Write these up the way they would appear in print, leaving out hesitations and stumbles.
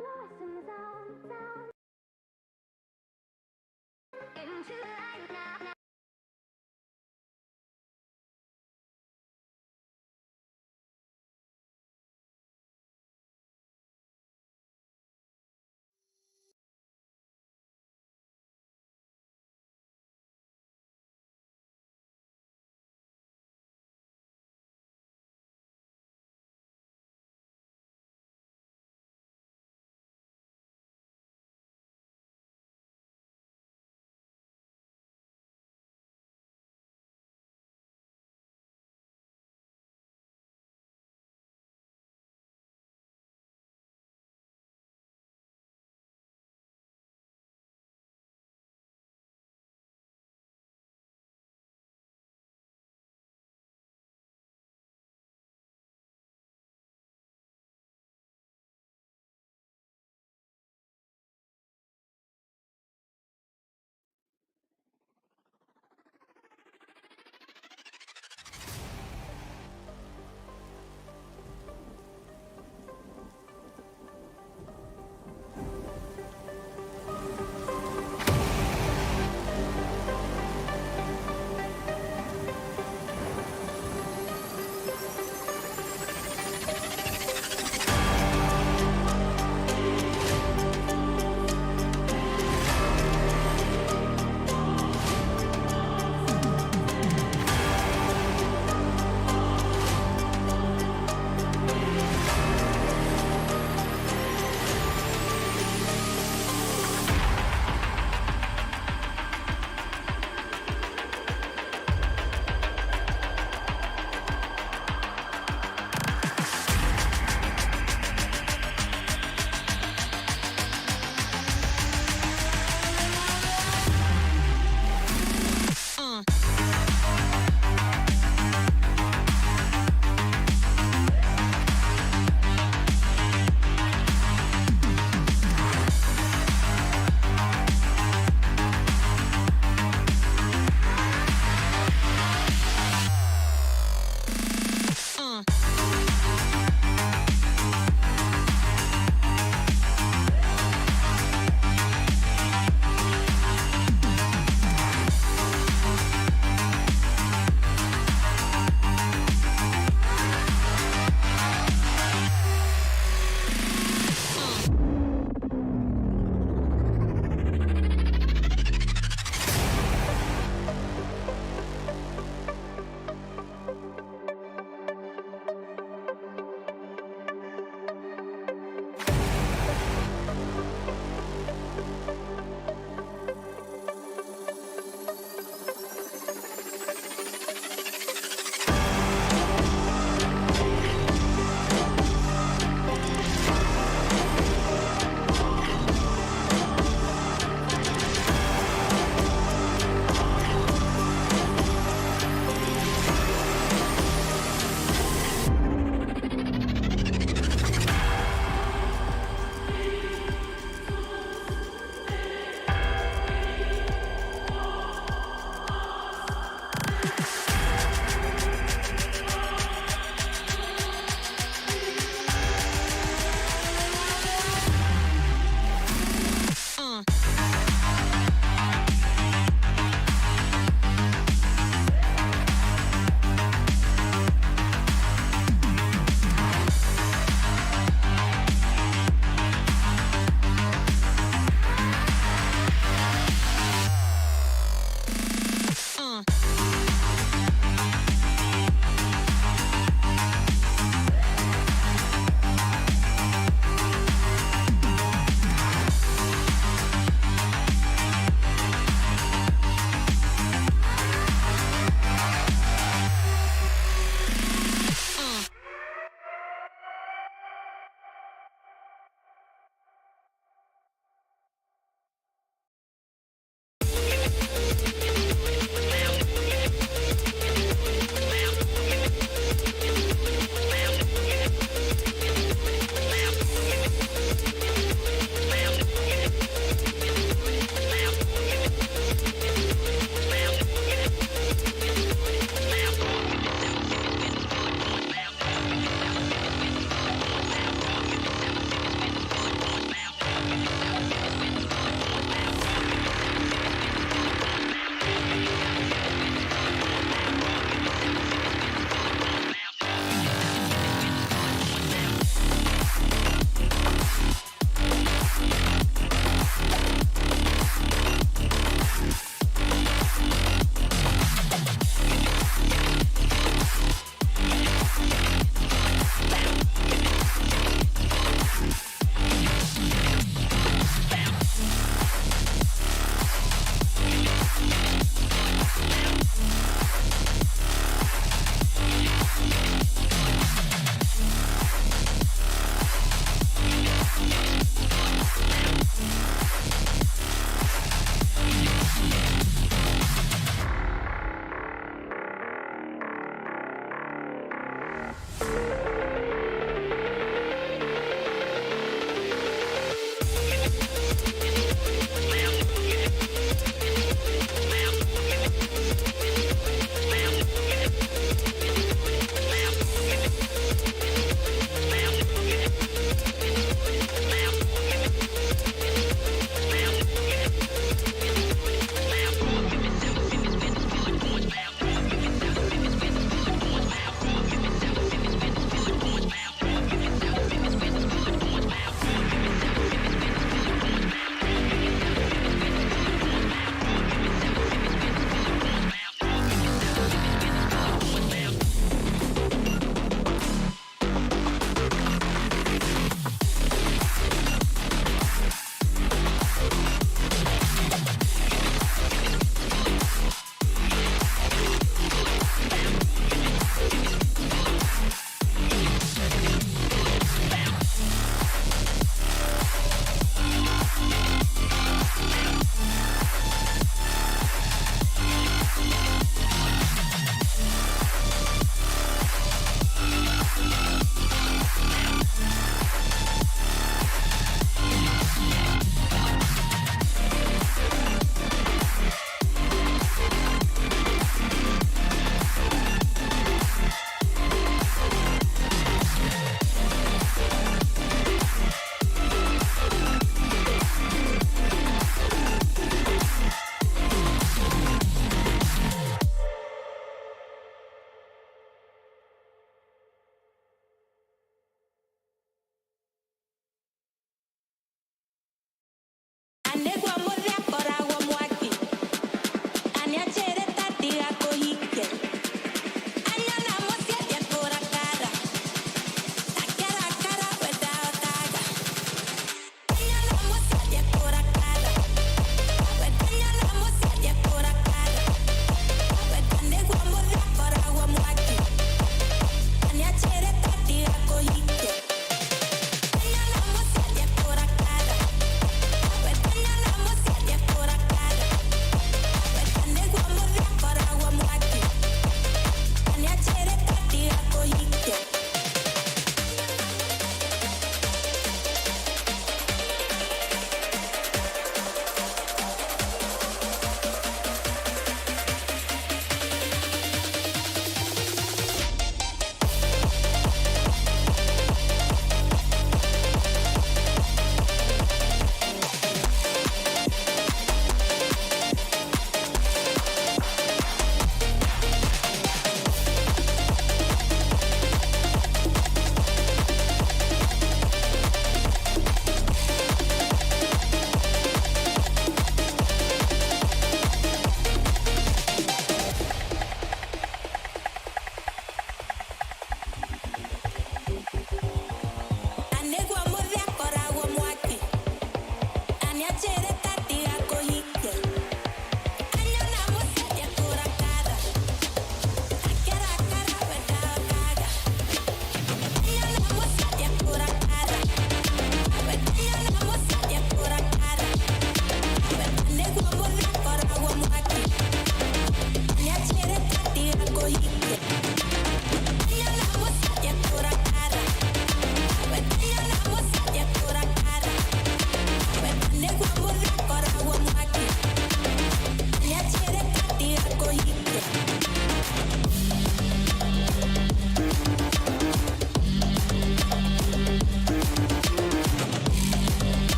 lost in the sound into the light now.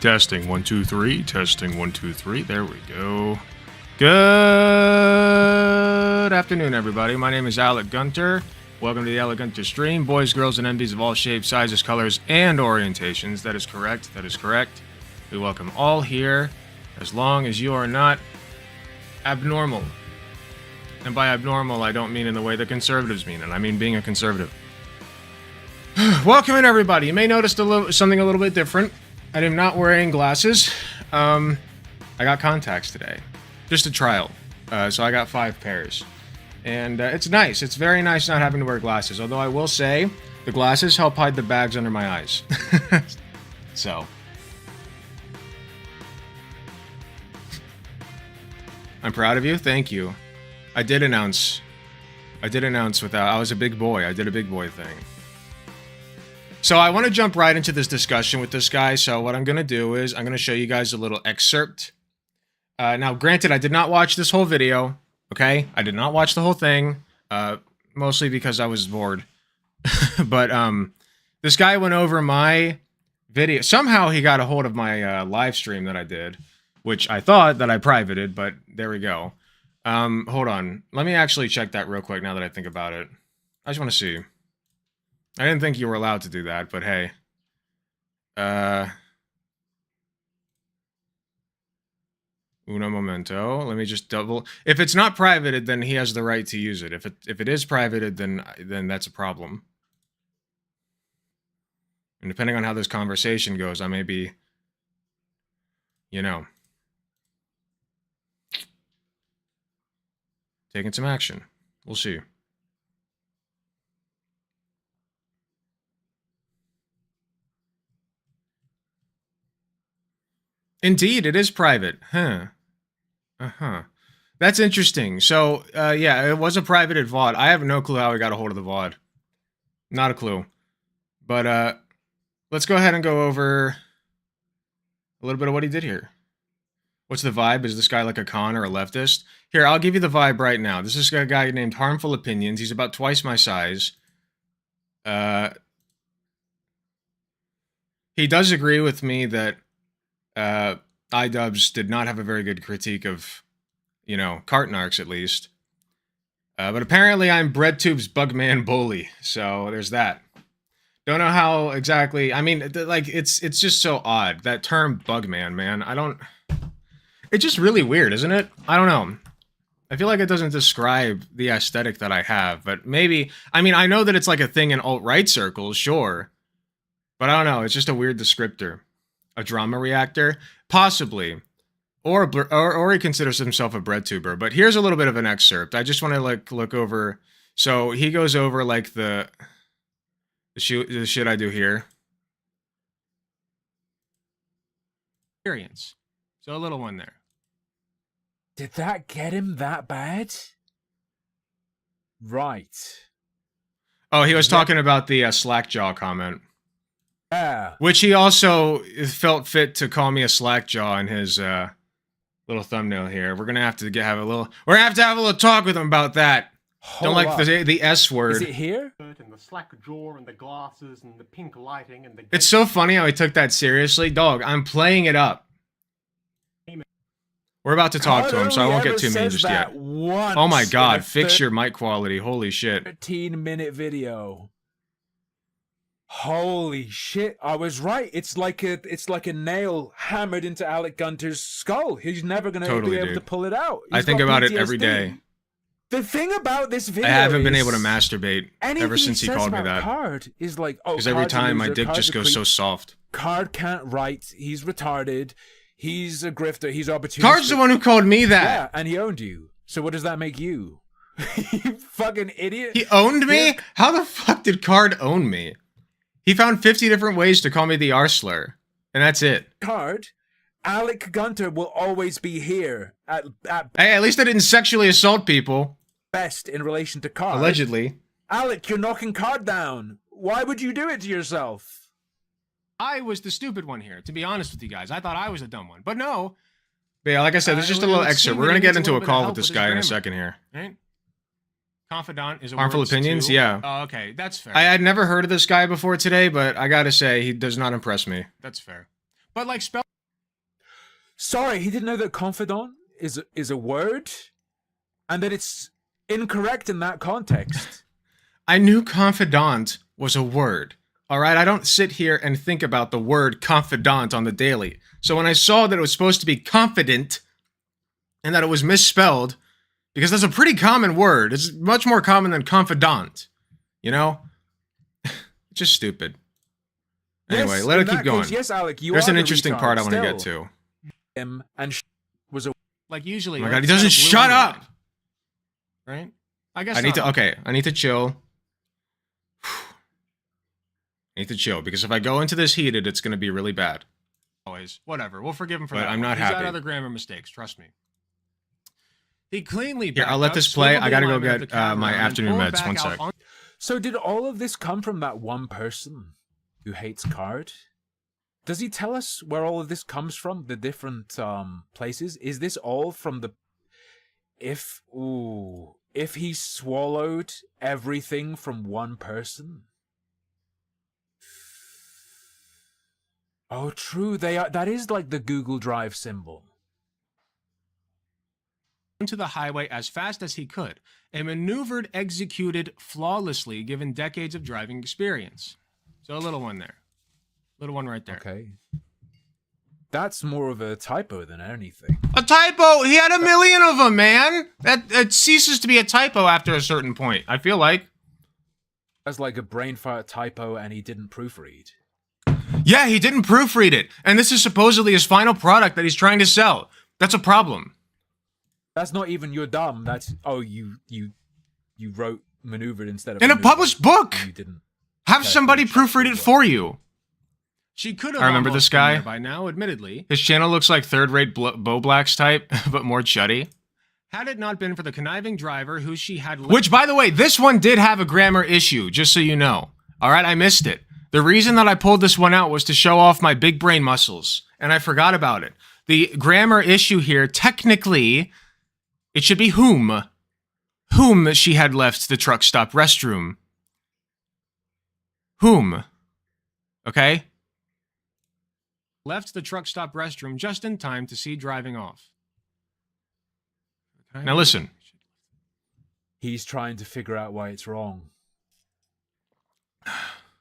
Testing 1 2 3. Testing 1 2 3. There we go. Good afternoon, everybody. My name is Alec Gunter. Welcome to the Alec Gunter stream. Boys, girls, and MBs of all shapes, sizes, colors, and orientations. That is correct. That is correct. We welcome all here, as long as you are not abnormal. And by abnormal, I don't mean in the way the conservatives mean it. I mean being a conservative. Welcome in, everybody. You may notice something a little bit different. I am not wearing glasses. I got contacts today. Just a trial. So I got 5 pairs. And it's nice. It's very nice not having to wear glasses. Although I will say, the glasses help hide the bags under my eyes. So. I'm proud of you. Thank you. I did announce without... I was a big boy. I did a big boy thing. So I want to jump right into this discussion with this guy. So what I'm going to do is I'm going to show you guys a little excerpt. Now, granted, I did not watch this whole video. Okay? I did not watch the whole thing. Mostly because I was bored. But this guy went over my video. Somehow he got a hold of my live stream that I did. Which I thought that I privated, but there we go. Hold on. Let me actually check that real quick now that I think about it. I just want to see. I didn't think you were allowed to do that, but hey. Uno momento. Let me just double. If it's not privated, then he has the right to use it. If it is privated, then that's a problem. And depending on how this conversation goes, I may be, you know, taking some action. We'll see. Indeed, it is private. Huh. Uh-huh. That's interesting. So, yeah, it was a privated VOD. I have no clue how I got a hold of the VOD. Not a clue. But, let's go ahead and go over a little bit of what he did here. What's the vibe? Is this guy like a con or a leftist? Here, I'll give you the vibe right now. This is a guy named Harmful Opinions. He's about twice my size. He does agree with me that iDubbbz did not have a very good critique of, you know, Cartnarks at least. But apparently I'm BreadTube's Bugman bully, so there's that. Don't know how exactly, I mean, like, it's just so odd. That term Bugman, man, I don't... It's just really weird, isn't it? I don't know. I feel like it doesn't describe the aesthetic that I have, but maybe... I mean, I know that it's like a thing in alt-right circles, sure. But I don't know, it's just a weird descriptor. A drama reactor? Possibly. Or he considers himself a breadtuber. But here's a little bit of an excerpt. I just want to like look over. So he goes over like the shit I do here. Experience. So a little one there. Did that get him that bad? Right. Oh, he was talking about the slackjaw comment. Yeah. Which he also felt fit to call me a slackjaw in his little thumbnail here. We're gonna have to have a little talk with him about that. Don't like the S word. Is it here? And the slack jaw and the glasses and the pink lighting and the... It's so funny how he took that seriously. Dog, I'm playing it up. We're about to talk to him, so I won't get too mean just yet. Oh my god, fix your mic quality. Holy shit. 13-minute video. Holy shit, I was right. It's like a nail hammered into Alec Gunter's skull. He's never going to be able to pull it out. I think about it every day. The thing about this video I haven't been able to masturbate ever since he called me that. Card is like, oh, because every time my dick just goes so soft. Card can't write. He's retarded. He's a grifter. He's opportunistic. Card's the one who called me that. Yeah, and he owned you. So what does that make you? You fucking idiot. He owned me? Yeah. How the fuck did Card own me? He found 50 different ways to call me the R slur, and that's it. Card, Alec Gunter will always be here. Hey, at least I didn't sexually assault people. Best in relation to Card. Allegedly. Alec, you're knocking Card down. Why would you do it to yourself? I was the stupid one here, to be honest with you guys. I thought I was the dumb one, but no. But yeah, like I said, there's just a little excerpt. We're going to get into a call with this guy in a second here. Right? Confidant is a Harmful opinions, yeah. Oh, okay, that's fair. I had never heard of this guy before today, but I gotta say, he does not impress me. That's fair. But like spell Sorry, he didn't know that confidant is a word, and that it's incorrect in that context. I knew confidant was a word. All right, I don't sit here and think about the word confidant on the daily. So when I saw that it was supposed to be confident and that it was misspelled, because that's a pretty common word. It's much more common than confidant. You know? Just stupid. Anyway, Yes, let it in keep that going. case, yes, Alec, you There's are an the interesting retard part I want to get still. to. And was a Like usually. Oh my god, he doesn't shut up! Right? I guess I need to, not. okay, I need to chill. I need to chill, because if I go into this heated, it's going to be really bad. Always. Whatever. We'll forgive him for But that. I'm not He's happy. got other grammar mistakes. Trust me. He cleanly Here, I'll backed let up, this play. swiveled I the gotta go alignment of get, the camera my and afternoon pulled meds. back One out sec. on- So did all of this come from that one person who hates Card? Does he tell us where all of this comes from? The different places? Is this all from the... If he swallowed everything from one person? Oh, true. That is like the Google Drive symbol. Onto the highway as fast as he could, and maneuvered, executed flawlessly given decades of driving experience. So a little one there. Little one right there. Okay. That's more of a typo than anything. A typo! He had a million of them, man! That ceases to be a typo after a certain point, I feel like. That's like a brain fart typo and he didn't proofread. Yeah, he didn't proofread it, and this is supposedly his final product that he's trying to sell. That's a problem. That's not even you're dumb. That's you wrote maneuvered instead of In a maneuvered, published book! and you didn't. Have Okay, somebody finish up proofread your it work. for you. She could have I remember almost this guy. been there by now, admittedly. His channel looks like third-rate Bo Blacks type, but more chuddy. Had it not been for the conniving driver who she had... Which, by the way, this one did have a grammar issue, just so you know. Alright, I missed it. The reason that I pulled this one out was to show off my big brain muscles, and I forgot about it. The grammar issue here, technically, it should be whom. Whom she had left the truck stop restroom. Whom. Okay? left the truck stop restroom just in time to see driving off. Now listen. He's trying to figure out why it's wrong.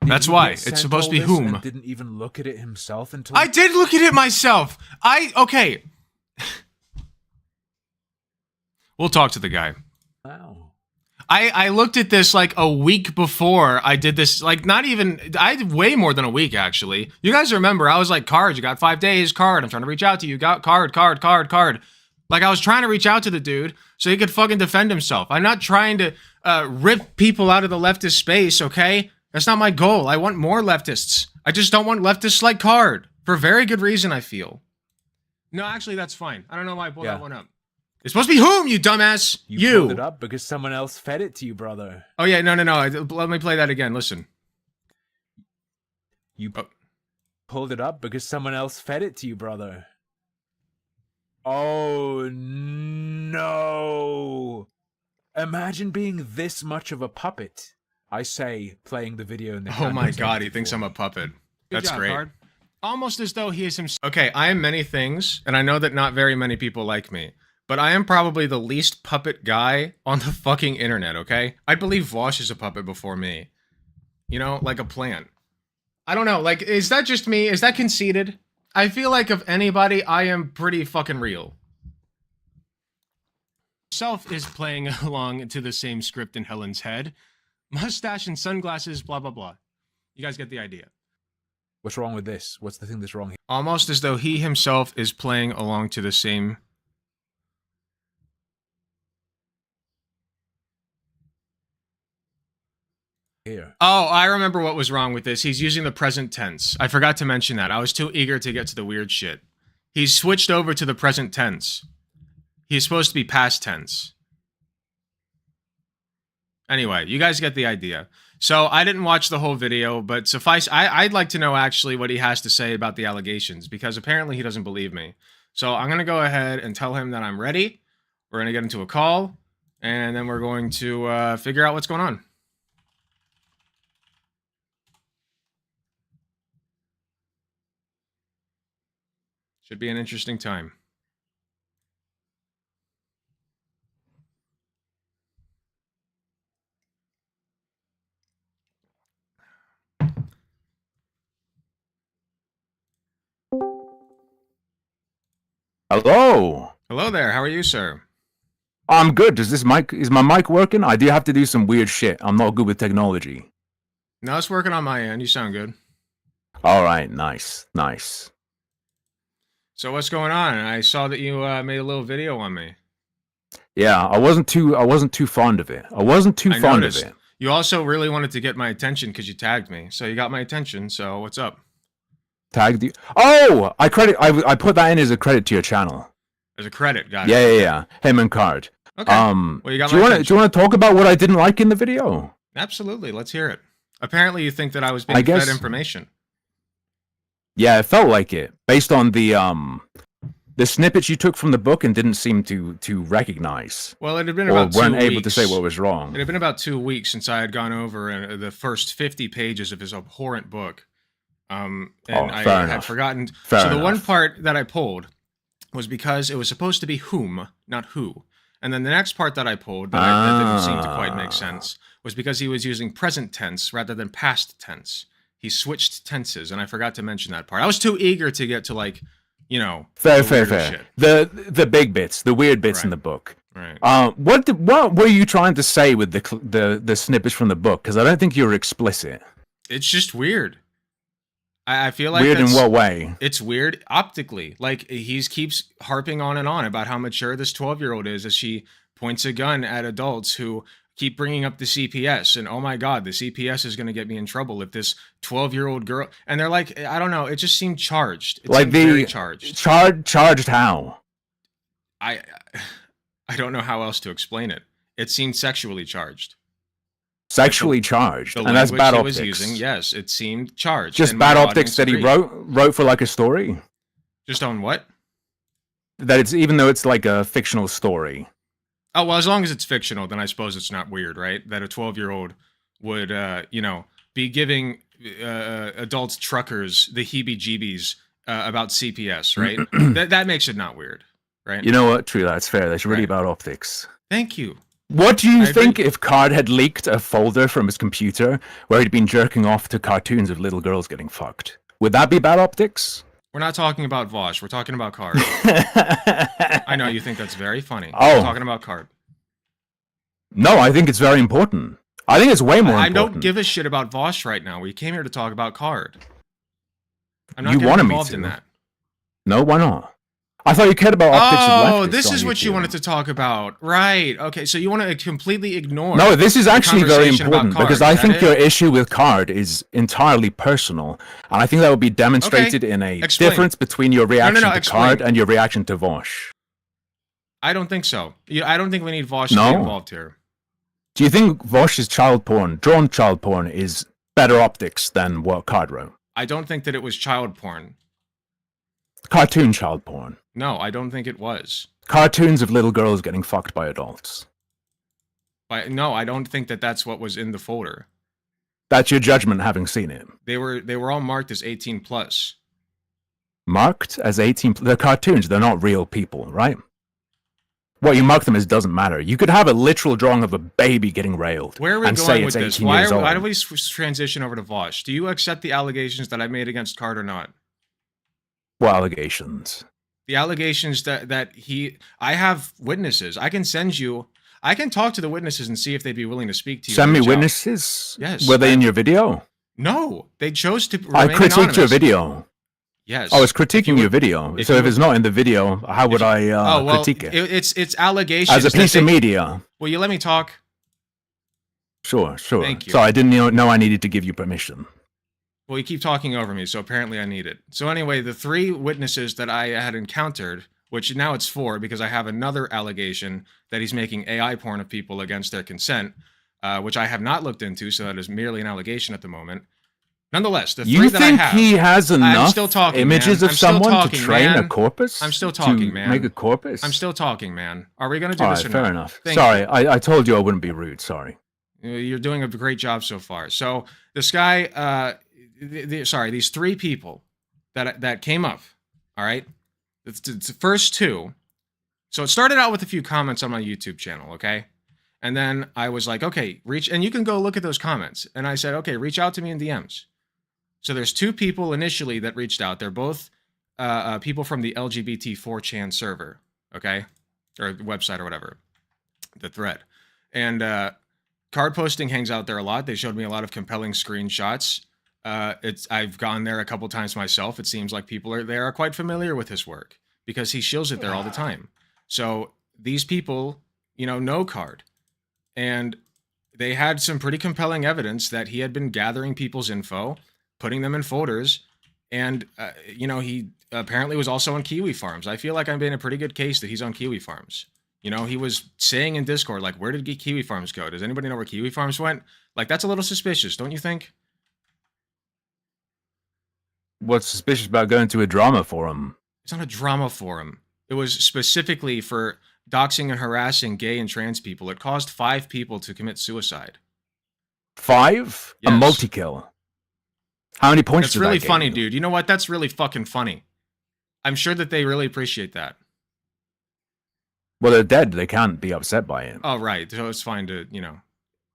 That's why. It's supposed to be whom. And didn't even look at it himself until... I did look at it myself. Okay. We'll talk to the guy. Wow. I looked at this like a week before I did this. Like not even, I did way more than a week actually. You guys remember, I was like, Card, you got 5 days, Card. I'm trying to reach out to you. Got Card. Like I was trying to reach out to the dude so he could fucking defend himself. I'm not trying to rip people out of the leftist space, okay? That's not my goal. I want more leftists. I just don't want leftists like Card. For very good reason, I feel. No, actually, that's fine. I don't know why I pulled that one up. It's supposed to be whom, you dumbass? You pulled it up because someone else fed it to you, brother. Oh, yeah, no. Let me play that again. Listen. You pulled it up because someone else fed it to you, brother. Oh, no. Imagine being this much of a puppet. I say, playing the video in the Oh my god, he thinks I'm a puppet. That's job, great. Card. Almost as though he is himself. Okay, I am many things, and I know that not very many people like me. But I am probably the least puppet guy on the fucking internet, okay? I'd believe Vosh is a puppet before me. You know, like a plant. I don't know, like, is that just me? Is that conceited? I feel like of anybody, I am pretty fucking real. Himself is playing along to the same script in Helen's head. Mustache and sunglasses, blah, blah, blah. You guys get the idea. What's wrong with this? What's the thing that's wrong here? Almost as though he himself is playing along to the same... Here. Oh, I remember what was wrong with this. He's using the present tense. I forgot to mention that. I was too eager to get to the weird shit. He's switched over to the present tense. He's supposed to be past tense. Anyway, you guys get the idea. So I didn't watch the whole video, but suffice, I'd like to know actually what he has to say about the allegations, because apparently he doesn't believe me. So I'm going to go ahead and tell him that I'm ready. We're going to get into a call, and then we're going to figure out what's going on. Should be an interesting time. Hello. Hello there. How are you, sir? I'm good. Is my mic working? I do have to do some weird shit. I'm not good with technology. No, it's working on my end. You sound good. All right, nice. So what's going on? I saw that you made a little video on me. Yeah, I wasn't too fond of it. I noticed. You also really wanted to get my attention because you tagged me. So you got my attention. So what's up? Tagged you. Oh, I put that in as a credit to your channel. As a credit, got it. Yeah. Him and Card. Okay. Well, you got do you want to talk about what I didn't like in the video? Absolutely. Let's hear it. Apparently, you think that I was being fed information. Yeah, it felt like it, based on the snippets you took from the book and didn't seem to recognize. Well, it had been about 2 weeks. Or weren't able to say what was wrong. It had been about 2 weeks since I had gone over the first 50 pages of his abhorrent book. And I had forgotten. So the one part that I pulled was because it was supposed to be whom, not who. And then the next part that I pulled that didn't seem to quite make sense was because he was using present tense rather than past tense. He switched tenses, and I forgot to mention that part. I was too eager to get to, like, you know, fair. Shit. The big bits, the weird bits in the book. Right. What were you trying to say with the snippets from the book? Because I don't think you were explicit. It's just weird. I feel like weird in what way? It's weird optically. Like, he keeps harping on and on about how mature this 12-year-old is as she points a gun at adults who keep bringing up the CPS. And, oh my God, the CPS is going to get me in trouble if this 12-year-old girl... And they're like, I don't know. It just seemed charged. It like seemed very charged. Charged how? I don't know how else to explain it. It seemed sexually charged. Sexually charged, and that's bad optics. He was using, yes, it seemed charged. Just bad optics that he wrote for like a story. Just on what? That it's even though it's like a fictional story. Oh well, as long as it's fictional, then I suppose it's not weird, right? That a 12-year-old would, be giving adult truckers the heebie-jeebies about CPS, right? that makes it not weird, right? You know what? True, that's fair. That's really about optics. Thank you. What do you think if Card had leaked a folder from his computer where he'd been jerking off to cartoons of little girls getting fucked? Would that be bad optics? We're not talking about Vosh. We're talking about Card. I know you think that's very funny. We're talking about Card. No, I think it's very important. I think it's way more important. I don't give a shit about Vosh right now. We came here to talk about Card. I'm not getting involved in that. No, why not? I thought you cared about optics of leftists. Oh, this is what you wanted to talk about. Right. Okay, so you want to completely ignore... No, this is actually very important because I think your issue with Card is entirely personal. And I think that would be demonstrated in a difference between your reaction to Card and your reaction to Vosh. I don't think so. I don't think we need Vosh to be involved here. Do you think Vosh's child porn, drawn child porn, is better optics than what Card wrote? I don't think that it was child porn. Cartoon child porn. No, I don't think it was. Cartoons of little girls getting fucked by adults. No, I don't think that that's what was in the folder. That's your judgment having seen it. They were all marked as 18 plus. Marked as 18? They're cartoons. They're not real people, right? What you mark them as doesn't matter. You could have a literal drawing of a baby getting railed. Where are we and going say with it's this? 18 years old. Why do we transition over to Vosh? Do you accept the allegations that I made against Card or not? What allegations? The allegations that I have witnesses. I can talk to the witnesses and see if they'd be willing to speak to you. Send me witnesses? Yes. Were they in your video? No, they chose to remain I critiqued anonymous. your video. Yes. I was critiquing your video. So if it's not in the video, how would I critique it? It's allegations. As a piece of media. Will you let me talk? Sure. Thank you. So I didn't know I needed to give you permission. Well, you keep talking over me, so apparently I need it. So anyway, the 3 witnesses that I had encountered, which now it's 4 because I have another allegation that he's making AI porn of people against their consent, which I have not looked into, so that is merely an allegation at the moment. Nonetheless, the 3 that I have... You think he has enough images of someone to train a corpus? I'm still talking, man. Make a corpus? I'm still talking, man. Are we going to do this or not? Fair enough. Sorry, I told you I wouldn't be rude. Sorry. You're doing a great job so far. So this guy... these 3 people that came up, all right? the first two. So it started out with a few comments on my YouTube channel, okay? And then I was like, okay, and you can go look at those comments. And I said, okay, reach out to me in DMs. So there's two people initially that reached out. They're both people from the LGBT 4chan server, okay? Or website or whatever, the thread. And Cardposting hangs out there a lot. They showed me a lot of compelling screenshots. I've gone there a couple times myself. It seems like people are quite familiar with his work because he shills it there all the time. So these people, know Card. And they had some pretty compelling evidence that he had been gathering people's info, putting them in folders, and, he apparently was also on Kiwi Farms. I feel like I'm being a pretty good case that he's on Kiwi Farms. He was saying in Discord, like, where did Kiwi Farms go? Does anybody know where Kiwi Farms went? Like, that's a little suspicious, don't you think? What's suspicious about going to a drama forum? It's not a drama forum. It was specifically for doxing and harassing gay and trans people. It caused 5 people to commit suicide. 5? Yes. A multi-kill. How many points That's did really that funny, get you? dude. You know what? That's really fucking funny. I'm sure that they really appreciate that. Well, they're dead. They can't be upset by it. Oh, right. So it's fine to,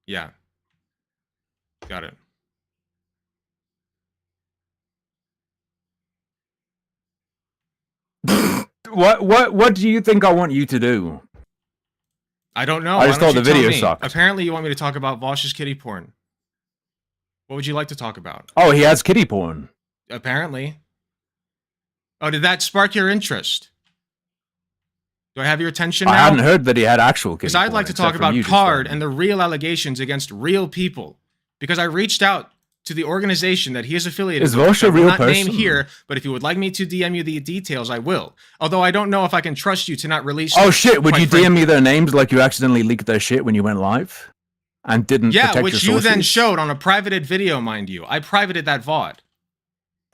yeah. Got it. What do you think I want you to do? I don't know. I just Why don't thought you the tell video me? sucked. Apparently you want me to talk about Vosh's kitty porn. What would you like to talk about? Oh, he has kitty porn. Apparently. Oh, did that spark your interest? Do I have your attention now? I hadn't heard that he had actual kitty Because porn. I'd like to except talk from about you just Card then. and the real allegations against real people. Because I reached out to the organization that he is affiliated Is with. Vosh I a will real not name person? here, but if you would like me to DM you the details, I will. Although I don't know if I can trust you to not release. Oh shit! Would quite you frankly. DM me their names like you accidentally leaked their shit when you went live, and didn't Yeah, protect which your you then sources? showed on a privated video, mind you. I privated that VOD.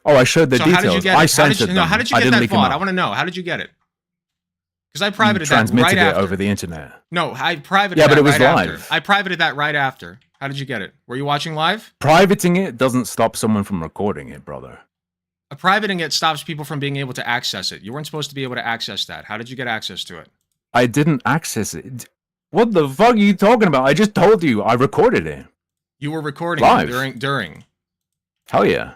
Oh, I showed the So details. how did you get I it? censored them. How did you I get didn't that leak them VOD? up. I want to know. How did you get it? Because I You privated that transmitted right it after. over the internet. No, I privated Yeah, that but it was right live. after. I privated that right after. How did you get it? Were you watching live? Privating it doesn't stop someone from recording it, brother. Privating it stops people from being able to access it. You weren't supposed to be able to access that. How did you get access to it? I didn't access it. What the fuck are you talking about? I just told you I recorded it. You were recording Live. it during. Hell yeah.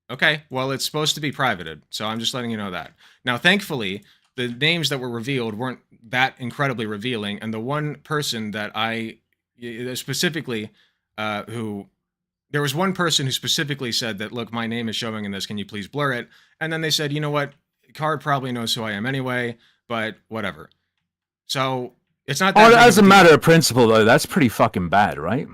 Okay, well, it's supposed to be privated, so I'm just letting you know that. Now, thankfully, the names that were revealed weren't that incredibly revealing, and the one person that I specifically, there was one person who specifically said that, look, my name is showing in this, can you please blur it? And then they said, you know what, Card probably knows who I am anyway, but whatever. So, it's not that big As a of deal. matter of principle, though, that's pretty fucking bad, right?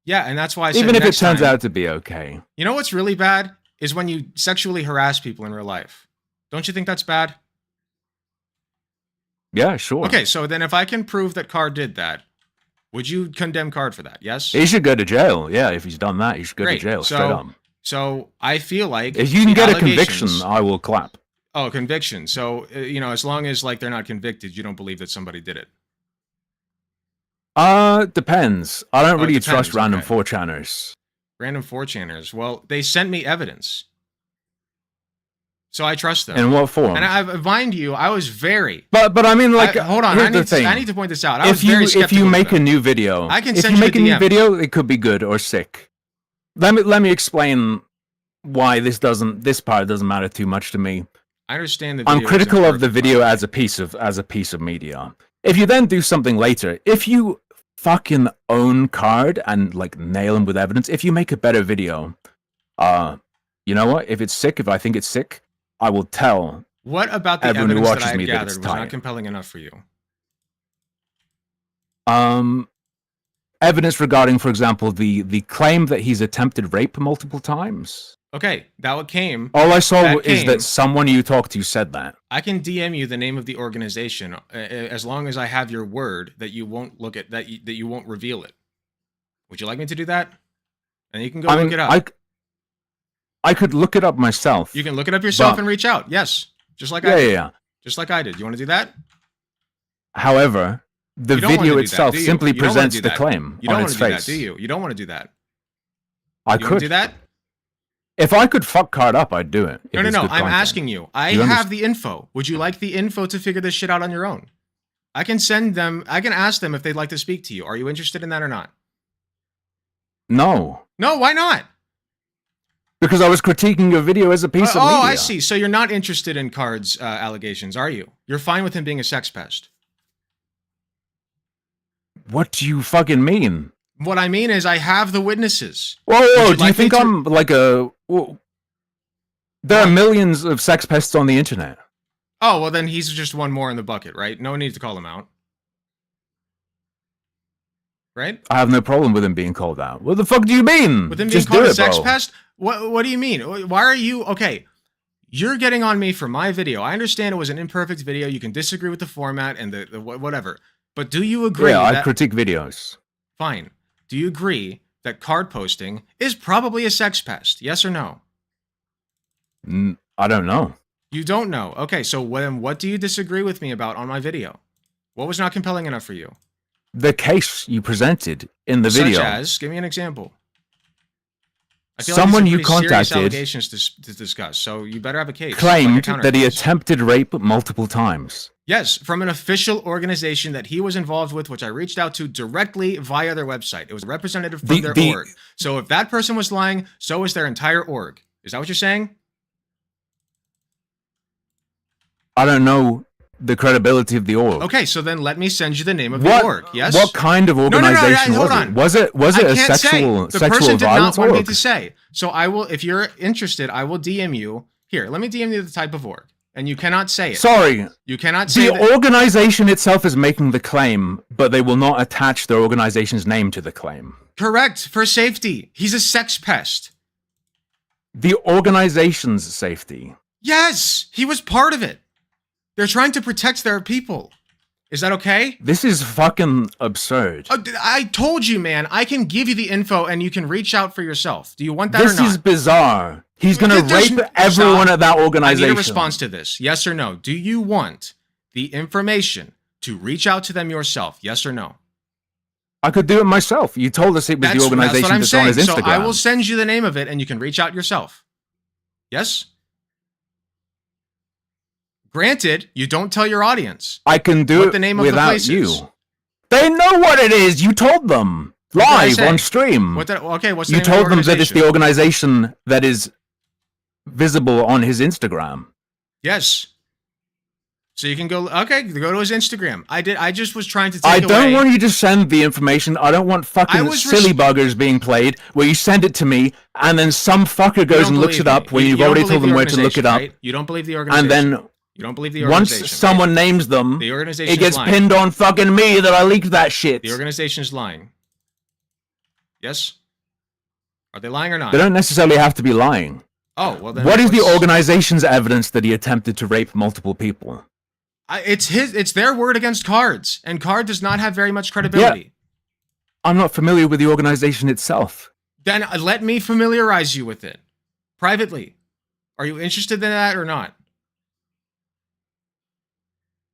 Yeah, and that's why I said Even if it next turns time- out to be okay. You know what's really bad? Is when you sexually harass people in real life. Don't you think that's bad? Yeah, sure. Okay, so then if I can prove that Card did that, would you condemn Card for that? Yes? He should go to jail. Yeah, if he's done that, he should go Great. to jail So- straight up. So I feel like If you can the get a conviction, allegations- I will clap. Oh, conviction. So, as long as like they're not convicted, you don't believe that somebody did it. Depends. I don't Oh, it really depends, trust random okay. 4chaners. Random 4chaners. Well, they sent me evidence. So I trust them. In what form? And mind you, I was very... But I mean, like, hold on, here's I the need, thing. I need to point this out. I was If very you skeptical of make a them. new video, I can if send you you make the a new DMs. video, it could be good or sick. Let me explain why this part doesn't matter too much to me. I understand the I'm video critical isn't of the perfect, video but- as a piece of media. If you then do something later, if you fucking own Card and like nail him with evidence, if you make a better video, you know what? If it's sick, if I think it's sick, I will tell. What about the Everyone who evidence that watches I had me that gathered it's was not tight. compelling enough for you? Evidence regarding, for example, the claim that he's attempted rape multiple times. Okay, that came. All I saw That is came- that someone you talked to said that. I can DM you the name of the organization as long as I have your word that you won't look at that you won't reveal it. Would you like me to do that? And you can go I look mean, it up. I could look it up myself. You can look it up yourself but- and reach out. Yes, just like Yeah, I yeah, did. yeah. Just like I did. You want to do that? However, the You don't wanna video do that, itself do you? simply You don't wanna presents do the that. claim You don't on want its to do face. that, do you? You don't want to do that. I You want could. to do that? If I could fuck Card up, I'd do it. No. I'm asking you. I have the info. Would you like the info to figure this shit out on your own? I can send them. I can ask them if they'd like to speak to you. Are you interested in that or not? No. No, why not? Because I was critiquing your video as a piece of media. Oh, I see. So you're not interested in Card's allegations, are you? You're fine with him being a sex pest. What do you fucking mean? What I mean is I have the witnesses. Whoa, do you think I'm like a... Whoa. There are millions of sex pests on the internet. Oh, well then he's just one more in the bucket, right? No need to call him out. Right? I have no problem with him being called out. What the fuck do you mean? With him being called a sex pest? What do you mean? Why are you... Okay, you're getting on me for my video. I understand it was an imperfect video. You can disagree with the format and the whatever. But do you agree I critique videos. Fine. Do you agree that card posting is probably a sex pest? Yes or no? I don't know. You don't know. Okay, so what do you disagree with me about on my video? What was not compelling enough for you? The case you presented in the video. Such as? Give me an example. I feel Someone like you these are pretty serious contacted allegations to discuss, so you better have a case. Claimed like that he case. attempted rape multiple times. Yes, from an official organization that he was involved with, which I reached out to directly via their website. It was a representative from their org. So if that person was lying, so is their entire org. Is that what you're saying? I don't know the credibility of the org. Okay, so then let me send you the name of the org. Yes. What kind of organization hold on. was it? Was it a sexual the person did not want me org? to say. So I will, if you're interested, I will DM you. Here, let me DM you the type of org, and you cannot say it. Sorry, you cannot say the organization itself is making the claim, but they will not attach their organization's name to the claim. Correct, for safety. He's a sex pest. The organization's safety. Yes, he was part of it. They're trying to protect their people. Is that okay? This is fucking absurd. I told you, man. I can give you the info and you can reach out for yourself. Do you want that or not? This is bizarre. He's going to rape everyone at that organization. I need a response to this. Yes or no? Do you want the information to reach out to them yourself? Yes or no? I could do it myself. You told us it was the organization that's on his Instagram. So I will send you the name of it and you can reach out yourself. Yes? Granted, you don't tell your audience. I can do it without you. They know what it is. You told them live on stream. Okay, what's the you name told of the them that it's the organization that is visible on his Instagram. Yes. So you can go. Okay, go to his Instagram. I just was trying to take I don't want you to send the information. I don't want fucking silly buggers being played where you send it to me and then some fucker goes and looks it up when you've already told them where to look it up. Right? You don't believe the organization. And then you don't believe the organization. Once someone names them, the organization it gets pinned on fucking me that I leaked that shit. The organization is lying. Yes? Are they lying or not? They don't necessarily have to be lying. Oh, well then. What is the organization's evidence that he attempted to rape multiple people? It's their word against Card's, and Card does not have very much credibility. Yeah. I'm not familiar with the organization itself. Then let me familiarize you with it. Privately. Are you interested in that or not?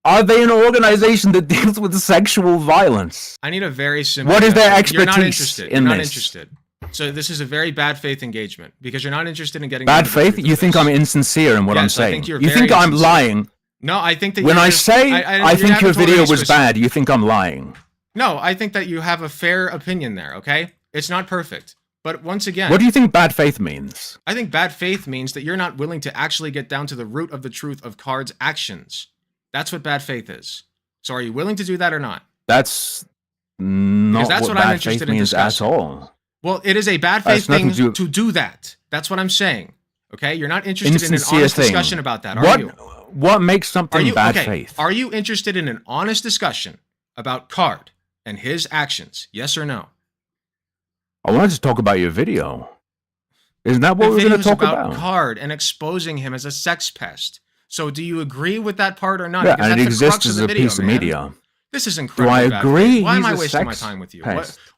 Are they an organization that deals with sexual violence? I need a very simple... What is their expertise You're not interested. in You're not this? interested. So this is a very bad faith engagement, because you're not interested in getting... Bad faith? You think I'm insincere in what I'm saying? You think I'm lying? No, I think that when I say I think your video was bad, you think I'm lying. No, I think that you have a fair opinion there, okay? It's not perfect. But once again... What do you think bad faith means? I think bad faith means that you're not willing to actually get down to the root of the truth of Card's actions. That's what bad faith is. So are you willing to do that or not? That's not what bad faith means at all. Well, it is a bad faith thing to do that. That's what I'm saying. Okay? You're not interested in an honest discussion about that, are you? What makes something bad faith? Are you interested in an honest discussion about Card and his actions? Yes or no? I wanted to talk about your video. Isn't that what we're going to talk about? Card and exposing him as a sex pest. So do you agree with that part or not? Yeah, and it exists as a piece of media. This is incredible. Do I agree? Why am I wasting my time with you?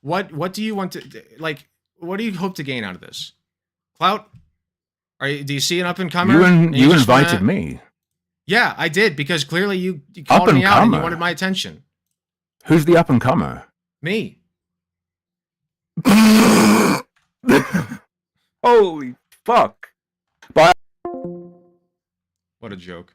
What do you want to, like, what do you hope to gain out of this? Clout? Do you see an up-and-comer? You invited me. Yeah, I did, because clearly you called me out and you wanted my attention. Who's the up-and-comer? Me. Holy fuck. But What a joke.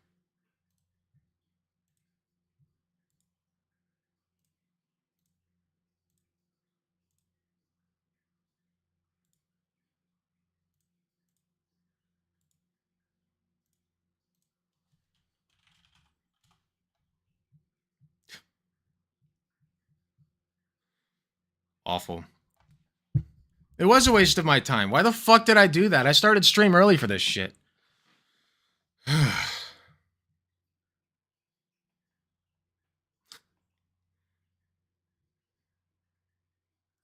Awful. It was a waste of my time. Why the fuck did I do that? I started stream early for this shit.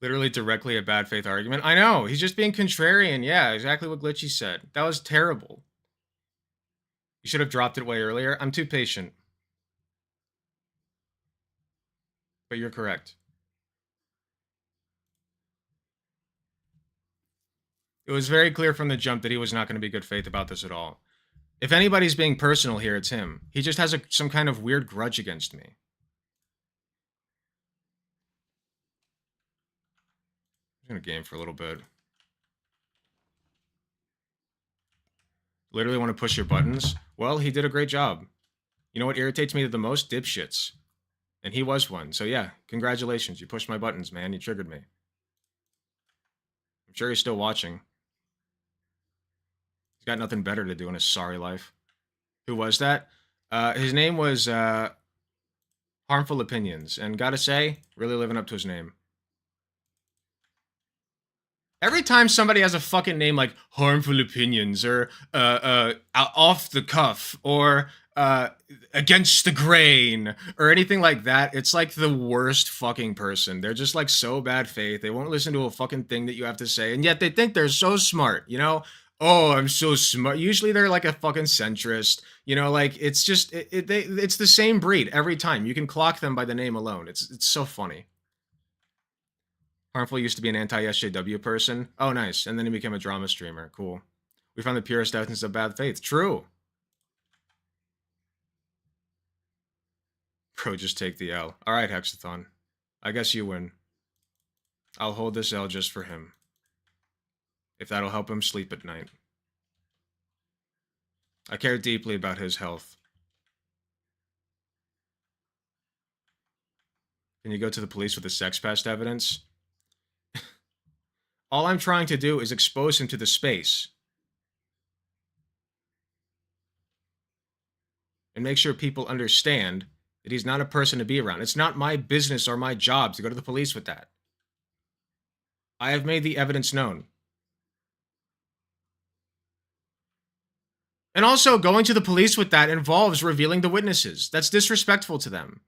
Literally directly a bad faith argument. I know. He's just being contrarian. Yeah, exactly what Glitchy said. That was terrible. You should have dropped it way earlier. I'm too patient. But you're correct. It was very clear from the jump that he was not going to be good faith about this at all. If anybody's being personal here, it's him. He just has some kind of weird grudge against me. I'm going to game for a little bit. Literally want to push your buttons? Well, he did a great job. You know what irritates me the most? Dipshits. And he was one. So yeah, congratulations. You pushed my buttons, man. You triggered me. I'm sure he's still watching. He's got nothing better to do in his sorry life. Who was that? His name was Harmful Opinions. And gotta say, really living up to his name. Every time somebody has a fucking name like Harmful Opinions or Off the Cuff or Against the Grain or anything like that, it's like the worst fucking person. They're just like so bad faith. They won't listen to a fucking thing that you have to say, and yet they think they're so smart, you know? Oh, I'm so smart. Usually they're like a fucking centrist, you know, like it's just, it's the same breed every time. You can clock them by the name alone. It's so funny. Harmful used to be an anti-SJW person. Oh, nice. And then he became a drama streamer. Cool. We found the purest essence of bad faith. True. Bro, just take the L. All right, Hexathon. I guess you win. I'll hold this L just for him. If that'll help him sleep at night. I care deeply about his health. Can you go to the police with the sex pest evidence? All I'm trying to do is expose him to the space. And make sure people understand that he's not a person to be around. It's not my business or my job to go to the police with that. I have made the evidence known. And also, going to the police with that involves revealing the witnesses. That's disrespectful to them.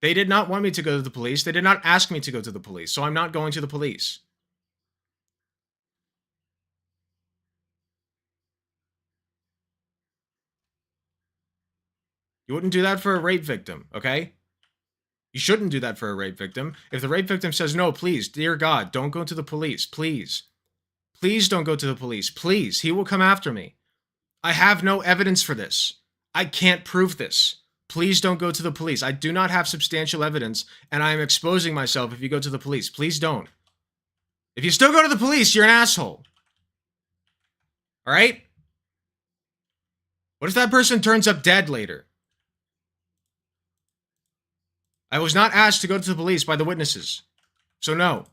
They did not want me to go to the police. They did not ask me to go to the police, so I'm not going to the police. You wouldn't do that for a rape victim, okay? You shouldn't do that for a rape victim. If the rape victim says, no, please, dear God, don't go to the police, please. Please don't go to the police, please. He will come after me. I have no evidence for this. I can't prove this. Please don't go to the police. I do not have substantial evidence, and I am exposing myself if you go to the police. Please don't. If you still go to the police, you're an asshole. All right? What if that person turns up dead later? I was not asked to go to the police by the witnesses. So no.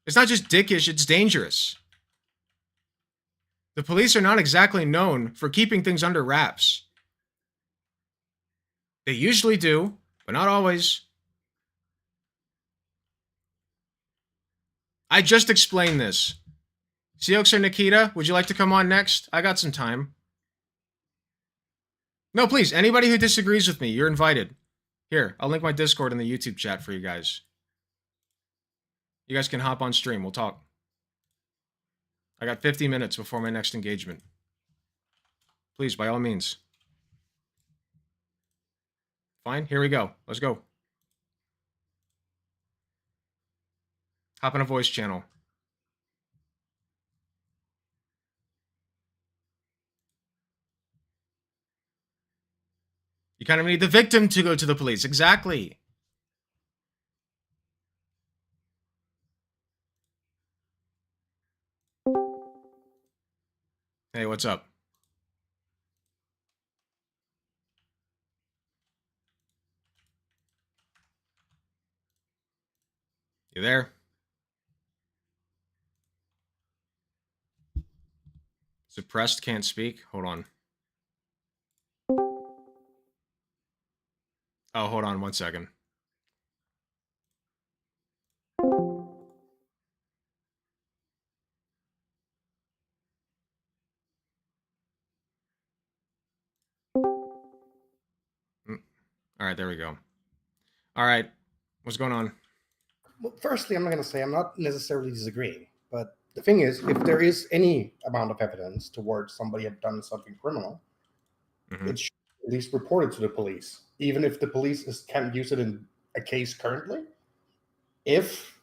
It's not just dickish, it's dangerous. The police are not exactly known for keeping things under wraps. They usually do, but not always. I just explained this. Seox or Nikita, would you like to come on next? I got some time. No, please, anybody who disagrees with me, you're invited. Here, I'll link my Discord in the YouTube chat for you guys. You guys can hop on stream, we'll talk. I got 50 minutes before my next engagement. Please, by all means. Fine, here we go. Let's go. Hop on a voice channel. You kind of need the victim to go to the police. Exactly. Hey, what's up? You there? Suppressed, can't speak. Hold on. Oh, hold on 1 second. All right, there we go. All right, what's going on? Well, firstly, I'm not going to say I'm not necessarily disagreeing, but the thing is, if there is any amount of evidence towards somebody had done something criminal, Mhm. it should at least report it to the police, even if the police can't use it in a case currently. If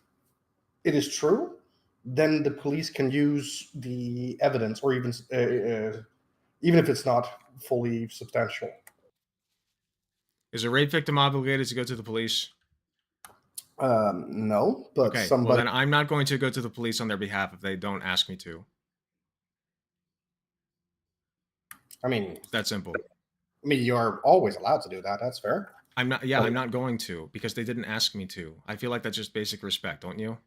it is true, then the police can use the evidence, or even if it's not fully substantial. Is a rape victim obligated to go to the police? No, but Okay, well somebody. then I'm not going to go to the police on their behalf if they don't ask me to. I mean, It's that simple. you're always allowed to do that. That's fair. I'm not. Yeah, I'm not going to because they didn't ask me to. I feel like that's just basic respect, don't you?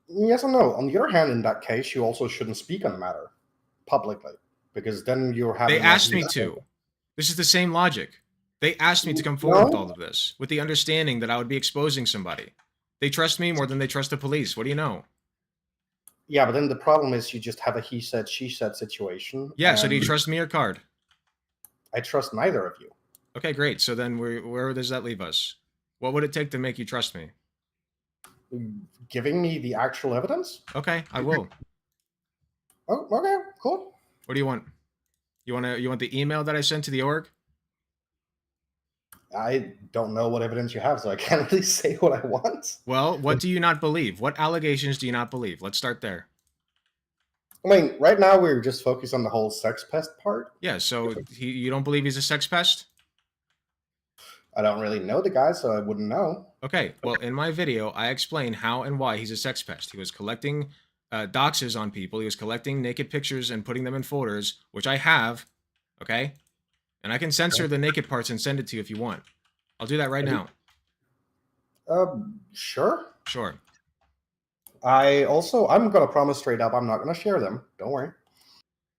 Yes and no. On the other hand, in that case, you also shouldn't speak on the matter publicly, because then you're having. They asked me to. This is the same logic. They asked me to come forward with all of this, with the understanding that I would be exposing somebody. They trust me more than they trust the police. What do you know? Yeah, but then the problem is you just have a he said, she said situation. Yeah, so do you and trust me or Card? I trust neither of you. Okay, great. So then where does that leave us? What would it take to make you trust me? Giving me the actual evidence? Okay, I will. Oh, okay, cool. What do you want? You want the email that I sent to the org? I don't know what evidence you have, so I can't really say what I want. Well, what do you not believe? What allegations do you not believe? Let's start there. I mean, right now we're just focused on the whole sex pest part. Yeah, so you don't believe he's a sex pest? I don't really know the guy, so I wouldn't know. Okay, well, in my video, I explain how and why he's a sex pest. He was collecting doxes on people. He was collecting naked pictures and putting them in folders, which I have, okay? And I can censor the naked parts and send it to you if you want. I'll do that right now. Sure. Sure. I'm going to promise straight up, I'm not going to share them. Don't worry.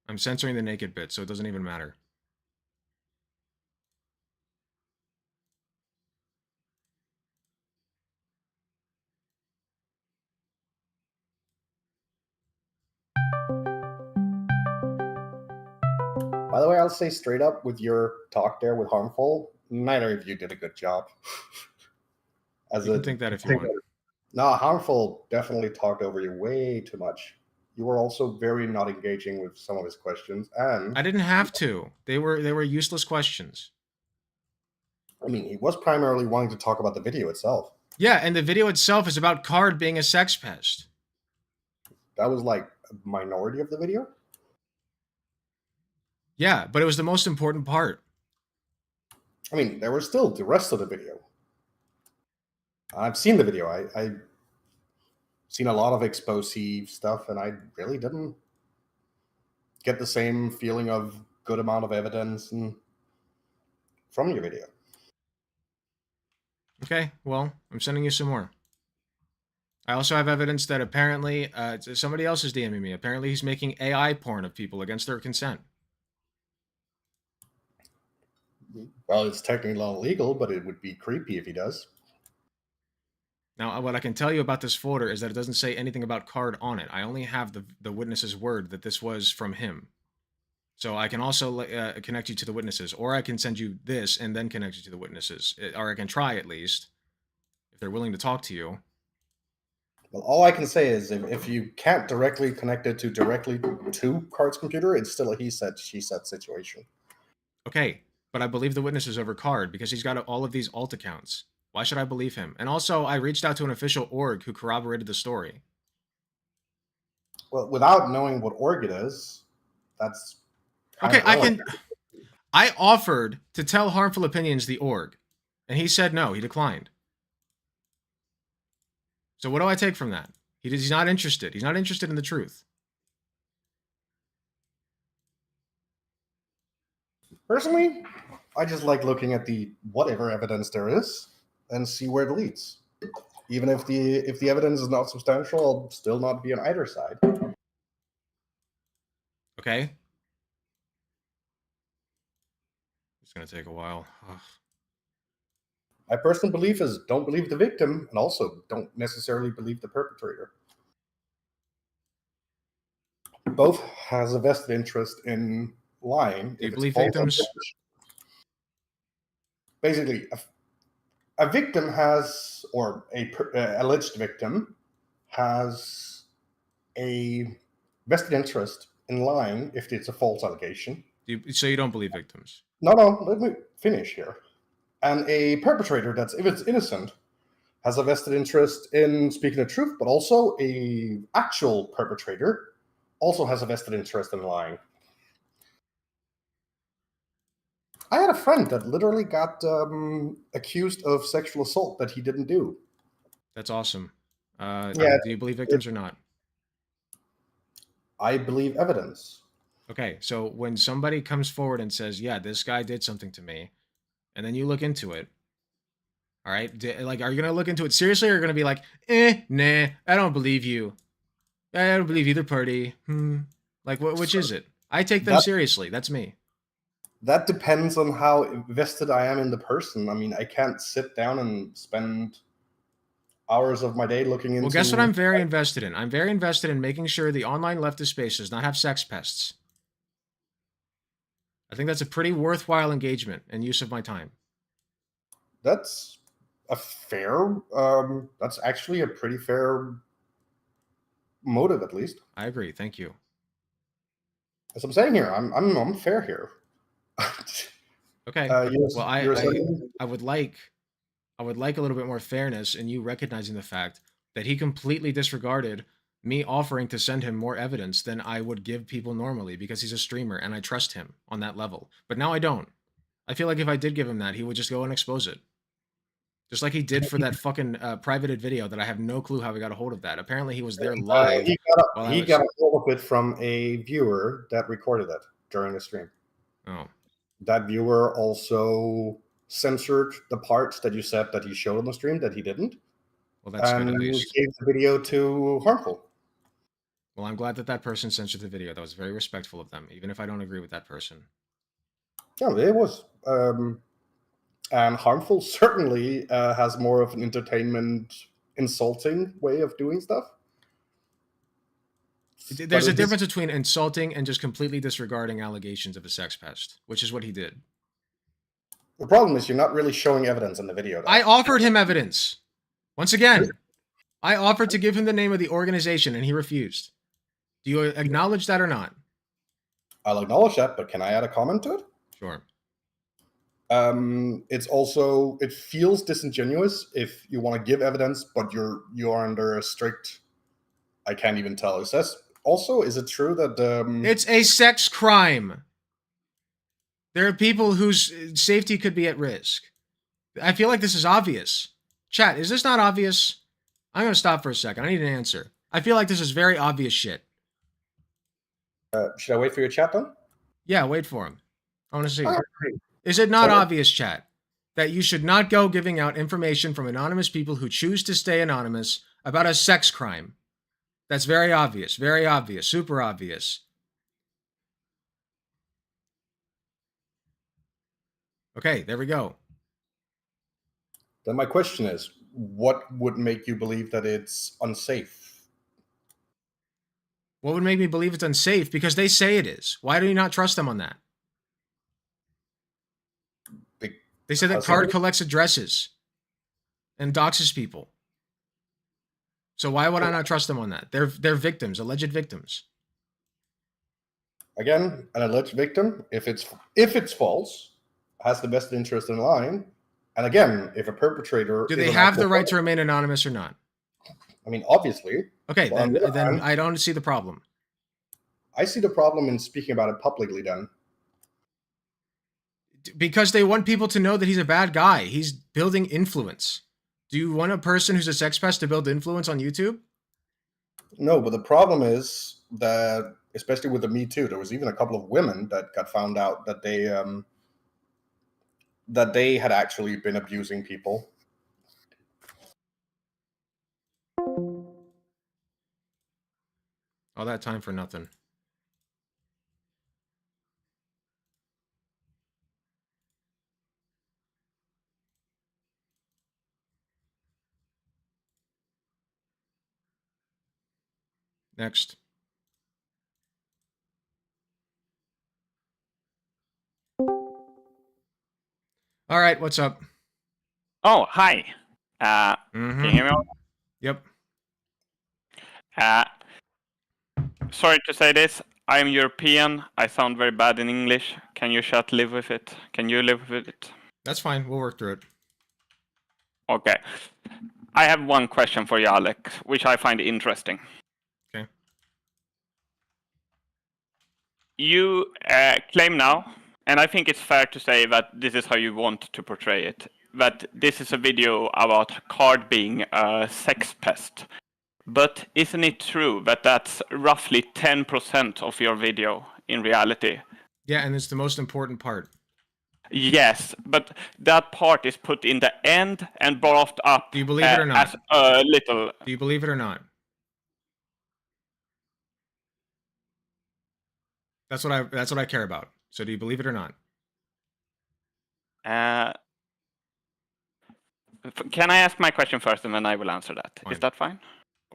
I'm censoring the naked bit, so it doesn't even matter. By the way, I'll say straight up, with your talk there with Harmful, neither of you did a good job. You can think that if you want. No, Harmful definitely talked over you way too much. You were also very not engaging with some of his questions, and I didn't have to. They were useless questions. I mean, he was primarily wanting to talk about the video itself. Yeah, and the video itself is about Card being a sex pest. That was like a minority of the video. Yeah, but it was the most important part. I mean, there was still the rest of the video. I've seen the video. I've seen a lot of exposé stuff, and I really didn't get the same feeling of good amount of evidence from your video. Okay, well, I'm sending you some more. I also have evidence that apparently somebody else is DMing me. Apparently he's making AI porn of people against their consent. Well, it's technically not illegal, but it would be creepy if he does. Now, what I can tell you about this folder is that it doesn't say anything about Card on it. I only have the witness's word that this was from him. So I can also connect you to the witnesses, or I can send you this and then connect you to the witnesses. Or I can try at least, if they're willing to talk to you. Well, all I can say is if you can't directly connect it directly to Card's computer, it's still a he said, she said situation. Okay, but I believe the witnesses over Card because he's got all of these alt accounts. Why should I believe him? And also, I reached out to an official org who corroborated the story. Well, without knowing what org it is, that's kind Okay, of I relevant. can. I offered to tell Harmful Opinions the org, and he said no. He declined. So what do I take from that? He's not interested. He's not interested in the truth. Personally, I just like looking at the whatever evidence there is and see where it leads. Even if the evidence is not substantial, I'll still not be on either side. Okay. It's gonna take a while. Ugh. My personal belief is don't believe the victim and also don't necessarily believe the perpetrator. Both has a vested interest in lying. Do you If it's believe false, victims? basically, a victim has, or alleged victim has a vested interest in lying if it's a false allegation. So you don't believe victims? No, let me finish here. And a perpetrator that's, if it's innocent, has a vested interest in speaking the truth, but also a actual perpetrator also has a vested interest in lying. I had a friend that literally got accused of sexual assault that he didn't do. That's awesome. Yeah, Do you believe victims or not? I believe evidence. Okay, so when somebody comes forward and says, "Yeah, this guy did something to me," and then you look into it, all right, like, are you gonna look into it seriously, or are you gonna be like, nah, I don't believe you. I don't believe either party. Like, which is it? I take them That- seriously. That's me. That depends on how invested I am in the person. I mean, I can't sit down and spend hours of my day looking into. Well, guess what I'm very invested in? I'm very invested in making sure the online leftist space does not have sex pests. I think that's a pretty worthwhile engagement and use of my time. That's a fair. That's actually a pretty fair motive, at least. I agree. Thank you. As I'm saying here, I'm fair here. Okay. Well, I would like a little bit more fairness in you recognizing the fact that he completely disregarded me offering to send him more evidence than I would give people normally because he's a streamer and I trust him on that level. But now I don't. I feel like if I did give him that, he would just go and expose it. Just like he did for that fucking privated video that I have no clue how he got a hold of that. Apparently he was there live. He got a hold of it from a viewer that recorded it during the stream. Oh. That viewer also censored the parts that you said that he showed on the stream that he didn't. Well, that's good at least. Gave the video to Harmful. Well, I'm glad that that person censored the video. That was very respectful of them, even if I don't agree with that person. Yeah, it was. And Harmful certainly has more of an entertainment, insulting way of doing stuff. There's a difference between insulting and just completely disregarding allegations of a sex pest, which is what he did. The problem is you're not really showing evidence in the video. Though. I offered him evidence. Once again, I offered to give him the name of the organization and he refused. Do you acknowledge that or not? I'll acknowledge that, but can I add a comment to it? Sure. It's also, it feels disingenuous if you want to give evidence, but you are under a strict, I can't even tell. It says also, is it true that it's a sex crime? There are people whose safety could be at risk. I feel like this is obvious. Chat, is this not obvious? I'm going to stop for a second. I need an answer. I feel like this is very obvious shit. should I wait for your chat then? Yeah, wait for him. I want to see. Oh, Is it not obvious, chat, that you should not go giving out information from anonymous people who choose to stay anonymous about a sex crime? That's very obvious, super obvious. Okay, there we go. Then my question is, what would make you believe that it's unsafe? What would make me believe it's unsafe? Because they say it is. Why do you not trust them on that? They say that Card collects addresses and doxes people. So why would I not trust them on that? They're victims, alleged victims. Again, an alleged victim, if it's false, has the best interest in lying. And again, if a perpetrator, do they have the right to remain anonymous or not? I mean, obviously. Okay, then I don't see the problem. I see the problem in speaking about it publicly. Then Because they want people to know that he's a bad guy. He's building influence. Do you want a person who's a sex pest to build influence on YouTube? No, but the problem is that, especially with the Me Too, there was even a couple of women that got found out that they had actually been abusing people. All that time for nothing. Next. All right, what's up? Oh, hi. Can you hear me? Yep. Sorry to say this. I'm European. I sound very bad in English. Can you live with it? Can you live with it? That's fine. We'll work through it. Okay. I have one question for you, Alex, which I find interesting. Okay. You claim now, and I think it's fair to say that this is how you want to portray it, that this is a video about Card being a sex pest. But isn't it true that that's roughly 10% of your video in reality? Yeah, and it's the most important part. Yes, but that part is put in the end and brought up Do you believe it or not? as a little. Do you believe it or not? That's what I care about. So do you believe it or not? Can I ask my question first and then I will answer that? Fine. Is that fine?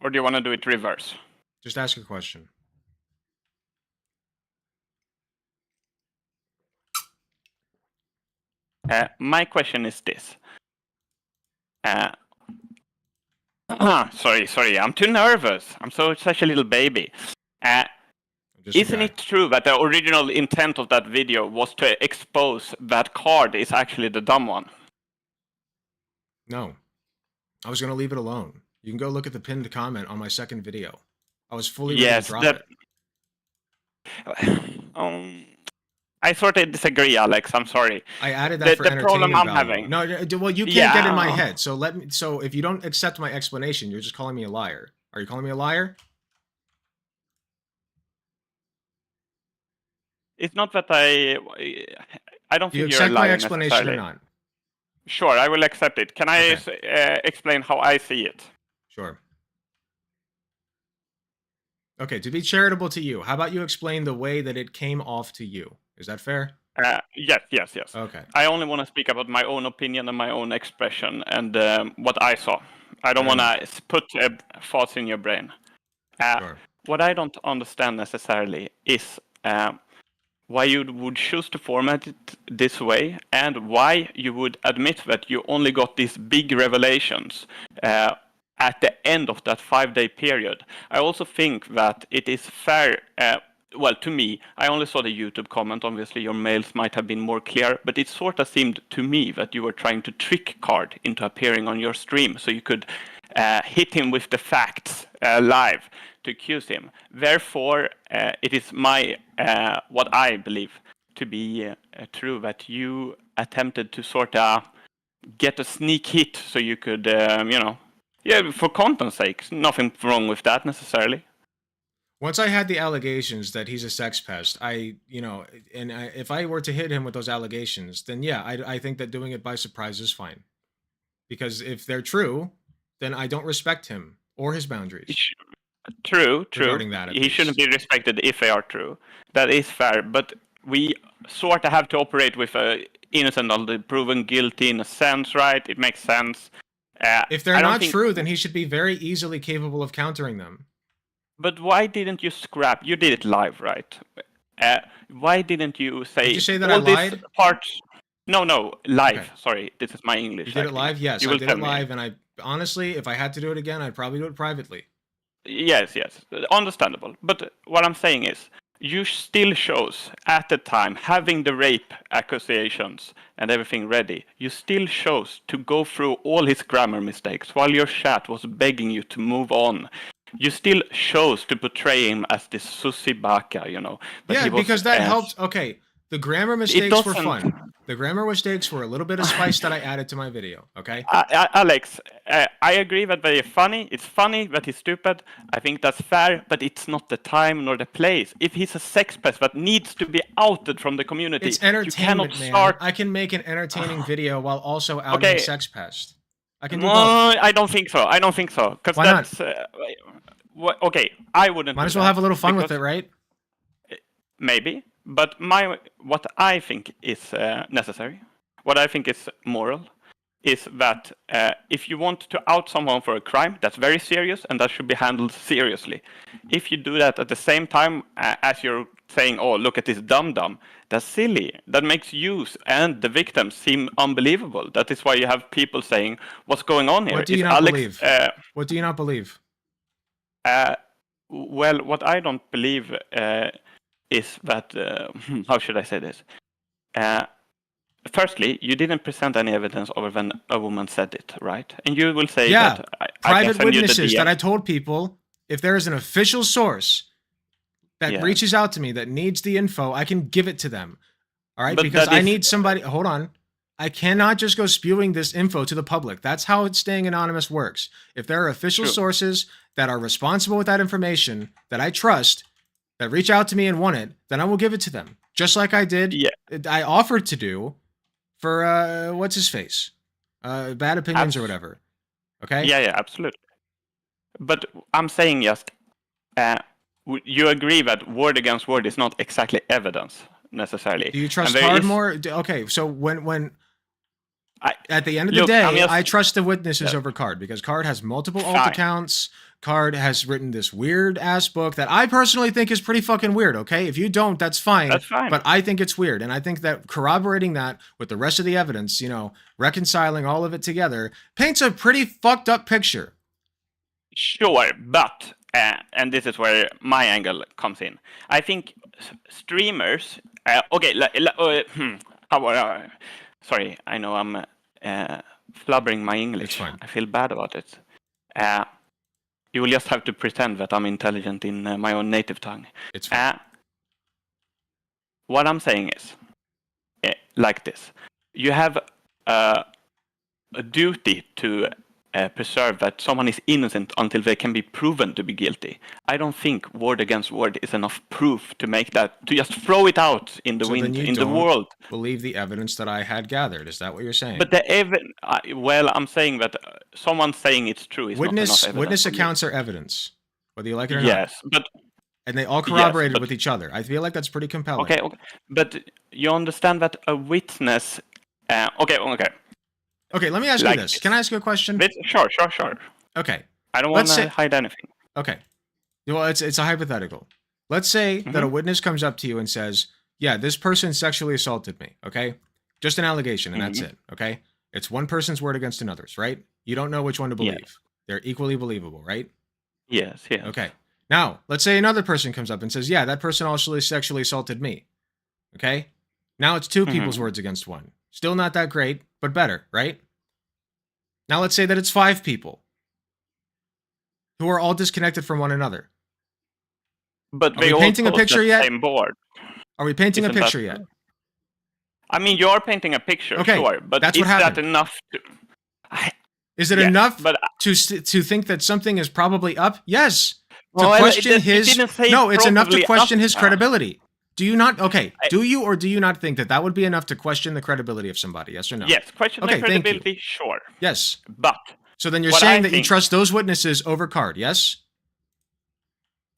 Or do you want to do it reverse? Just ask a question. My question is this. Sorry, I'm too nervous. I'm such a little baby. Just a Isn't guy. it true that the original intent of that video was to expose that Card is actually the dumb one? No. I was going to leave it alone. You can go look at the pinned comment on my second video. I was fully ready to drop it. I sort of disagree, Alex. I'm sorry. I added that for entertainment problem I'm value. having. No, well, you can't get in my head. So So if you don't accept my explanation, you're just calling me a liar. Are you calling me a liar? It's not that I don't Do you think you're accept my lying explanation necessarily. or not? Sure, I will accept it. Can I explain how I see it? Sure. Okay, to be charitable to you, how about you explain the way that it came off to you? Is that fair? Yes. Okay. I only want to speak about my own opinion and my own expression and what I saw. I don't want to put thoughts in your brain. Sure. What I don't understand necessarily is why you would choose to format it this way and why you would admit that you only got these big revelations at the end of that 5-day period. I also think that it is fair, well, to me, I only saw the YouTube comment. Obviously, your mails might have been more clear, but it sort of seemed to me that you were trying to trick Card into appearing on your stream so you could hit him with the facts live to accuse him. Therefore, it is my what I believe to be true that you attempted to sort of get a sneak hit so you could, for content's sake, nothing wrong with that necessarily. Once I had the allegations that he's a sex pest, if I were to hit him with those allegations, then yeah, I think that doing it by surprise is fine. Because if they're true, then I don't respect him or his boundaries. True. Regarding that, He shouldn't be respected if they are true. That is fair, but we sort of have to operate with innocent until proven guilty in a sense, right? It makes sense. If they're not true, then he should be very easily capable of countering them. But why didn't you scrap? You did it live, right? Why didn't you say? Did you say that I lied? No, live. Okay. Sorry, this is my English. You did it live? Yes, I did it live, and I honestly, if I had to do it again, I'd probably do it privately. Yes, understandable. But what I'm saying is, you still chose at the time, having the rape accusations and everything ready, you still chose to go through all his grammar mistakes while your chat was begging you to move on. You still chose to portray him as this sussy baka, But yeah, because that helped. Okay, the grammar mistakes were fun. The grammar mistakes were a little bit of spice that I added to my video, okay? Alex, I agree that they're funny. It's funny that he's stupid. I think that's fair, but it's not the time nor the place. If he's a sex pest that needs to be outed from the community, It's you entertainment, cannot man. start. I can make an entertaining video while also outing Okay. sex pest. I can do No, both. I don't think so. I don't think so. Because Why not? that's okay. I wouldn't. Might do as well that have a little fun with because- it, right? Maybe, but what I think is necessary, what I think is moral, is that if you want to out someone for a crime, that's very serious and that should be handled seriously. If you do that at the same time as you're saying, "Oh, look at this dum-dum," that's silly. That makes you and the victims seem unbelievable. That is why you have people saying, "What's going on here?" What do you Is not Alex, believe? What do you not believe? Well, what I don't believe is that how should I say this? Firstly, you didn't present any evidence other than a woman said it, right? And you will say Yeah, that I can private send you the witnesses DM. that I told people, if there is an official source that Yeah. reaches out to me that needs the info, I can give it to them. All right, But because that I is- need somebody. Hold on. I cannot just go spewing this info to the public. That's how staying anonymous works. If there are official True. sources that are responsible with that information that I trust, that reach out to me and want it, then I will give it to them. Just like I did. Yeah. I offered to do for what's his face, bad opinions or whatever. Okay. Yeah, absolutely. But I'm saying just, you agree that word against word is not exactly evidence necessarily. Do you trust And there Card is- more? Okay, so when I- at the end of Look, the day, I'm just- I trust the witnesses Yeah. over Card because Card has multiple alt Fine. accounts. Card has written this weird ass book that I personally think is pretty fucking weird. Okay, if you don't, that's fine. That's fine. But I think it's weird, and I think that corroborating that with the rest of the evidence, reconciling all of it together, paints a pretty fucked up picture. Sure, but and this is where my angle comes in. I think streamers. Okay, sorry, I know I'm flubbering my English. It's fine. I feel bad about it. You will just have to pretend that I'm intelligent in my own native tongue. It's fine. What I'm saying is, like this: you have a duty to preserve that someone is innocent until they can be proven to be guilty. I don't think word against word is enough proof to make that, to just throw it out in the So then wind, you in the don't world. Believe the evidence that I had gathered. Is that what you're saying? But well, I'm saying that someone saying it's true is not enough evidence. Witness for me. accounts are evidence, whether you like it or not. Yes, but And they all corroborated but- with each other. I feel like that's pretty compelling. okay, but you understand that a witness. Okay. Okay, let me ask Like you this. this. Can I ask you a question? Sure. Okay. I don't want Let's to say- hide anything. Okay. Well, it's a hypothetical. Let's say that Mm-hmm. a witness comes up to you and says, "Yeah, this person sexually assaulted me." Okay, just an allegation, and that's Mm-hmm. it. Okay, it's one person's word against another's, right? You don't know which one to Yeah. believe. They're equally believable, right? Yes. Okay. Now, let's say another person comes up and says, "Yeah, that person also sexually assaulted me." Okay. Now it's 2 people's words against one. Still not that great, but better, right? Now let's say that it's 5 people who are all disconnected from one another. But Are they we all painting a post picture that yet? same board. Are we painting Isn't a picture that- yet? I mean, you're painting a picture, Okay, sure, but that's is what that happened. enough to? Is it Yes, enough but- to think that something is probably up? Yes. To Well, it question didn't say No, it's enough to probably question up. his credibility. Do you not? Okay. Do you or do you not think that that would be enough to question the credibility of somebody? Yes or no? Yes, question Okay, the thank you. credibility, sure, Yes. but So then you're What saying I that you think- trust those witnesses over Card, yes?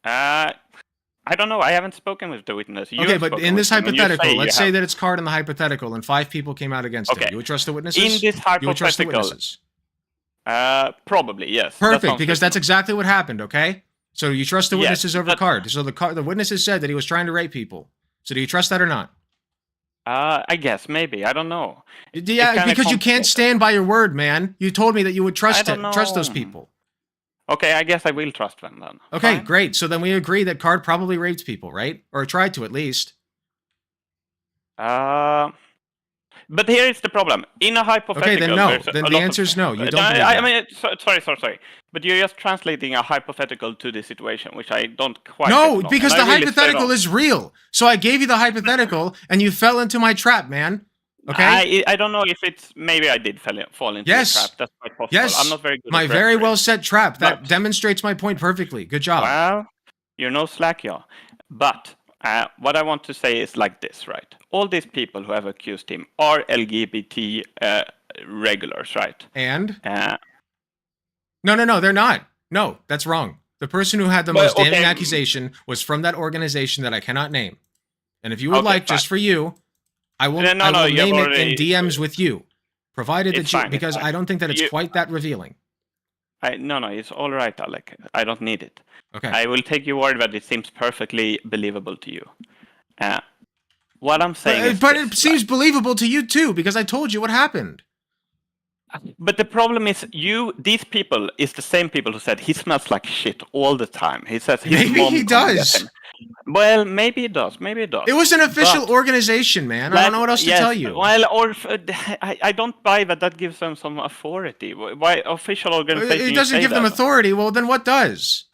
I don't know. I haven't spoken with the witness. You Okay, have but spoken in with this him, and you hypothetical, say let's you say have. that it's Card in the hypothetical and 5 people came out against him. Okay. You would trust the witnesses? In this You would trust the hypothetical, witnesses. Probably yes. That Perfect, sounds because that's reasonable. exactly what happened, okay? So you trust the Yes, witnesses over but- Card. So the witnesses said that he was trying to rape people. So do you trust that or not? I guess maybe. I don't know. Yeah, kinda because you can't complicated. stand by your word, man. You told me that you would trust I don't trust those know. people. Okay, I guess I will trust them then. Okay, Fine. great. So then we agree that Card probably raped people, right? Or tried to at least. But here is the problem. In a hypothetical, Okay, then no. there's a Then lot the of- answer is no. You don't I, believe I that. mean, sorry. But you're just translating a hypothetical to the situation, which I don't quite. No, get along. because And the I really hypothetical straight is real. So I gave you the hypothetical and you fell into my trap, man. Okay. I don't know if it's maybe I did fall into Yes. the trap. That's quite possible. Yes. I'm not very good. My at very refereeing. well set trap. That But- demonstrates my point perfectly. Good job. Well, you're no slack, yeah. But what I want to say is like this, right? All these people who have accused him are LGBT regulars, right? And Uh, no, they're not. No, that's wrong. The person who had the Well, most damning okay. accusation was from that organization that I cannot name. And if you would Okay, like, fine. just for you, I will, No, I will you have name it in already- DMs with you, provided that It's you, fine, it's because fine. I don't think that it's You- quite that revealing. No, it's all right, Alec. I don't need it. Okay. I will take your word that it seems perfectly believable to you. What I'm saying is But this, it seems believable to you too, because I told you what happened. But the problem is, these people is the same people who said he smells like shit all the time. He says his Maybe mom he can't get does. him. Well, maybe it does. Maybe it does. It was an official But- organization, man. I don't know what else to Yes, tell you. Well, I don't buy that gives them some authority. Why official organization? It you doesn't say give them that? authority. Well, then what does?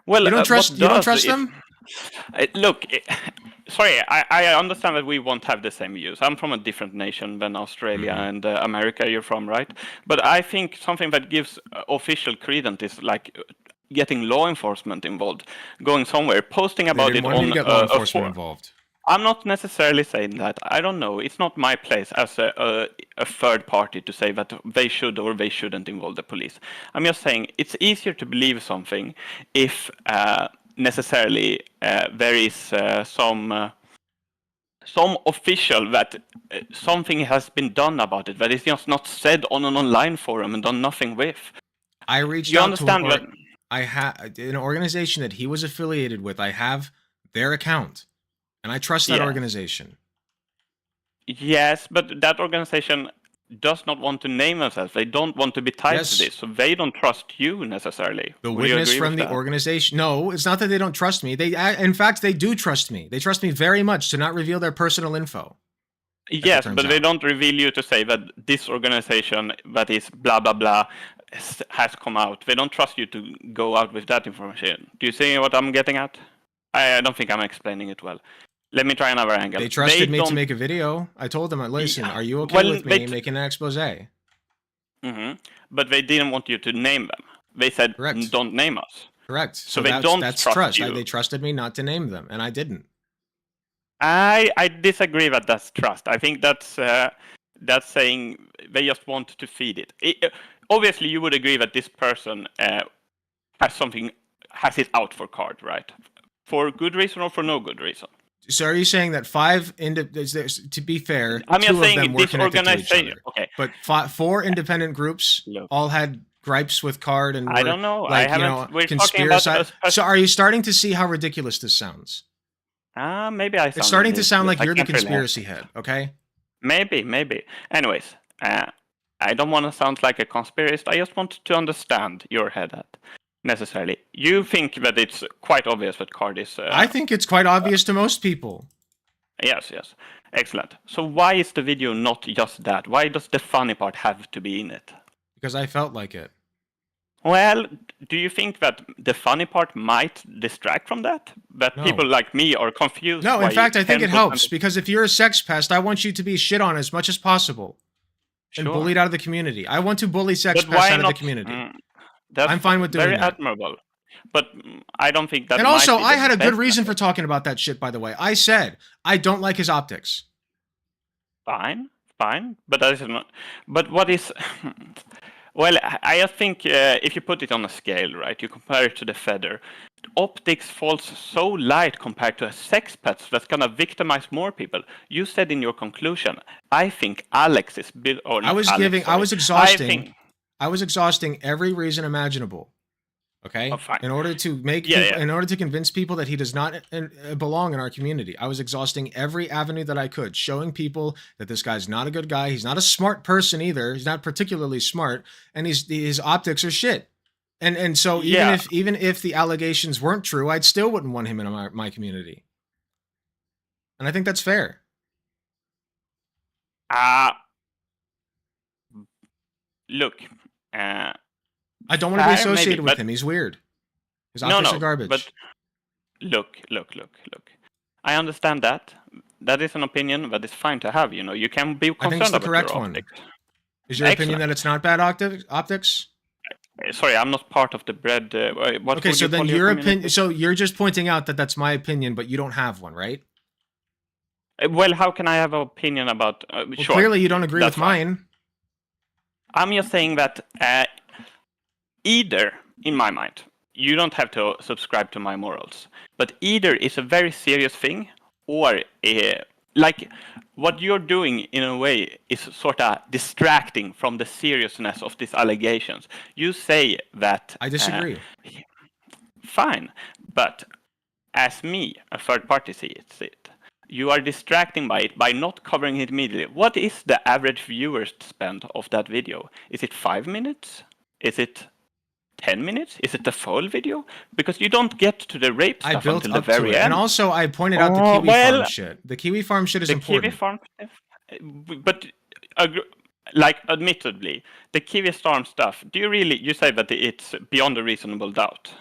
Well, You don't trust. what You don't does trust if- them. Look, sorry, I understand that we won't have the same views. I'm from a different nation than Australia and America. You're from, right? But I think something that gives official credence is like getting law enforcement involved, going somewhere, posting They about didn't it want me on to get law a enforcement forum. involved. I'm not necessarily saying that. I don't know. It's not my place as a third party to say that they should or they shouldn't involve the police. I'm just saying it's easier to believe something if necessarily there is some official that something has been done about it, that is just not said on an online forum and done nothing with. I reached You out understand to that? I have an organization that he was affiliated with. I have their account, and I trust that Yeah. organization. Yes, but that organization does not want to name themselves. They don't want to be tied Yes. to this, so they don't trust you necessarily. The Would you witness agree from with the that? organization. No, it's not that they don't trust me. In fact, they do trust me. They trust me very much to not reveal their personal info. Yes, turns but they out. don't reveal you to say that this organization that is blah blah blah has come out. They don't trust you to go out with that information. Do you see what I'm getting at? I don't think I'm explaining it well. Let me try another angle. They trusted me to don't- make a video. I told them, listen, are you okay Well, with me they- making an expose? Mhm. But they didn't want you to name them. They said, Correct. "Don't name us." Correct. So they that's, don't that's trust trust. you. They trusted me not to name them, and I didn't. I disagree that that's trust. I think that's saying they just want to feed it. Obviously, you would agree that this person has it out for card, right? For good reason or for no good reason. So are you saying that to be fair, I'm two just of saying them were this connected to each organization. other, Okay, but four independent groups Look. all had gripes with card and I were, don't know. like, I haven't. you know, We're talking about conspiracy. So are you starting to see how ridiculous this sounds? maybe I. It's starting to sound like I you're the can't really conspiracy head. Okay. Maybe. Anyways, I don't want to sound like a conspiracist. I just want to understand your head at necessarily. You think that it's quite obvious that card is. I think it's quite obvious to most people. Yes. Excellent. So why is the video not just that? Why does the funny part have to be in it? Because I felt like it. Well, do you think that the funny part might distract from that? That No. people like me are confused? No, why in fact, I think it 10% helps because if you're a sex pest, I want you to be shit on as much as possible and Sure. bullied out of the community. I want to bully sex But pests why out of not? the community. That's I'm fine with doing very that. admirable. But I don't think that. And might also, be I the had a good best reason for method. talking about that shit, by the way. I said, I don't like his optics. Fine. But that is not. But what is? Well, I just think if you put it on a scale, right? You compare it to the feather. Optics falls so light compared to a sex pet that's gonna victimize more people. You said in your conclusion, I think Alex is built. Or I was not Alex, giving, I sorry. was exhausting, think- I was exhausting every reason imaginable. Okay, Oh, fine. in order to make, Yeah, people, yeah. in order to convince people that he does not belong in our community, I was exhausting every avenue that I could, showing people that this guy's not a good guy. He's not a smart person either. He's not particularly smart, and his optics are shit. And so Yeah. even if the allegations weren't true, I'd still wouldn't want him in my community. And I think that's fair. Look. I don't want to be Fair, maybe, associated with but- him. He's weird. His optics are garbage. But look. I understand that. That is an opinion that is fine to have. You can be I think it's concerned the about correct your one. optics. Is your opinion Excellent. that it's not bad optics? Sorry, I'm not part of the bread. What Okay, would so you then call your your community? opinion. So you're just pointing out that that's my opinion, but you don't have one, right? Well, how can I have an opinion about? Well, Sure, clearly you don't agree with that's fine. mine. I'm just saying that either, in my mind, you don't have to subscribe to my morals, but either it's a very serious thing, or like what you're doing in a way is sort of distracting from the seriousness of these allegations. You say that I disagree. fine, but as me, a third party, sees it, you are distracting by it by not covering it immediately. What is the average viewer spend of that video? Is it 5 minutes? Is it 10 minutes? Is it the full video? Because you don't get to the rape I stuff built until the up to very it, end. and also I pointed out the Oh, Kiwi well, Farm shit. The Kiwi Farm shit is the important. Kiwi Farm stuff, but like, admittedly, the Kiwi Farm stuff. Do you really? You say that it's beyond a reasonable doubt.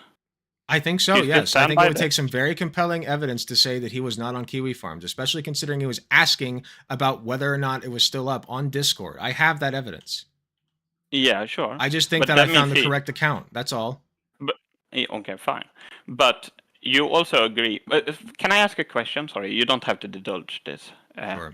I think so, Do you still yes. I stand think by it would that? take some very compelling evidence to say that he was not on Kiwi Farms, especially considering he was asking about whether or not it was still up on Discord. I have that evidence. Yeah, sure. I just think But that I that found means the correct account. That's all. But okay, fine. But you also agree. Can I ask a question? Sorry, you don't have to divulge this. Sure.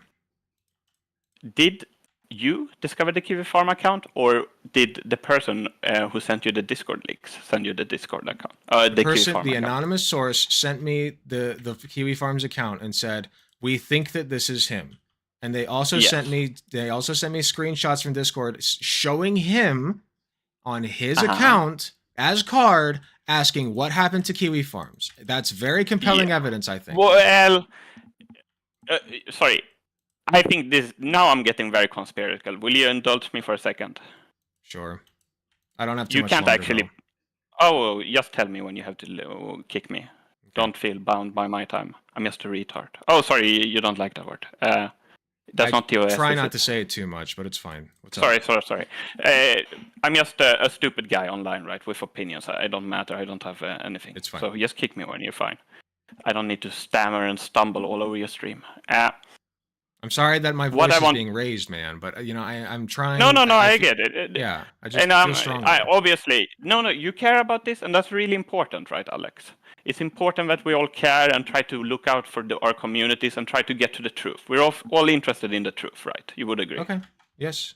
Did you discover the Kiwi Farm account, or did the person who sent you the Discord links send you the Discord account? The Kiwi Farm The account. anonymous source sent me the Kiwi Farms account and said, "We think that this is him." And they also Yes. sent me screenshots from Discord showing him on his Uh-huh. account as Card asking what happened to Kiwi Farms. That's very compelling evidence, I think. Well, sorry. I think this. Now I'm getting very conspiratorial. Will you indulge me for a second? Sure. I don't have too You much can't longer, actually. though. Oh, just tell me when you have to kick me. Don't feel bound by my time. I'm just a retard. Oh, sorry, you don't like that word. That's not TOS. Try is not it? to say it too much, but it's fine. What's up? Sorry. I'm just a stupid guy online, right, with opinions. I don't matter. I don't have anything. It's fine. So just kick me when you're fine. I don't need to stammer and stumble all over your stream. I'm sorry that my What voice I is want- being raised, man, but I'm trying. No, I feel- get it. Yeah, I just And feel strongly. obviously, no, you care about this, and that's really important, right, Alex? It's important that we all care and try to look out for our communities and try to get to the truth. We're all interested in the truth, right? You would agree. Okay. Yes.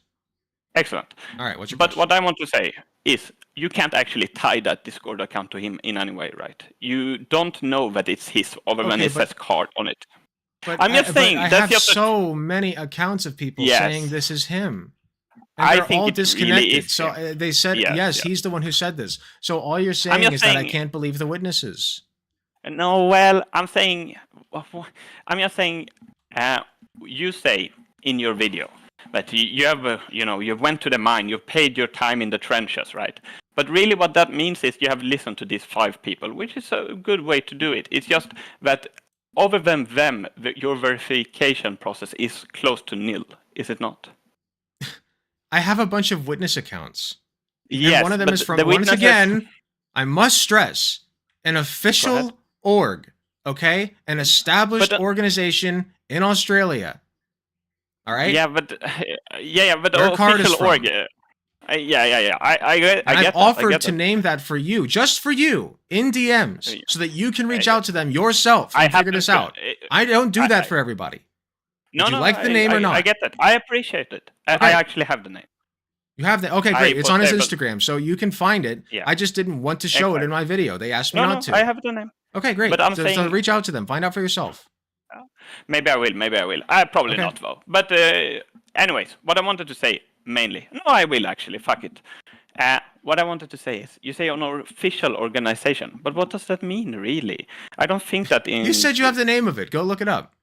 Excellent. All right. What's your But question? what I want to say is you can't actually tie that Discord account to him in any way, right? You don't know that it's his other than Okay, it says Card on it. But I'm just saying, I that's have just so many accounts of people Yes. saying this is him. And I they're think all it really disconnected. is So him. they said, Yes, yes, yeah. he's the one who said this. So all you're saying just is that I saying- can't believe the witnesses. No, well, I'm just saying, you say in your video that you have, you went to the mine, you've paid your time in the trenches, right? But really what that means is you have listened to these 5 people, which is a good way to do it. It's just that other than them, your verification process is close to nil, is it not? I have a bunch of witness accounts. Yes, And one of them but is from, the once witnesses- again, I must stress, an official org, okay? An established But, organization in Australia. All right? Yeah, but the Where Card is official from. org. Yeah. I get And that. I've offered I get to that. name that for you, just for you, in DMs, Yeah. so that you can reach Yeah. out to them yourself and figure this out. I don't do that for everybody. No, Did you like the name or not? I get that. I appreciate it. Okay. I actually have the name. You have that? Okay, I great. It's on his put- Instagram, so you can find it. Yeah. I just didn't want to show it in my video. They asked me No, not to. I have the name. Okay, great. But I'm so saying- reach out to them. Find out for yourself. Maybe I will. Probably Okay. not though. But anyways, what I wanted to say mainly. No, I will actually. Fuck it. What I wanted to say is, you say an official organization, but what does that mean really? I don't think that in. You said you have the name of it. Go look it up.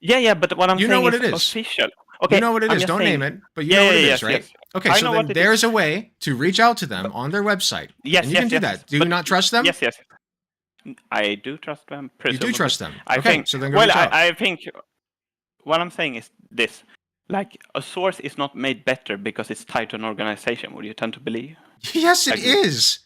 Yeah, but what I'm You saying know what is it is. official. Okay, You know what it I'm is. just Don't saying- name it, but you know what it is, yes, right? yes. Okay, I so know then what it is. there's a way to reach out to them on their website. Yes, and you can do yes, that. Do you but- not trust them? Yes. I do trust them. You do presumably. trust them. I Okay, think. so then go Well, reach out. I think what I'm saying is this: like a source is not made better because it's tied to an organization. Would you tend to believe? Yes, it agree. is.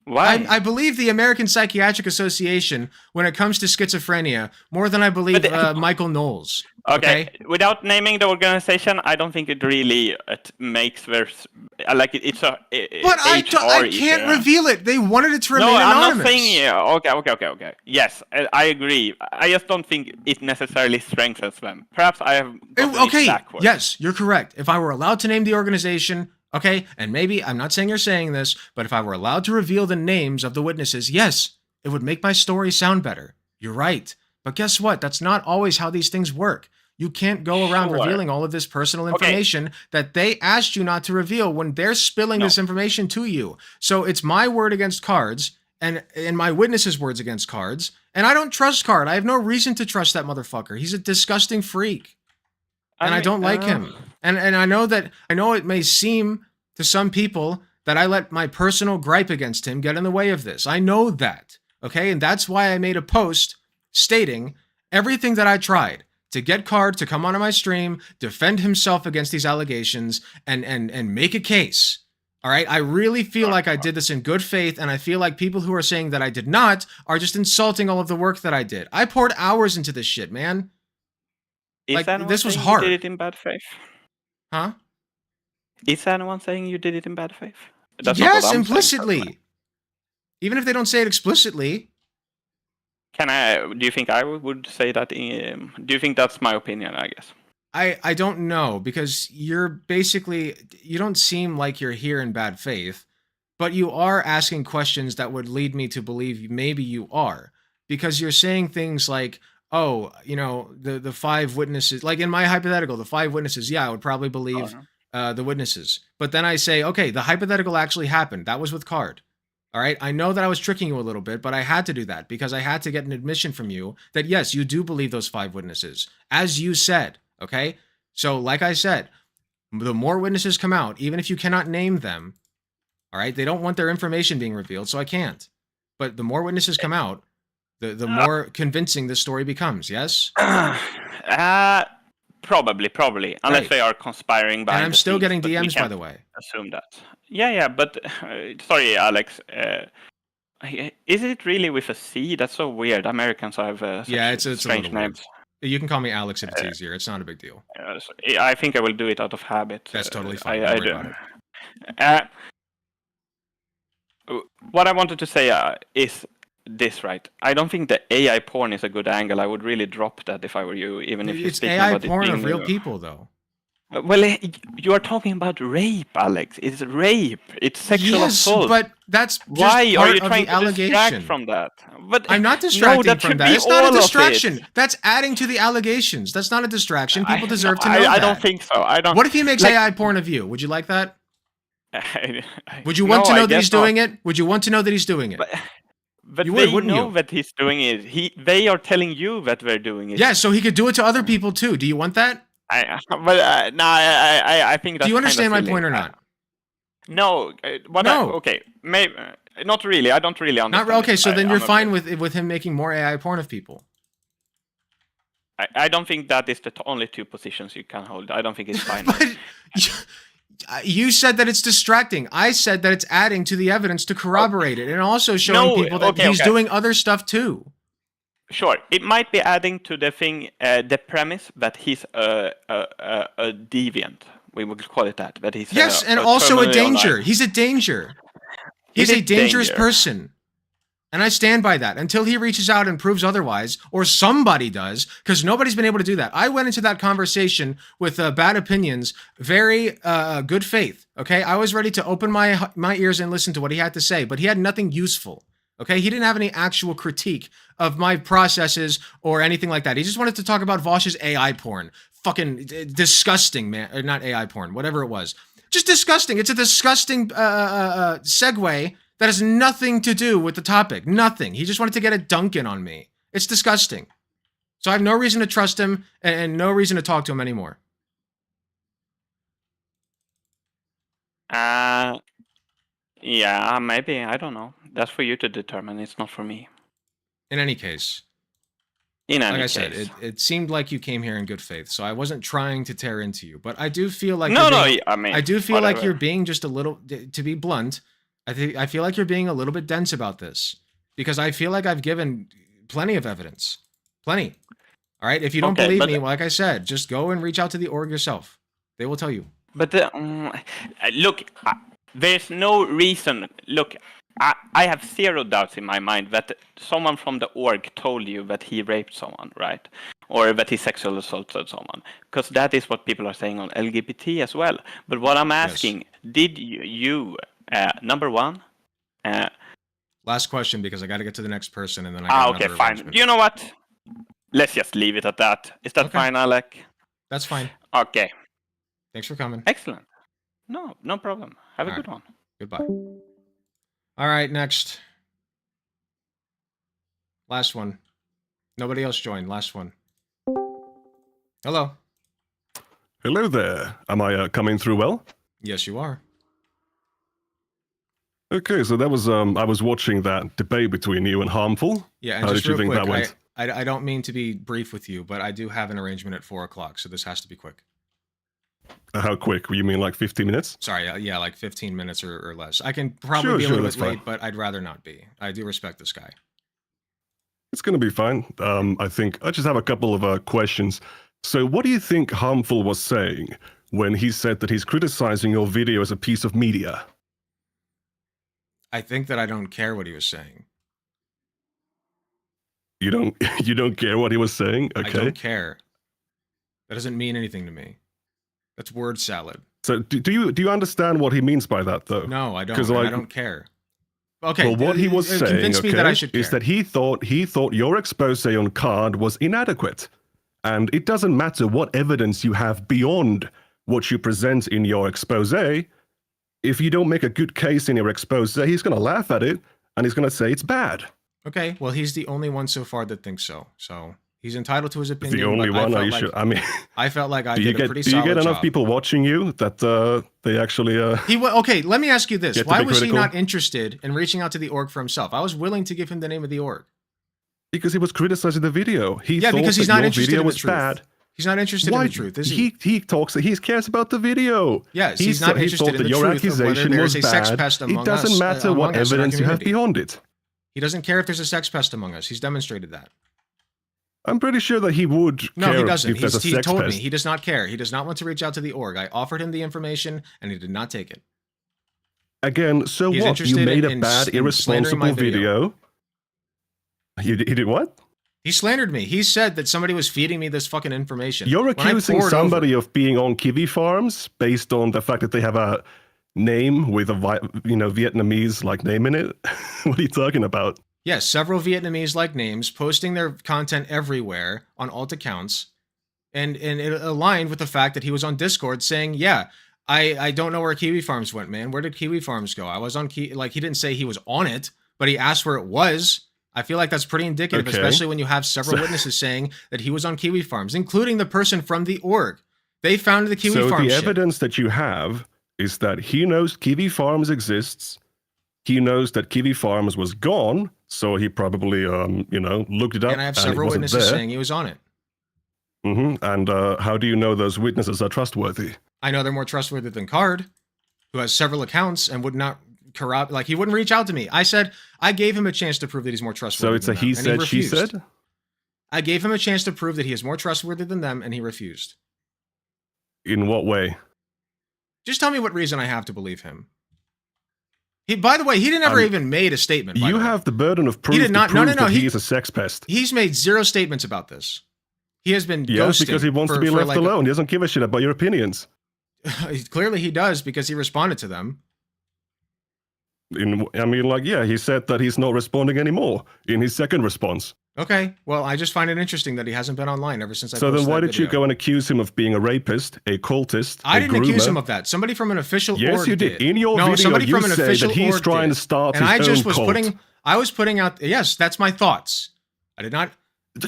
Why? I believe the American Psychiatric Association when it comes to schizophrenia more than I believe But- Michael Knowles. Okay. Without naming the organization, I don't think it really makes like it's a But I HR can't issue. reveal it. They wanted it to remain No, I'm anonymous. not saying okay. Yes, I agree. I just don't think it necessarily strengthens them. Perhaps I have gotten it backwards. Yes, you're correct. If I were allowed to name the organization, okay, and maybe I'm not saying you're saying this, but if I were allowed to reveal the names of the witnesses, yes, it would make my story sound better. You're right. But guess what? That's not always how these things work. You can't go around Sure. revealing all of this personal information that they asked you not to reveal when they're spilling this information to you. So it's my word against Cards and my witnesses' words against Cards. And I don't trust Card. I have no reason to trust that motherfucker. He's a disgusting freak. And I don't like him. And I know it may seem to some people that I let my personal gripe against him get in the way of this. I know that. Okay? And that's why I made a post stating everything that I tried to get Card to come onto my stream, defend himself against these allegations, and make a case. All right? I really feel like I did this in good faith, and I feel like people who are saying that I did not are just insulting all of the work that I did. I poured hours into this shit, man. Is anyone this was saying hard. You did it in bad faith? Huh? Is anyone saying you did it in bad faith? That's not what Yes, I'm saying, implicitly. personally. Even if they don't say it explicitly. Do you think I would say that? Do you think that's my opinion? I guess. I don't know, because you don't seem like you're here in bad faith, but you are asking questions that would lead me to believe maybe you are, because you're saying things like, oh, the 5 witnesses, like in my hypothetical, the 5 witnesses, yeah, I would probably believe the witnesses. But then I say, okay, the hypothetical actually happened. That was with Card. All right. I know that I was tricking you a little bit, but I had to do that because I had to get an admission from you that, yes, you do believe those 5 witnesses, as you said. Okay. So like I said, the more witnesses come out, even if you cannot name them, all right, they don't want their information being revealed, so I can't. But the more witnesses come out, the more convincing this story becomes. Yes. Probably, unless Right. they are conspiring behind. And I'm the still scenes, getting but we DMs, by can't the way. Assume that. Yeah, but sorry, Alex. Is it really with a C? That's so weird. Americans have such It's a strange little weird. names. You can call me Alex if it's easier. It's not a big deal. I think I will do it out of habit. That's totally fine. I Don't worry do. about it. What I wanted to say is this, right? I don't think the AI porn is a good angle. I would really drop that if I were you, even if you're It's speaking AI about it porn being of real new. people, though. Well, you are talking about rape, Alex. It's rape. It's sexual assault. But that's just Why part are you of trying the to distract allegation. from that? But I'm not no, distracting that from should that. be It's not all a of distraction. it. That's adding to the allegations. That's not a distraction. People deserve to know I that. don't think so. I don't. What if he makes like- AI porn of you? Would you like that? I- Would you want No, to I know that guess he's not. doing it? Would you want to know that he's doing it? But You they would, wouldn't know you? that he's doing it. They are telling you that they're doing it. Yeah, so he could do it to other people too. Do you want that? I think that's Do you understand my kinda point or silly. not? No. No. Okay. Maybe not really. I don't really understand. Not okay. it. So then I'm you're not fine sure. with him making more AI porn of people. I don't think that is the only 2 positions you can hold. I don't think it's fine. But you said that it's distracting. I said that it's adding to the evidence to corroborate it and also showing No, people that okay, he's okay. doing other stuff too. Sure, it might be adding to the thing, the premise that he's a deviant. We would call it that. That he's Yes, and also a terminally danger. online. He's a danger. He's He's a a dangerous danger. person. And I stand by that until he reaches out and proves otherwise, or somebody does, because nobody's been able to do that. I went into that conversation with bad opinions, very good faith. Okay, I was ready to open my ears and listen to what he had to say, but he had nothing useful. Okay, he didn't have any actual critique of my processes or anything like that. He just wanted to talk about Vosh's AI porn. Fucking disgusting, man. Or not AI porn, whatever it was. Just disgusting. It's a disgusting segue that has nothing to do with the topic. Nothing. He just wanted to get a dunk in on me. It's disgusting. So I have no reason to trust him and no reason to talk to him anymore. Yeah, maybe. I don't know. That's for you to determine. It's not for me. In any case, In any like I case. said, it seemed like you came here in good faith, so I wasn't trying to tear into you. But I do feel like No, you're being, I mean, I do feel like whatever. you're being just a little, to be blunt, I feel like you're being a little bit dense about this because I feel like I've given plenty of evidence. Plenty. All right. If you don't Okay, believe but- me, like I said, just go and reach out to the org yourself. They will tell you. But look, there's no reason. Look, I have zero doubts in my mind that someone from the org told you that he raped someone, right? Or that he sexually assaulted someone. Because that is what people are saying on LGBT as well. But what I'm asking, did you number one... Last question, because I got to get to the next person, and then I got okay, another fine. arrangement. You know what? Let's just leave it at that. Is that Okay. fine, Alec? That's fine. Okay. Thanks for coming. Excellent. No problem. Have a All good right. one. Goodbye. All right, next. Last one. Nobody else joined. Last one. Hello. Hello there. Am I coming through well? Yes, you are. Okay, so that was I was watching that debate between you and Harmful. Yeah, and How just did you real think quick, that went? I don't mean to be brief with you, but I do have an arrangement at 4 o'clock, so this has to be quick. How quick? You mean like 15 minutes? Sorry, yeah, like 15 minutes or less. I can probably Sure, be a sure, little that's bit late, fine. but I'd rather not be. I do respect this guy. It's going to be fine. I think I just have a couple of questions. So what do you think Harmful was saying when he said that he's criticizing your video as a piece of media? I think that I don't care what he was saying. You don't you don't care what he was saying? I Okay. don't care. That doesn't mean anything to me. That's word salad. So do you understand what he means by that though? No, I don't. 'Cause, And I like- don't care. Okay. Well, what he was saying, convince me that I should care. is that he thought your expose on Card was inadequate, and it doesn't matter what evidence you have beyond what you present in your expose. If you don't make a good case in your expose, he's going to laugh at it and he's going to say it's bad. Okay, well, he's the only one so far that thinks so. So he's entitled to his opinion. The only but one. I Are you felt sure? like, I mean, I felt like I do you did a get pretty do you solid get enough job. people watching you that they actually? Okay, let me ask you this: Get to why be was he critical? not interested in reaching out to the org for himself? I was willing to give him the name of the org. Because he was criticizing the video. He Yeah, thought because he's that not your interested video in the was truth. bad. He's not interested in the truth, is he? He talks. He cares about the video. Yes, He he's not thought- he interested thought in that the your truth of whether accusation there was is a sex bad. pest among It doesn't us, matter what among us in our evidence you have community. beyond it. He doesn't care if there's a sex pest among us. He's demonstrated that. I'm pretty sure that he would No, care he doesn't. if there's a He sex told pest. me he does not care. He does not want to reach out to the org. I offered him the information, and he did not take it. Again, so He's what? interested You made a in bad, in slandering my irresponsible video. He did what? He slandered me. He said that somebody was feeding me this fucking information. You're When I accusing poured somebody over- of being on kiwi farms based on the fact that they have a name with a Vietnamese like name in it. What are you talking about? Yes, several Vietnamese-like names posting their content everywhere on alt accounts, and it aligned with the fact that he was on Discord saying, "Yeah, I don't know where Kiwi Farms went, man. Where did Kiwi Farms go? I was on like he didn't say he was on it, but he asked where it was." I feel like that's pretty indicative, Okay. especially when you have several witnesses saying that he was on Kiwi Farms, including the person from the org. They found the Kiwi So Farms the shit. evidence that you have is that he knows Kiwi Farms exists. He knows that Kiwi Farms was gone, so he probably looked it up. And I have it several wasn't witnesses there. saying he was on it. And how do you know those witnesses are trustworthy? I know they're more trustworthy than Card, who has several accounts and would not corrupt. Like he wouldn't reach out to me. I said I gave him a chance to prove that he's more trustworthy. So it's a than them, he and said, she refused. said? I gave him a chance to prove that he is more trustworthy than them, and he refused. In what way? Just tell me what reason I have to believe him. He, by the way, he never even made a statement. by You the way. have the burden of proof did not- to no, prove no, no, that he- he is a sex pest. He's made zero statements about this. He has been Yeah, ghosting because he wants to for- be for left like- alone. He doesn't give a shit about your opinions. Clearly, he does because he responded to them. He said that he's not responding anymore in his second response. Okay, well, I just find it interesting that he hasn't been online ever since I. So then posted why that did you video. go and accuse him of being a rapist, a cultist, I a didn't accuse groomer? him of that. Somebody from an official Yes, org you did. In your no, video, somebody you from an say official that he's org trying did. to start and his I just own was cult. I was putting out. Yes, that's my thoughts. I did not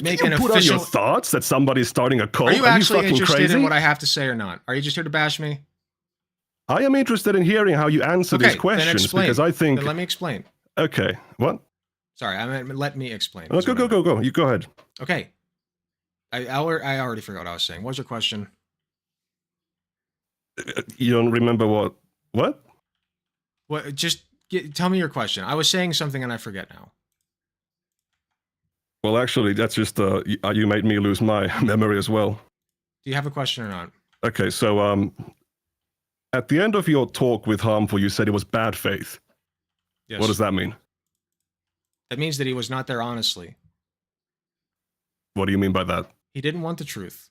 make you an put official. on your thoughts that somebody's starting a cult? Are you actually fucking interested crazy? in what I have to say or not? Are you just here to bash me? I am interested in hearing how you answer Okay, these then questions explain. because I think. Then let me explain. Okay, what? Sorry, I meant let me explain. Oh, go. You go ahead. Okay. I already forgot what I was saying. What was your question? You don't remember what? What? What? Just tell me your question. I was saying something and I forget now. Well, actually, that's just you made me lose my memory as well. Do you have a question or not? Okay, so at the end of your talk with Harmful, you said it was bad faith. Yes. What does that mean? That means that he was not there honestly. What do you mean by that? He didn't want the truth.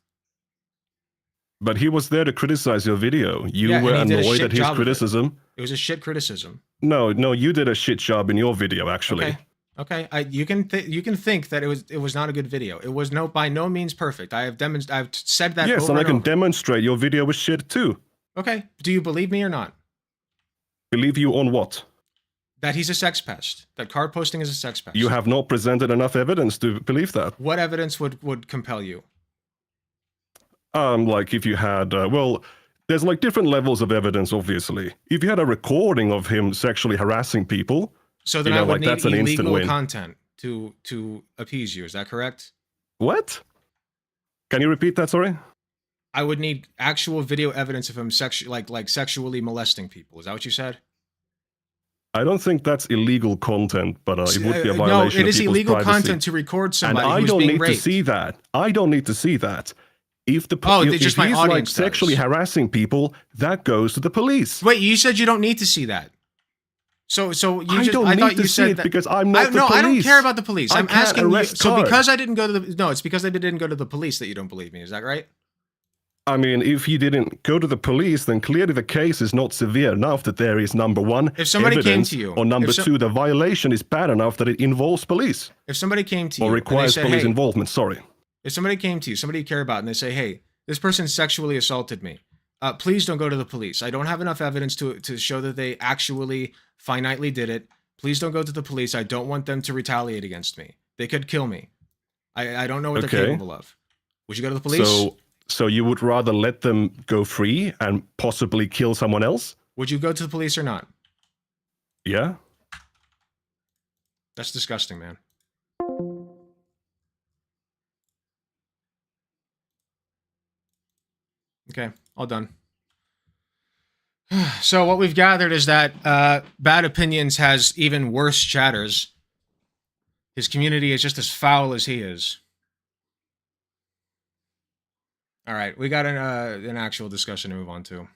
But he was there to criticize your video. You Yeah, were and he did a annoyed shit at his job of it. criticism. It was a shit criticism. No, you did a shit job in your video, actually. Okay. You can think that it was not a good video. It was by no means perfect. I've said that. Yes, over and I can over. demonstrate your video was shit too. Okay. Do you believe me or not? Believe you on what? That he's a sex pest. That card posting is a sex pest. You have not presented enough evidence to believe that. What evidence would compel you? Like if you had, well, there's like different levels of evidence, obviously. If you had a recording of him sexually harassing people, So then you know, I would like, need that's an instant illegal win. content to appease you. Is that correct? What? Can you repeat that, sorry? I would need actual video evidence of him sexually molesting people. Is that what you said? I don't think that's illegal content, but it would be a violation No, of it is people's illegal privacy. content to record And somebody I who's don't being need raped. to see that. I don't need to see that. If the if just my he's like audience sexually does. harassing people, that goes to the police. Wait, you said you don't need to see that. So you I just don't I need thought to you see said it that because I'm not the no, police. I don't care about the police. I I'm can't asking you. arrest So Card. because I didn't go to the no, it's because I didn't go to the police that you don't believe me. Is that right? I mean, if you didn't go to the police, then clearly the case is not severe enough that there is, number one, If somebody came evidence, to you, or number if so- two, the violation is bad enough that it involves police If somebody came to you or and they requires said, police hey, involvement. Sorry. if somebody came to you, somebody you care about, and they say, hey, this person sexually assaulted me. Please don't go to the police. I don't have enough evidence to show that they actually finitely did it. Please don't go to the police. I don't want them to retaliate against me. They could kill me. I don't know what they're Okay. capable of. Would you go to the police? So you would rather let them go free and possibly kill someone else? Would you go to the police or not? Yeah. That's disgusting, man. Okay, all done. So what we've gathered is that Bad Opinions has even worse chatters. His community is just as foul as he is. All right, we got an actual discussion to move on to.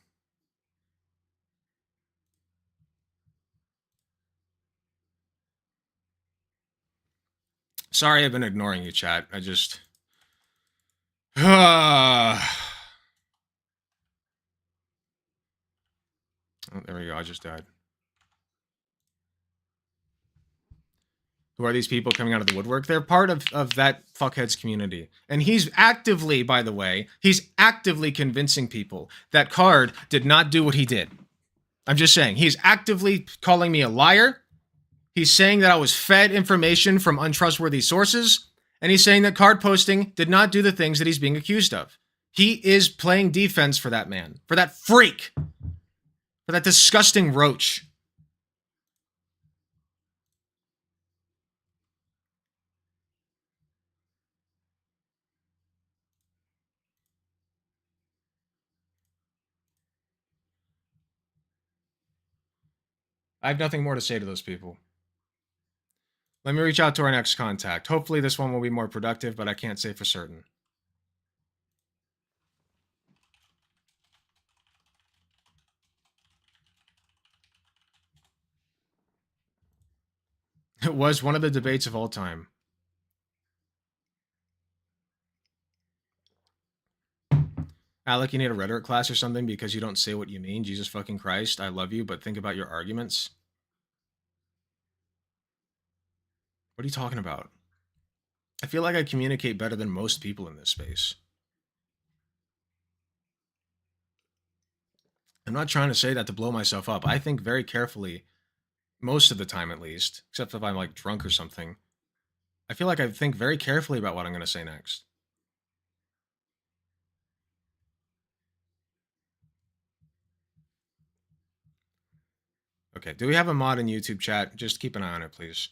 Sorry I've been ignoring you, chat. I just... Oh, there we go. I just died. Who are these people coming out of the woodwork? They're part of that fuckhead's community. And he's actively, by the way, he's actively convincing people that Card did not do what he did. I'm just saying. He's actively calling me a liar. He's saying that I was fed information from untrustworthy sources. And he's saying that Card Posting did not do the things that he's being accused of. He is playing defense for that man. For that freak. For that disgusting roach. I have nothing more to say to those people. Let me reach out to our next contact. Hopefully this one will be more productive, but I can't say for certain. It was one of the debates of all time. Alec, you need a rhetoric class or something because you don't say what you mean. Jesus fucking Christ, I love you, but think about your arguments. What are you talking about? I feel like I communicate better than most people in this space. I'm not trying to say that to blow myself up. I think very carefully, most of the time at least, except if I'm like drunk or something. I feel like I think very carefully about what I'm going to say next. Okay, do we have a mod in YouTube chat? Just keep an eye on it, please.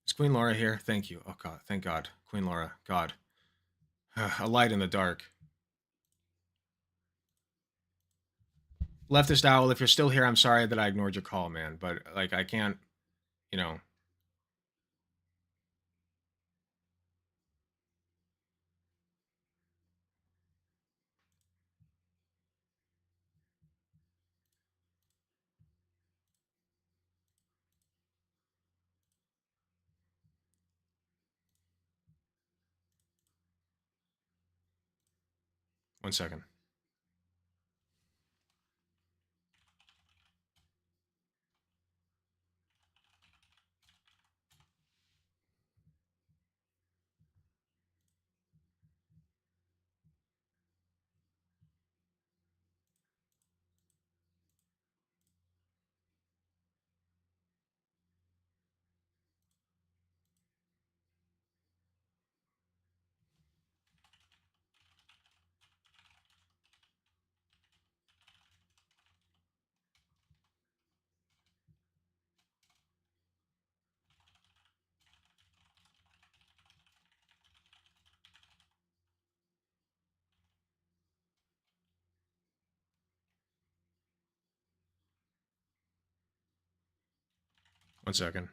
Is Queen Laura here? Thank you. Oh, God. Thank God. Queen Laura. God. A light in the dark. Leftist Owl, if you're still here, I'm sorry that I ignored your call, man. But like, I can't, you know. One second. One second.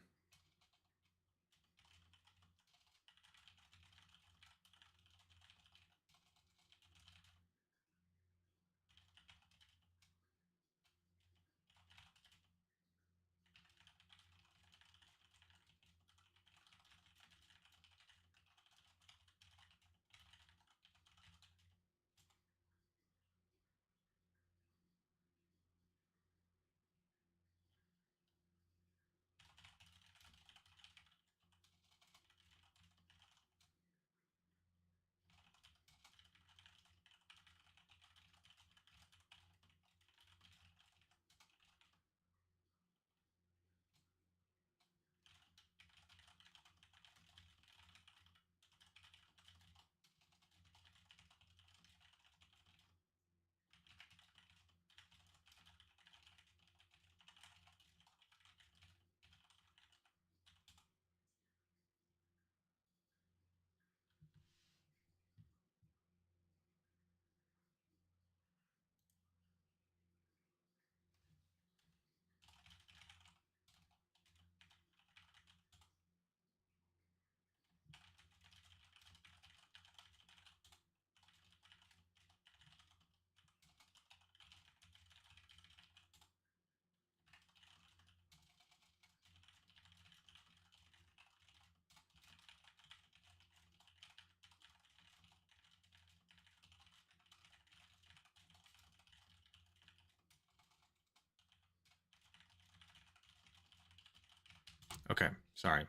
Okay, sorry.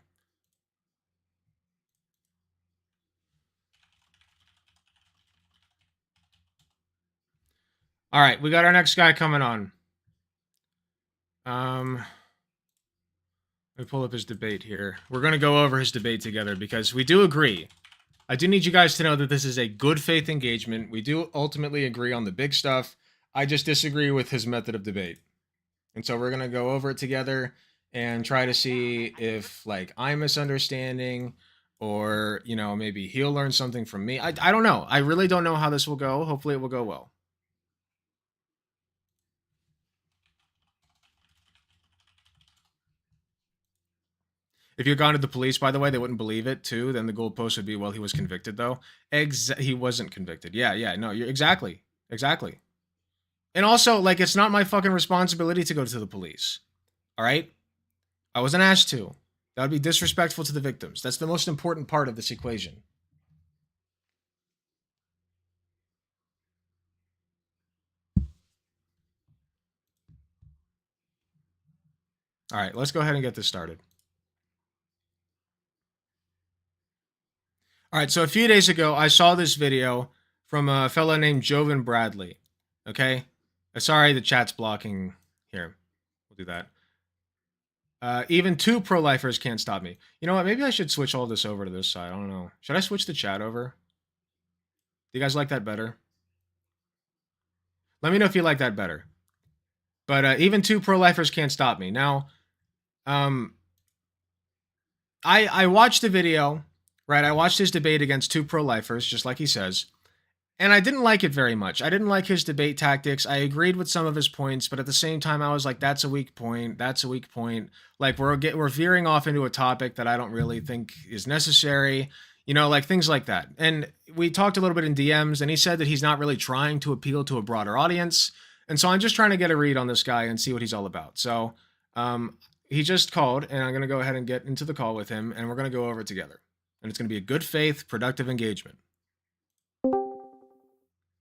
All right, we got our next guy coming on. Let me pull up his debate here. We're going to go over his debate together because we do agree. I do need you guys to know that this is a good faith engagement. We do ultimately agree on the big stuff. I just disagree with his method of debate. And so we're going to go over it together and try to see if like I'm misunderstanding or, you know, maybe he'll learn something from me. I don't know. I really don't know how this will go. Hopefully it will go well. If you had gone to the police, by the way, they wouldn't believe it too. Then the goalpost would be, well, he was convicted though. He wasn't convicted. Yeah. No, you're exactly. And also, like, it's not my fucking responsibility to go to the police. All right? I wasn't asked to. That would be disrespectful to the victims. That's the most important part of this equation. All right, let's go ahead and get this started. All right, so a few days ago, I saw this video from a fella named Jovan Bradley. Okay? Sorry, the chat's blocking here. We'll do that. Even two pro-lifers can't stop me. You know what? Maybe I should switch all this over to this side. I don't know. Should I switch the chat over? Do you guys like that better? Let me know if you like that better. But even two pro-lifers can't stop me. Now, I watched the video, right? I watched his debate against two pro-lifers, just like he says. and I didn't like it very much. I didn't like his debate tactics. I agreed with some of his points, but at the same time, I was like, "That's a weak point. That's a weak point." Like we're veering off into a topic that I don't really think is necessary. You know, like things like that. And we talked a little bit in DMs, and he said that he's not really trying to appeal to a broader audience. And so I'm just trying to get a read on this guy and see what he's all about. So he just called, and I'm going to go ahead and get into the call with him, and we're going to go over it together. And it's going to be a good faith, productive engagement.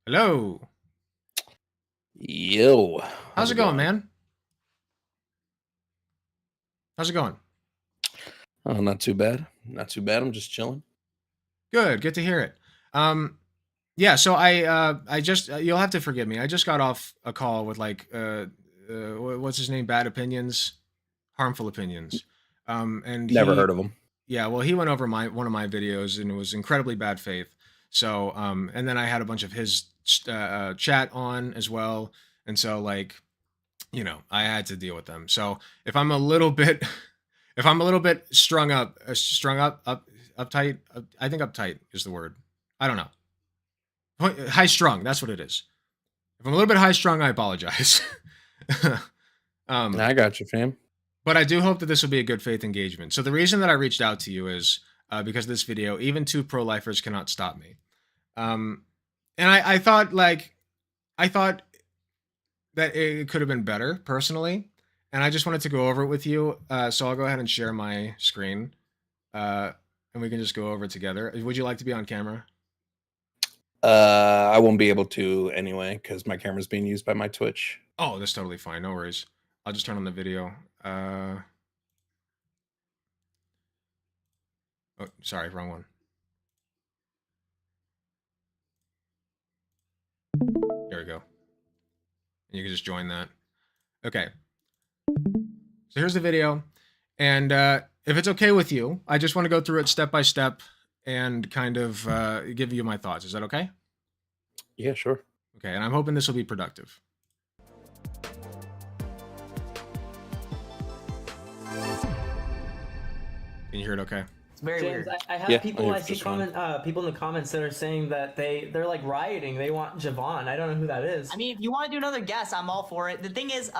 Hello. Yo. How's it going, man? How's it going? Oh, not too bad. Not too bad. I'm just chilling. Good to hear it. Yeah, so I just you'll have to forgive me. I just got off a call with like what's his name? Bad opinions, harmful opinions. And Never heard of him. Yeah, well, he went over one of my videos, and it was incredibly bad faith. So and then I had a bunch of his chat on as well, and so like, you know, I had to deal with them. So if I'm a little bit strung up, uptight, I think uptight is the word. I don't know. High strung, that's what it is. If I'm a little bit high strung, I apologize. I got you, fam. But I do hope that this will be a good faith engagement. So the reason that I reached out to you is because of this video, even two pro-lifers cannot stop me. And I thought that it could have been better personally. And I just wanted to go over it with you. So I'll go ahead and share my screen. And we can just go over it together. Would you like to be on camera? I won't be able to anyway, because my camera's being used by my Twitch. Oh, that's totally fine. No worries. I'll just turn on the video. Oh, sorry, wrong one. There we go. And you can just join that. Okay. So here's the video. And if it's okay with you, I just want to go through it step by step and kind of give you my thoughts. Is that okay? Yeah, sure. Okay, and I'm hoping this will be productive. Can you hear it okay? It's very James, weird. I have Yeah, people. I I see just want- people in the comments that are saying that they're like rioting. They want Javon. I don't know who that is. I mean, if you want to do another guess, I'm all for it. The thing is,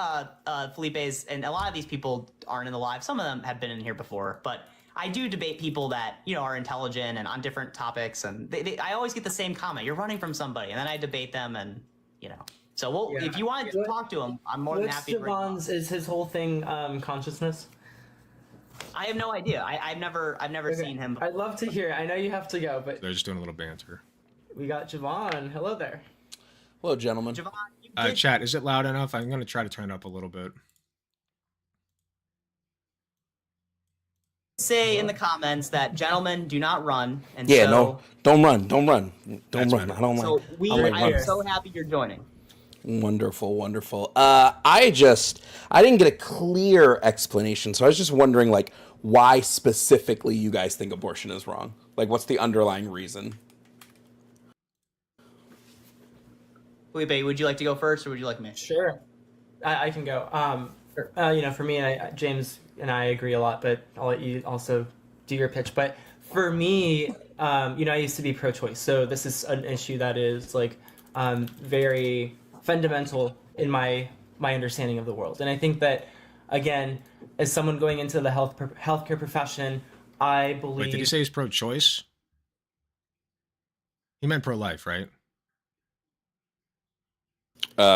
Felipe's, and a lot of these people aren't in the live. Some of them have been in here before, but I do debate people that, you know, are intelligent and on different topics, and I always get the same comment. You're running from somebody, and then I debate them, and, you know. So if you want to talk to him, I'm more than happy to bring him up. Is his whole thing consciousness? I have no idea. I've never seen him before. I'd love to hear it. I know you have to go, but They're just doing a little banter. we got Javon. Hello there. Hello, gentlemen. Javon, you did Chat, is it loud enough? I'm going to try to turn it up a little bit. say in the comments that gentlemen do not run, and Yeah, so, no, don't run. Don't run. Don't That's run. better. I don't So like. we, I don't like I am running. so happy you're joining. Wonderful, wonderful. I didn't get a clear explanation, so I was just wondering, like, why specifically you guys think abortion is wrong? Like, what's the underlying reason? Felipe, would you like to go first, or would you like me? Sure, I can go. You know, for me, James and I agree a lot, but I'll let you also do your pitch. But for me, you know, I used to be pro-choice, so this is an issue that is like very fundamental in my understanding of the world. And I think that, again, as someone going into the healthcare profession, I believe. Wait, did he say he's pro-choice? He meant pro-life, right?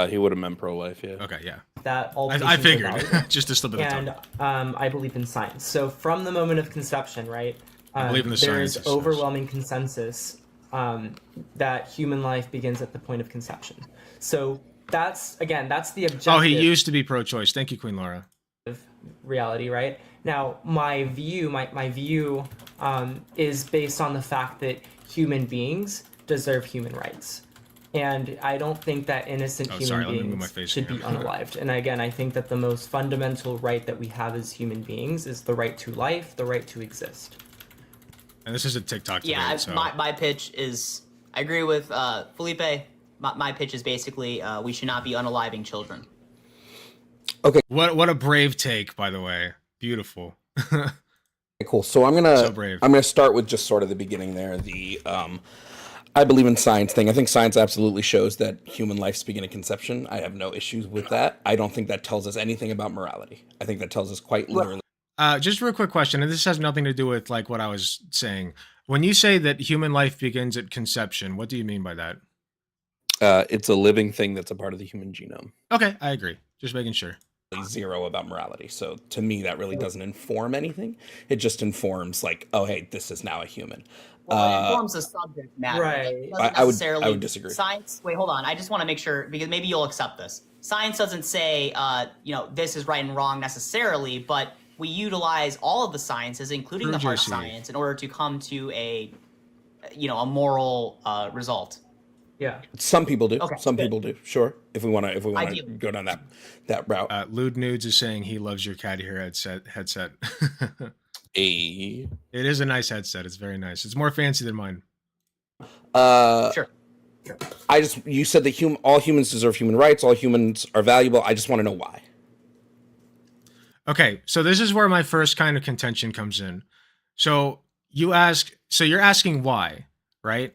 He would have meant pro-life, yeah. Okay, yeah. that all I patients are figured. valuable. Just a slip of the tongue. And I believe in science. So from the moment of conception, right, I believe in the there science, is it says. overwhelming consensus that human life begins at the point of conception. So that's the objective. Oh, he used to be pro-choice. Thank you, Queen Laura. Reality, right? Now, my view is based on the fact that human beings deserve human rights. And I don't think that innocent human let me move my beings face should be again. unalived. And again, I think that the most fundamental right that we have as human beings is the right to life, the right to exist. And this is a TikTok debate, Yeah, so... my pitch is, I agree with Felipe. My pitch is basically we should not be unaliving children. What a brave take, by the way. Beautiful. Okay, cool. So I'm gonna So brave. I'm gonna start with just sort of the beginning there. I believe in science thing. I think science absolutely shows that human lives begin at conception. I have no issues with that. I don't think that tells us anything about morality. I think that tells us quite literally. Just a real quick question, and this has nothing to do with like what I was saying. When you say that human life begins at conception, what do you mean by that? It's a living thing that's a part of the human genome. Okay, I agree. Just making sure. Zero about morality. So to me, that really doesn't inform anything. It just informs like, oh, hey, this is now a human. Well, it informs the subject matter. Right. It doesn't I would disagree. Science. Wait, hold on. I just want to make sure because maybe you'll accept this. Science doesn't say, this is right and wrong necessarily, but we utilize all of the sciences, including the hard science, in order to come to a moral result. Yeah. Some people do. Okay, Some good. people do. Sure. If we want to Ideally. go down that route. Lewd Nudes is saying he loves your cat ear headset. It is a nice headset. It's very nice. It's more fancy than mine. Sure. You said that all humans deserve human rights. All humans are valuable. I just want to know why. Okay, so this is where my first kind of contention comes in. So you're asking why, right?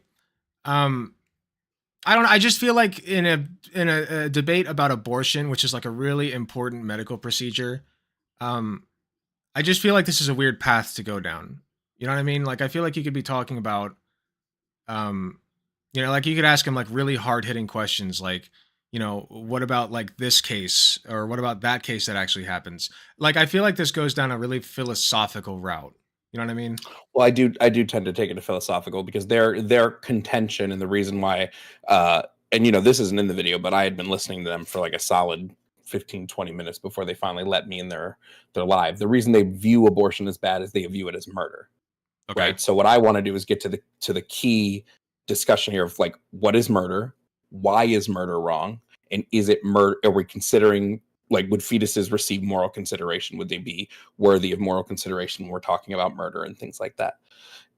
I don't know. I just feel like in a debate about abortion, which is like a really important medical procedure, I just feel like this is a weird path to go down. You know what I mean? Like I feel like you could be talking about, like you could ask him like really hard hitting questions, like, what about like this case or what about that case that actually happens? Like I feel like this goes down a really philosophical route. You know what I mean? Well, I do tend to take it to philosophical because their contention and the reason why, this isn't in the video, but I had been listening to them for like a solid 15, 20 minutes before they finally let me in their live. The reason they view abortion as bad is they view it as murder. Okay. Right. So what I want to do is get to the key discussion here of like, what is murder? Why is murder wrong? And is it murder? Are we considering like, would fetuses receive moral consideration? Would they be worthy of moral consideration when we're talking about murder and things like that?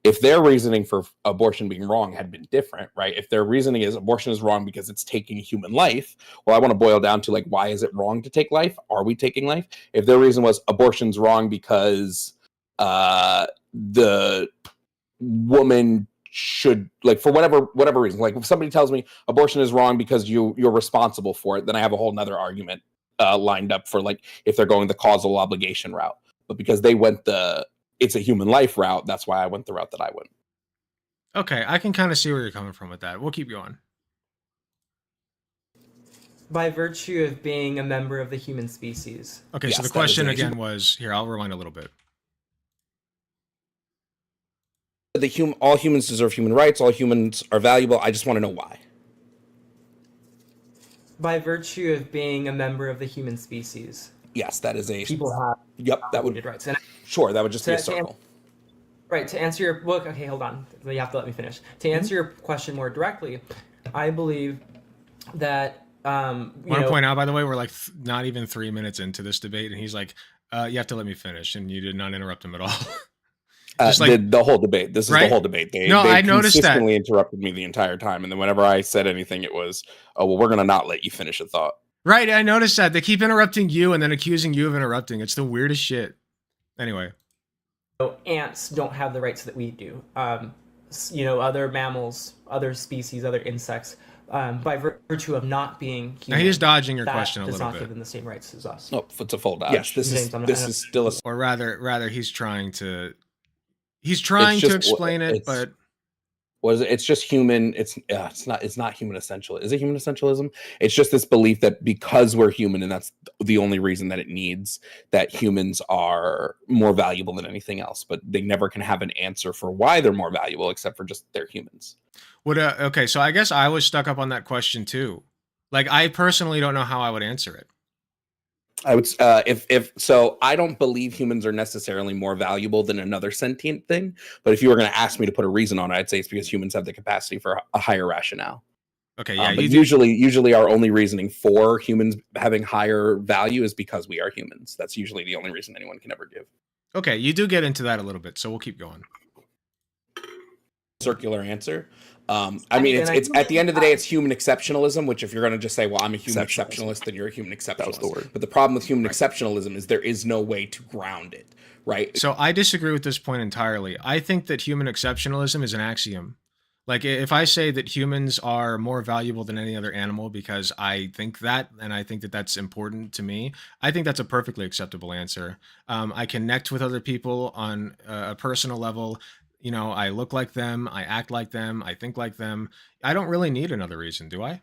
If their reasoning for abortion being wrong had been different, right? If their reasoning is abortion is wrong because it's taking human life, well, I want to boil down to like, why is it wrong to take life? Are we taking life? If their reason was abortion's wrong because the woman should, like, for whatever reason, like if somebody tells me abortion is wrong because you're responsible for it, then I have a whole nother argument lined up for like if they're going the causal obligation route. But because they went it's a human life route, that's why I went the route that I went. Okay, I can kind of see where you're coming from with that. We'll keep going. By virtue of being a member of the human species. Okay, Yes, so the that question is again was, here, I'll rewind a little bit. All humans deserve human rights. All humans are valuable. I just want to know why. By virtue of being a member of the human species. Yes, that is a People have Yep, that would rights. And sure. That would just be a To- to- circle. Right, to answer your book, okay, hold on. You have to let me finish. To answer your question more directly, I believe that I want to point out, by the way, we're like not even 3 minutes into this debate, and he's like, you have to let me finish, and you did not interrupt him at all. Just like the whole debate. This is right? the whole debate. They I noticed that. consistently interrupted me the entire time, and then whenever I said anything, it was, "Oh, well, we're gonna not let you finish a thought." Right, I noticed that. They keep interrupting you and then accusing you of interrupting. It's the weirdest shit. Anyway. Ants don't have the rights that we do. Other mammals, other species, other insects, by virtue of not being human. Now he's dodging your that question a does little not bit. give them the same rights as us. No, it's a full dodge. Yes, this James, I'm is not- still a. Or rather he's trying to explain it, but it's just human. It's not human essential. Is it human essentialism? It's just this belief that because we're human and that's the only reason that it needs, that humans are more valuable than anything else, but they never can have an answer for why they're more valuable except for just they're humans. okay, so I guess I was stuck up on that question too. Like I personally don't know how I would answer it. I would if so I don't believe humans are necessarily more valuable than another sentient thing, but if you were going to ask me to put a reason on it, I'd say it's because humans have the capacity for a higher rationale. Okay, yeah. But usually our only reasoning for humans having higher value is because we are humans. That's usually the only reason anyone can ever give. Okay, you do get into that a little bit, so we'll keep going. Circular answer. I mean, it's at the end of the day, it's human exceptionalism, which if you're going to just say, well, I'm a human exceptionalist, then you're a human exceptionalist. That was the word. But the problem with human exceptionalism is there is no way to ground it, right? So I disagree with this point entirely. I think that human exceptionalism is an axiom. Like if I say that humans are more valuable than any other animal because I think that, and I think that that's important to me, I think that's a perfectly acceptable answer. I connect with other people on a personal level. You know, I look like them, I act like them, I think like them. I don't really need another reason, do I?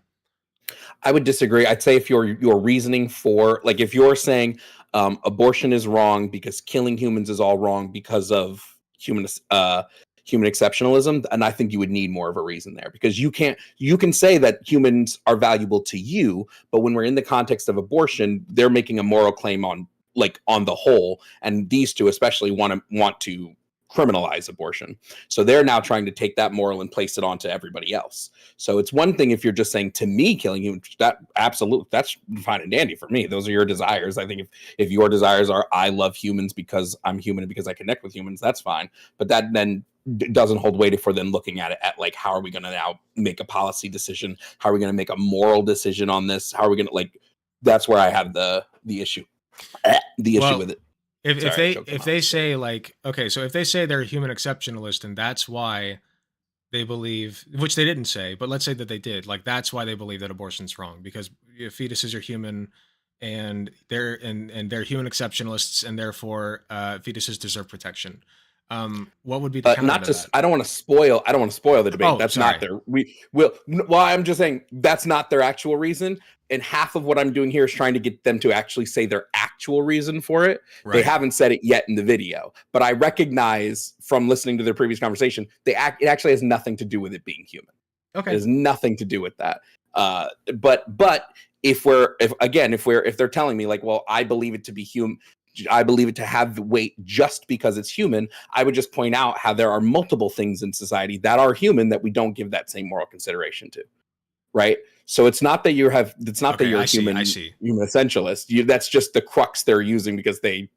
I would disagree. I'd say if your reasoning for, like, if you're saying abortion is wrong because killing humans is all wrong because of human exceptionalism, and I think you would need more of a reason there, because you can say that humans are valuable to you, but when we're in the context of abortion, they're making a moral claim on, like, on the whole, and these two especially want to criminalize abortion. So they're now trying to take that moral and place it onto everybody else. So it's one thing if you're just saying, to me, killing humans, that absolutely, that's fine and dandy for me. Those are your desires. I think if your desires are, I love humans because I'm human and because I connect with humans, that's fine. But that then doesn't hold weight for them looking at it at, like, how are we going to now make a policy decision? How are we going to make a moral decision on this? How are we going to, like, that's where I have the issue. The issue with it. If they say, like, okay, so if they say they're a human exceptionalist and that's why they believe, which they didn't say, but let's say that they did, like, that's why they believe that abortion's wrong because fetuses are human and they're human exceptionalists and therefore fetuses deserve protection. What would be the counter not to to that? I don't want to spoil the debate. Oh, That's sorry. not their well, I'm just saying that's not their actual reason, and half of what I'm doing here is trying to get them to actually say their actual reason for it. They Right. haven't said it yet in the video, but I recognize from listening to their previous conversation it actually has nothing to do with it being human. It Okay. has nothing to do with that. But if they're telling me, like, well, I believe it to be human, I believe it to have weight just because it's human, I would just point out how there are multiple things in society that are human that we don't give that same moral consideration to, right? So it's not that you're a human essentialist. That's just the crux they're using because they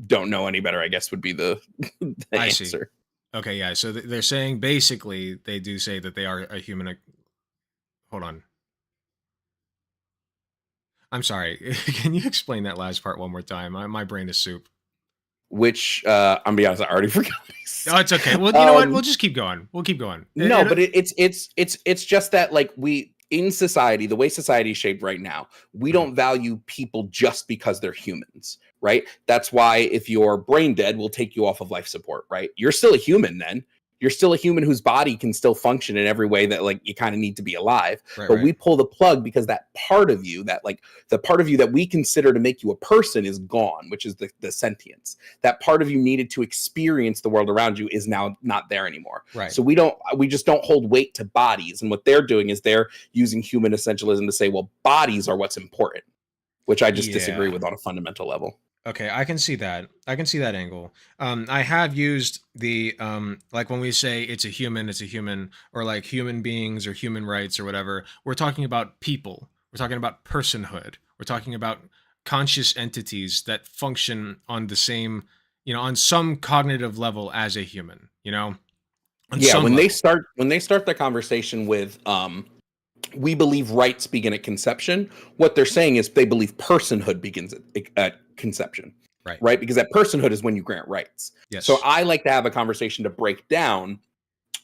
don't know any better, I guess, would be the answer. See. Okay, yeah. So they're saying basically they do say that they are a human. Hold on. I'm sorry. Can you explain that last part one more time? My brain is soup. Which I'm be honest, I already forgot. Oh, it's okay. Well, you know what? We'll just keep going. We'll keep going. But it's just that, like, we in society, the way society is shaped right now, we don't value people just because they're humans, right? That's why if you're brain dead, we'll take you off of life support, right? You're still a human then. You're still a human whose body can still function in every way that, like, you kind of need to be alive. But we pull the plug because that part of you, that, like, the part of you that we consider to make you a person is gone, which is the sentience. That part of you needed to experience the world around you is now not there anymore. Right. So we just don't hold weight to bodies. And what they're doing is they're using human essentialism to say, well, bodies are what's important, which I just disagree with on a fundamental level. Okay, I can see that. I can see that angle. I have used the like when we say it's a human, or like human beings or human rights or whatever. We're talking about people. We're talking about personhood. We're talking about conscious entities that function on the same, on some cognitive level as a human. When they start the conversation with we believe rights begin at conception, what they're saying is they believe personhood begins at conception. Right? Because that personhood is when you grant rights. Yes. So I like to have a conversation to break down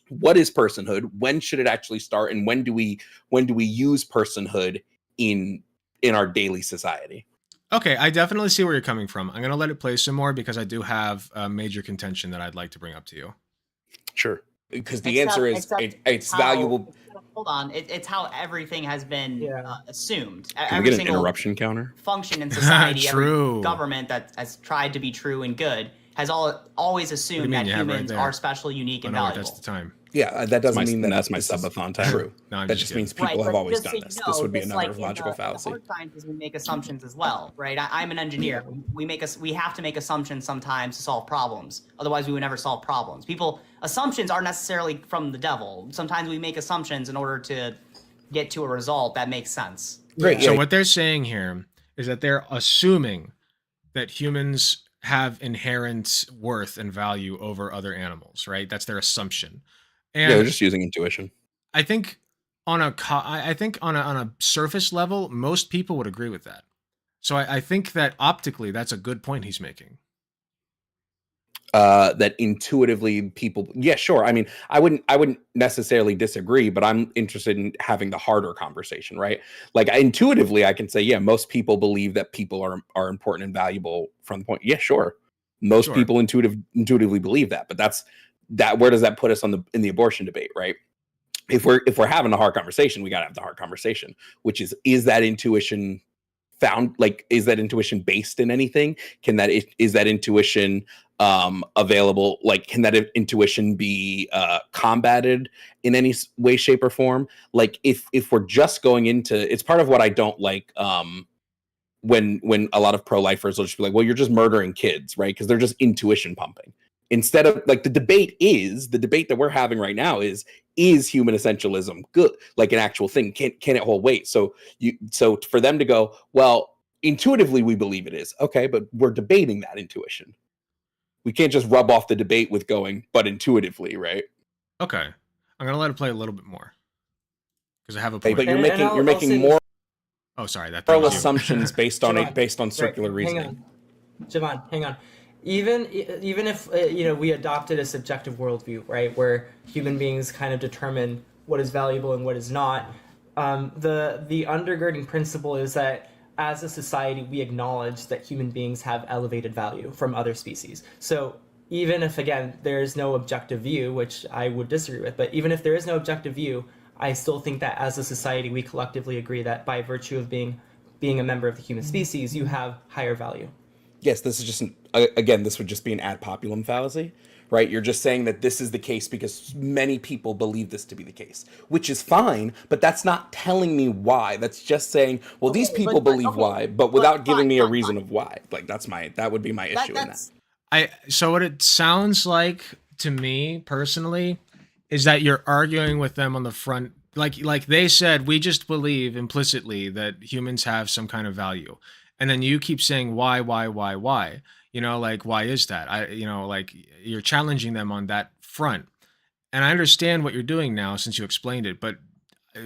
what is personhood, when should it actually start, and when do we use personhood in our daily society. Okay, I definitely see where you're coming from. I'm going to let it play some more because I do have a major contention that I'd like to bring up to you. Sure. Because the answer is it's valuable. Hold on, it's how everything has been assumed. Can we get an interruption counter? Function in society, True. Every government that has tried to be true and good has always assumed that humans are special, unique, and valuable. That's the time. Yeah, that doesn't mean that's my subathon time. True. No, that just means people have always done this. This would be another logical fallacy. In hard sciences, we make assumptions as well, right? I'm an engineer. We have to make assumptions sometimes to solve problems. Otherwise, we would never solve problems. Assumptions aren't necessarily from the devil. Sometimes we make assumptions in order to get to a result that makes sense. Great. So what they're saying here is that they're assuming that humans have inherent worth and value over other animals, right? That's their assumption. And they're just using intuition. I think on a surface level, most people would agree with that. So I think that optically, that's a good point he's making. that intuitively people, yeah, sure. I mean, I wouldn't necessarily disagree, but I'm interested in having the harder conversation, right? Like intuitively, I can say, yeah, most people believe that people are important and valuable from the point. Yeah, sure. Most Sure. people intuitively believe that, but where does that put us in the abortion debate, right? If we're having a hard conversation, we got to have the hard conversation, which is that intuition found, like, is that intuition based in anything? Is that intuition available? Like, can that intuition be combated in any way, shape, or form? Like, if we're just going into, it's part of what I don't like. When a lot of pro-lifers will just be like, well, you're just murdering kids, right? Because they're just intuition pumping. Instead of, like, the debate that we're having right now is human essentialism good, like an actual thing? Can it hold weight? So for them to go, well, intuitively we believe it is, okay, but we're debating that intuition. We can't just rub off the debate with going, but intuitively, right? Okay, I'm gonna let it play a little bit more because I have a Hey, point. but you're And making I'll say more Oh, sorry, that moral was you. assumptions based on Javon, circular hang reasoning. on. Javon, hang on. Even if we adopted a subjective worldview, right, where human beings kind of determine what is valuable and what is not, the undergirding principle is that as a society we acknowledge that human beings have elevated value from other species. So even if, again, there is no objective view, which I would disagree with, but even if there is no objective view, I still think that as a society we collectively agree that by virtue of being a member of the human species, you have higher value. Yes, this is just again, this would just be an ad populum fallacy, right? You're just saying that this is the case because many people believe this to be the case, which is fine, but that's not telling me why. That's just saying, well, these people believe why, but without giving me a reason of why. Like, that would be my issue in that. So what it sounds like to me personally is that you're arguing with them on the front, like they said, we just believe implicitly that humans have some kind of value. And then you keep saying why? Like, why is that? Like, you're challenging them on that front. And I understand what you're doing now since you explained it, but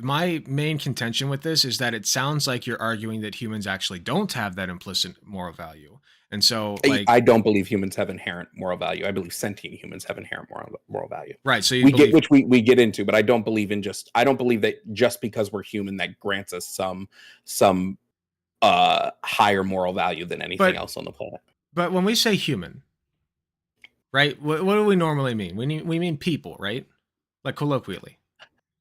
my main contention with this is that it sounds like you're arguing that humans actually don't have that implicit moral value. And so, like, I don't believe humans have inherent moral value. I believe sentient humans have inherent moral value. Right. So which we get into, but I don't believe that just because we're human that grants us some higher moral value than anything else on the planet. But when we say human, right, what do we normally mean? We mean people, right? Like, colloquially.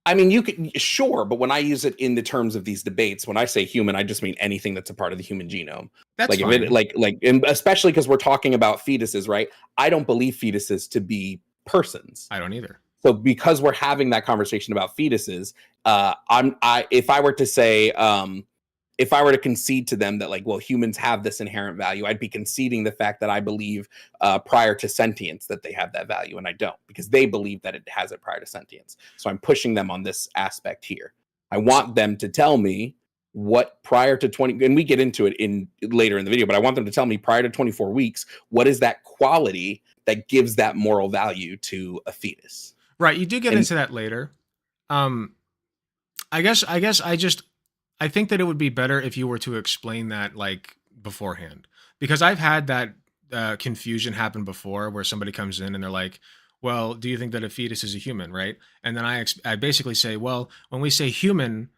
I mean, you could, sure, but when I use it in the terms of these debates, when I say human, I just mean anything that's a part of the human genome. That's like, fine. If it, and especially because we're talking about fetuses, right? I don't believe fetuses to be persons. I don't either. So because we're having that conversation about fetuses, if I were to say, if I were to concede to them that, like, well, humans have this inherent value, I'd be conceding the fact that I believe prior to sentience that they have that value, and I don't, because they believe that it has it prior to sentience. So I'm pushing them on this aspect here. I want them to tell me what prior to 20, and we get into it later in the video, but I want them to tell me prior to 24 weeks, what is that quality that gives that moral value to a fetus? Right. You do get into that later. I think that it would be better if you were to explain that, like, beforehand, because I've had that confusion happen before where somebody comes in and they're like, well, do you think that a fetus is a human, right? And then I basically say, well, when we say human,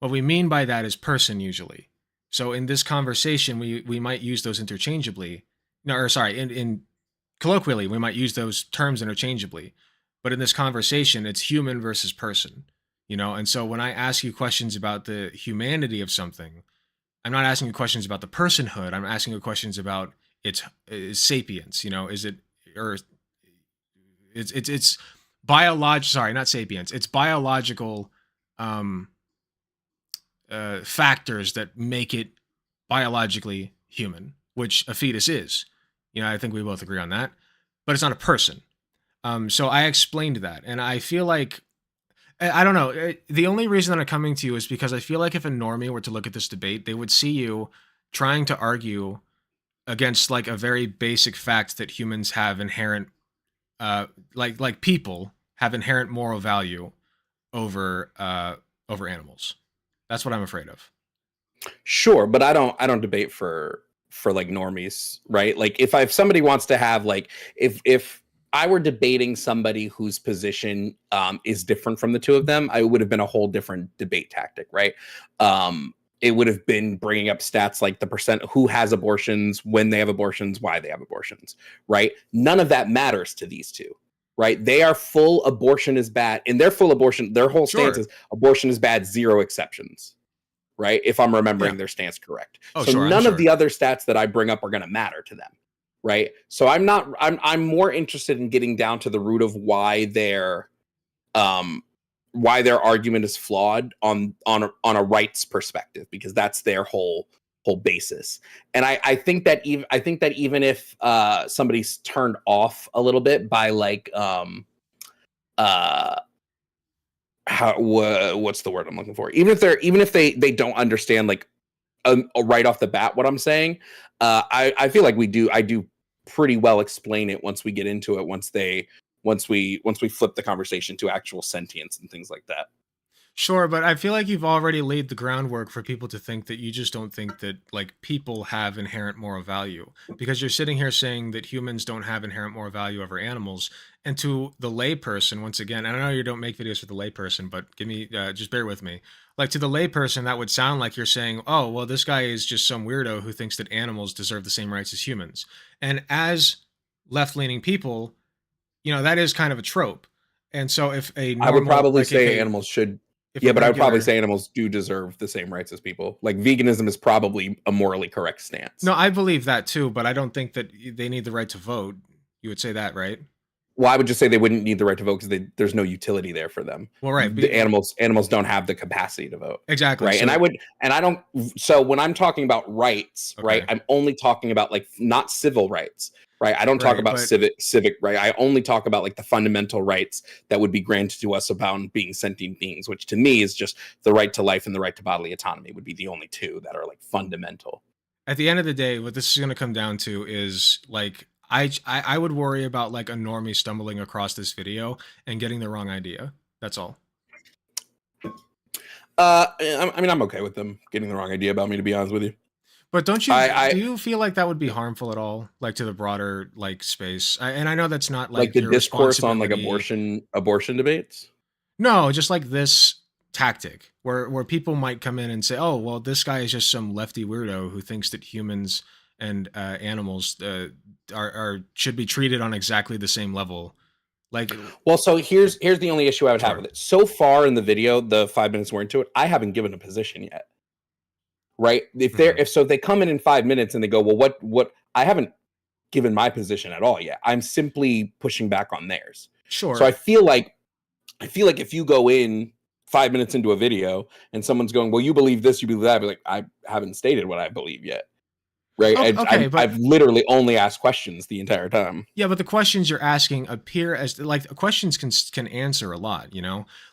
what we mean by that is person usually. So in this conversation, we might use those interchangeably. No, or sorry, in colloquially, we might use those terms interchangeably. But in this conversation, it's human versus person. And so when I ask you questions about the humanity of something, I'm not asking you questions about the personhood. I'm asking you questions about its sapience. Is it, or it's biological? Sorry, not sapience. It's biological factors that make it biologically human, which a fetus is. I think we both agree on that. But it's not a person. So I explained that, and I feel like, I don't know. The only reason that I'm coming to you is because I feel like if a normie were to look at this debate, they would see you trying to argue against, like, a very basic fact that humans have inherent, like people have inherent moral value over animals. That's what I'm afraid of. Sure, but I don't debate for for like normies, right? Like if somebody wants to have like if I were debating somebody whose position is different from the two of them, I would have been a whole different debate tactic, right? It would have been bringing up stats like the percent who has abortions, when they have abortions, why they have abortions, right? None of that matters to these two, right? They are full abortion is bad. In their full abortion, their whole stance Sure. is abortion is bad, 0 exceptions, right? If I'm remembering Yeah. their stance correct. Oh, So sure, I'm none of sure. the other stats that I bring up are going to matter to them, right? So I'm more interested in getting down to the root of why their argument is flawed on a rights perspective, because that's their whole basis. And I think that even if somebody's turned off a little bit by like what's the word I'm looking for? Even if they don't understand like right off the bat what I'm saying, I feel like I do pretty well explain it once we get into it. Once we flip the conversation to actual sentience and things like that. Sure, but I feel like you've already laid the groundwork for people to think that you just don't think that like people have inherent moral value, because you're sitting here saying that humans don't have inherent moral value over animals. And to the layperson, once again, and I know you don't make videos for the layperson, but just bear with me. Like to the layperson, that would sound like you're saying, oh, well, this guy is just some weirdo who thinks that animals deserve the same rights as humans. And as left-leaning people, that is kind of a trope. And so if a normal, I would probably like, say if a- animals should. if Yeah, a but I would probably regular- say animals do deserve the same rights as people. Like veganism is probably a morally correct stance. No, I believe that too, but I don't think that they need the right to vote. You would say that, right? Well, I would just say they wouldn't need the right to vote because there's no utility there for them. Well, right. The animals don't have the capacity to vote. Exactly. Right. So when I'm talking about rights, right, Okay. I'm only talking about like not civil rights. Right. I don't talk Right, about but- civic right. I only talk about like the fundamental rights that would be granted to us about being sentient beings, which to me is just the right to life and the right to bodily autonomy would be the only two that are like fundamental. At the end of the day, what this is going to come down to is like I would worry about like a normie stumbling across this video and getting the wrong idea. That's all. I mean, I'm okay with them getting the wrong idea about me, to be honest with you. But don't you I- do you feel like that would be harmful at all, like to the broader like space? And I know that's not Like like the your discourse on like responsibility. abortion debates. No, just like this tactic where people might come in and say, "Oh, well, this guy is just some lefty weirdo who thinks that humans and animals are should be treated on exactly the same level." Like, Well, so here's the only issue I would have Sure. with it. So far in the video, the 5 minutes we're into it, I haven't given a position yet. Right? If they come in 5 minutes and they go, well, what I haven't given my position at all yet. I'm simply pushing back on theirs. sure. So I feel like if you go in 5 minutes into a video and someone's going, well, you believe this, you believe that, I'd be like, I haven't stated what I believe yet. Right? Okay, but- I've literally only asked questions the entire time. Yeah, but the questions you're asking appear as like questions can answer a lot,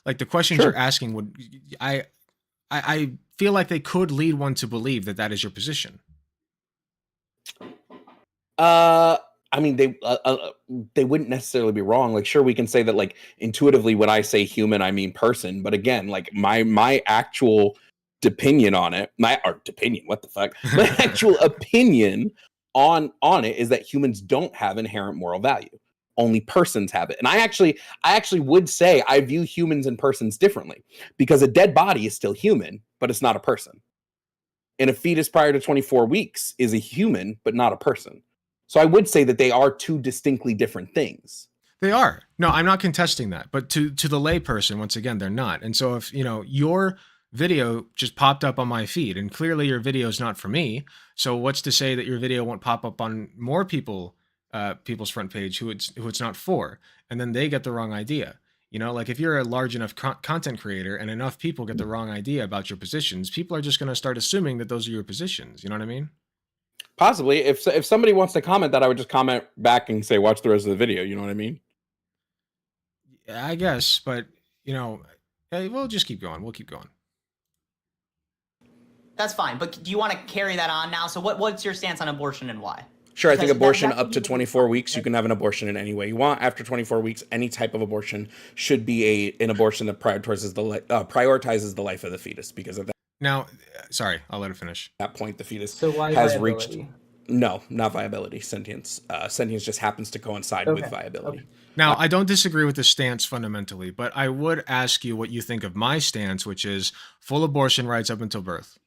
Like the questions Sure. you're asking would I feel like they could lead one to believe that that is your position. I mean, they wouldn't necessarily be wrong. Like, sure, we can say that like intuitively when I say human, I mean person. But again, like my actual opinion on it, my actual opinion on it is that humans don't have inherent moral value. Only persons have it. And I actually would say I view humans and persons differently, because a dead body is still human, but it's not a person. And a fetus prior to 24 weeks is a human, but not a person. So I would say that they are two distinctly different things. They are. No, I'm not contesting that. But to the layperson, once again, they're not. And so if, your video just popped up on my feed, and clearly your video is not for me. So what's to say that your video won't pop up on more people's front page who it's not for, and then they get the wrong idea. Like if you're a large enough content creator and enough people get the wrong idea about your positions, people are just going to start assuming that those are your positions. You know what I mean? Possibly. If somebody wants to comment that, I would just comment back and say, watch the rest of the video. You know what I mean? I guess, but hey, we'll just keep going. We'll keep going. That's fine, but do you want to carry that on now? So what's your stance on abortion and why? Sure, I think Because abortion that- up to 24 weeks, you can have an abortion in any way you want. After 24 weeks, any type of abortion should be an abortion that prioritizes the life of the fetus, because at Now, sorry, I'll let it finish. that point, the fetus So why has liability? reached. No, not viability. Sentience. Sentience just happens to coincide with Okay, viability. okay. Now, I don't disagree with the stance fundamentally, but I would ask you what you think of my stance, which is full abortion rights up until birth.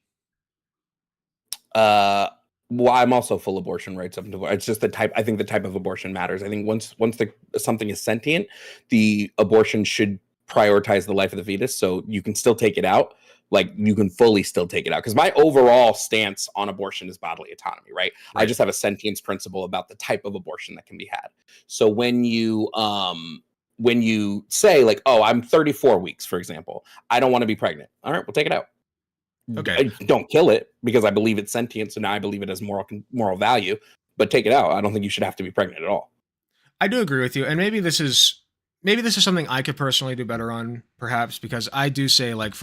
Well, I'm also full abortion rights up until it's just the type. I think the type of abortion matters. I think once something is sentient, the abortion should prioritize the life of the fetus. So you can still take it out, like you can fully still take it out. Because my overall stance on abortion is bodily autonomy, right? I just have a sentience principle about the type of abortion that can be had. So when you say like, oh, I'm 34 weeks, for example, I don't want to be pregnant. All right, we'll take it out. Okay. I don't kill it because I believe it's sentient, so now I believe it has moral value. But take it out. I don't think you should have to be pregnant at all. I do agree with you, and maybe this is something I could personally do better on, perhaps, because I do say like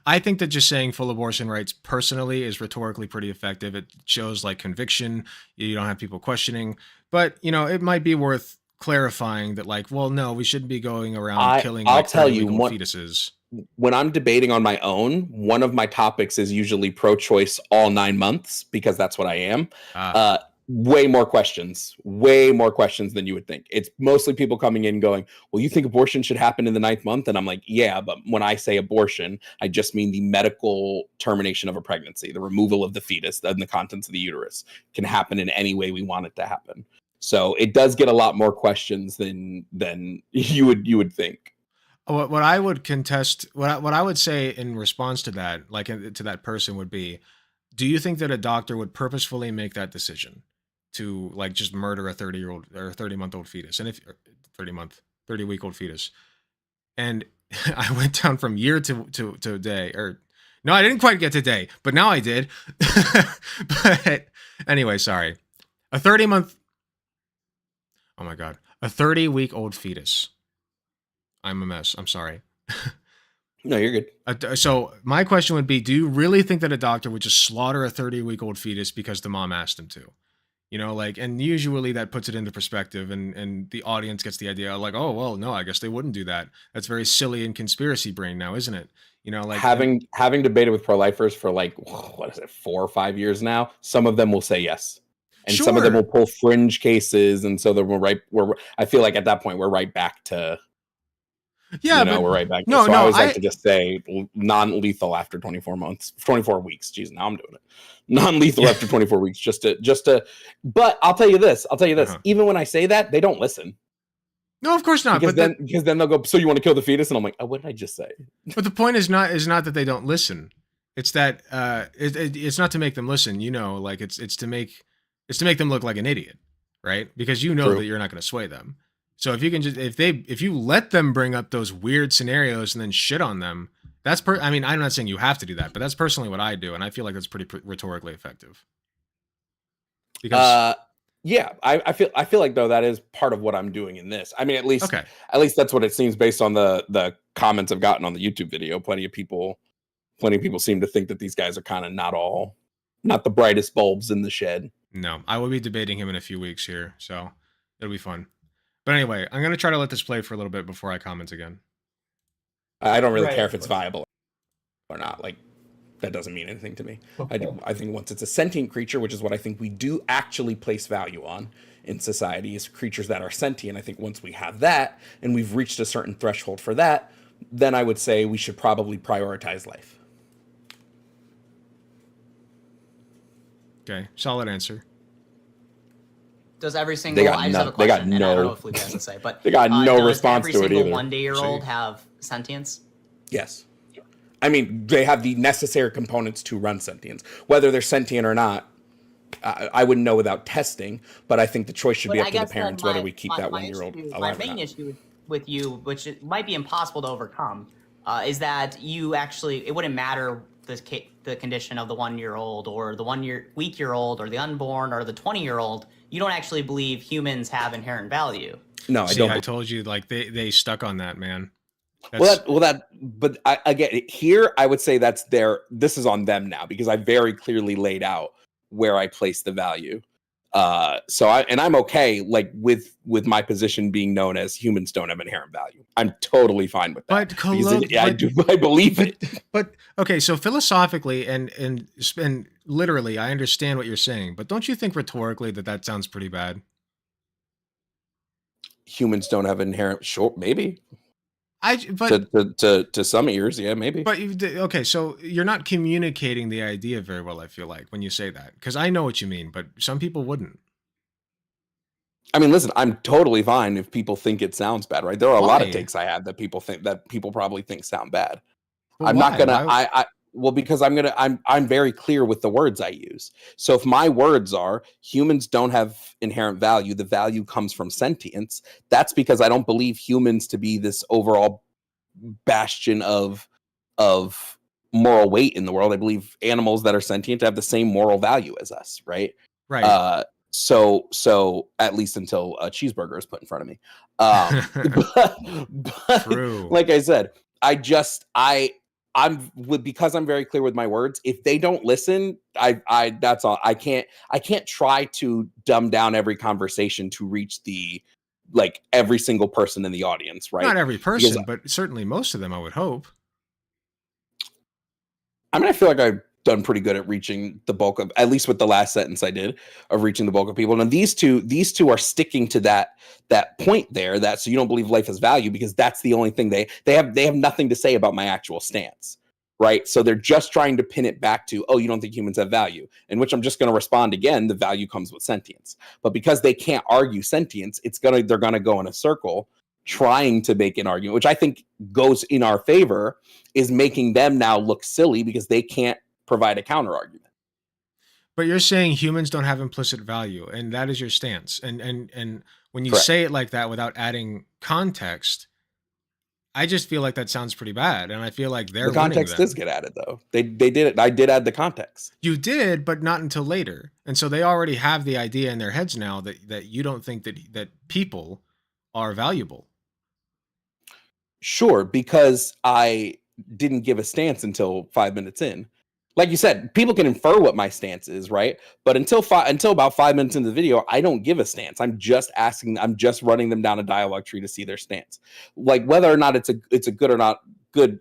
I think that just saying full abortion rights personally is rhetorically pretty effective. It shows like conviction. You don't have people questioning, but it might be worth clarifying that like, well, no, we shouldn't be going around killing. I'll tell you what fetuses. When I'm debating on my own, one of my topics is usually pro-choice all 9 months because that's what I am. Way more questions than you would think. It's mostly people coming in going, well, you think abortion should happen in the 9th month? And I'm like, yeah, but when I say abortion, I just mean the medical termination of a pregnancy. The removal of the fetus and the contents of the uterus can happen in any way we want it to happen. So it does get a lot more questions than you would think. What I would contest, what I would say in response to that, like to that person, would be, do you think that a doctor would purposefully make that decision to like just murder a 30-year-old or 30-month-old fetus, and if 30-week-old fetus? And I went down from year to day, or no, I didn't quite get to day, but now I did. But anyway, sorry, a 30-month. Oh my God, a 30-week-old fetus. I'm a mess. I'm sorry. No, you're good. So my question would be, do you really think that a doctor would just slaughter a 30-week-old fetus because the mom asked him to? And usually that puts it into perspective, and the audience gets the idea like, oh, well, no, I guess they wouldn't do that. That's very silly and conspiracy brain now, isn't it? Having debated with pro-lifers for like, what is it, 4 or 5 years now, some of them will say yes. And some of them will pull fringe cases. And so I feel like at that point, we're right back to, we're right back. I always like to just say non-lethal after 24 weeks. Jeez, now I'm doing it. Non-lethal after 24 weeks, just to, but I'll tell you this, even when I say that, they don't listen. No, of course not. Because then they'll go, so you want to kill the fetus? And I'm like, oh, what did I just say? But the point is not that they don't listen. It's that, it's not to make them listen, it's to make them look like an idiot, right? Because True. that you're not going to sway them. So if you can if you let them bring up those weird scenarios and then shit on them, I'm not saying you have to do that, but that's personally what I do, and I feel like that's pretty rhetorically effective. Because I feel like though that is part of what I'm doing in this. I mean, at least that's what it seems based on the comments I've gotten on the YouTube video. Plenty of people seem to think that these guys are kind of not the brightest bulbs in the shed. No, I will be debating him in a few weeks here, so it'll be fun. But anyway, I'm going to try to let this play for a little bit before I comment again. I don't really care if it's viable or not. Like, that doesn't mean anything to me. I think once it's a sentient creature, which is what I think we do actually place value on in society, is creatures that are sentient. I think once we have that and we've reached a certain threshold for that, then I would say we should probably prioritize life. Okay, solid answer. Does every single? I just have a question, and I don't know if Felipe has to say, but they got no response to it either. Every single 1-day-old have sentience? Yes. I mean, they have the necessary components to run sentience. Whether they're sentient or not, I wouldn't know without testing. But I think the choice should be up to the parents whether we keep that 1-year-old alive. My main issue with you, which it might be impossible to overcome, is that it wouldn't matter the condition of the 1-year-old or the week-year-old or the unborn or the 20-year-old. You don't actually believe humans have inherent value. No, I don't. I told you, like they stuck on that, man. But again, here I would say this is on them now because I very clearly laid out where I place the value. I'm okay like with my position being known as humans don't have inherent value. I'm totally fine with that. I believe it. But okay, so philosophically and literally, I understand what you're saying, but don't you think rhetorically that sounds pretty bad? Humans don't have inherent, sure, maybe. But to some ears, yeah, maybe. But okay, so you're not communicating the idea very well, I feel like, when you say that, because I know what you mean, but some people wouldn't. I mean, listen, I'm totally fine if people think it sounds bad, right? There are a lot of Why? takes I have that people probably think sound bad. But I'm why? not gonna. Well, because I'm very clear with the words I use. So if my words are humans don't have inherent value, the value comes from sentience. That's because I don't believe humans to be this overall bastion of moral weight in the world. I believe animals that are sentient have the same moral value as us, right? Right. So at least until a cheeseburger is put in front of me. But True. like I said, because I'm very clear with my words. If they don't listen, I that's all. I can't try to dumb down every conversation to reach like every single person in the audience, right? Not every person, but certainly most of them, I would hope. I mean, I feel like I've done pretty good at reaching the bulk of, at least with the last sentence I did, of reaching the bulk of people. And these two are sticking to that point there, that so you don't believe life has value, because that's the only thing they have nothing to say about my actual stance, right? So they're just trying to pin it back to, oh, you don't think humans have value, in which I'm just going to respond again, the value comes with sentience. But because they can't argue sentience, they're going to go in a circle trying to make an argument, which I think goes in our favor, is making them now look silly because they can't provide a counter argument. But you're saying humans don't have implicit value, and that is your stance. And when you Correct. say it like that without adding context, I just feel like that sounds pretty bad, and I feel like they're the context winning does get added though. They did it. I did add the context. You did, but not until later, and so they already have the idea in their heads now that you don't think that people are valuable. Sure, because I didn't give a stance until 5 minutes in. Like you said, people can infer what my stance is, right? But until about 5 minutes into the video, I don't give a stance. I'm just running them down a dialogue tree to see their stance. Like whether or not it's a good or not good,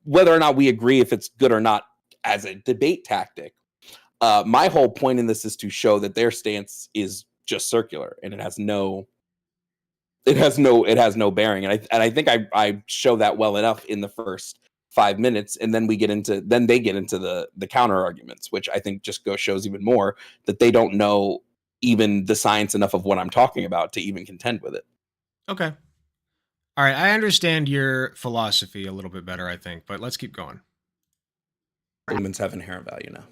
whether or not we agree if it's good or not as a debate tactic. My whole point in this is to show that their stance is just circular and it has no bearing. And I think I show that well enough in the first 5 minutes, and then they get into the counter arguments, which I think just shows even more that they don't know even the science enough of what I'm talking about to even contend with it. Okay. All right, I understand your philosophy a little bit better, I think, but let's keep going. Humans have inherent value now.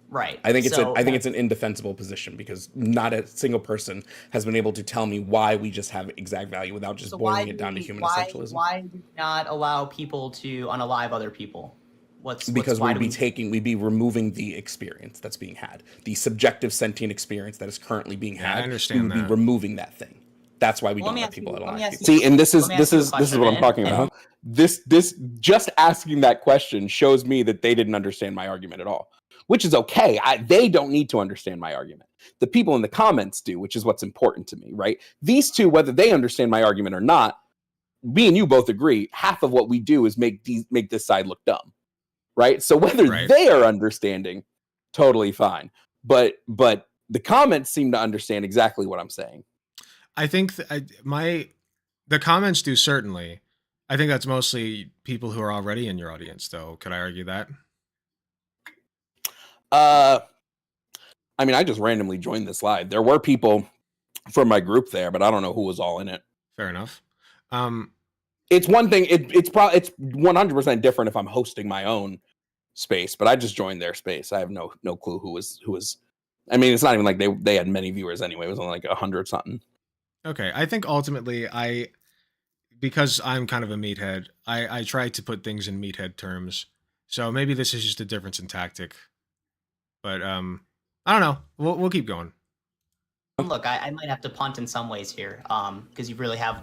Right. I think it's an indefensible position because not a single person has been able to tell me why we just have exact value without just boiling it down to human essentialism. Why do you not allow people to unalive other people? We'd be removing the experience that's being had, the subjective sentient experience that is currently being had. I understand we would be removing that thing. That's why we don't let people unalive people. See, and this is what I'm talking about. This just asking that question shows me that they didn't understand my argument at all. Which is okay. They don't need to understand my argument. The people in the comments do, which is what's important to me, right? These two, whether they understand my argument or not, me and you both agree, half of what we do is make this side look dumb, right? So whether they are understanding, totally fine. But the comments seem to understand exactly what I'm saying. I think the comments do, certainly. I think that's mostly people who are already in your audience, though. Could I argue that? I mean, I just randomly joined this live. There were people from my group there, but I don't know who was all in it. Fair enough. It's one thing. It's 100% different if I'm hosting my own space, but I just joined their space. I have no clue who was. I mean, it's not even like they had many viewers anyway. It was only like 100 something. Okay, I think ultimately because I'm kind of a meathead, I try to put things in meathead terms. So maybe this is just a difference in tactic. But I don't know. We'll keep going. Look, I might have to punt in some ways here, because you really have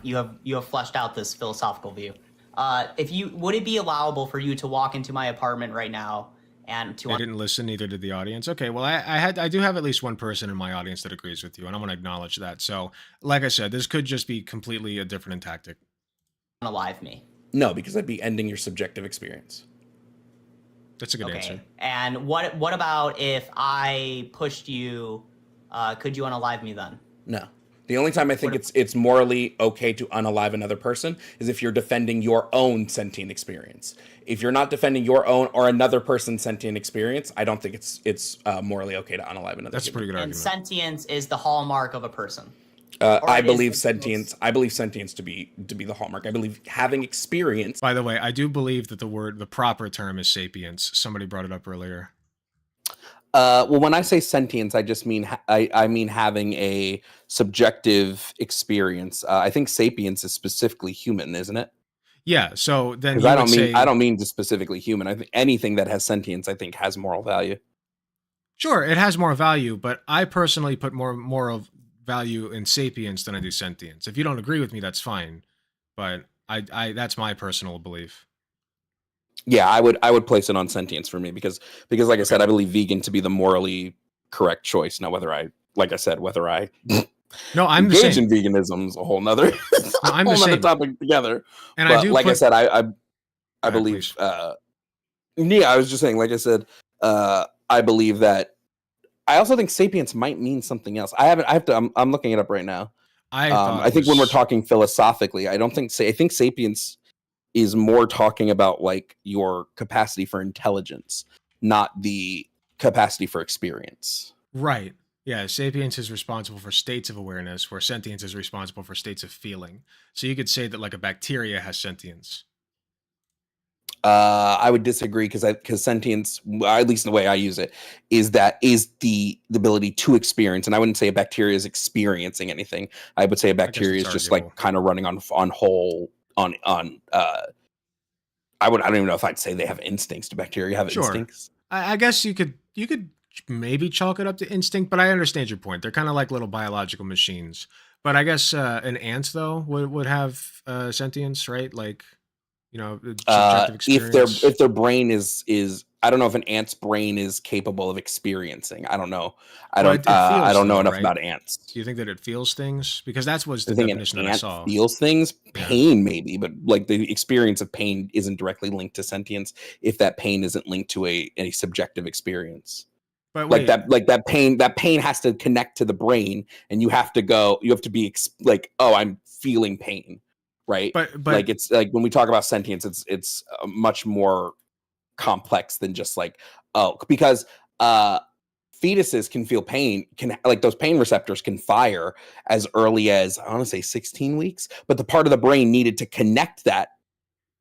fleshed out this philosophical view. Would it be allowable for you to walk into my apartment right now and to They didn't listen, neither did the audience. Okay, well, I do have at least one person in my audience that agrees with you, and I want to acknowledge that. So, like I said, this could just be completely a different tactic. unalive me. No, because I'd be ending your subjective experience. That's a good answer. And what about if I pushed you? Could you unalive me then? No. The only time I think it's morally okay to unalive another person is if you're defending your own sentient experience. If you're not defending your own or another person's sentient experience, I don't think it's morally okay to unalive another. That's a pretty good And argument. sentience is the hallmark of a person. I believe sentience. I believe sentience to be the hallmark. I believe having experience. By the way, I do believe that the proper term is sapience. Somebody brought it up earlier. Well, when I say sentience, I just mean I mean having a subjective experience. I think sapience is specifically human, isn't it? Yeah. So then I don't mean just specifically human. I think anything that has sentience, I think, has moral value. Sure, it has more value, but I personally put more moral value in sapience than I do sentience. If you don't agree with me, that's fine. But I that's my personal belief. Yeah, I would place it on sentience for me because like I said, I believe vegan to be the morally correct choice. Now, whether I No, I'm the engage same. in veganism is a whole nother I'm the whole nother same. topic together. And but I do like I put- said, I Right, believe please. yeah, I was just saying, like I said, I believe that I also think sapience might mean something else. I'm looking it up right now. I think when we're talking philosophically, I think sapience is more talking about like your capacity for intelligence, not the capacity for experience. Right. Yeah, sapience is responsible for states of awareness, where sentience is responsible for states of feeling. So you could say that like a bacteria has sentience. I would disagree because sentience, at least the way I use it, is the ability to experience. And I wouldn't say a bacteria is experiencing anything. I would say a bacteria is just like kind of running on I don't even know if I'd say they have instincts. Do bacteria have instincts? I guess you could maybe chalk it up to instinct, but I understand your point. They're kind of like little biological machines. But I guess an ant though would have sentience, right? Like, you know, subjective experience. If their brain is I don't know if an ant's brain is capable of experiencing. I don't know. I don't know enough about ants. Do you think that it feels things? Because that's what's the definition that I saw. Feels things, pain maybe, but like the experience of pain isn't directly linked to sentience if that pain isn't linked to a subjective experience. But wait. that pain has to connect to the brain, and you have to be like, oh, I'm feeling pain, right? But like it's like when we talk about sentience, it's much more complex than just like, oh, because fetuses can feel pain, like those pain receptors can fire as early as, I want to say 16 weeks, but the part of the brain needed to connect that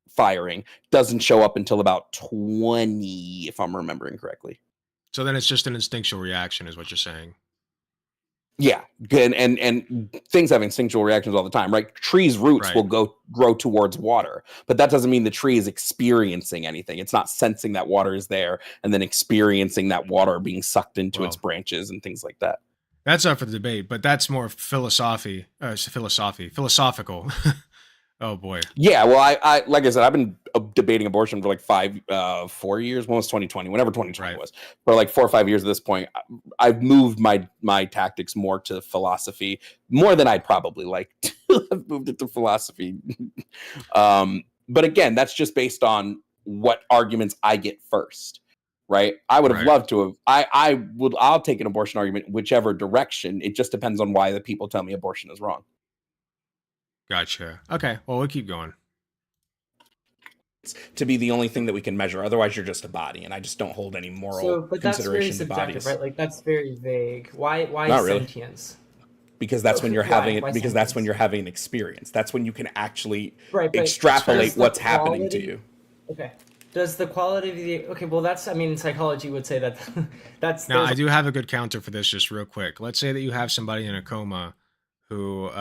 firing doesn't show up until about 20, if I'm remembering correctly. So then it's just an instinctual reaction is what you're saying. Yeah, good. And things have instinctual reactions all the time, right? Trees' roots will grow towards water, but that doesn't mean the tree is experiencing anything. It's not sensing that water is there and then experiencing that water being sucked into its branches and things like that. That's up for the debate, but that's more philosophical. Oh boy. Yeah, well, I like I said, I've been debating abortion for like 4 years. When was 2020? Whenever 2020 was, for like 4 or 5 years at this point. I've moved my tactics more to philosophy, more than I'd probably like to have moved it to philosophy. But again, that's just based on what arguments I get first, right? I would have loved to have. I'll take an abortion argument whichever direction. It just depends on why the people tell me abortion is wrong. Gotcha. Okay. Well, we'll keep going. To be the only thing that we can measure. Otherwise, you're just a body, and I just don't hold any moral but that's very consideration to subjective, bodies. right? Like that's very vague. Why Not really. sentience? Because that's when you're having it. Because that's when you're having an experience. That's when you can actually extrapolate what's happening to you. Okay. Does the quality of the well? That's psychology would say that that's. Now I do have a good counter for this, just real quick. Let's say that you have somebody in a coma who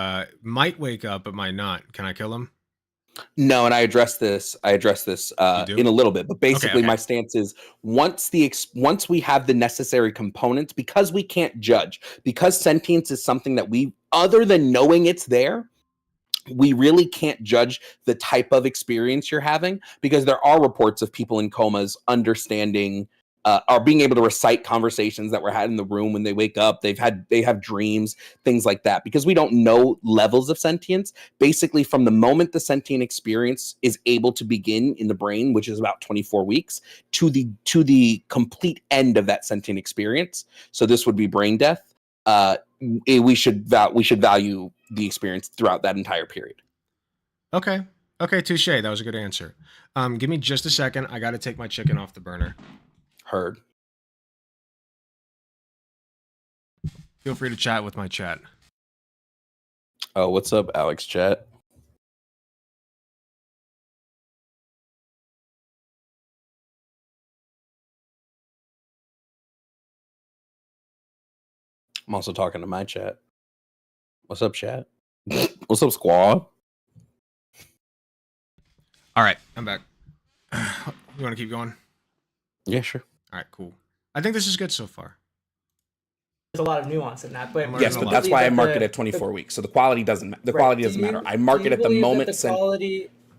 might wake up but might not. Can I kill him? No, and I address this in a little bit, but basically my stance is once we have the necessary components, because we can't judge, because sentience is something that we, other than knowing it's there, we really can't judge the type of experience you're having, because there are reports of people in comas understanding are being able to recite conversations that were had in the room when they wake up. They have dreams, things like that, because we don't know levels of sentience. Basically, from the moment the sentient experience is able to begin in the brain, which is about 24 weeks, to the complete end of that sentient experience. So this would be brain death. We should value the experience throughout that entire period. Okay. Okay, touche. That was a good answer. Give me just a second. I got to take my chicken off the burner. Heard. Feel free to chat with my chat. Oh, what's up, Alex chat? I'm also talking to my chat. What's up, chat? What's up, squad? All right, I'm back. You want to keep going? Yeah, sure. All right, cool. I think this is good so far. There's a lot of nuance in that, but Yes, but that's why I mark it at 24 weeks. So the quality doesn't quality doesn't matter. I mark it at the moment.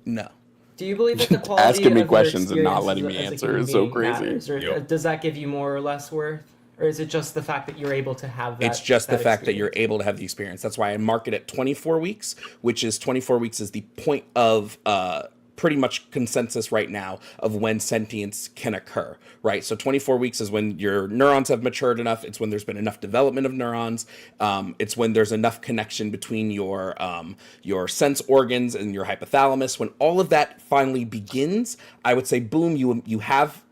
No. Do you believe that the quality asking me of questions your and not letting experience me as a answer human is so being crazy. matters, or does that give you more or less worth? Or is it just the fact that you're able to have that? It's just the that fact that you're experience? able to have the experience. That's why I mark it at 24 weeks, which is 24 weeks is the point of pretty much consensus right now of when sentience can occur, right? So 24 weeks is when your neurons have matured enough. It's when there's been enough development of neurons. It's when there's enough connection between your sense organs and your hypothalamus. When all of that finally begins, I would say, boom, you have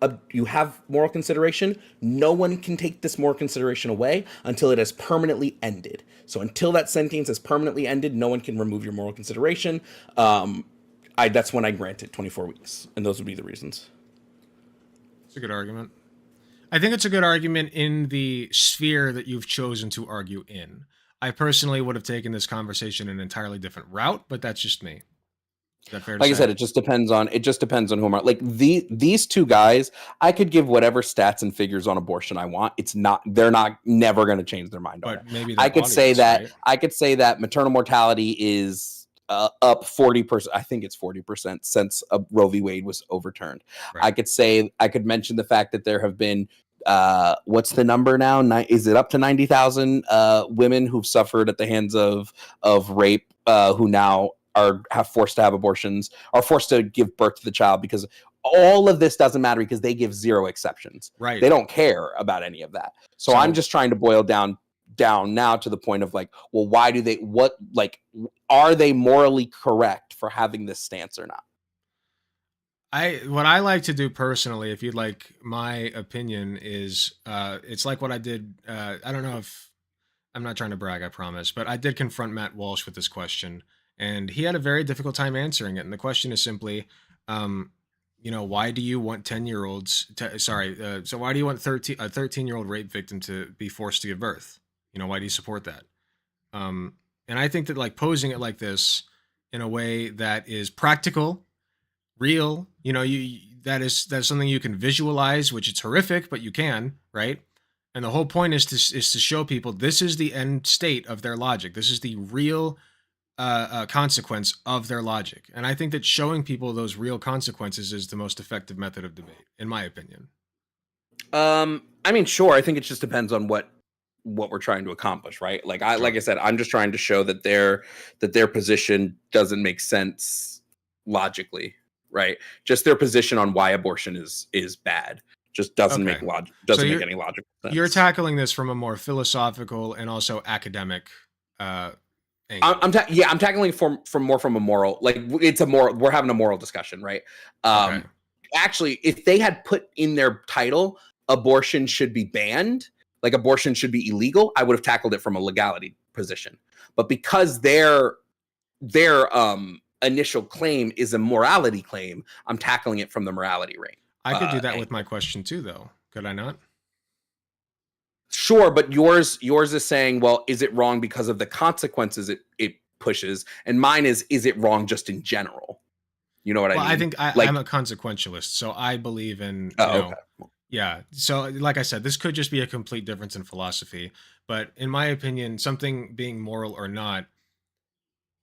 moral consideration. No one can take this moral consideration away until it has permanently ended. So until that sentience has permanently ended, no one can remove your moral consideration. That's when I grant it 24 weeks, and those would be the reasons. It's a good argument. I think it's a good argument in the sphere that you've chosen to argue in. I personally would have taken this conversation an entirely different route, but that's just me. Is that fair to Like say? I said, it just depends on who I'm. Like these two guys, I could give whatever stats and figures on abortion I want. They're not never going to change their mind on it. But maybe I could say audience, that right? I could say that maternal mortality is up 40%. I think it's 40% since Roe v. Wade was overturned. Right. I could mention the fact that there have been what's the number now? Is it up to 90,000 women who've suffered at the hands of rape who now have forced to have abortions, are forced to give birth to the child, because all of this doesn't matter because they give zero exceptions. Right. They don't care about any of that. So I'm just trying to boil down now to the point of like, well, why do they, are they morally correct for having this stance or not? What I like to do personally, if you'd like my opinion, is it's like what I did. I don't know if I'm not trying to brag, I promise, but I did confront Matt Walsh with this question, and he had a very difficult time answering it. And the question is simply, why do you want 10-year-olds? So why do you want a 13-year-old rape victim to be forced to give birth? Why do you support that? And I think that like posing it like this in a way that is practical, real, that's something you can visualize, which it's horrific, but you can, right? And the whole point is to show people this is the end state of their logic. This is the real consequence of their logic. And I think that showing people those real consequences is the most effective method of debate, in my opinion. I mean, sure. I think it just depends on what we're trying to accomplish, right? Like I said, I'm just trying to show that their position doesn't make sense logically, right? Just their position on why abortion is bad just doesn't make any logical sense. You're tackling this from a more philosophical and also academic angle. I'm tackling from a moral, like we're having a moral discussion, right? Okay. Actually, if they had put in their title abortion should be banned, like abortion should be illegal, I would have tackled it from a legality position. But because their initial claim is a morality claim, I'm tackling it from the morality range. I could do that with my question too, though. Could I not? Sure, but yours is saying, well, is it wrong because of the consequences it pushes? And mine is it wrong just in general? You know what I mean? I think I'm a consequentialist, so I believe in, okay. Yeah. So like I said, this could just be a complete difference in philosophy. But in my opinion, something being moral or not,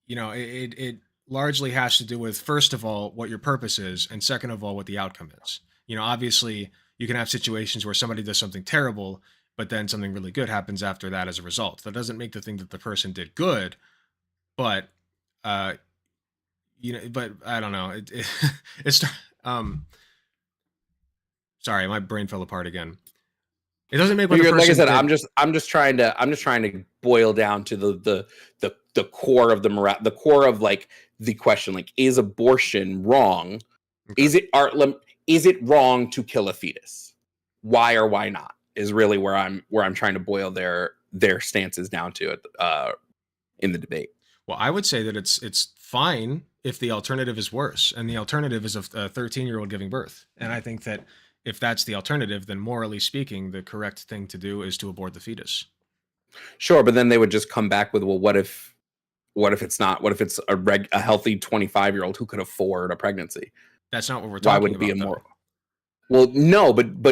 it largely has to do with, first of all, what your purpose is, and second of all, what the outcome is. Obviously, you can have situations where somebody does something terrible, but then something really good happens after that as a result. That doesn't make the thing that the person did good, but but I don't know. It's sorry, my brain fell apart again. It doesn't make what the person Like I said, did. I'm just trying to boil down to the core of the core of like the question, like, is abortion wrong? Okay. Is it wrong to kill a fetus? Why or why not is really where I'm trying to boil their stances down to it in the debate. Well, I would say that it's fine if the alternative is worse, and the alternative is a 13-year-old giving birth. And I think that if that's the alternative, then morally speaking, the correct thing to do is to abort the fetus. Sure, but then they would just come back with, well, what if it's not? What if it's a healthy 25-year-old who could afford a pregnancy? That's not what we're talking about. Why would it be immoral? Well, no, but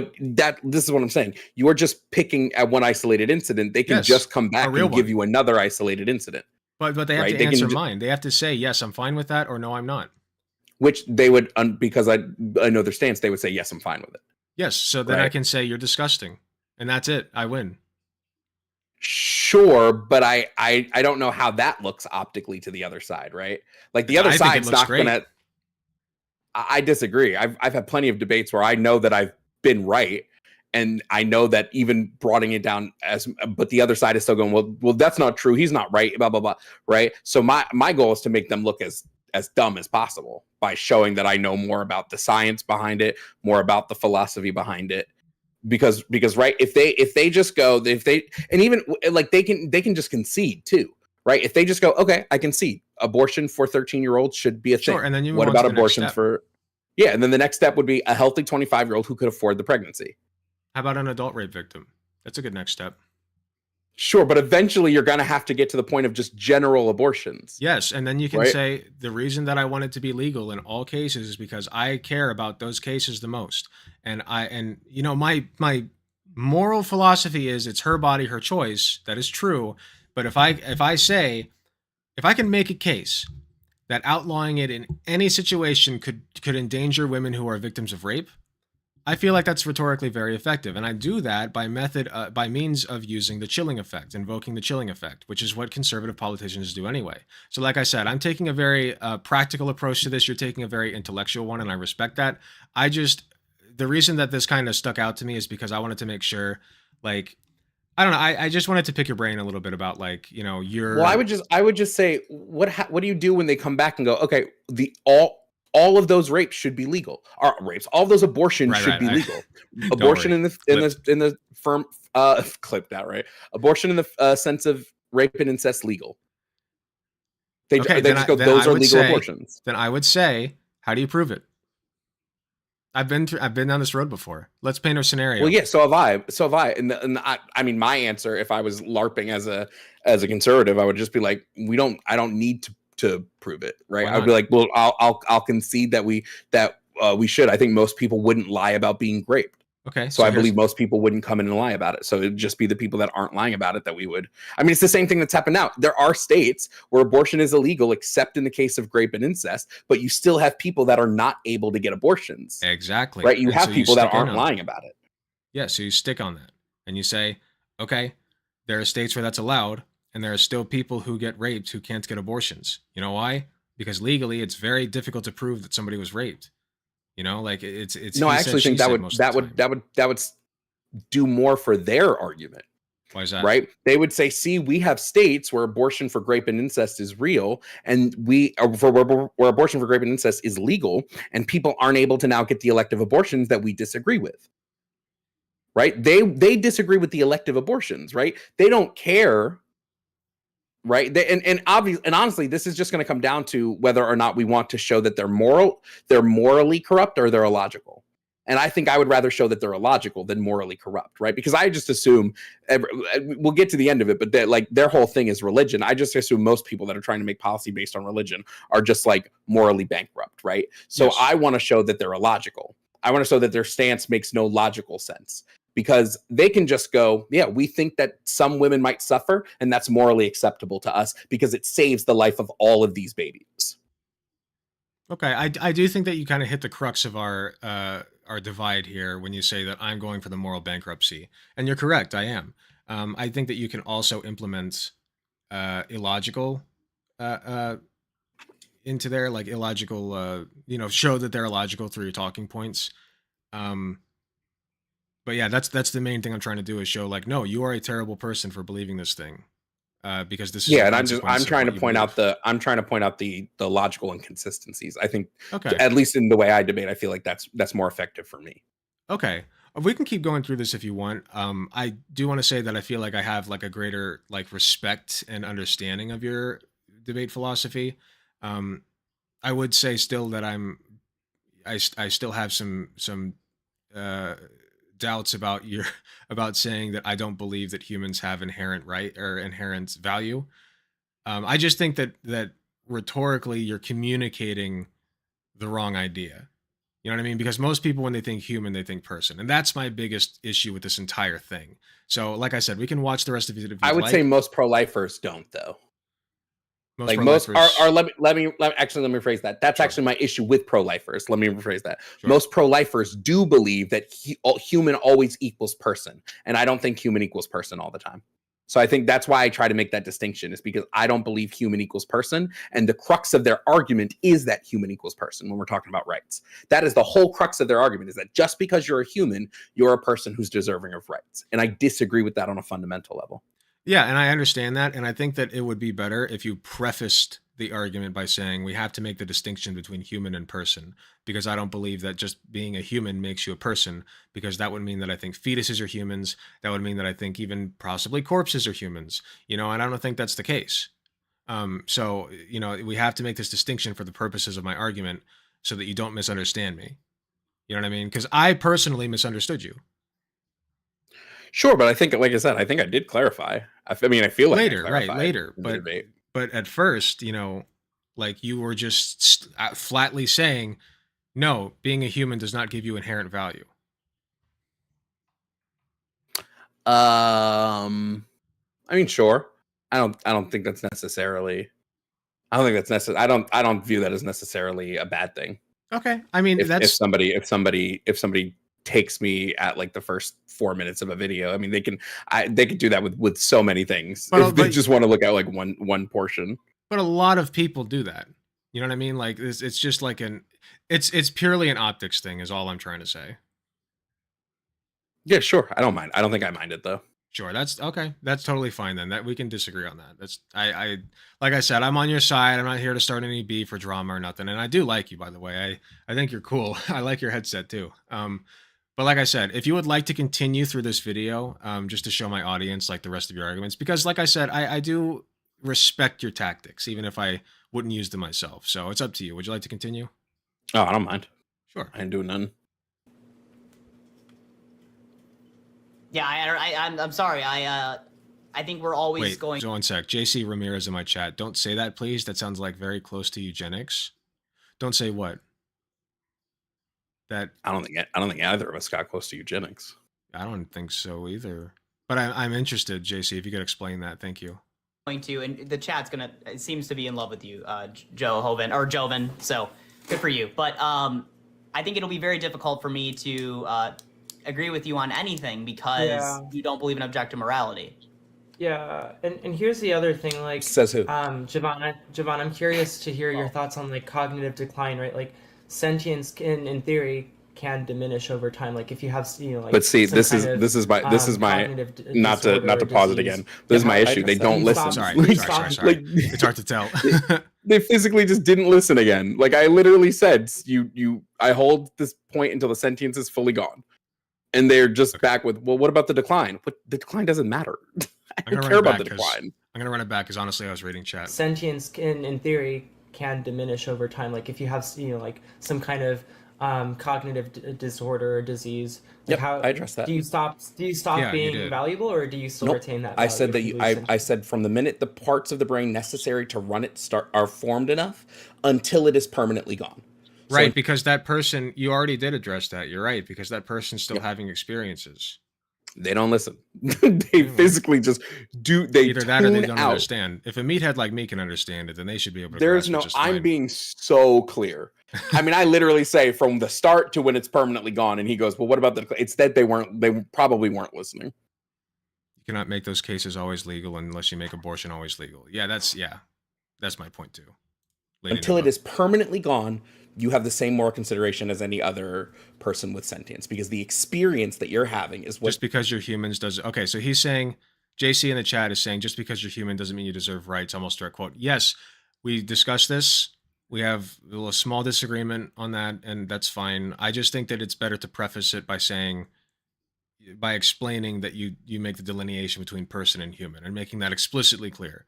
this is what I'm saying. You are just picking at one isolated incident. They can just come back and give you another isolated incident. But they have to answer mine. They have to say, yes, I'm fine with that, or no, I'm not. Which they would, because I know their stance, they would say, yes, I'm fine with it. Yes, so then I can say you're disgusting, and that's it. I win. Sure, but I don't know how that looks optically to the other side, right? Like the other side's not gonna. I disagree. I've had plenty of debates where I know that I've been right, and I know that even broadening it down but the other side is still going, well, that's not true. He's not right. Blah blah blah. Right. So my goal is to make them look as dumb as possible by showing that I know more about the science behind it, more about the philosophy behind it. Because right, if they just go, and even like they can just concede too, right? If they just go, okay, I concede, abortion for 13-year-olds should be a thing. Sure, and then you what about abortions for? Yeah, and then the next step would be a healthy 25-year-old who could afford the pregnancy. How about an adult rape victim? That's a good next step. Sure, but eventually you're going to have to get to the point of just general abortions. Yes, and then you can say the reason that I want it to be legal in all cases is because I care about those cases the most. And my moral philosophy is it's her body, her choice. That is true. But if I can make a case that outlawing it in any situation could endanger women who are victims of rape, I feel like that's rhetorically very effective, and I do that by means of using the chilling effect, invoking the chilling effect, which is what conservative politicians do anyway. So like I said, I'm taking a very practical approach to this. You're taking a very intellectual one, and I respect that. The reason that this kind of stuck out to me is because I wanted to make sure, like, I don't know, I just wanted to pick your brain a little bit about, like, your... Well, I would just say, what do you do when they come back and go, okay, all of those rapes should be legal. Or rapes, all of those abortions should be legal. Abortion in the firm clip that, right? Abortion in the sense of rape and incest legal. They just go, those are legal abortions. Then I would say, how do you prove it? I've been down this road before. Let's paint a scenario. Well, yeah, so have I. And I mean, my answer, if I was LARPing as a conservative, I would just be like, I don't need to prove it, right? I'd be like, well, I'll concede that we should. I think most people wouldn't lie about being raped. Okay. So I believe most people wouldn't come in and lie about it. So it'd just be the people that aren't lying about it that we would. I mean, it's the same thing that's happened now. There are states where abortion is illegal, except in the case of rape and incest, but you still have people that are not able to get abortions. Exactly. Right? You have people that aren't lying about it. Yeah, so you stick on that. And you say, okay, there are states where that's allowed, and there are still people who get raped who can't get abortions. You know why? Because legally, it's very difficult to prove that somebody was raped. Like it's. No, I actually think that would do more for their argument. Why is that? Right? They would say, see, we have states where abortion for rape and incest is real, and where abortion for rape and incest is legal, and people aren't able to now get the elective abortions that we disagree with. Right? They disagree with the elective abortions, right? They don't care. Right. And honestly, this is just going to come down to whether or not we want to show that they're morally corrupt or they're illogical. And I think I would rather show that they're illogical than morally corrupt. Right. Because I just assume we'll get to the end of it. But their whole thing is religion. I just assume most people that are trying to make policy based on religion are just like morally bankrupt. Right. So yes. I want to show that they're illogical. I want to show that their stance makes no logical sense. Because they can just go, yeah, we think that some women might suffer, and that's morally acceptable to us because it saves the life of all of these babies. Okay, I do think that you kind of hit the crux of our our divide here when you say that I'm going for the moral bankruptcy, and you're correct, I am. I think that you can also implement illogical into there, like illogical, show that they're illogical through your talking points. Um, but yeah, that's the main thing I'm trying to do is show like, no, you are a terrible person for believing this thing, because this is Yeah, a and consequence I'm of trying what to you point out believe. the logical inconsistencies. I think Okay. at least in the way I debate, I feel like that's more effective for me. Okay. We can keep going through this if you want. I do want to say that I feel like I have like a greater like respect and understanding of your debate philosophy. Um, I would say still that I still have some uh, doubts about your about saying that I don't believe that humans have inherent right or inherent value. I just think that rhetorically you're communicating the wrong idea. You know what I mean? Because most people, when they think human, they think person, and that's my biggest issue with this entire thing. So, like I said, we can watch the rest of it if I you'd would say like. most pro-lifers don't, though. Most Like most pro-lifers, are let me rephrase that. That's actually my issue with pro-lifers. Let me rephrase that. Sure. Most pro-lifers do believe that human always equals person, and I don't think human equals person all the time. So I think that's why I try to make that distinction, is because I don't believe human equals person, and the crux of their argument is that human equals person when we're talking about rights. That is the whole crux of their argument, is that just because you're a human, you're a person who's deserving of rights. And I disagree with that on a fundamental level. Yeah, and I understand that, and I think that it would be better if you prefaced the argument by saying we have to make the distinction between human and person, because I don't believe that just being a human makes you a person, because that would mean that I think fetuses are humans. That would mean that I think even possibly corpses are humans, and I don't think that's the case. So, we have to make this distinction for the purposes of my argument so that you don't misunderstand me. You know what I mean? Because I personally misunderstood you. Sure, but I think, like I said, I think I did clarify. I feel like Later, I right, clarified later. in the debate. But at first, like you were just flatly saying, no, being a human does not give you inherent value. Sure. I don't think that's necessarily. I don't think that's necessary. I don't view that as necessarily a bad thing. Okay, I mean If somebody takes me at like the first 4 minutes of a video, I mean they can do that with so many things. If they just want to look at like one portion. But a lot of people do that. You know what I mean? Like it's just like it's purely an optics thing is all I'm trying to say. Yeah, sure. I don't mind. I don't think I mind it though. Sure, that's okay. That's totally fine then. That we can disagree on that. That's I like I said, I'm on your side. I'm not here to start any beef or drama or nothing. And I do like you, by the way. I think you're cool. I like your headset too. But like I said, if you would like to continue through this video, just to show my audience like the rest of your arguments, because like I said, I do respect your tactics, even if I wouldn't use them myself. So it's up to you. Would you like to continue? Oh, I don't mind. Sure. I ain't doing none. Yeah, I'm sorry. I think we're always Wait, going. so one sec. JC Ramirez in my chat. Don't say that, please. That sounds like very close to eugenics. Don't say what? That I don't think either of us got close to eugenics. I don't think so either. But I'm interested, JC. If you could explain that, thank you. Going to, and the chat's it seems to be in love with you, Joven. So good for you. But I think it'll be very difficult for me to agree with you on anything because you don't believe in objective morality. Yeah, and here's the other thing, like Says who? Javon, I'm curious to hear your thoughts on like cognitive decline, right? Like sentience in theory can diminish over time. Like if you have like. But see, this is my not to pause it again. This is my issue. They don't listen. Sorry. Like, it's hard to tell. They physically just didn't listen again. Like I literally said, I hold this point until the sentience is fully gone. And they're just back with, well, what about the decline? But the decline doesn't matter. I don't care about the decline. I'm gonna run it back because honestly, I was reading chat. Sentience in theory can diminish over time. Like if you have like some kind of cognitive disorder or disease. Like I addressed that. Do you stop being valuable, or do you still retain that value? I said that I said from the minute the parts of the brain necessary to run it are formed enough until it is permanently gone. Right, because that person, you already did address that. You're right, because that person's still having experiences. They don't listen. They physically just do. They either that or they don't out. Understand. If a meathead like me can understand it, then they should be able to. I'm being so clear. I mean, I literally say from the start to when it's permanently gone, and he goes, "Well, what about the?" It's that they probably weren't listening. You cannot make those cases always legal unless you make abortion always legal. Yeah, that's my point too. Lady Until it Nova. is permanently gone, you have the same moral consideration as any other person with sentience, because the experience that you're having is what. Just because you're humans does okay. So he's saying, JC in the chat is saying, just because you're human doesn't mean you deserve rights. Almost direct quote. Yes, we discussed this. We have a little small disagreement on that, and that's fine. I just think that it's better to preface it by saying, by explaining that you make the delineation between person and human and making that explicitly clear.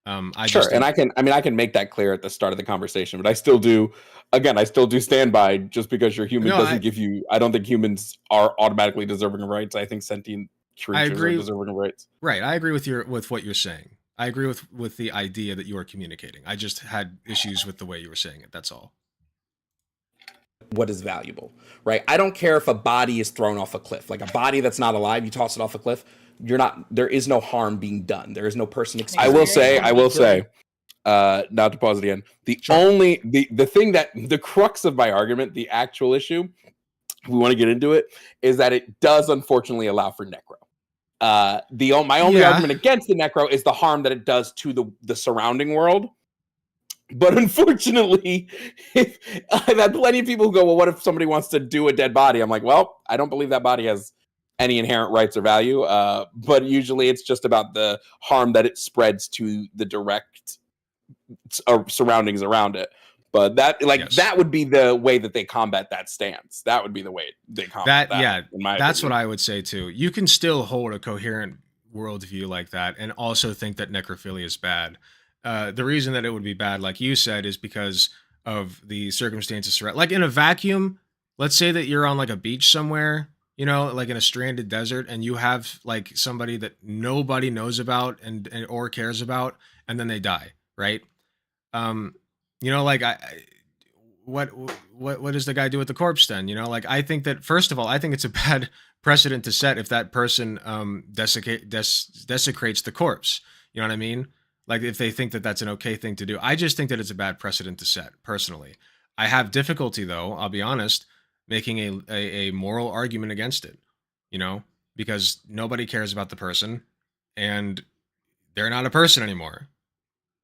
I Sure, just and think, I can make that clear at the start of the conversation, but I still do stand by just because you're human No, doesn't give you. I don't think humans are automatically deserving of rights. I think sentient creatures agree. are deserving of rights. Right. I agree with what you're saying. I agree with the idea that you are communicating. I just had issues with the way you were saying it. That's all. What is valuable, right? I don't care if a body is thrown off a cliff, like a body that's not alive. You toss it off a cliff. There is no harm being done. There is no person. I will say, not to pause again. The thing that the crux of my argument, the actual issue, if we want to get into it, is that it does unfortunately allow for necro. My only argument against the necro is the harm that it does to the surrounding world. But unfortunately, I've had plenty of people who go, well, what if somebody wants to do a dead body? I'm like, well, I don't believe that body has any inherent rights or value. But usually it's just about the harm that it spreads to the direct surroundings around it. But that would be the way that they combat that stance. That would be the way they combat that. Yeah, that's opinion. what I would say too. You can still hold a coherent worldview like that and also think that necrophilia is bad. The reason that it would be bad, like you said, is because of the circumstances. Like in a vacuum, let's say that you're on like a beach somewhere, like in a stranded desert, and you have like somebody that nobody knows about and or cares about, and then they die, right? Like what does the guy do with the corpse then? Like I think that first of all, I think it's a bad precedent to set if that person desecrates the corpse. You know what I mean? Like if they think that that's an okay thing to do. I just think that it's a bad precedent to set, personally. I have difficulty, though, I'll be honest, making a moral argument against it, because nobody cares about the person and they're not a person anymore.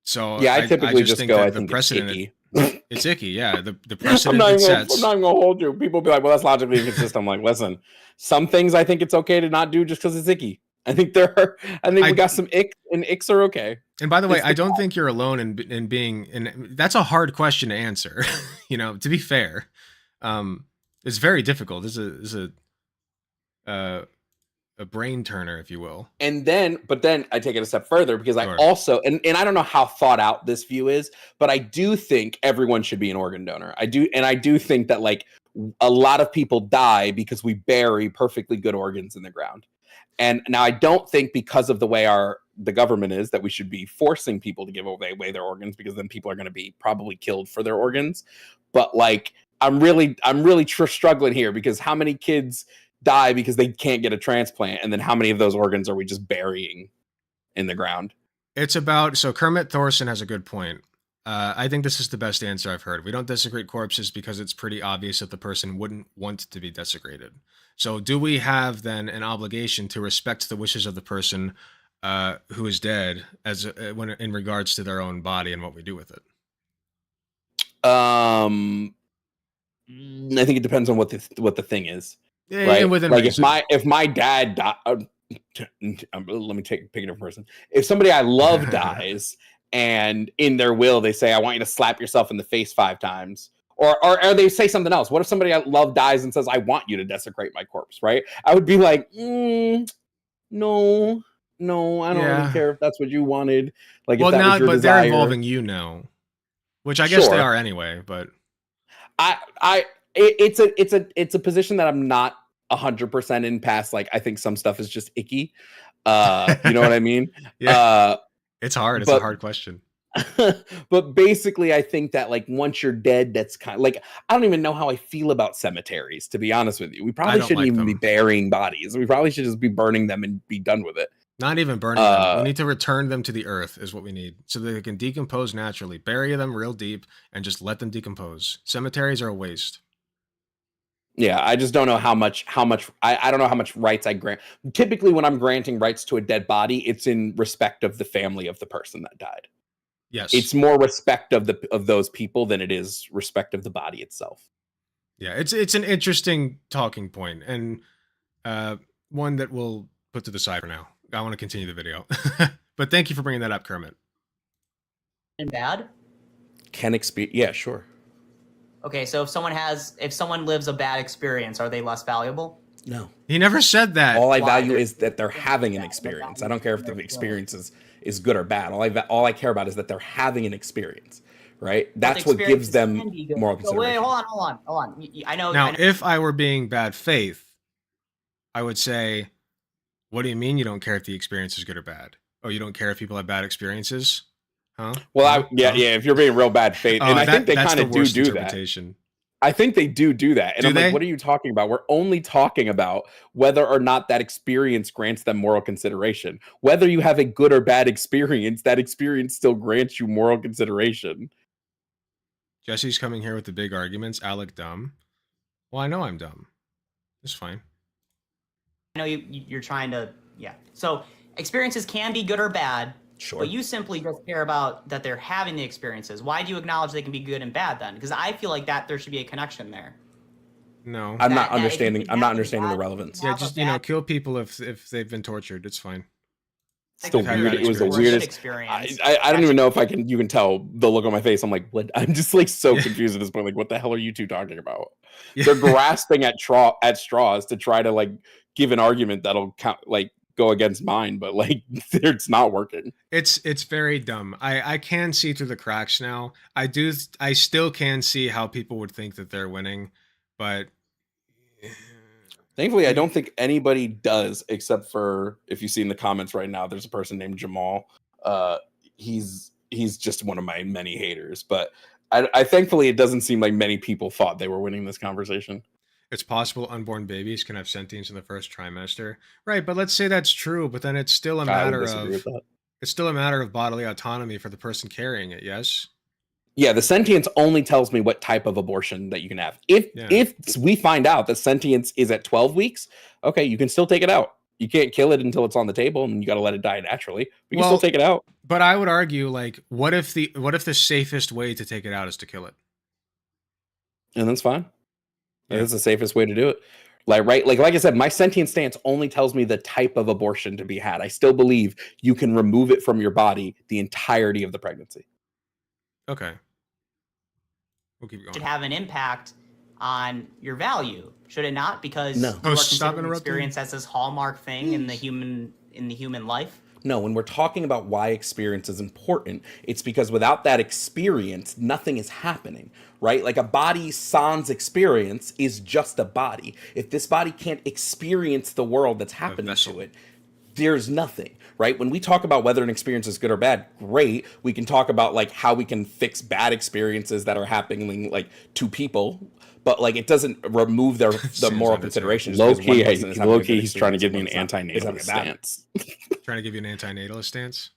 So yeah, I typically just think go, that I the think precedent, it's icky. It's icky, yeah. The precedent it sets. I'm not even going to hold you. People be like, well, that's logically inconsistent. I'm like, listen, some things I think it's okay to not do just because it's icky. I think we got some ick, and icks are okay. And by the way, I don't think you're alone in being, and that's a hard question to answer. To be fair, it's very difficult. This is a brain turner, if you will. But then I take it a step further because I also, and I don't know how thought out this view is, but I do think everyone should be an organ donor. I do think that like a lot of people die because we bury perfectly good organs in the ground. And now I don't think because of the way the government is that we should be forcing people to give away their organs, because then people are going to be probably killed for their organs. But like, I'm really struggling here, because how many kids die because they can't get a transplant, and then how many of those organs are we just burying in the ground? So Kermit Thorson has a good point. I think this is the best answer I've heard. We don't desecrate corpses because it's pretty obvious that the person wouldn't want to be desecrated. So do we have then an obligation to respect the wishes of the person who is dead when in regards to their own body and what we do with it? I think it depends on what the thing is. Yeah, right? Within like reason. if my dad died, let me pick a different person. If somebody I love dies, and in their will they say, I want you to slap yourself in the face 5 times, or they say something else. What if somebody I love dies and says, I want you to desecrate my corpse, right? I would be like, no, I don't really care if that's what you wanted. Like, if that was your desire. They're involving you now, which I guess they are anyway. But it's a position that I'm not 100% in past. Like, I think some stuff is just icky. You know what I mean? Yeah. It's hard. It's a hard question. But basically, I think that like once you're dead, that's kind of like, I don't even know how I feel about cemeteries, to be honest with you. We probably shouldn't even be burying bodies. We probably should just be burning them and be done with it. Not even burning them. We need to return them to the earth is what we need. So that they can decompose naturally. Bury them real deep and just let them decompose. Cemeteries are a waste. Yeah, I just don't know how much I don't know how much rights I grant. Typically when I'm granting rights to a dead body, it's in respect of the family of the person that died. Yes. It's more respect of those people than it is respect of the body itself. Yeah, it's an interesting talking point and one that we'll put to the side for now. I want to continue the video. But thank you for bringing that up, Kermit. And bad? Yeah, sure. Okay, so if someone lives a bad experience, are they less valuable? No. He never said that. All I value is that they're having an experience. I don't care if the experience is good or bad. All I care about is that they're having an experience, right? That's what gives them moral consideration. Wait, hold on. I know. Now, if I were being bad faith, I would say, what do you mean you don't care if the experience is good or bad? Oh, you don't care if people have bad experiences? Huh? Well, if you're being real bad faith, and I think they kind of do that. I think they do that. And I'm like, what are you talking about? We're only talking about whether or not that experience grants them moral consideration. Whether you have a good or bad experience, that experience still grants you moral consideration. Jesse's coming here with the big arguments. Alec dumb. Well, I know I'm dumb. It's fine. I know you're trying to, yeah. So experiences can be good or bad. Sure. But you simply just care about that they're having the experiences. Why do you acknowledge they can be good and bad then? Because I feel like that there should be a connection there. No. I'm not understanding the relevance. Yeah, just kill people if they've been tortured. It's fine. It was the weirdest experience. I don't even know if you can tell the look on my face. I'm like, what? I'm just like so confused at this point. Like, what the hell are you two talking about? Yeah. They're grasping at straws to try to like give an argument that'll go against mine, but like it's not working. It's very dumb. I can see through the cracks now. I still can see how people would think that they're winning, but thankfully I don't think anybody does, except for if you see in the comments right now, there's a person named Jamal. He's just one of my many haters, but I thankfully it doesn't seem like many people thought they were winning this conversation. It's possible unborn babies can have sentience in the first trimester. Right, but let's say that's true, but then it's still a matter of bodily autonomy for the person carrying it, yes? Yeah, the sentience only tells me what type of abortion that you can have. If we find out that sentience is at 12 weeks, okay, you can still take it out. You can't kill it until it's on the table, and you got to let it die naturally. But you can still take it out. But I would argue, like, what if the safest way to take it out is to kill it? And that's fine. Yeah. That's the safest way to do it. Like I said, my sentient stance only tells me the type of abortion to be had. I still believe you can remove it from your body the entirety of the pregnancy. Okay. We'll keep going. Should have an impact on your value, should it not? Because no. You are considering experience as this hallmark thing in the human life. No, when we're talking about why experience is important, it's because without that experience, nothing is happening, right? Like a body sans experience is just a body. If this body can't experience the world that's happening to it, there's nothing, right? When we talk about whether an experience is good or bad, great. We can talk about like how we can fix bad experiences that are happening like to people, but like it doesn't remove the moral considerations. Low key, he's trying to give me an antinatalist stance. Trying to give you an antinatalist stance?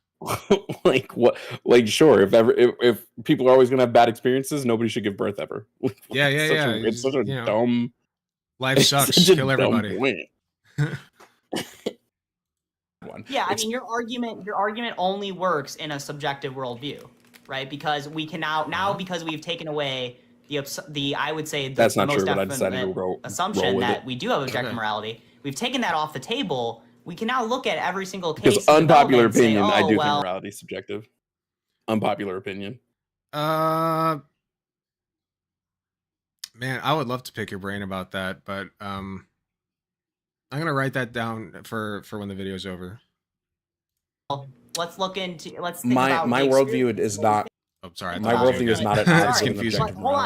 Like what? Like sure, if people are always going to have bad experiences, nobody should give birth ever. Yeah. It's such a dumb. Life sucks. Kill everybody. Yeah, I mean your argument only works in a subjective worldview, right? Because we can now because we've taken away the I would say that's not most true, but I decided definite to roll assumption that we do have objective morality. We've taken that off the table. We can now look at every single case. Because unpopular opinion, I do think morality is subjective. Unpopular opinion. Man, I would love to pick your brain about that, but I'm gonna write that down for when the video's over. Let's look into. Let's think about my worldview is not. Oh, sorry. My worldview is not at confusing. Hold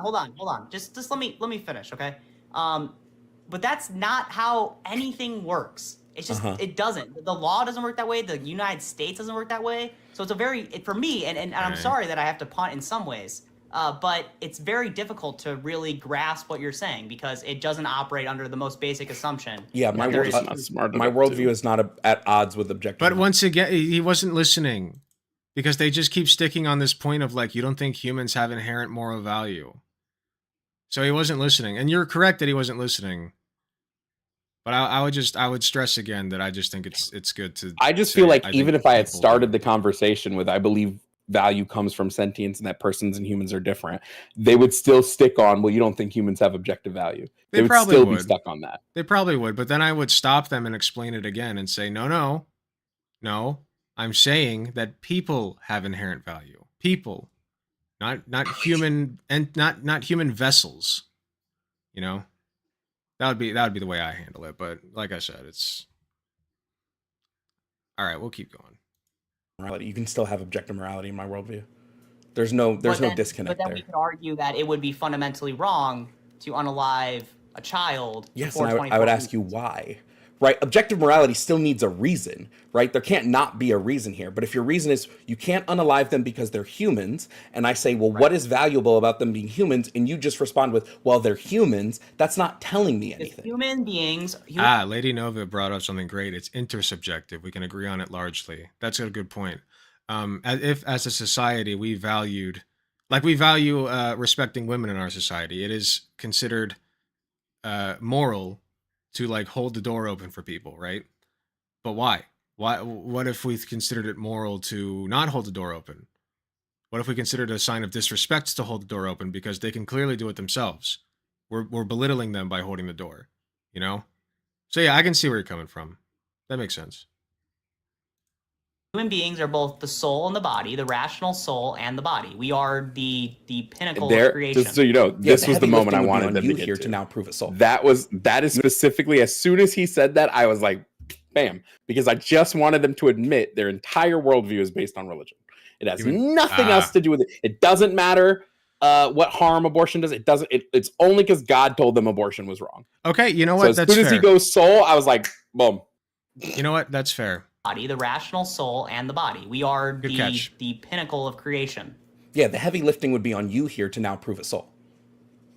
on. Just let me finish, okay? But that's not how anything works. It's just it doesn't. The law doesn't work that way. The United States doesn't work that way. So it's for me, and I'm sorry that I have to punt in some ways. but it's very difficult to really grasp what you're saying because it doesn't operate under the most basic assumption. Yeah, my that there world, is- my worldview is not at odds with objective. But once again, he wasn't listening because they just keep sticking on this point of like, you don't think humans have inherent moral value. So he wasn't listening. And you're correct that he wasn't listening. But I would stress again that I just think it's good to. I just say, feel like I even think if I had people started do. the conversation with, I believe value comes from sentience and that persons and humans are different, they would still stick on, well, you don't think humans have objective value. They would probably still be would. stuck on that. They probably would, but then I would stop them and explain it again and say, no. I'm saying that people have inherent value. People, not human, and not human vessels. You know, that would be the way I handle it. But like I said, it's all right. We'll keep going. Morality. You can still have objective morality in my worldview. There's no disconnect But then there. we could argue that it would be fundamentally wrong to unalive a child. Yes, before and I would 24 ask you why. Right? Objective morality still needs a reason, right? There can't not be a reason here. But if your reason is you can't unalive them because they're humans, and I say, well, what is valuable about them being humans? And you just respond with, well, they're humans, that's not telling me anything. Human beings. Lady Nova brought up something great. It's intersubjective. We can agree on it largely. That's a good point. If as a society we value respecting women in our society, it is considered moral to like hold the door open for people, right? But why? What if we considered it moral to not hold the door open? What if we considered it a sign of disrespect to hold the door open because they can clearly do it themselves? We're belittling them by holding the door, you know? So yeah, I can see where you're coming from. That makes sense. Human beings are both the soul and the body, the rational soul and the body. We are the pinnacle of creation. Just so you know, this was the moment I wanted them to you get here to. to now prove it soul. That is specifically, as soon as he said that, I was like, bam, because I just wanted them to admit their entire worldview is based on religion. It has nothing else to do with it. It doesn't matter what harm abortion does. It doesn't. It's only because God told them abortion was wrong. Okay, you know what? So as That's soon as he fair. goes soul, I was like, boom. You know what? That's fair. Body, the rational soul and the body. We are Good catch. the pinnacle of creation. Yeah, the heavy lifting would be on you here to now prove it soul.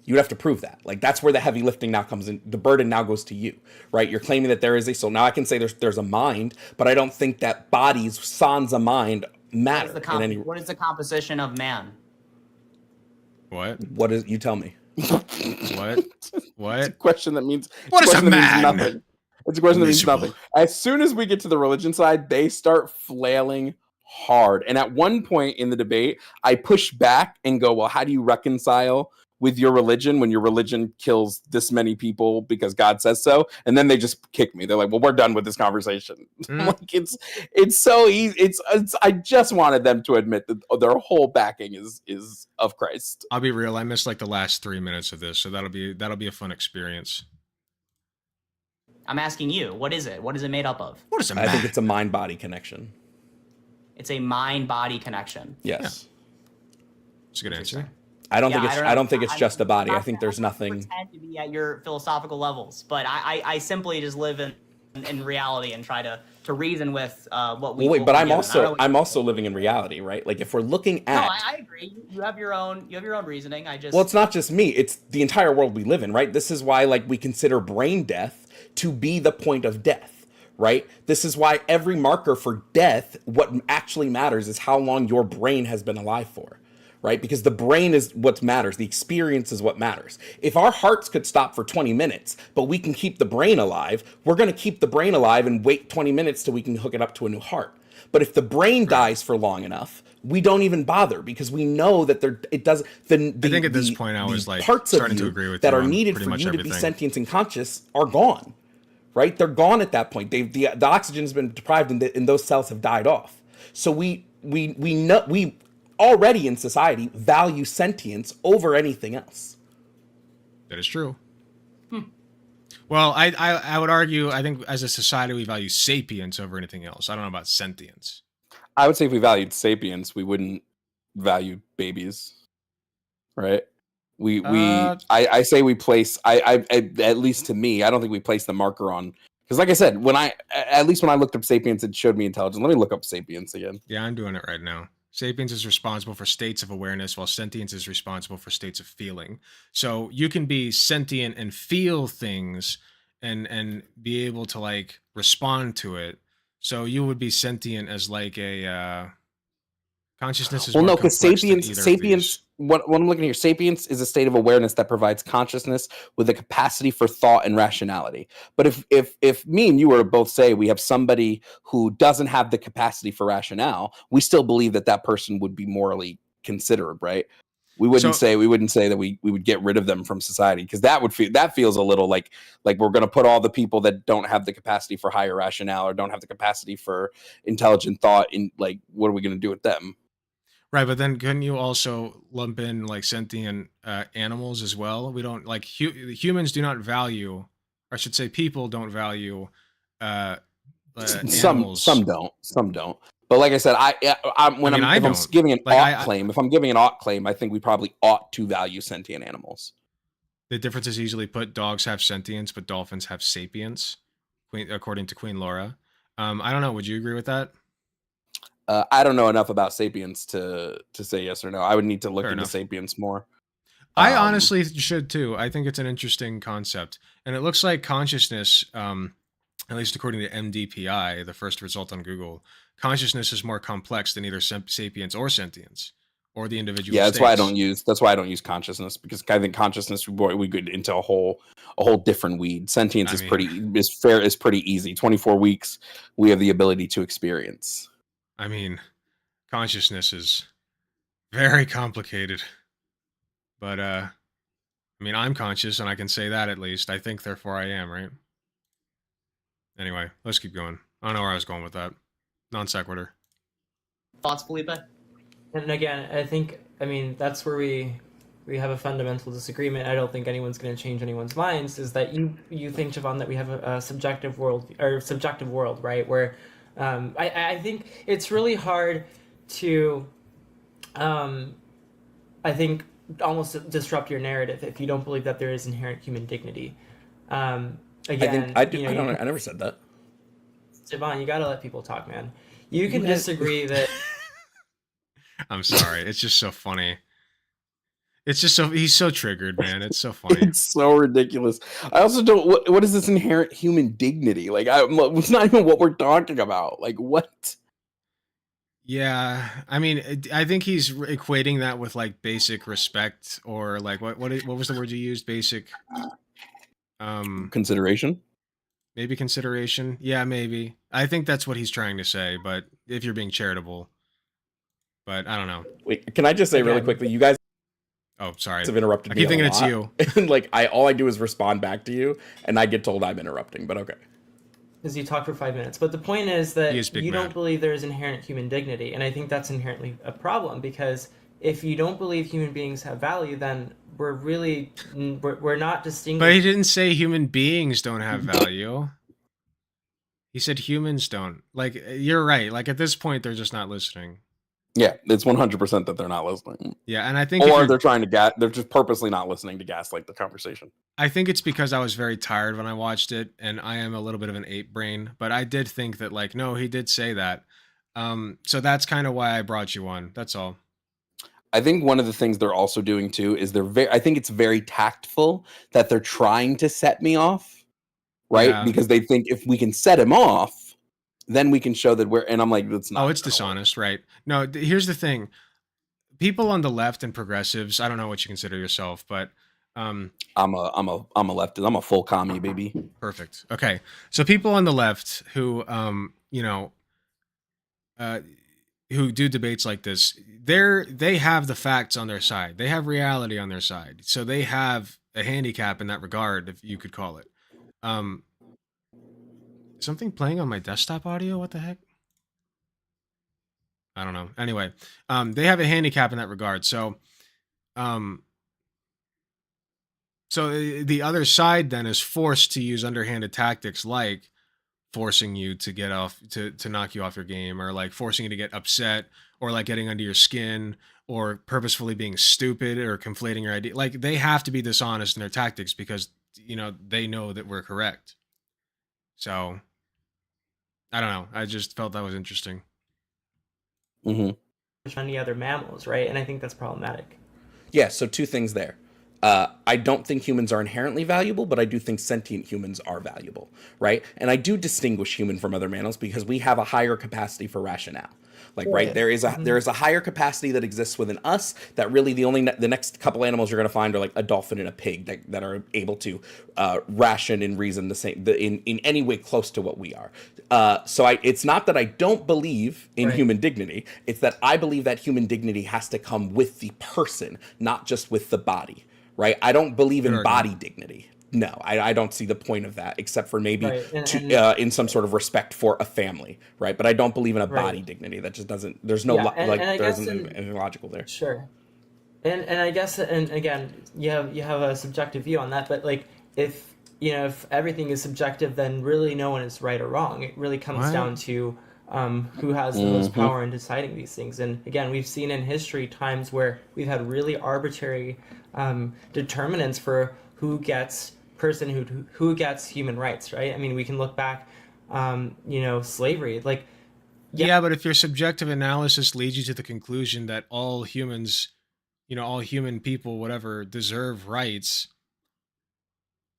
You would have to prove that. Like that's where the heavy lifting now comes in. The burden now goes to you, right? You're claiming that there is a soul. Now I can say there's a mind, but I don't think that bodies, sans a mind, matter in any. What is the composition of man? What is? You tell me. What? It's a question that means. What is a question that means man? nothing. It's a question that means Miserable. nothing. As soon as we get to the religion side, they start flailing hard. And at one point in the debate, I push back and go, well, how do you reconcile with your religion when your religion kills this many people because God says so? And then they just kick me. They're like, well, we're done with this conversation. Like it's so easy. It's I just wanted them to admit that their whole backing is of Christ. I'll be real. I missed like the last 3 minutes of this, so that'll be a fun experience. I'm asking you, what is it? What is it made up of? What is a I man? think it's a mind-body connection. It's a mind-body connection. Yes. It's a good answer. I don't Yeah, think it's. know. I don't think it's just a body. I not- think there's I'm not nothing. Pretend to be at your philosophical levels, but I simply just live in reality and try to reason with what we. Well, wait, what but we I'm do. And I also don't know I'm also living in reality, right? Like if we're looking No, at. I agree. You have your own reasoning. I just. Well, it's not just me. It's the entire world we live in, right? This is why like we consider brain death to be the point of death, right? This is why every marker for death, what actually matters is how long your brain has been alive for, right? Because the brain is what matters. The experience is what matters. If our hearts could stop for 20 minutes, but we can keep the brain alive, we're going to keep the brain alive and wait 20 minutes till we can hook it up to a new heart. But if the brain dies for long enough, we don't even bother because we know that it doesn't. I think at this point I was like parts of starting you to agree with that you are on needed pretty for much you to be everything. sentient and conscious are gone, right? They're gone at that point. The oxygen has been deprived and those cells have died off. So we know we already in society value sentience over anything else. That is true. Well, I would argue, I think as a society we value sapience over anything else. I don't know about sentience. I would say if we valued sapiens, we wouldn't value babies, right? I say we place. I at least to me, I don't think we place the marker on because, like I said, when I looked up sapiens, it showed me intelligence. Let me look up sapiens again. Yeah, I'm doing it right now. Sapience is responsible for states of awareness, while sentience is responsible for states of feeling. So you can be sentient and feel things and be able to like respond to it. So you would be sentient as like a consciousness is Well, more no, because complex than sapience, either of these. sapience. What I'm looking here, sapience is a state of awareness that provides consciousness with a capacity for thought and rationality. But if me and you were both say we have somebody who doesn't have the capacity for rationale, we still believe that that person would be morally considered, right? We wouldn't So- say that we would get rid of them from society, because that feels a little like we're going to put all the people that don't have the capacity for higher rationale or don't have the capacity for intelligent thought in, like, what are we going to do with them? Right, but then couldn't you also lump in like sentient animals as well? We don't like humans do not value, or I should say, people don't value animals. Some don't. But like I said, if I'm don't. giving an Like, ought claim, if I'm giving an ought claim, I think we probably ought to value sentient animals. The difference is easily put. Dogs have sentience, but dolphins have sapience, according to Queen Laura. I don't know. Would you agree with that? I don't know enough about sapiens to say yes or no. I would need to look Fair into enough. sapiens more. I honestly should too. I think it's an interesting concept, and it looks like consciousness, at least according to MDPI, the first result on Google, consciousness is more complex than either sapience or sentience, or the individual. Yeah, that's states. why I don't use consciousness, because I think consciousness we get into a whole different weed. Sentience is pretty easy. 24 weeks, we have the ability to experience. I mean, consciousness is very complicated. But I mean, I'm conscious and I can say that at least. I think, therefore I am, right? Anyway, let's keep going. I don't know where I was going with that. Non sequitur. Thoughts, Felipe? And again, I mean, that's where we have a fundamental disagreement. I don't think anyone's going to change anyone's minds. Is that you think, Javon, that we have a subjective world, right? Where I think it's really hard to, I think, almost disrupt your narrative if you don't believe that there is inherent human dignity. Again, I never said that. Javon, you got to let people talk, man. You can disagree that. I'm sorry. It's just so funny. It's just so he's so triggered, man. It's so funny. It's so ridiculous. I also don't. What is this inherent human dignity? Like, it's not even what we're talking about. Like, what? Yeah, I mean, I think he's equating that with like basic respect, or like what was the word you used? Basic, Consideration. maybe consideration. Yeah, maybe. I think that's what he's trying to say. But if you're being charitable, but I don't know. Wait, can I just say really quickly, you guys Oh, sorry. have interrupted I me keep thinking a it's lot. you. And like all I do is respond back to you, and I get told I'm interrupting. But okay. Because you talk for 5 minutes. But the point is that He is big you mad. don't believe there is inherent human dignity. And I think that's inherently a problem, because if you don't believe human beings have value, then we're not distinguishing. But he didn't say human beings don't have value. He said humans don't. Like, you're right. Like, at this point, they're just not listening. Yeah, it's 100% that they're not listening, Yeah, and I think if or you're- they're trying to they're just purposely not listening to gaslight the conversation. I think it's because I was very tired when I watched it, and I am a little bit of an ape brain. But I did think that, like, no, he did say that. So that's kind of why I brought you on. That's all. I think one of the things they're also doing too is I think it's very tactful that they're trying to set me off, right? Yeah. Because they think if we can set him off, then we can show that and I'm like, that's not. Oh, it's dishonest, right? No, here's the thing. People on the left and progressives, I don't know what you consider yourself, but I'm a leftist. I'm a full commie, baby. perfect. Okay. So people on the left who who do debates like this, they have the facts on their side. They have reality on their side. So they have a handicap in that regard, if you could call it. Something playing on my desktop audio? What the heck? I don't know. Anyway, they have a handicap in that regard. So the other side then is forced to use underhanded tactics like forcing you to get off to knock you off your game, or like forcing you to get upset, or like getting under your skin, or purposefully being stupid or conflating your idea. Like, they have to be dishonest in their tactics because they know that we're correct. So I don't know. I just felt that was interesting. Mm-hmm. any other mammals, right? And I think that's problematic. Yeah, so two things there. I don't think humans are inherently valuable, but I do think sentient humans are valuable, right? And I do distinguish human from other mammals because we have a higher capacity for rationale. Like, right, there is a higher capacity that exists within us that really the next couple animals you're going to find are like a dolphin and a pig that are able to ration and reason the same in any way close to what we are. So it's not that I don't believe in human dignity. It's that I believe that human dignity has to come with the person, not just with the body, right? I don't believe in body dignity. No, I don't see the point of that, except for maybe in some sort of respect for a family, right? But I don't believe in a body dignity. That just doesn't. There's no there isn't anything logical there. Sure, and I guess, and again, you have a subjective view on that, but like if everything is subjective, then really no one is right or wrong. It really comes down to who has the most power in deciding these things. And again, we've seen in history times where we've had really arbitrary determinants for who gets who gets human rights, right? I mean, we can look back, slavery, like. Yeah, but if your subjective analysis leads you to the conclusion that all humans, all human people, whatever, deserve rights,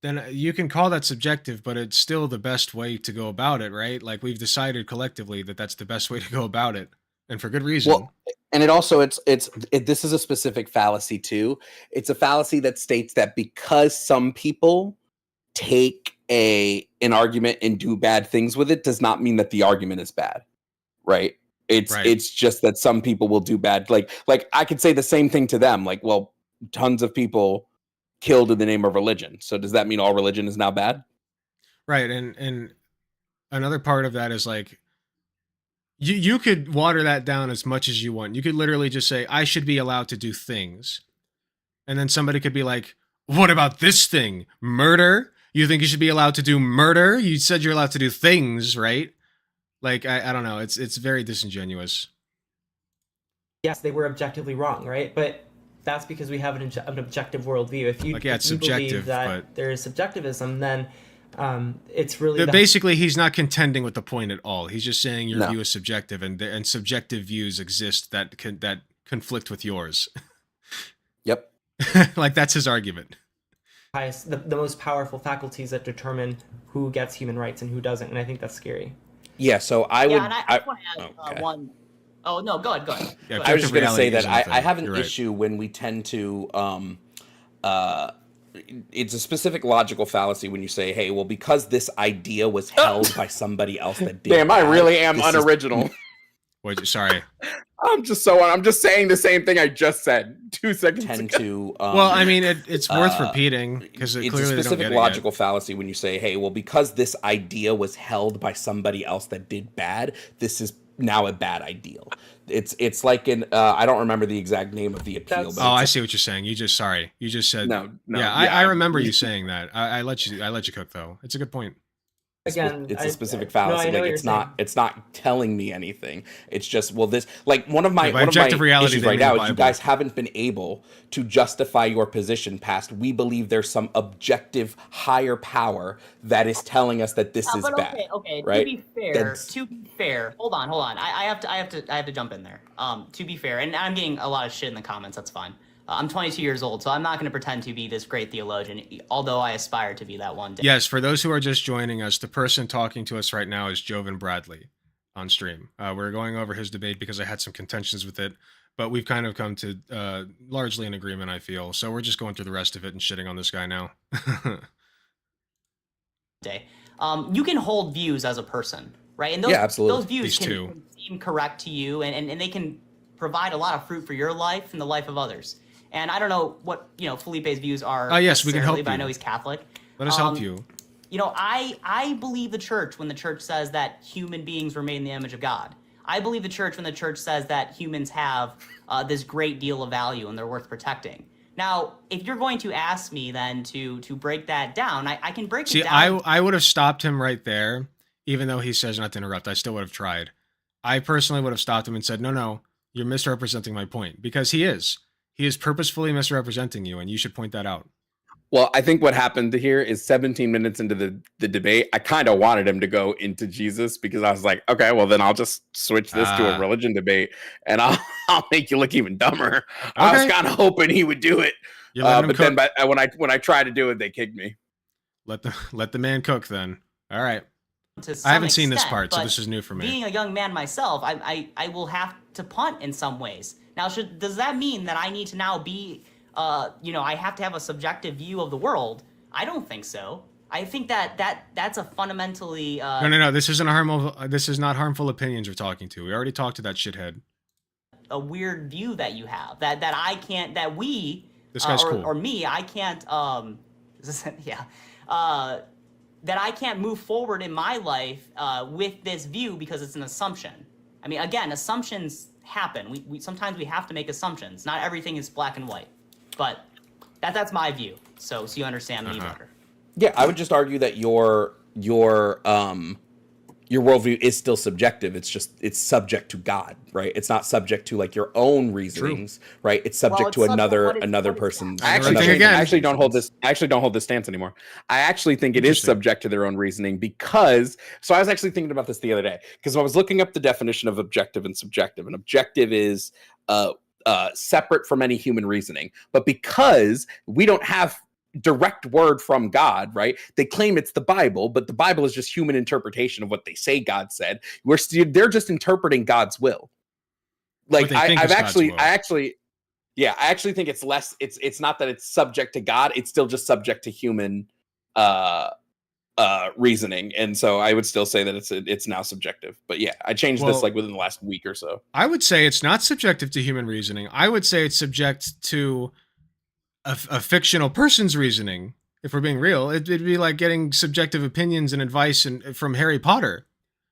then you can call that subjective, but it's still the best way to go about it, right? Like, we've decided collectively that that's the best way to go about it, and for good reason. Well, and it also this is a specific fallacy too. It's a fallacy that states that because some people take an argument and do bad things with it does not mean that the argument is bad, right? It's just that some people will do bad. Like I could say the same thing to them. Like, well, tons of people killed in the name of religion. So does that mean all religion is now bad? Right, and another part of that is like, you could water that down as much as you want. You could literally just say, I should be allowed to do things. And then somebody could be like, what about this thing? Murder? You think you should be allowed to do murder? You said you're allowed to do things, right? Like, I don't know. It's very disingenuous. Yes, they were objectively wrong, right? But that's because we have an objective worldview. If you, it's subjective, believe that there is subjectivism, then it's really basically he's not contending with the point at all. He's just saying your view is subjective, and subjective views exist that conflict with yours. Yep. Like, that's his argument. The most powerful faculties that determine who gets human rights and who doesn't, and I think that's scary. Yeah, so I would. And I want to add one. Oh no, go ahead. Yeah, I was just going to say that I have an issue when we tend to. It's a specific logical fallacy when you say, "Hey, well, because this idea was held by somebody else that did." Damn, I really am unoriginal. Sorry. I'm just saying the same thing I just said 2 seconds ago. Well, I mean, it's worth repeating because it's clearly a specific logical fallacy when you say, "Hey, well, because this idea was held by somebody else that did bad, this is now a bad ideal." It's like I don't remember the exact name of the appeal. But I see what you're saying. You just said no. Yeah, I remember you saying that. I let you cook though. It's a good point. Again, it's a specific fallacy. Like, it's not telling me anything. It's just, well, this, like, one of my issues right now is you guys haven't been able to justify your position past we believe there's some objective higher power that is telling us that this is bad. Okay. Right? To be fair, hold on. I have to jump in there. To be fair, and I'm getting a lot of shit in the comments. That's fine. I'm 22 years old, so I'm not going to pretend to be this great theologian, although I aspire to be that one day. Yes, for those who are just joining us, the person talking to us right now is Joven Bradley on stream. We're going over his debate because I had some contentions with it, but we've kind of come to largely an agreement, I feel. So we're just going through the rest of it and shitting on this guy now. You can hold views as a person, right? And those views can seem correct to you, and they can provide a lot of fruit for your life and the life of others. And I don't know what Felipe's views are. Yes, we can help you. But I know he's Catholic. Let us help you. I believe the church when the church says that human beings were made in the image of God. I believe the church when the church says that humans have this great deal of value and they're worth protecting. Now, if you're going to ask me then to break that down, I can break it down. I would have stopped him right there, even though he says not to interrupt. I still would have tried. I personally would have stopped him and said, no, you're misrepresenting my point, because he is. He is purposefully misrepresenting you, and you should point that out. Well, I think what happened here is 17 minutes into the debate, I kind of wanted him to go into Jesus because I was like, okay, well then I'll just switch this to a religion debate and I'll make you look even dumber. Okay. I was kind of hoping he would do it, but then when I tried to do it, they kicked me. Let the man cook then. All right. I haven't seen this part, so this is new for me. Being a young man myself, I will have to punt in some ways. Now, does that mean that I need to now be, I have to have a subjective view of the world? I don't think so. I think that's a fundamentally No. This isn't harmful. This is not harmful opinions we're talking to. We already talked to that shithead. A weird view that you have that I can't, that we this guy's cool. or me, I can't that I can't move forward in my life with this view because it's an assumption. I mean, again, assumptions happen. We sometimes we have to make assumptions. Not everything is black and white, but that's my view. So you understand me better. Yeah, I would just argue that your worldview is still subjective. It's subject to God, right? It's not subject to like your own reasonings, right? It's subject to another person's. I actually don't hold this stance anymore. I actually think it is subject to their own reasoning because. So I was actually thinking about this the other day because I was looking up the definition of objective and subjective, and objective is separate from any human reasoning, but because we don't have direct word from God, right? They claim it's the Bible, but the Bible is just human interpretation of what they say God said. They're just interpreting God's will. Like I actually think it's less. It's not that it's subject to God. It's still just subject to human reasoning, and so I would still say that it's now subjective. But yeah, I changed this like within the last week or so. I would say it's not subjective to human reasoning. I would say it's subject to a fictional person's reasoning. If we're being real, it'd be like getting subjective opinions and advice from Harry Potter,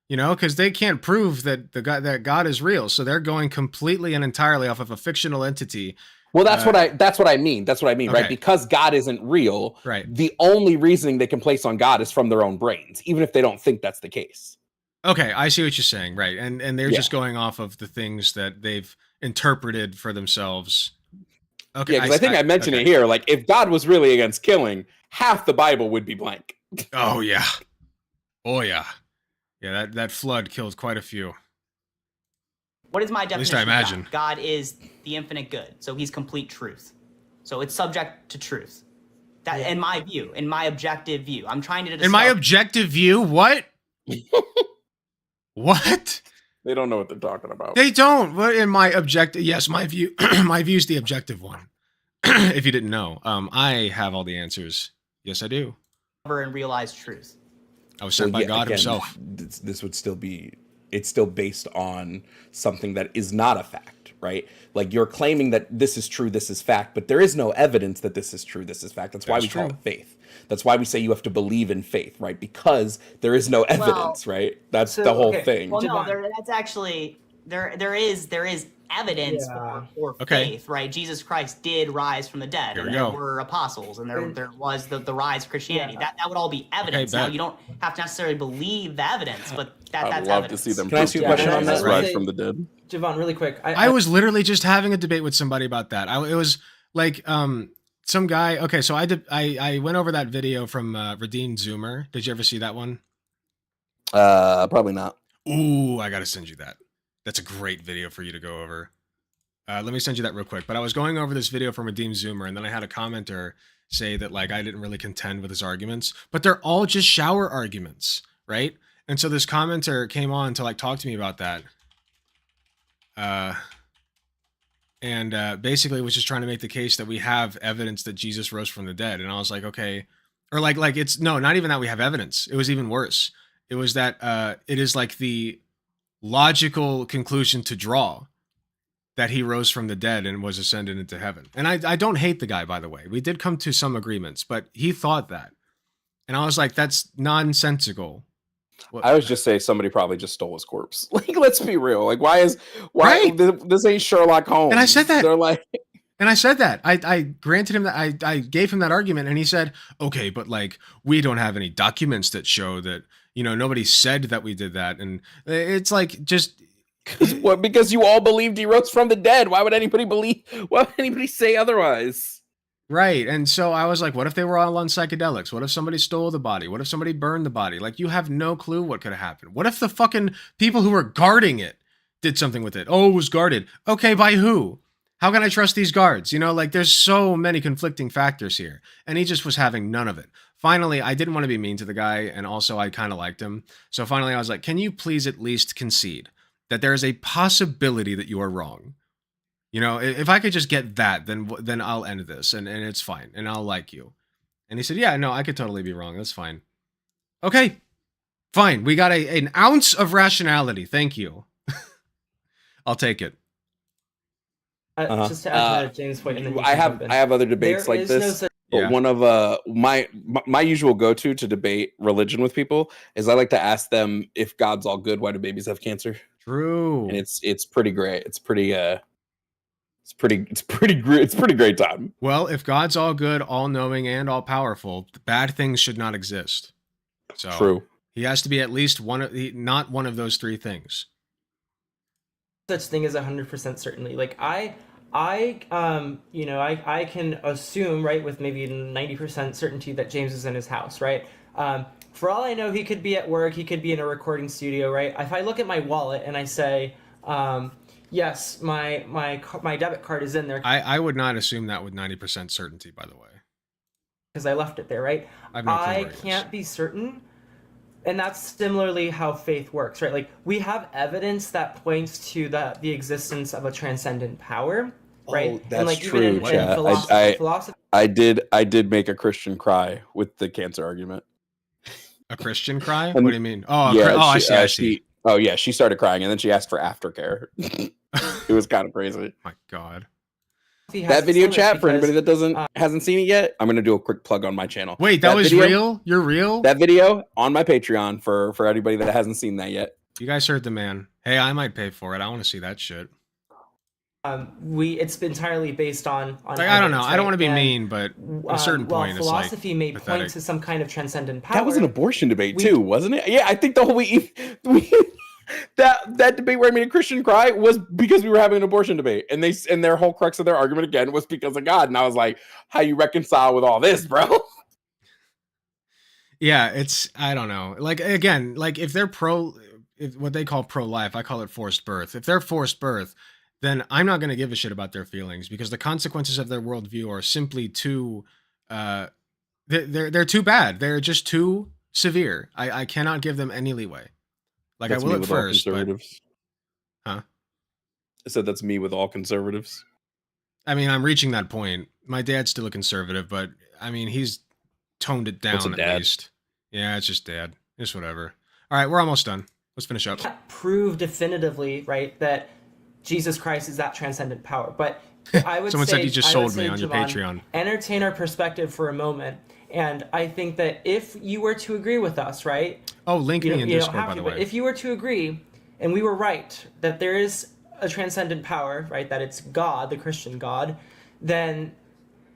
because they can't prove that that God is real, so they're going completely and entirely off of a fictional entity. Well, that's what I mean. That's what I mean, okay. Right? Because God isn't real, right? The only reasoning they can place on God is from their own brains, even if they don't think that's the case. Okay, I see what you're saying, right? And they're just going off of the things that they've interpreted for themselves. Okay, yeah, because I think I mentioned it here. Like, if God was really against killing, half the Bible would be blank. Oh yeah, yeah. That flood killed quite a few. What is my definition? At least I imagine. God is the infinite good, so He's complete truth. So it's subject to truth. That, in my view, in my objective view, I'm trying to. In my objective view, what? What? They don't know what they're talking about. They don't. But in my objective, yes, my view, my view is the objective one. If you didn't know, I have all the answers. Yes, I do. And realize truth. I was sent by God Himself. This would still be. It's still based on something that is not a fact, right? Like you're claiming that this is true, this is fact, but there is no evidence that this is true, this is fact. That's why we call it faith. That's why we say you have to believe in faith, right? Because there is no evidence, right? That's the whole thing. Well, no, that's actually there is evidence for faith, right? Jesus Christ did rise from the dead, and there were apostles, and there was the rise of Christianity. That would all be evidence. Now you don't have to necessarily believe the evidence, but that's I'd love evidence. to see them. Can I ask you a question on that? Rise from the dead. Javon, really quick. I was literally just having a debate with somebody about that. It was like some guy. Okay, so I went over that video from Redeemed Zoomer. Did you ever see that one? Probably not. Ooh, I gotta send you that. That's a great video for you to go over. Let me send you that real quick. But I was going over this video from Redeemed Zoomer, and then I had a commenter say that like I didn't really contend with his arguments, but they're all just shower arguments, right? And so this commenter came on to like talk to me about that. And basically was just trying to make the case that we have evidence that Jesus rose from the dead. And I was like, okay. Or like it's no, not even that we have evidence. It was even worse. It was that it is like the logical conclusion to draw that he rose from the dead and was ascended into heaven. And I don't hate the guy, by the way. We did come to some agreements, but he thought that. And I was like, that's nonsensical. I would just say somebody probably just stole his corpse. Like, let's be real. Like, why right? This ain't Sherlock Holmes? And I said that. They're like, and I said that. I granted him that. I gave him that argument, and he said, "Okay, but like, we don't have any documents that show that. Nobody said that we did that." And it's like just. What? Because you all believed he rose from the dead. Why would anybody say otherwise? Right. And so I was like, what if they were all on psychedelics? What if somebody stole the body? What if somebody burned the body? Like, you have no clue what could have happened. What if the fucking people who were guarding it did something with it? Oh, it was guarded. Okay, by who? How can I trust these guards? You know, like, there's so many conflicting factors here. And he just was having none of it. Finally, I didn't want to be mean to the guy, and also I kind of liked him. So finally, I was like, can you please at least concede that there is a possibility that you are wrong? You know, if I could just get that, then I'll end this, and it's fine, and I'll like you. And he said, yeah, no, I could totally be wrong. That's fine. Okay, fine. We got an ounce of rationality. Thank you. I'll take it. Just to add to James' point, and then you I can have jump in. I have other debates There like is no this. such- But Yeah. one of my usual go-to to debate religion with people is I like to ask them, if God's all good, why do babies have cancer? True. And it's pretty great. It's pretty great time. Well, if God's all good, all knowing, and all powerful, bad things should not exist. So True. he has to be at least not one of those three things. such thing as 100% certainty. Like I can assume, right, with maybe 90% certainty that James is in his house, right? For all I know, he could be at work, he could be in a recording studio, right? If I look at my wallet and I say, yes, my debit card is in there I would not assume that with 90% certainty, by the way. because I left it there, right? I have no clue I where it is. can't be certain. And that's similarly how faith works, right? Like we have evidence that points to the existence of a transcendent power, right? Oh, that's and like true, even in chat. philosophy, I did make a Christian cry with the cancer argument. A Christian cry? And- What do you mean? Oh, Yeah, I she- see. I see. she started crying and then she asked for aftercare. It was kind of crazy. My God. has That its video limits chat for because, anybody that hasn't seen it yet, I'm gonna do a quick plug on my channel. Wait, that was video, real? You're real? That video on my Patreon for anybody that hasn't seen that yet. You guys heard the man. Hey, I might pay for it. I want to see that shit. it's entirely based on Like, I don't know. evidence, I don't right? want to be And, mean, but at a certain well, point, it's like philosophy may pathetic. point to some kind of transcendent power. That was an abortion debate We- too, wasn't it? Yeah, I think the whole we that debate where I made a Christian cry was because we were having an abortion debate, and their whole crux of their argument again was because of God, and I was like, how you reconcile with all this, bro? Yeah, it's, I don't know. Like, again, like if they're what they call pro-life, I call it forced birth. If they're forced birth, then I'm not going to give a shit about their feelings because the consequences of their worldview are simply too, they're too bad. They're just too severe. I cannot give them any leeway. Like, That's I will me at with all first, but conservatives. Huh? I said that's me with all conservatives. I mean, I'm reaching that point. My dad's still a conservative, but I mean, he's toned it What's a down at dad? least. Yeah, it's just dad. It's whatever. All right, we're almost done. Let's finish up. can't prove definitively, right, that Jesus Christ is that transcendent power. But I would Someone say, said you just I would sold me say, on your Javon, Patreon. Entertain our perspective for a moment. And I think that if you were to agree with us, right? Oh, link me in you Discord, don't have by to, the but way. if you were to agree, and we were right, that there is a transcendent power, right, that it's God, the Christian God, then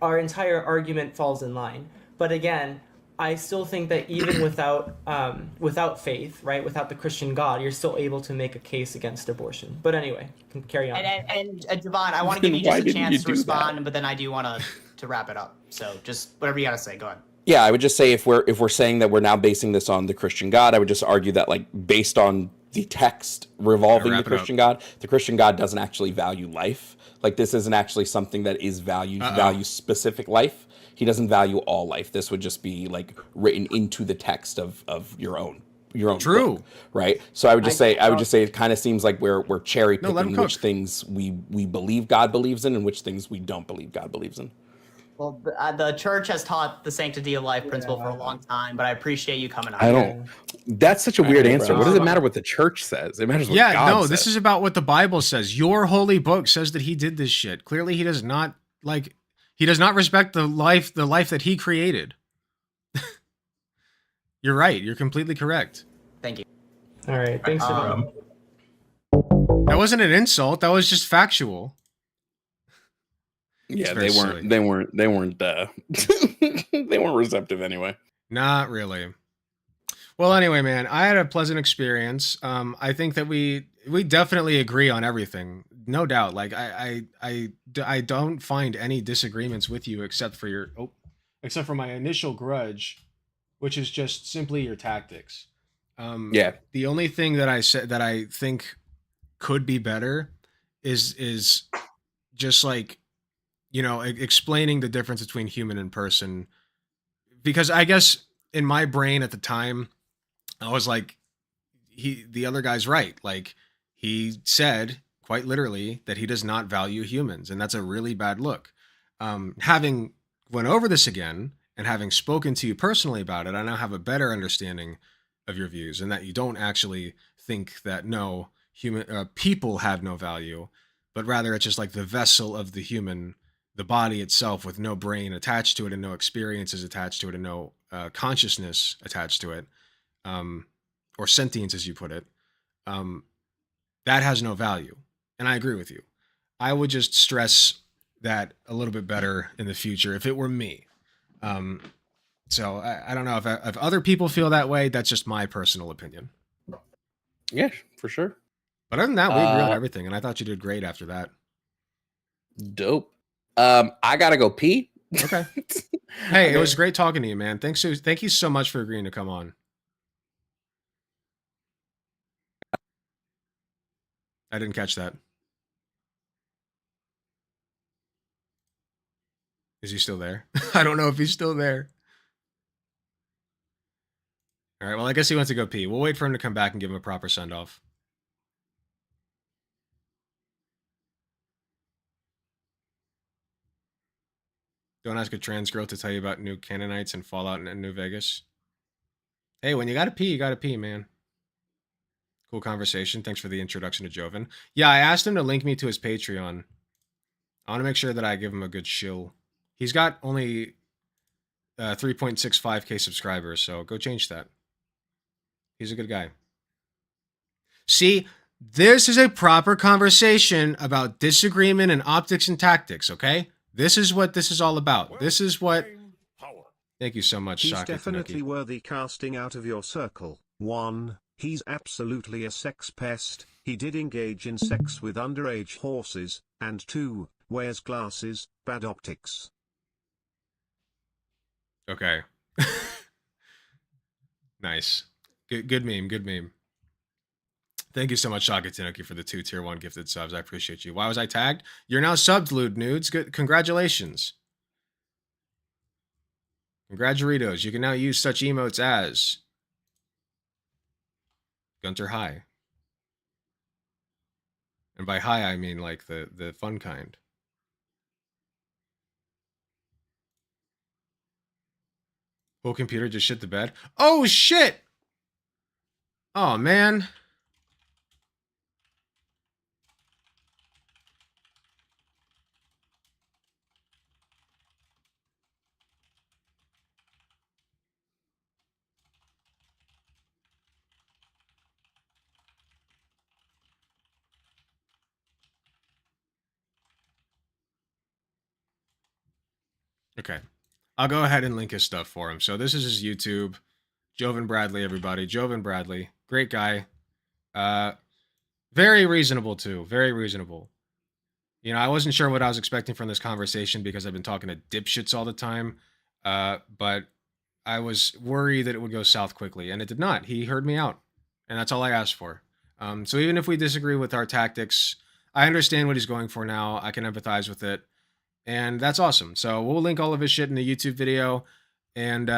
our entire argument falls in line. But again, I still think that even without faith, right, without the Christian God, you're still able to make a case against abortion. But anyway, carry on. And Javon, I want to give you Why just a didn't you chance to do respond, that? but then I do want to wrap it up. So just whatever you got to say. Go ahead. Yeah, I would just say if we're saying that we're now basing this on the Christian God, I would just argue that, like, based on the text revolving wrap the it Christian God, the Christian God doesn't actually value life. Like, this isn't actually something that is value specific life. He doesn't value all life. This would just be like written into the text of your own True. book, right? So I would just say it kind of seems like we're cherry No, let him picking which cook. things we believe God believes in and which things we don't believe God believes in. Well, the church has taught the sanctity of life principle for a long time, but I appreciate you coming on. I don't. That's such a weird know, answer. bro. What does it matter what the church says? It matters what Yeah, God no, says. this is about what the Bible says. Your holy book says that he did this shit. Clearly, he does not respect the life that he created. You're right. You're completely correct. Thank you. All right, thanks, Javon. That wasn't an insult. That was just factual. Yeah, very they weren't. silly. They weren't. They weren't. They weren't receptive anyway. Not really. Well, anyway, man, I had a pleasant experience. I think that we definitely agree on everything, no doubt. Like I don't find any disagreements with you except for except for my initial grudge, which is just simply your tactics. Yeah. The only thing that I said that I think could be better is just like explaining the difference between human and person, because I guess in my brain at the time I was like, the other guy's right. Like, he said quite literally that he does not value humans, and that's a really bad look. Having went over this again and having spoken to you personally about it, I now have a better understanding of your views, and that you don't actually think that no human people have no value, but rather it's just like the vessel of the human, the body itself, with no brain attached to it and no experiences attached to it and no consciousness attached to it. Or sentience, as you put it, um, that has no value. And I agree with you. I would just stress that a little bit better in the future if it were me. Um, so I don't know if other people feel that way. That's just my personal opinion. Yeah, for sure. But other than that, we agree on everything. And I thought you did great after that. Dope. I gotta go pee. Okay. Hey, it was great talking to you, man. Thank you so much for agreeing to come on. I didn't catch that. Is he still there? I don't know if he's still there. All right, well, I guess he went to go pee. We'll wait for him to come back and give him a proper send-off. Don't ask a trans girl to tell you about new Canaanites and Fallout and New Vegas. Hey, when you gotta pee, man. Cool conversation. Thanks for the introduction to Joven. Yeah, I asked him to link me to his Patreon. I want to make sure that I give him a good shill. He's got only 3.65k subscribers, so go change that. He's a good guy. See, this is a proper conversation about disagreement and optics and tactics, okay? This is what this is all about. This is what... Thank you so much, He's Shaka definitely Tanuki. worthy casting out of your circle. 1. He's absolutely a sex pest. He did engage in sex with underage horses. And 2. Wears glasses, bad optics. Okay. Nice. Good meme, good meme. Thank you so much, Shaka Tanuki, for the 2 tier 1 gifted subs. I appreciate you. Why was I tagged? You're now subbed, Lude Nudes. Good, congratulations. Congraturitos. You can now use such emotes as Gunter High. And by high, I mean like the fun kind. Whole computer just shit the bed. Oh, shit! Oh, man. Okay. I'll go ahead and link his stuff for him. So this is his YouTube. Joven Bradley, everybody. Joven Bradley. Great guy. Very reasonable, too. Very reasonable. You know, I wasn't sure what I was expecting from this conversation because I've been talking to dipshits all the time. But I was worried that it would go south quickly, and it did not. He heard me out, and that's all I asked for. So even if we disagree with our tactics, I understand what he's going for now. I can empathize with it, and that's awesome. So we'll link all of his shit in the YouTube video, and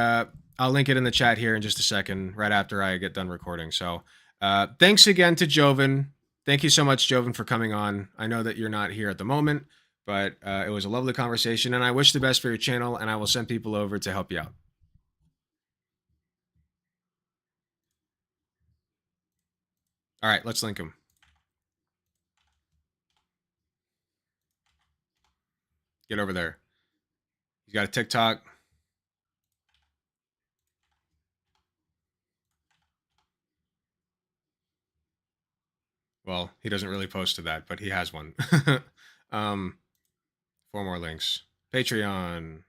I'll link it in the chat here in just a second, right after I get done recording. So thanks again to Joven. Thank you so much, Joven, for coming on. I know that you're not here at the moment, but it was a lovely conversation, and I wish the best for your channel, and I will send people over to help you out. All right, let's link him. Get over there. He's got a TikTok. Well, he doesn't really post to that, but he has one. 4 more links. Patreon.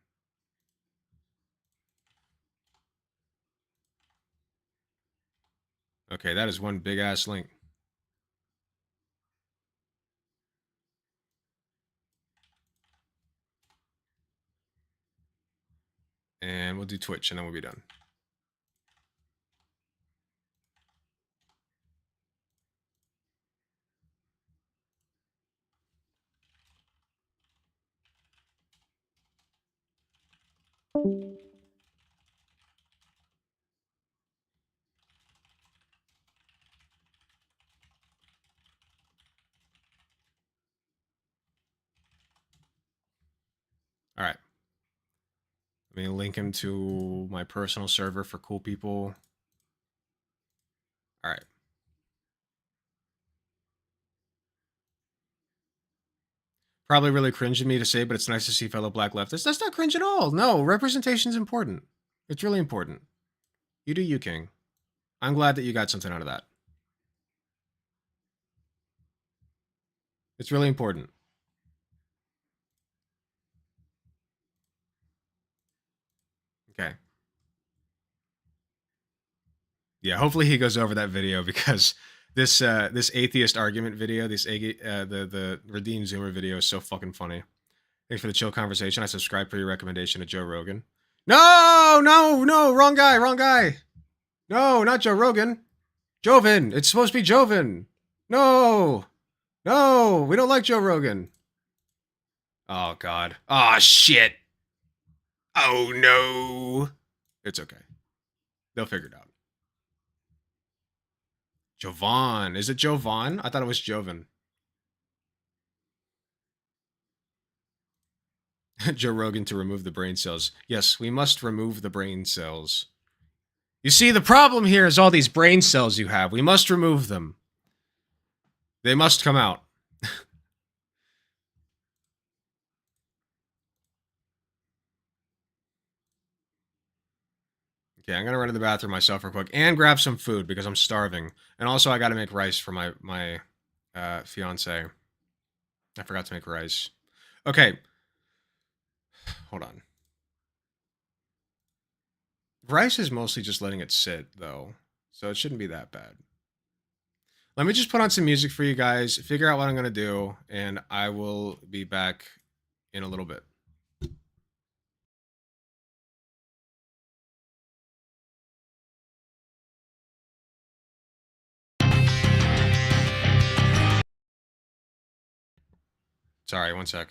Okay, that is one big ass link. And we'll do Twitch and then we'll be done. All right. Let me link him to my personal server for cool people. All right. Probably really cringe of me to say, but it's nice to see fellow black leftists. That's not cringe at all. No, representation is important. It's really important. You do you, King. I'm glad that you got something out of that. It's really important. Okay. Yeah, hopefully he goes over that video because this this atheist argument video, the Redeem Zoomer video is so fucking funny. Thanks for the chill conversation. I subscribe for your recommendation to Joe Rogan. No, wrong guy. No, not Joe Rogan. Joven. It's supposed to be Joven. No, we don't like Joe Rogan. Oh God. Oh shit. Oh no. It's okay. They'll figure it out. Jovan. Is it Jovan? I thought it was Joven. Joe Rogan to remove the brain cells. Yes, we must remove the brain cells. You see, the problem here is all these brain cells you have. We must remove them. They must come out. Okay, I'm gonna run to the bathroom myself real quick and grab some food because I'm starving. And also, I gotta make rice for my fiance. I forgot to make rice. Okay. Hold on. Rice is mostly just letting it sit, though. So it shouldn't be that bad. Let me just put on some music for you guys, figure out what I'm going to do, and I will be back in a little bit. Sorry, one sec.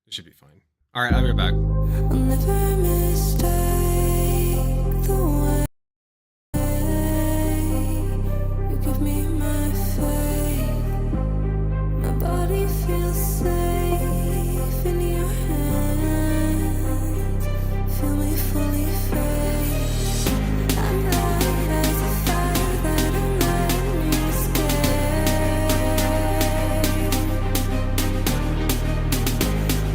It should be fine. All right, I'll be back. I'll never mistake the way you give me my faith. My body feels safe in your hands. Feel me fully fade. I'm light as a fire that I'm letting you escape.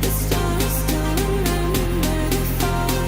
The stars still remember to fall.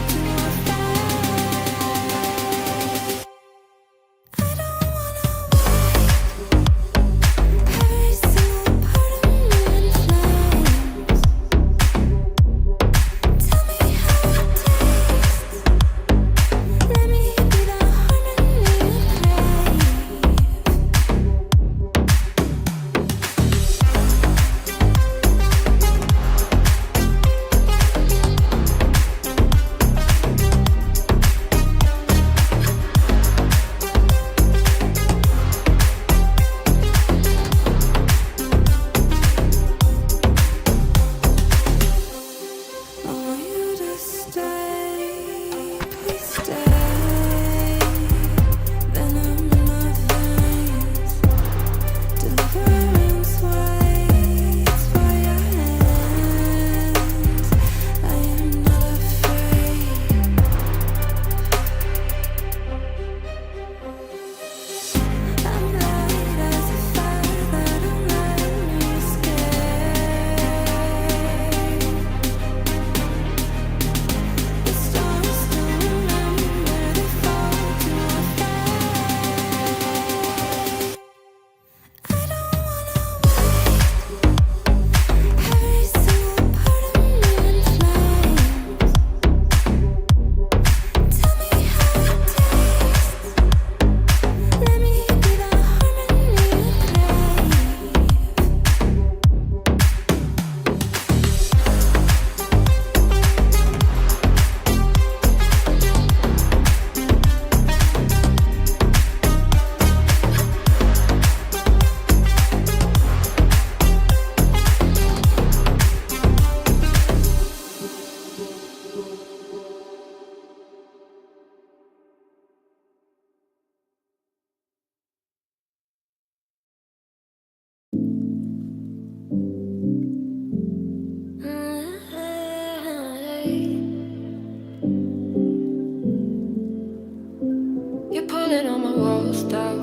closed out.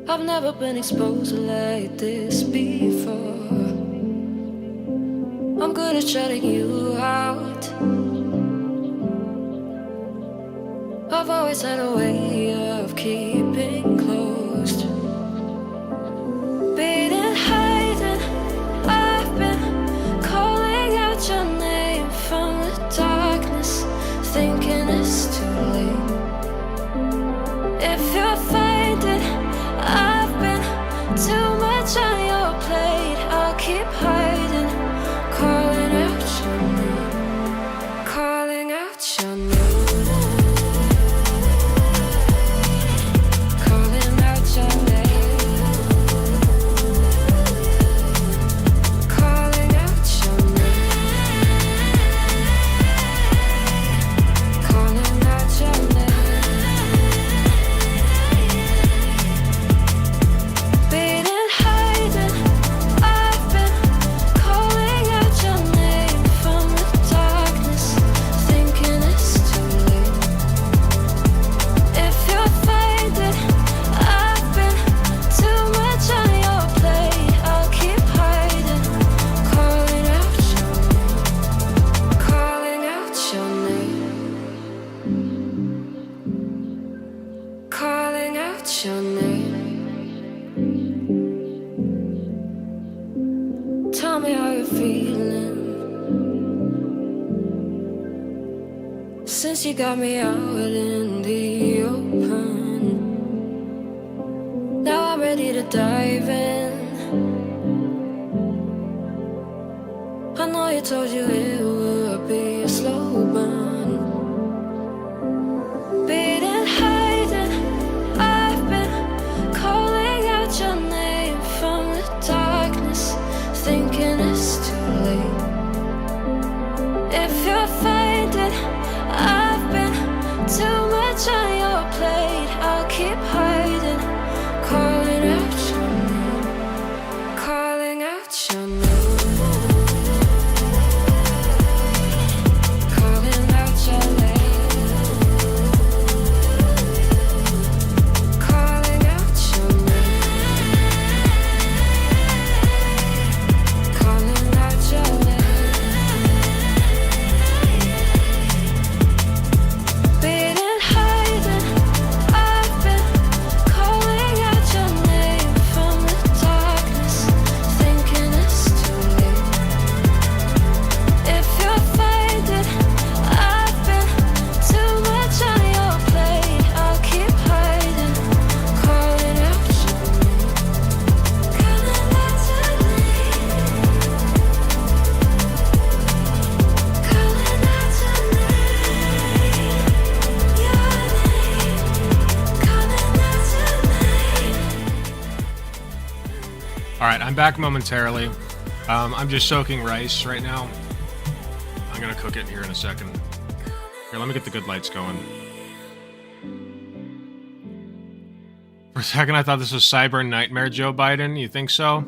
I've never been exposed like this before. I'm good at shutting you out. I've always had a way of keeping closed. Beating, hiding, I've been calling out your name from the darkness, thinking it's too late. If you'll find it, I've been too much on your plate. I'll keep hiding, calling out your name, calling out your name. Since you got me out in the open, now I'm ready to dive in. I know you told you it would be a slow burn. Beating, hiding, I've been calling out your name from the darkness, thinking it's too late. If you'll find it, I've been too much on your plate. I'll keep hiding, calling out your name, calling out your name. Calling out your name, calling out your name, calling out your name. Alright, I'm back momentarily. I'm just soaking rice right now. I'm gonna cook it here in a second. Here, let me get the good lights going. For a second, I thought this was Cyber Nightmare Joe Biden. You think so?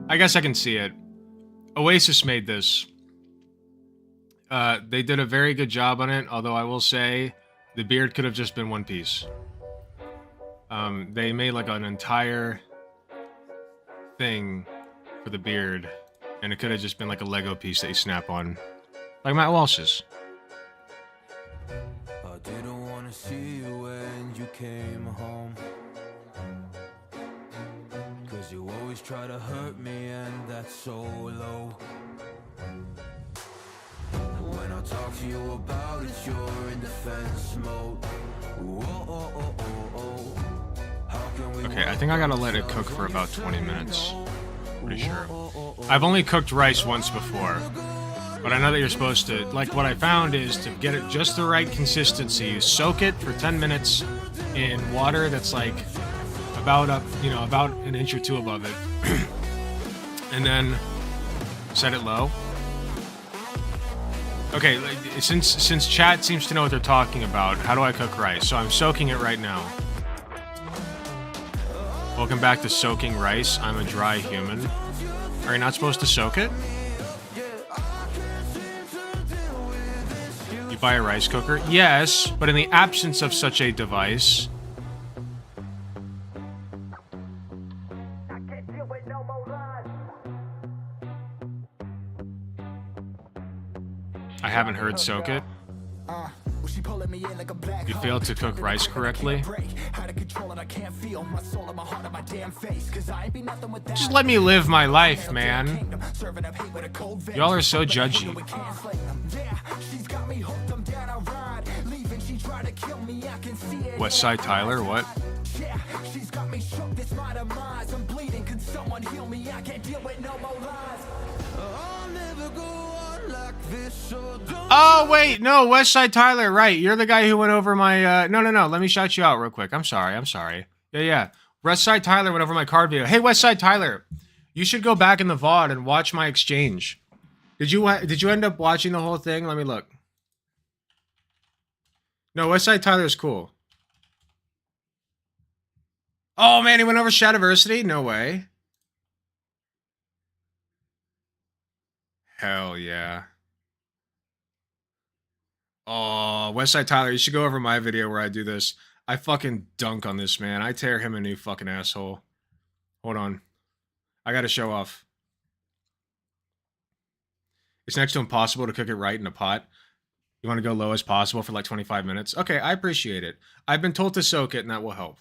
I guess I can see it. Oasis made this. They did a very good job on it, although I will say the beard could have just been one piece. They made like an entire thing for the beard, and it could have just been like a Lego piece that you snap on, like Matt Walsh's. I didn't want to see you when you came home, 'cause you always try to hurt me, and that's so low. When I talk to you about it, you're in defense mode. Okay, I think I gotta let it cook for about 20 minutes. Pretty sure. I've only cooked rice once before, but I know that you're supposed to, like, what I found is to get it just the right consistency, you soak it for 10 minutes in water that's like about up, you know, about an inch or two above it, and then set it low. Okay, since chat seems to know what they're talking about, how do I cook rice? So I'm soaking it right now. Welcome back to Soaking Rice. I'm a dry human. Are you not supposed to soak it? You You'd buy a rice cooker? Yes, but in the absence of such a device... I haven't heard soak it. You failed to cook rice correctly? Just let me live my life, man. Y'all are so judgy. West Side Tyler, what? Oh, wait, no, West Side Tyler, right. You're the guy who went over my, no, let me shout you out real quick. I'm sorry. Yeah. West Side Tyler went over my card video. Hey, West Side Tyler, you should go back in the VOD and watch my exchange. Did you end up watching the whole thing? Let me look. No, West Side Tyler is cool. Oh, man, he went over Shadiversity? No way. Hell yeah. Oh, Westside Tyler, you should go over my video where I do this. I fucking dunk on this man. I tear him a new fucking asshole. Hold on. I gotta show off. It's next to impossible to cook it right in a pot. You want to go low as possible for like 25 minutes? Okay, I appreciate it. I've been told to soak it and that will help.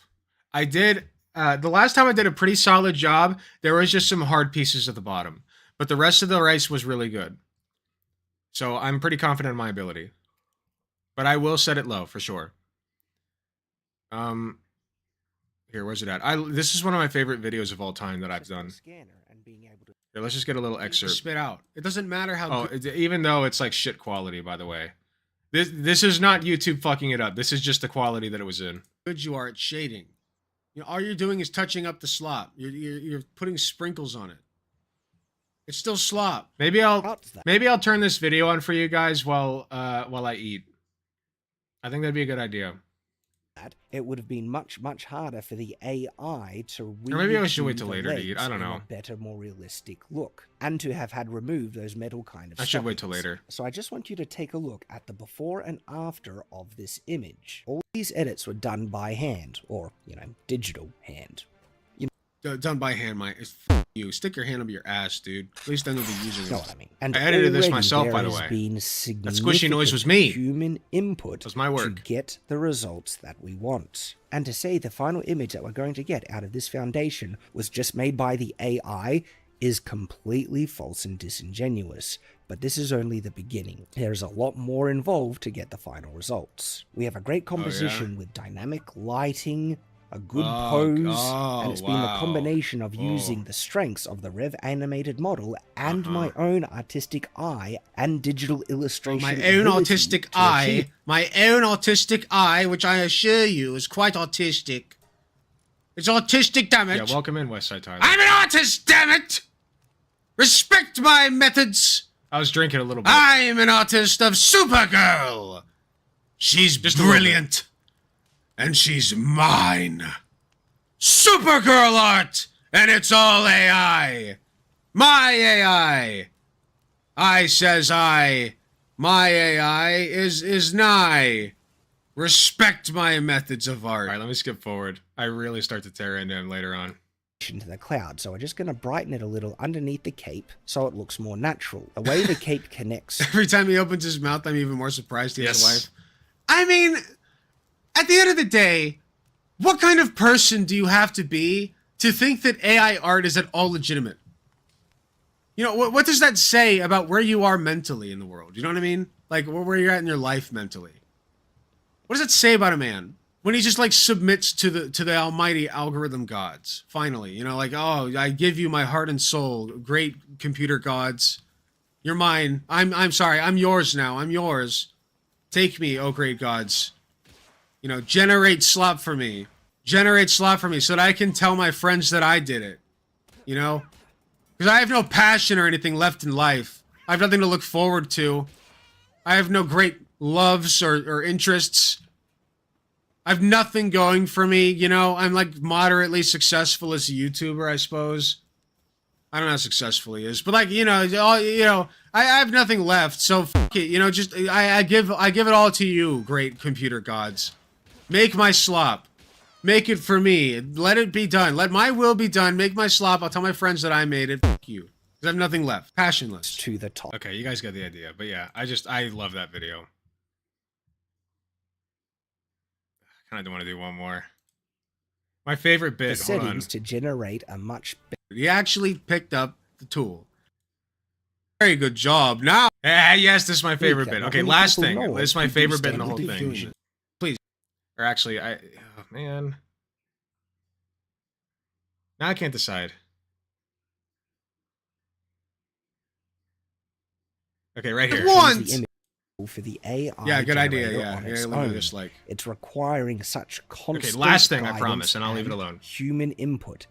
I did, the last time I did a pretty solid job, there was just some hard pieces at the bottom. But the rest of the rice was really good. So I'm pretty confident in my ability. But I will set it low for sure. Here, where's it at? This is one of my favorite videos of all time that I've done. Here, let's just get a little excerpt. Spit out. It doesn't matter how. Oh, even though it's like shit quality, by the way. This is not YouTube fucking it up. This is just the quality that it was in. Good you are at shading. You know, all you're doing is touching up the slop. You're putting sprinkles on it. It's still slop. Maybe I'll turn this video on for you guys while I eat. I think that'd be a good idea. It would have been much harder for the AI to or maybe I should wait till later to eat. I don't know. A better, more realistic look, and to have had removed those metal kind of. I should wait till later. So I just want you to take a look at the before and after of this image. All these edits were done by hand, or digital hand. Done by hand, Mike. You stick your hand up your ass, dude. At least then you'll be using it. You know what I mean? And I edited this myself, by the way. That squishy noise was me. Human input was my work to get the results that we want. And to say the final image that we're going to get out of this foundation was just made by the AI is completely false and disingenuous. But this is only the beginning. There's a lot more involved to get the final results. We have a great composition with dynamic lighting, a good pose, and it's been the combination of using the strengths of the Rev animated model and my own artistic eye and digital illustration. My own autistic eye, which I assure you is quite autistic. It's autistic, damn it. Yeah, welcome in, Westside Tyler. I'm an artist, damn it! Respect my methods. I was drinking a little bit. I'm an artist of Supergirl. She's just brilliant. And she's mine. Supergirl art! And it's all AI. My AI. I says I. My AI is nigh. Respect my methods of art. All right, let me skip forward. I really start to tear into him later on. To the cloud, so we're just going to brighten it a little underneath the cape so it looks more natural. The way the cape connects. Every time he opens his mouth, I'm even more surprised he has a wife. I mean, at the end of the day, what kind of person do you have to be to think that AI art is at all legitimate? You know, what does that say about where you are mentally in the world? You know what I mean? Like, where you're at in your life mentally. What does that say about a man? When he just, like, submits to the almighty algorithm gods, finally. You know, like, oh, I give you my heart and soul, great computer gods. You're mine. I'm sorry, I'm yours now. I'm yours. Take me, oh great gods. You know, generate slop for me. Generate slop for me so that I can tell my friends that I did it. You know? Because I have no passion or anything left in life. I have nothing to look forward to. I have no great loves or interests. I have nothing going for me, you know? I'm like moderately successful as a YouTuber, I suppose. I don't know how successful he is, but like I have nothing left, so fuck it. Just I give it all to you, great computer gods. Make my slop. Make it for me. Let it be done. Let my will be done. Make my slop. I'll tell my friends that I made it. Fuck you. Because I have nothing left. Passionless. To the top. Okay, you guys got the idea. But yeah, I love that video. I kind of want to do one more. My favorite bit. The Hold on. settings to generate a much better. He actually picked up the tool. Very good job. Now, yes, this is my favorite bit. Okay, last thing. This is my favorite bit in the whole thing. Please. Or actually, oh man. Now I can't decide. Okay, right here. Once! For the AI. Yeah, good idea. generator Yeah, on yeah. its Let me own. just like. It's requiring such constant. Okay, last thing I guidance promise, and I'll leave it alone. Human input.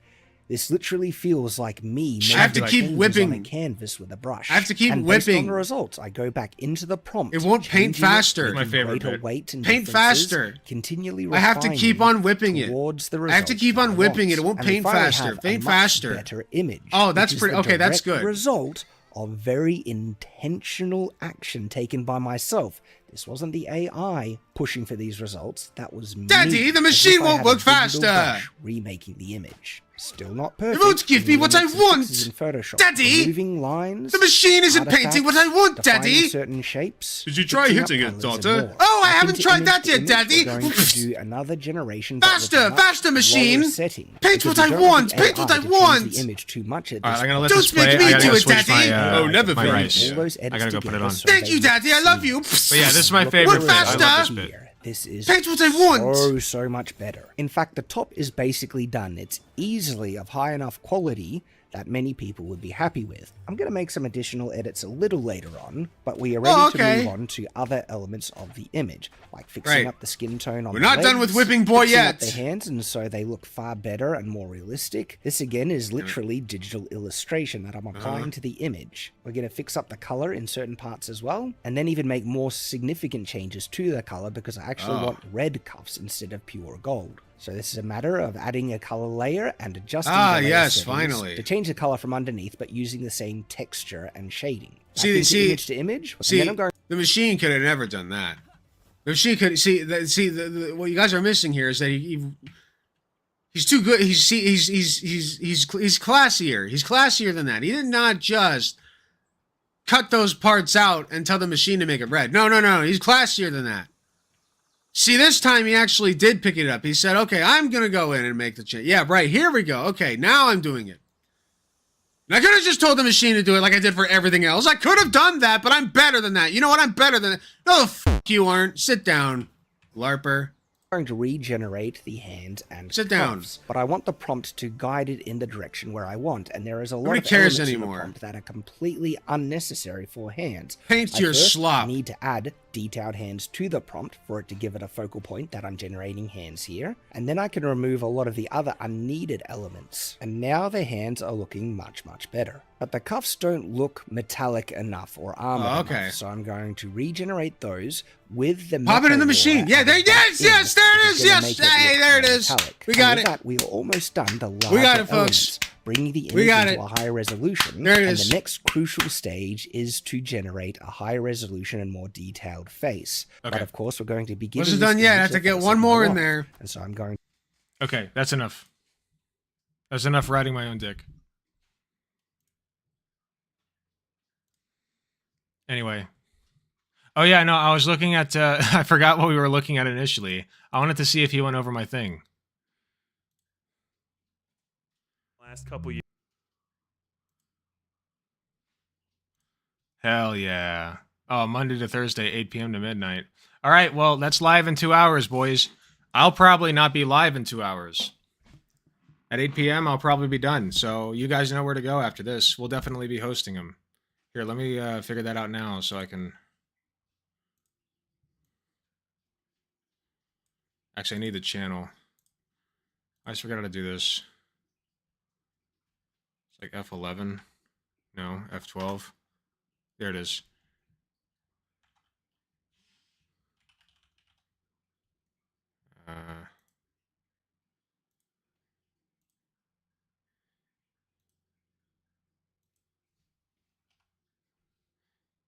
This literally feels like me. I have to making keep changes whipping. on a canvas with a brush. I have to keep and based on whipping. the results, I go back into the prompt. It won't paint changing it, faster. making My favorite greater bit. weight and Paint differences, faster. Continually I have to keep refining on whipping it. towards the I have to results keep that on I whipping want. it. It won't And we paint finally faster. have a Paint much faster. Better image. Oh, that's which is pretty. the Okay, that's direct good. Result of very intentional action taken by myself. This wasn't the AI pushing for these results. That was me. Daddy, the as machine if I won't had a work digital faster. brush remaking the image. Still not perfect. It won't give me what I Needing some want. fixes in Photoshop. Daddy, Removing lines. the machine isn't painting what I want, defining Daddy. certain shapes. Did you try fixing up hitting it, colours and daughter? more. Oh, I Back haven't into tried image that to yet, image, Daddy. We're going to do another generation. but with Faster, a much faster, machine. lower setting, Paint because what I we don't want want. the Paint what AI I to change want. the image too much at All right, this I'm gonna let point. this play. Make me I gotta do go it, switch Daddy. my. Oh, never my finish. rice. All those I edits gotta go put it together on. so Thank they you, Daddy. I love you. seem But yeah, this is my look favorite good bit. I love this bit. here. This is Paint what I want. so much better. In fact, the top is basically done. It's easily of high enough quality that many people would be happy with. I'm going to make some additional edits a little later on, but we are ready to move on to other elements of the image, like fixing up the skin tone on We're the not done legs, with Whipping Boy fixing yet. up the hands, and so they look far better and more realistic. This again is literally digital illustration that I'm applying to the image. We're going to fix up the color in certain parts as well, and then even make more significant changes to the color because I actually want red cuffs instead of pure gold. So this is a matter of adding a color layer and adjusting the layer yes, settings finally. to change the color from underneath, but using the same texture and shading. Back See, into image to image. And See, then I'm going the machine could have never done that. The machine could what you guys are missing here is that he's too good. He's classier. He's classier than that. He did not just cut those parts out and tell the machine to make it red. No. He's classier than that. See, this time he actually did pick it up. He said, okay, I'm going to go in and make the change. Yeah, right. Here we go. Okay, now I'm doing it. And I could have just told the machine to do it like I did for everything else. I could have done that, but I'm better than that. You know what? I'm better than that. No, the fuck you aren't. Sit down, LARPer. going to regenerate the hand and Sit down. cuffs, but I want the prompt to guide it in the direction where I want, and there is a lot Nobody of cares elements in the anymore. prompt that are completely unnecessary for hands. Paint I your first slop. need to add detailed hands to the prompt for it to give it a focal point that I'm generating hands here, and then I can remove a lot of the other unneeded elements. And now the hands are looking much better. But the cuffs don't look metallic enough or armored enough, so I'm going to regenerate those with the Pop it in the metal machine. layer Yeah, added there, back yes, in, there it which is. gonna Yes, make it hey, look there it is. metallic. We And got with it. that, we're almost done the larger We got it, folks. elements, bringing the We image got into it. a higher resolution. There it and is. the next crucial stage is to generate a higher resolution and more detailed face. But Okay. of course, we're going to be giving Wasn't this done yet. I image have the to get face one of my more in wife. there. And so I'm going Okay, that's enough. That's enough riding my own dick. Anyway. Oh yeah, no, I was looking at I forgot what we were looking at initially. I wanted to see if he went over my thing. Last couple years. Hell yeah. Oh, Monday to Thursday, 8 p.m. to midnight. All right, well, that's live in 2 hours, boys. I'll probably not be live in 2 hours. At 8 p.m., I'll probably be done. So you guys know where to go after this. We'll definitely be hosting them. Here, let me figure that out now so I can... Actually, I need the channel. I just forgot how to do this. It's like F11. No, F12. There it is.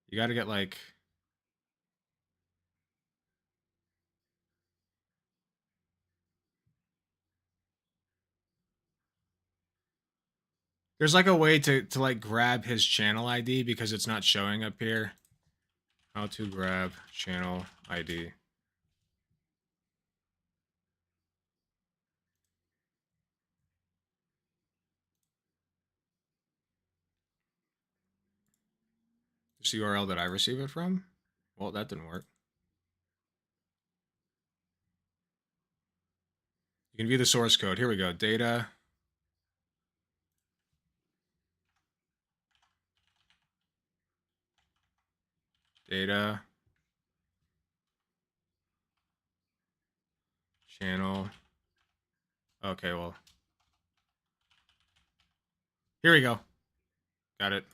You got to get like. There's like a way to like grab his channel ID because it's not showing up here. How to grab channel ID. This URL that I receive it from? Well, that didn't work. You can view the source code. Here we go. Data. Data. Channel. Okay, well. Here we go. Got it.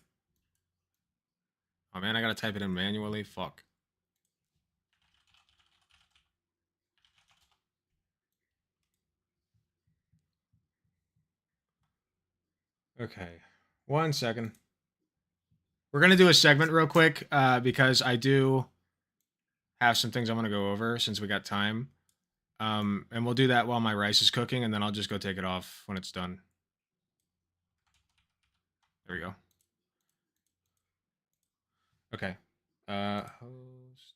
Oh man, I gotta type it in manually. Fuck. Okay. 1 second. We're gonna do a segment real quick because I do have some things I want to go over since we got time. And we'll do that while my rice is cooking, and then I'll just go take it off when it's done. There we go. Okay. Host.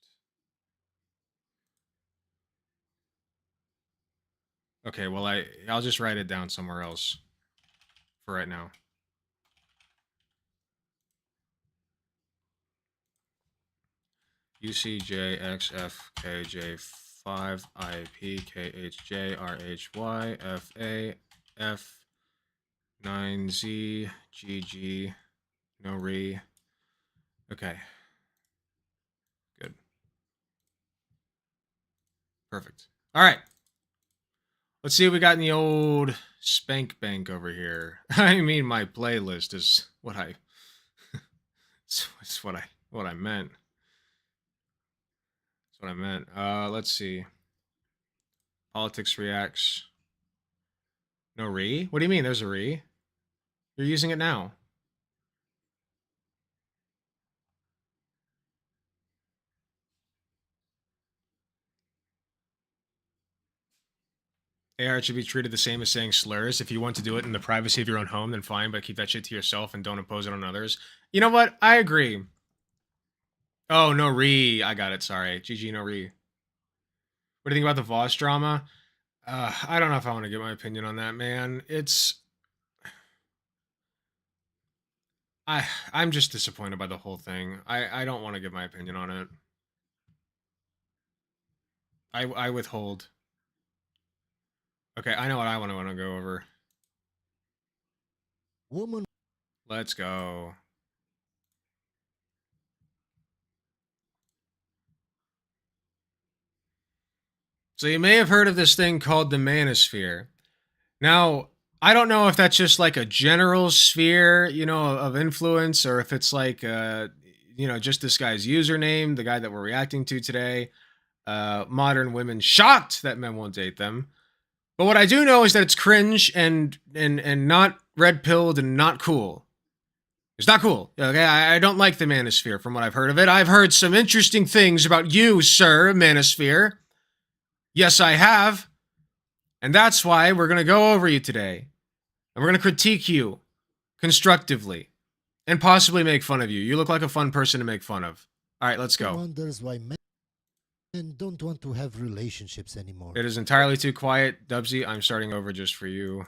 Okay, well I'll just write it down somewhere else for right now. UCJXFKJ5 IPKHJRHY FA F9Z GG no re. Okay. Good. Perfect. All right. Let's see what we got in the old spank bank over here. I mean, my playlist is what I. It's what I meant. That's what I meant. Let's see. Politics reacts. No re? What do you mean? There's a re. You're using it now. AR should be treated the same as saying slurs. If you want to do it in the privacy of your own home, then fine, but keep that shit to yourself and don't impose it on others. You know what? I agree. Oh, no re. I got it. Sorry. GG, no re. What do you think about the Voss drama? I don't know if I want to give my opinion on that, man. I'm just disappointed by the whole thing. I don't want to give my opinion on it. I withhold. Okay, I know what I want to go over. Woman. Let's go. So you may have heard of this thing called the manosphere. Now, I don't know if that's just like a general sphere, of influence, or if it's like, just this guy's username, the guy that we're reacting to today. Modern women shocked that men won't date them. But what I do know is that it's cringe and not red-pilled and not cool. It's not cool. Okay, I don't like the manosphere from what I've heard of it. I've heard some interesting things about you, sir, manosphere. Yes, I have. And that's why we're going to go over you today. And we're going to critique you constructively and possibly make fun of you. You look like a fun person to make fun of. All right, let's go. Wonders why men don't want to have relationships anymore. It is entirely too quiet. Dubsy, I'm starting over just for you.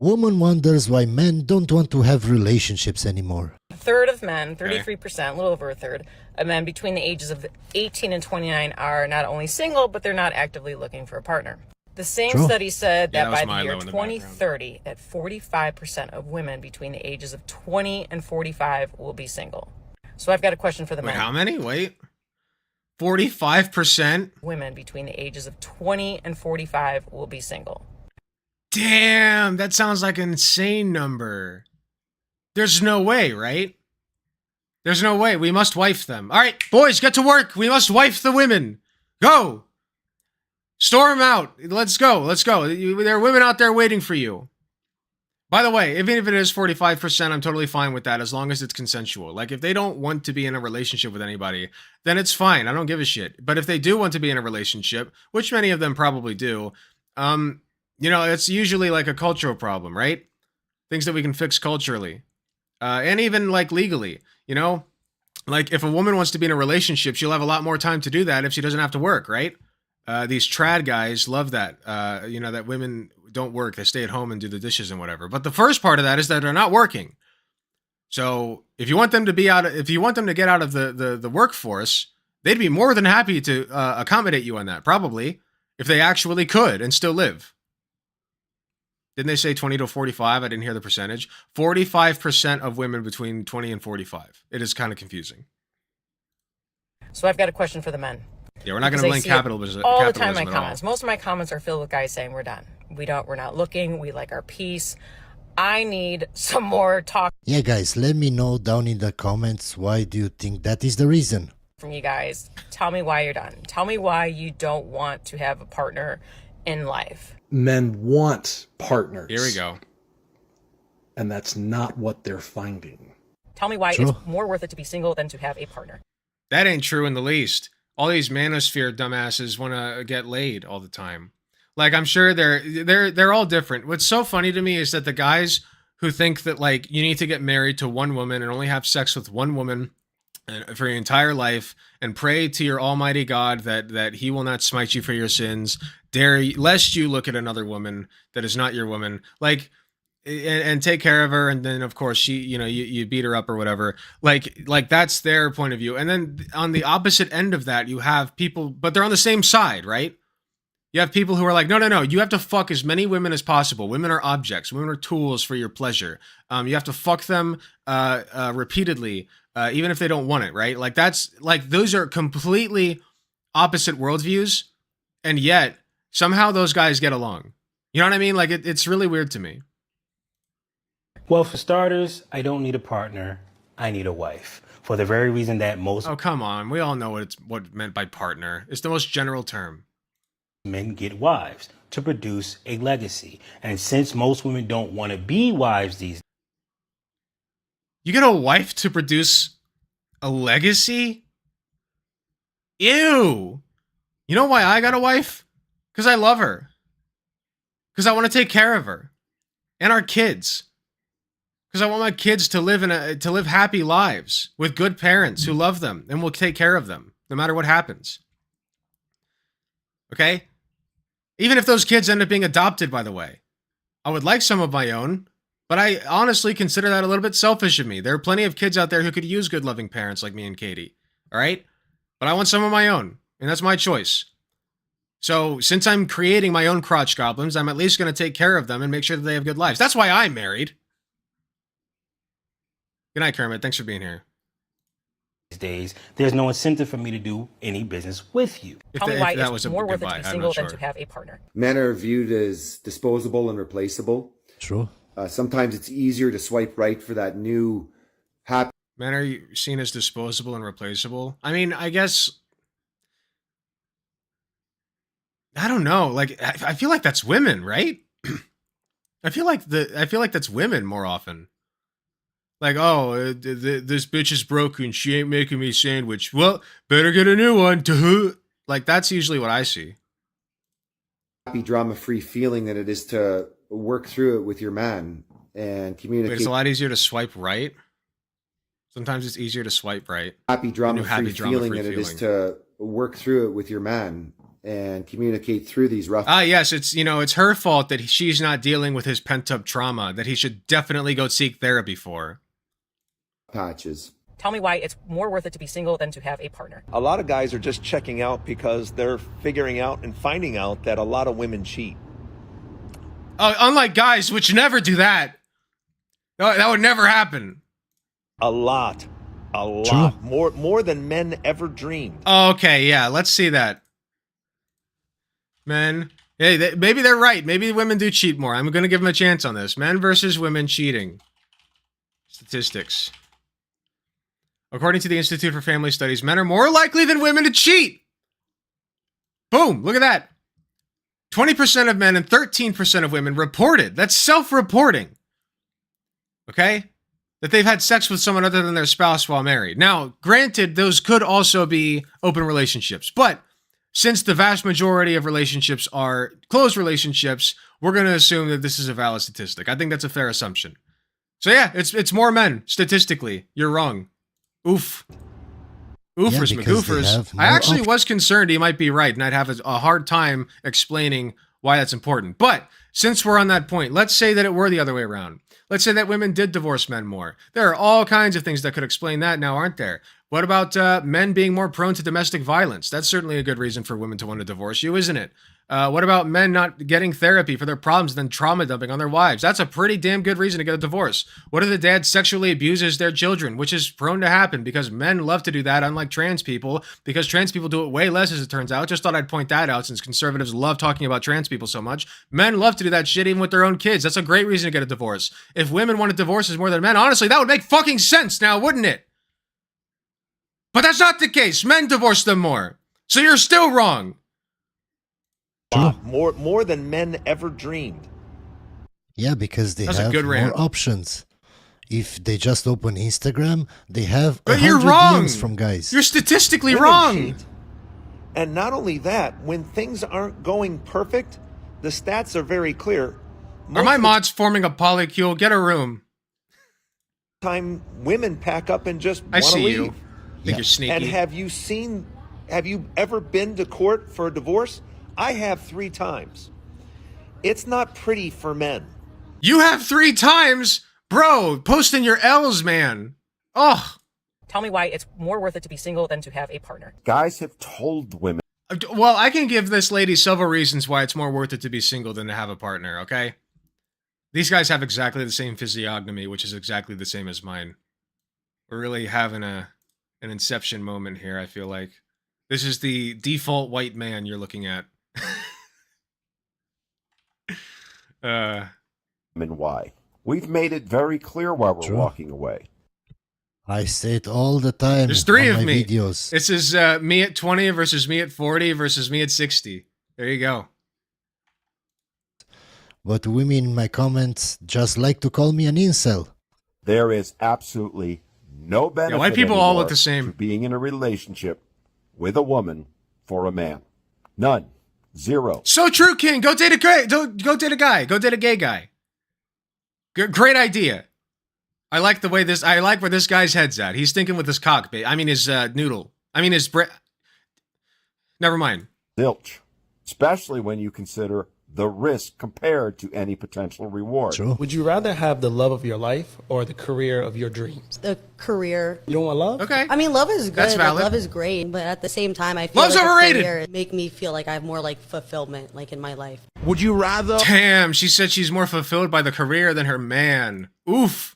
Woman wonders why men don't want to have relationships anymore. A third of men, 33%, a little over a third, of men between the ages of 18 and 29 are not only single, but they're not actively looking for a partner. The same study said that by the year 2030, that 45% of women between the ages of 20 and 45 will be single. So I've got a question for the men. How many? Wait. 45%? Women between the ages of 20 and 45 will be single. Damn, that sounds like an insane number. There's no way, right? There's no way. We must wife them. All right, boys, get to work. We must wife the women. Go. Storm out. Let's go. Let's go. There are women out there waiting for you. By the way, even if it is 45%, I'm totally fine with that as long as it's consensual. Like, if they don't want to be in a relationship with anybody, then it's fine. I don't give a shit. But if they do want to be in a relationship, which many of them probably do, it's usually like a cultural problem, right? Things that we can fix culturally. And even like legally, like if a woman wants to be in a relationship, she'll have a lot more time to do that if she doesn't have to work, right? These trad guys love that, that women don't work. They stay at home and do the dishes and whatever. But the first part of that is that they're not working. So if you want them to get out of the workforce, they'd be more than happy to accommodate you on that, probably, if they actually could and still live. Didn't they say 20 to 45? I didn't hear the percentage. 45% of women between 20 and 45. It is kind of confusing. So I've got a question for the men. Yeah, we're not going to blame capitalism all the time in my comments. Most of my comments are filled with guys saying we're done. We're not looking. We like our peace. I need some more talk. Yeah, guys, let me know down in the comments why do you think that is the reason. From you guys. Tell me why you're done. Tell me why you don't want to have a partner in life. Men want partners. Here we go. And that's not what they're finding. Tell me why it's more worth it to be single than to have a partner. That ain't true in the least. All these manosphere dumbasses want to get laid all the time. Like, I'm sure they're all different. What's so funny to me is that the guys who think that, like, you need to get married to one woman and only have sex with one woman for your entire life and pray to your almighty God that he will not smite you for your sins, lest you look at another woman that is not your woman, like, and take care of her, and then of course she, you beat her up or whatever. Like that's their point of view. And then on the opposite end of that, you have people, but they're on the same side, right? You have people who are like, no, you have to fuck as many women as possible. Women are objects. Women are tools for your pleasure. You have to fuck them repeatedly, even if they don't want it, right? Like those are completely opposite worldviews, and yet somehow those guys get along. You know what I mean? Like it's really weird to me. Well, for starters, I don't need a partner. I need a wife. For the very reason that most... Oh, come on. We all know what meant by partner. It's the most general term. Men get wives to produce a legacy. And since most women don't want to be wives these days... You get a wife to produce a legacy? Ew! You know why I got a wife? Because I love her. Because I want to take care of her. And our kids. Because I want my kids to live happy lives with good parents who love them and will take care of them no matter what happens. Okay? Even if those kids end up being adopted, by the way. I would like some of my own, but I honestly consider that a little bit selfish of me. There are plenty of kids out there who could use good loving parents like me and Katie. All right? But I want some of my own, and that's my choice. So since I'm creating my own crotch goblins, I'm at least going to take care of them and make sure that they have good lives. That's why I'm married. Good night, Kermit. Thanks for being here. These days, there's no incentive for me to do any business with you. Tell me why it's more worth it to be single than to have a partner. Men are viewed as disposable and replaceable. True. Sometimes it's easier to swipe right for that new happy. Men are seen as disposable and replaceable. I mean, I guess... I don't know. Like, I feel like that's women, right? I feel like that's women more often. Like, oh, this bitch is broken. She ain't making me a sandwich. Well, better get a new one. Like, that's usually what I see. Happy, drama-free feeling than it is to work through it with your man and communicate. Wait, it's a lot easier to swipe right. Sometimes it's easier to swipe right. Happy, drama-free feeling than it is to work through it with your man and communicate through these rough... Yes, it's her fault that she's not dealing with his pent-up trauma that he should definitely go seek therapy for. Patches. Tell me why it's more worth it to be single than to have a partner. A lot of guys are just checking out because they're figuring out and finding out that a lot of women cheat. Unlike guys, which never do that. No, that would never happen. A lot. True. More than men ever dreamed. Okay, yeah, let's see that. Men, hey, maybe they're right. Maybe women do cheat more. I'm going to give them a chance on this. Men versus women cheating. Statistics. According to the Institute for Family Studies, men are more likely than women to cheat. Boom, look at that. 20% of men and 13% of women reported. That's self-reporting. Okay? That they've had sex with someone other than their spouse while married. Now, granted, those could also be open relationships, but since the vast majority of relationships are closed relationships, we're going to assume that this is a valid statistic. I think that's a fair assumption. So yeah, it's more men, statistically. You're wrong. Oof. Oofers, Yeah, because they McGoofers. have I more actually was concerned he might be right, and I'd have a hard time explaining why that's important. But since we're on that point, let's say that it were the other way around. Let's say that women did divorce men more. There are all kinds of things that could explain that now, aren't there? What about men being more prone to domestic violence? That's certainly a good reason for women to want to divorce you, isn't it? What about men not getting therapy for their problems and then trauma dumping on their wives? That's a pretty damn good reason to get a divorce. What if the dad sexually abuses their children, which is prone to happen because men love to do that, unlike trans people, because trans people do it way less, as it turns out. Just thought I'd point that out since conservatives love talking about trans people so much. Men love to do that shit even with their own kids. That's a great reason to get a divorce. If women wanted divorces more than men, honestly, that would make fucking sense now, wouldn't it? But that's not the case. Men divorce them more. So you're still wrong. More than men ever dreamed. Yeah, because they That's a have good more rant. options. If they just open Instagram, they have But you're 100 wrong. DMs from guys. You're statistically Women wrong. cheat. And not only that, when things aren't going perfect, the stats are very clear. Are my mods forming a polycule? Get a room. Time women pack up and just I want to see leave. you. Think you're sneaky. And have you ever been to court for a divorce? I have 3 times. It's not pretty for men. You have 3 times? Bro, posting your L's, man. Oh. Tell me why it's more worth it to be single than to have a partner. Guys have told women. Well, I can give this lady several reasons why it's more worth it to be single than to have a partner, okay? These guys have exactly the same physiognomy, which is exactly the same as mine. We're really having an inception moment here, I feel like. This is the default white man you're looking at. And why? We've made it very clear why we're True. walking away. I say it all the time. There's 3 on of my me. videos. This is me at 20 versus me at 40 versus me at 60. There you go. But women in my comments just like to call me an incel. There is absolutely no benefit white people all look anymore the same. to being in a relationship with a woman for a man. None. Zero. So true, King. Go date a guy. Go date a guy. Go date a gay guy. Great idea. I like the way this. I like where this guy's head's at. He's thinking with his cock, I mean his noodle. I mean his Never mind. Zilch. Especially when you consider the risk compared to any potential reward. Would you rather have the love of your life or the career of your dreams? The career. You don't want love? Okay. I mean, love is good. That's valid. Like, love is great, but at the same time, I feel Love's like overrated. a career make me feel like I have more like fulfillment, like in my life. Would you rather Damn, she said she's more fulfilled by the career than her man. Oof.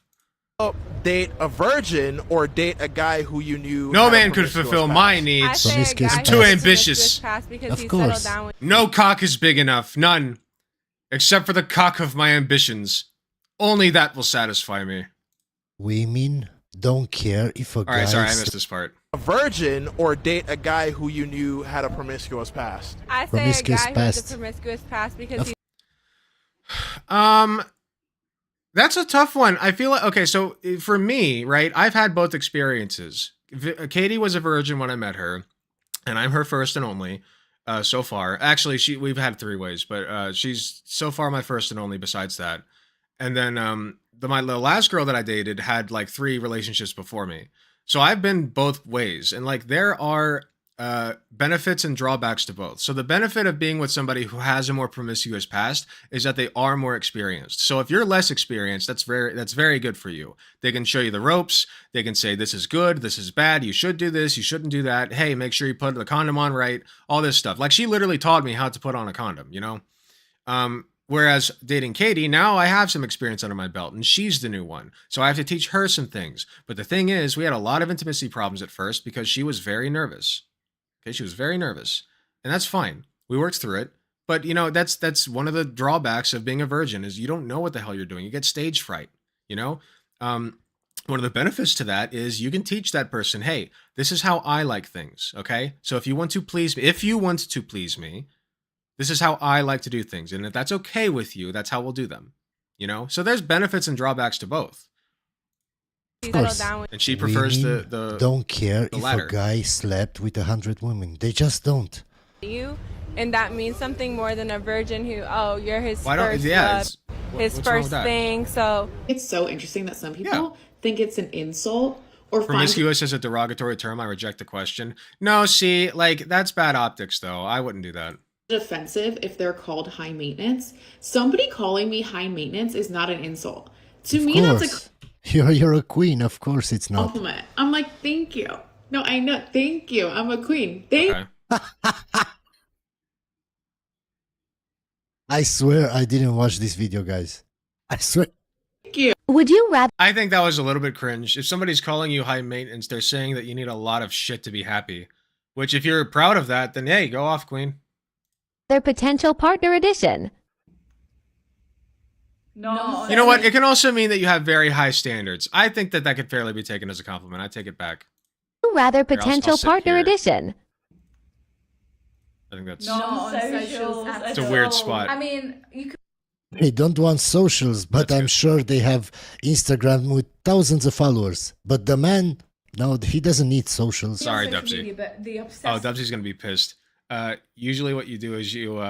date a virgin or date a guy who you knew? No had a man could promiscuous fulfill past? my needs. Promiscuous I'm past. too ambitious. Of course. No cock is big enough. None. Except for the cock of my ambitions. Only that will satisfy me. Women don't care if a guy... Alright, sorry, I missed this part. A virgin or date a guy who you knew had a promiscuous past? I say Promiscuous a guy who has past. a promiscuous past because he That's a tough one. I feel like, okay, so for me, right, I've had both experiences. Katie was a virgin when I met her, and I'm her first and only so far. Actually, we've had 3 ways, but she's so far my first and only besides that. And then the last girl that I dated had like 3 relationships before me. So I've been both ways, and like there are benefits and drawbacks to both. So the benefit of being with somebody who has a more promiscuous past is that they are more experienced. So if you're less experienced, that's very good for you. They can show you the ropes. They can say, this is good, this is bad, you should do this, you shouldn't do that. Hey, make sure you put the condom on right, all this stuff. Like she literally taught me how to put on a condom, you know? Whereas dating Katie, now I have some experience under my belt and she's the new one. So I have to teach her some things. But the thing is, we had a lot of intimacy problems at first because she was very nervous. Okay, she was very nervous. And that's fine. We worked through it. But you know, that's one of the drawbacks of being a virgin is you don't know what the hell you're doing. You get stage fright, you know? One of the benefits to that is you can teach that person, hey, this is how I like things, okay? So if you want to please me, this is how I like to do things. And if that's okay with you, that's how we'll do them. You know? So there's benefits and drawbacks to both. Of course. And she prefers Women the don't care the if latter. a guy slept with 100 women. They just don't. You, and that means something more than a virgin who, oh, you're his Why don't- first yeah, love, it's- his what's wrong with first that? thing. So It's so interesting that some people think it's an insult or find Promiscuous is a derogatory term. I reject the question. No, see, like that's bad optics, though. I wouldn't do that. it offensive if they're called high maintenance. Somebody calling me high maintenance is not an insult. To Of me, that's course. You're a queen. Of course it's a not. compliment. I'm like, thank you. No, I know. Thank you. I'm a queen. Thank I swear I didn't watch this video, guys. I swear. you. Would you rather? I think that was a little bit cringe. If somebody's calling you high maintenance, they're saying that you need a lot of shit to be happy. Which, if you're proud of that, then hey, go off, queen. Their potential partner edition. No. You know what? It can also mean that you have very high standards. I think that that could fairly be taken as a compliment. I take it back. Would you rather I'll potential sit partner here. edition. I think that's Not on socials. it's a weird spot. I mean, you could. They don't want socials, but I'm sure they have Instagram with thousands of followers. But the man, no, he doesn't need socials. Sorry, social Dubsy. media, but the Oh, obsessed. Dubsy's gonna be pissed. Usually what you do is you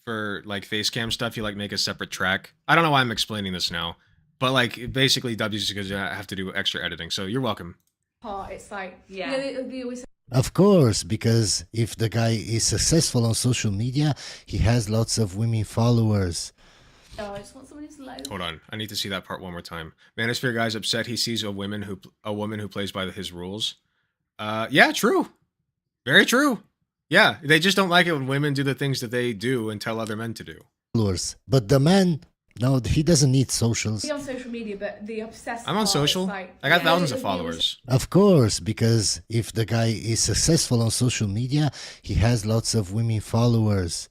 for like face cam stuff, you like make a separate track. I don't know why I'm explaining this now, but like basically W's gonna have to do extra editing. So you're welcome. Part, it's like, Yeah. They always Of course, because if the guy is successful on social media, he has lots of women followers. I just want someone who's low. Hold on, I need to see that part one more time. Manosphere guy's upset he sees a woman who plays by his rules. Yeah, true, very true. Yeah, they just don't like it when women do the things that they do and tell other men to do. Followers. But the man, no, he doesn't need socials. be on social media, but the obsessed. I'm on part, social. it's like, I got yeah, thousands of they always- followers. Of course, because if the guy is successful on social media, he has lots of women followers.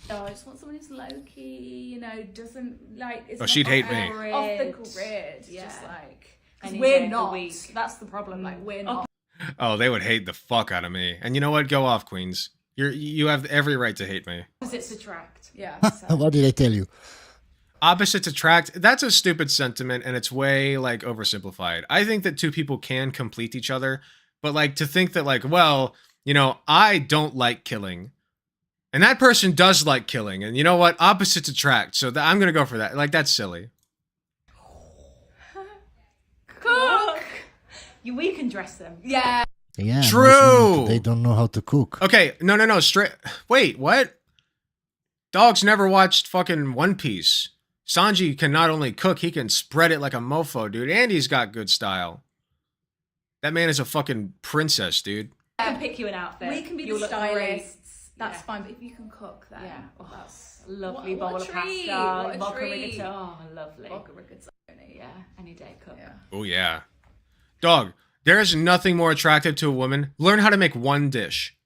I just want someone who's low key, doesn't like. It's Oh, she'd hate me. Off the grid. Yeah. Just like. 'cause Any day we're of the not. week. That's the problem. Like, we're not. Oh, they would hate the fuck out of me. And you know what? Go off, queens. You have every right to hate me. Opposites attract. Yeah. What did I tell you? Opposites attract. That's a stupid sentiment, and it's way like oversimplified. I think that two people can complete each other, but like to think that like, well, I don't like killing, and that person does like killing, and you know what? Opposites attract. So I'm gonna go for that. Like that's silly. Cook. We can dress them. Yeah. Yeah. most True. women, they don't know how to cook. Okay, no. Straight. Wait, what? Dogs never watched fucking One Piece. Sanji can not only cook, he can spread it like a mofo, dude. And he's got good style. That man is a fucking princess, dude. I can pick you an outfit. We can be You'll the look great. stylists. That's fine, but if you can cook, then Yeah. Oh, that's Lovely what bowl a of treat, pasta, what a vodka treat. rigatoni. Oh, lovely. Vodka rigatoni. Yeah, any day cook. Yeah. Oh, yeah. Dog, there is nothing more attractive to a woman. Learn how to make one dish.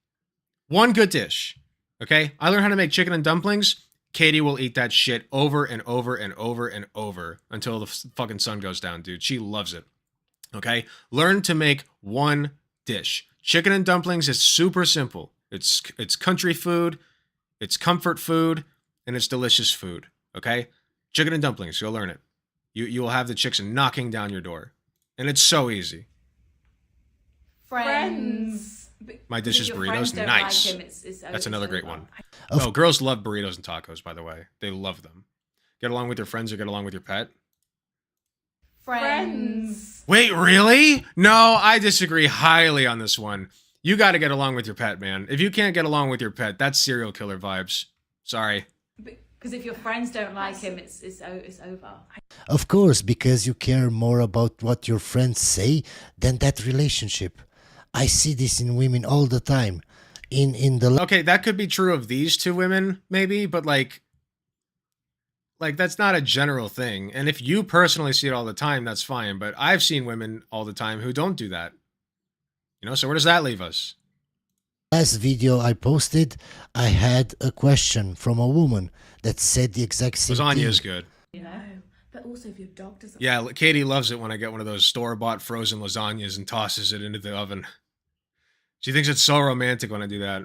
One good dish. Okay? I learned how to make chicken and dumplings. Katie will eat that shit over and over and over and over until the fucking sun goes down, dude. She loves it. Okay? Learn to make one dish. Chicken and dumplings is super simple. It's country food, it's comfort food, and it's delicious food. Okay? Chicken and dumplings, you'll learn it. You will have the chicks knocking down your door. And it's so easy. Friends. My dish If is your burritos. friends don't Nice. like him, it's That's another great over. one. Oh, girls love burritos and tacos, by the way. They love them. Get along with your friends or get along with your pet. Friends. Wait, really? No, I disagree highly on this one. You got to get along with your pet, man. If you can't get along with your pet, that's serial killer vibes. Sorry. Because if your friends don't like him, it's over. Of course, because you care more about what your friends say than that relationship. I see this in women all the time. In the Okay, that could be true of these two women, maybe, but like that's not a general thing. And if you personally see it all the time, that's fine. But I've seen women all the time who don't do that. So where does that leave us? last video I posted, I had a question from a woman that said the exact same Lasagna thing. is good. But also, if your dog doesn't. Yeah, Katie loves it when I get one of those store-bought frozen lasagnas and tosses it into the oven. She thinks it's so romantic when I do that.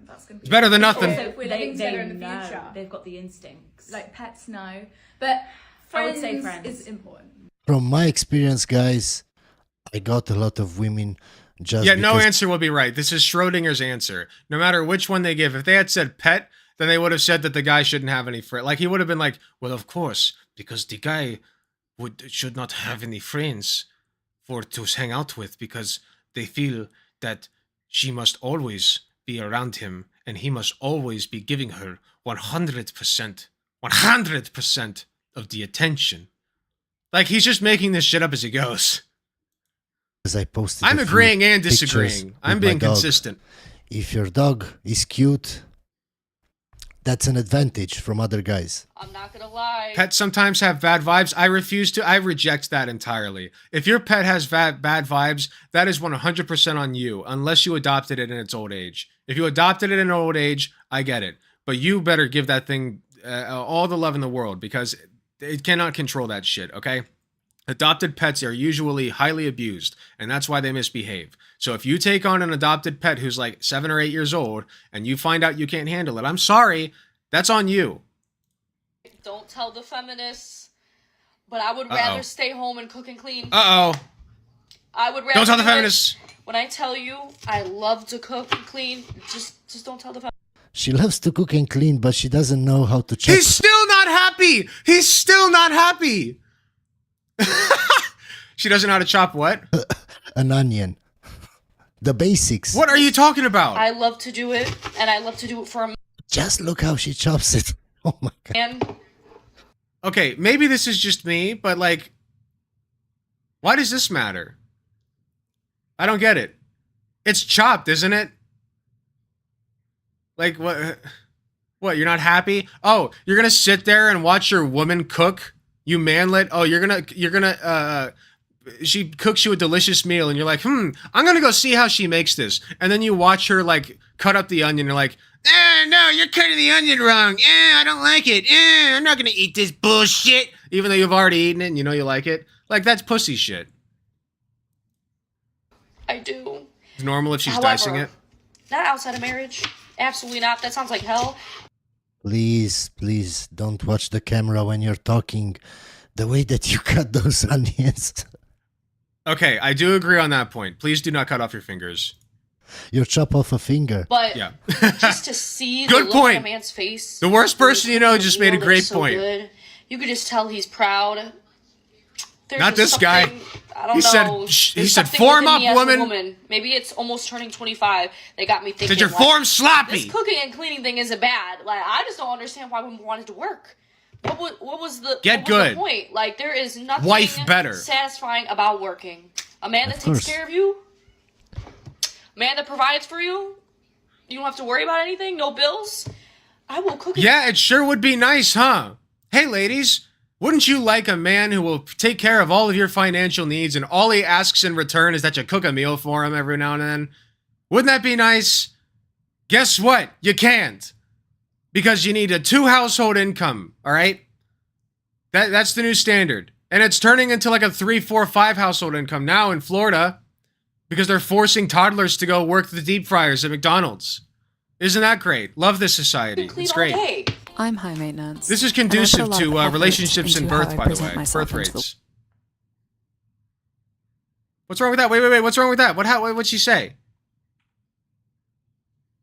That's gonna be It's better than nothing. Also, if we're living together in the know. future, They've got the instincts. like pets know, but I would friends, say friends. is important. From my experience, guys, I got a lot of women just Yeah, no because- answer will be right. This is Schrodinger's answer. No matter which one they give. If they had said pet, then they would have said that the guy shouldn't have any friends. Like, he would have been like, well, of course, because the guy should not have any friends to hang out with, because they feel that she must always be around him and he must always be giving her 100% of the attention. Like, he's just making this shit up as he goes. As I posted, I'm a few agreeing and pictures disagreeing. with I'm my being dog. consistent. If your dog is cute, that's an advantage from other guys. I'm not gonna lie. Pets sometimes have bad vibes. I reject that entirely. If your pet has bad vibes, that is 100% on you, unless you adopted it in its old age. If you adopted it in old age, I get it. But you better give that thing all the love in the world, because it cannot control that shit, okay? Adopted pets are usually highly abused, and that's why they misbehave. So if you take on an adopted pet who's like 7 or 8 years old, and you find out you can't handle it, I'm sorry, that's on you. Don't tell the feminists, but I would rather stay home and cook and clean. Uh-oh. I would rather Don't tell the do it. feminists. When I tell you I love to cook and clean, just don't tell the feminists. She loves to cook and clean, but she doesn't know how to chop. He's still not happy! He's still not happy! She doesn't know how to chop what? An onion. The basics. What are you talking about? I love to do it, and I love to do it for a Just look how she chops it. Oh my god. man. Okay, maybe this is just me, but like, why does this matter? I don't get it. It's chopped, isn't it? Like, what? What, you're not happy? Oh, you're gonna sit there and watch your woman cook? You manlet? Oh, you're gonna, she cooks you a delicious meal and you're like, I'm gonna go see how she makes this. And then you watch her, like, cut up the onion and you're like, no, you're cutting the onion wrong. I don't like it. I'm not gonna eat this bullshit. Even though you've already eaten it and you know you like it. Like, that's pussy shit. I do. It's normal if she's However, dicing it. Not outside of marriage. Absolutely not. That sounds like hell. Please, please don't watch the camera when you're talking. The way that you cut those onions. Okay, I do agree on that point. Please do not cut off your fingers. You chop off a finger. But yeah. Just to see the Good look point. on a man's face. The worst person you know just made a They're great so point. good. You could just tell he's proud. There's Not just this guy. something- I don't He said- know. he There's said, something "Form within up, me as a woman." Maybe it's almost turning 25. They got me thinking. Said your like, form sloppy. This cooking and cleaning thing isn't bad. Like, I just don't understand why women wanted to work. What was the Get what was good. the point? Like, there is nothing Wife better. satisfying about working. A man that Of takes course. care of you, a man that provides for you. You don't have to worry about anything. No bills. I will cook. Yeah, it sure would be nice, huh? Hey, ladies, wouldn't you like a man who will take care of all of your financial needs and all he asks in return is that you cook a meal for him every now and then? Wouldn't that be nice? Guess what? You can't. Because you need a 2 household income, all right? That's the new standard. And it's turning into like a 3, 4, 5 household income now in Florida because they're forcing toddlers to go work the deep fryers at McDonald's. Isn't that great? Love this society. It's great. I'm high maintenance. This is and I put a conducive lot to of effort relationships and into how birth, I by the present way. myself Birth into the- rates. What's wrong with that? Wait. What's wrong with that? What'd she say?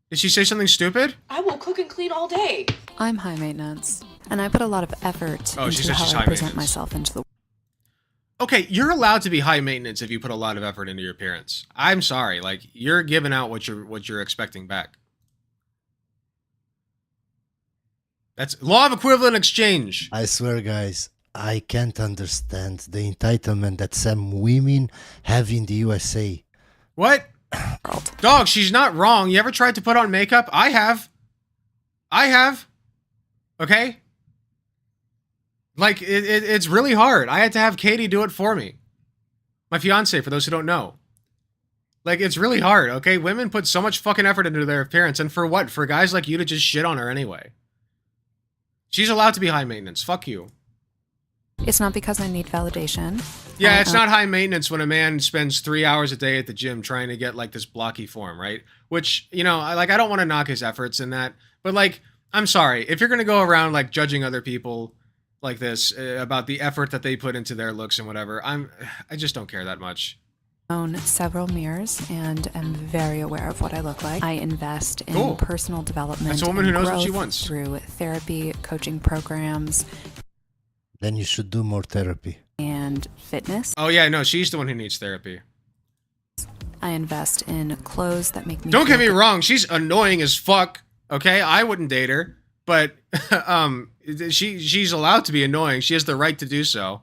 Did she say something stupid? I will cook and clean all day. I'm high maintenance, and I put a lot of effort Oh, she into said how she's I high present maintenance. myself into the Okay, you're allowed to be high maintenance if you put a lot of effort into your appearance. I'm sorry, like you're giving out what you're expecting back. That's law of equivalent exchange. I swear, guys, I can't understand the entitlement that some women have in the USA. What? Dog, she's not wrong. You ever tried to put on makeup? I have. Okay? Like, it's really hard. I had to have Katie do it for me. My fiance, for those who don't know. Like, it's really hard, okay? Women put so much fucking effort into their appearance, and for what? For guys like you to just shit on her anyway. She's allowed to be high maintenance. Fuck you. It's not because I need validation. Yeah, it's not high maintenance when a man spends 3 hours a day at the gym trying to get like this blocky form, right? Which, you know, I don't want to knock his efforts in that, but like, I'm sorry, if you're gonna go around like judging other people like this about the effort that they put into their looks and whatever. I just don't care that much. Own several mirrors and am very aware of what I look like. I invest in personal development. That's a woman who knows what she growth wants. Through therapy, coaching programs. Then you should do more therapy. And fitness. Oh yeah, no, she's the one who needs therapy. I invest in clothes that make me Don't get me feel wrong, she's annoying as fuck. Okay, I wouldn't date her, but she's allowed to be annoying. She has the right to do so.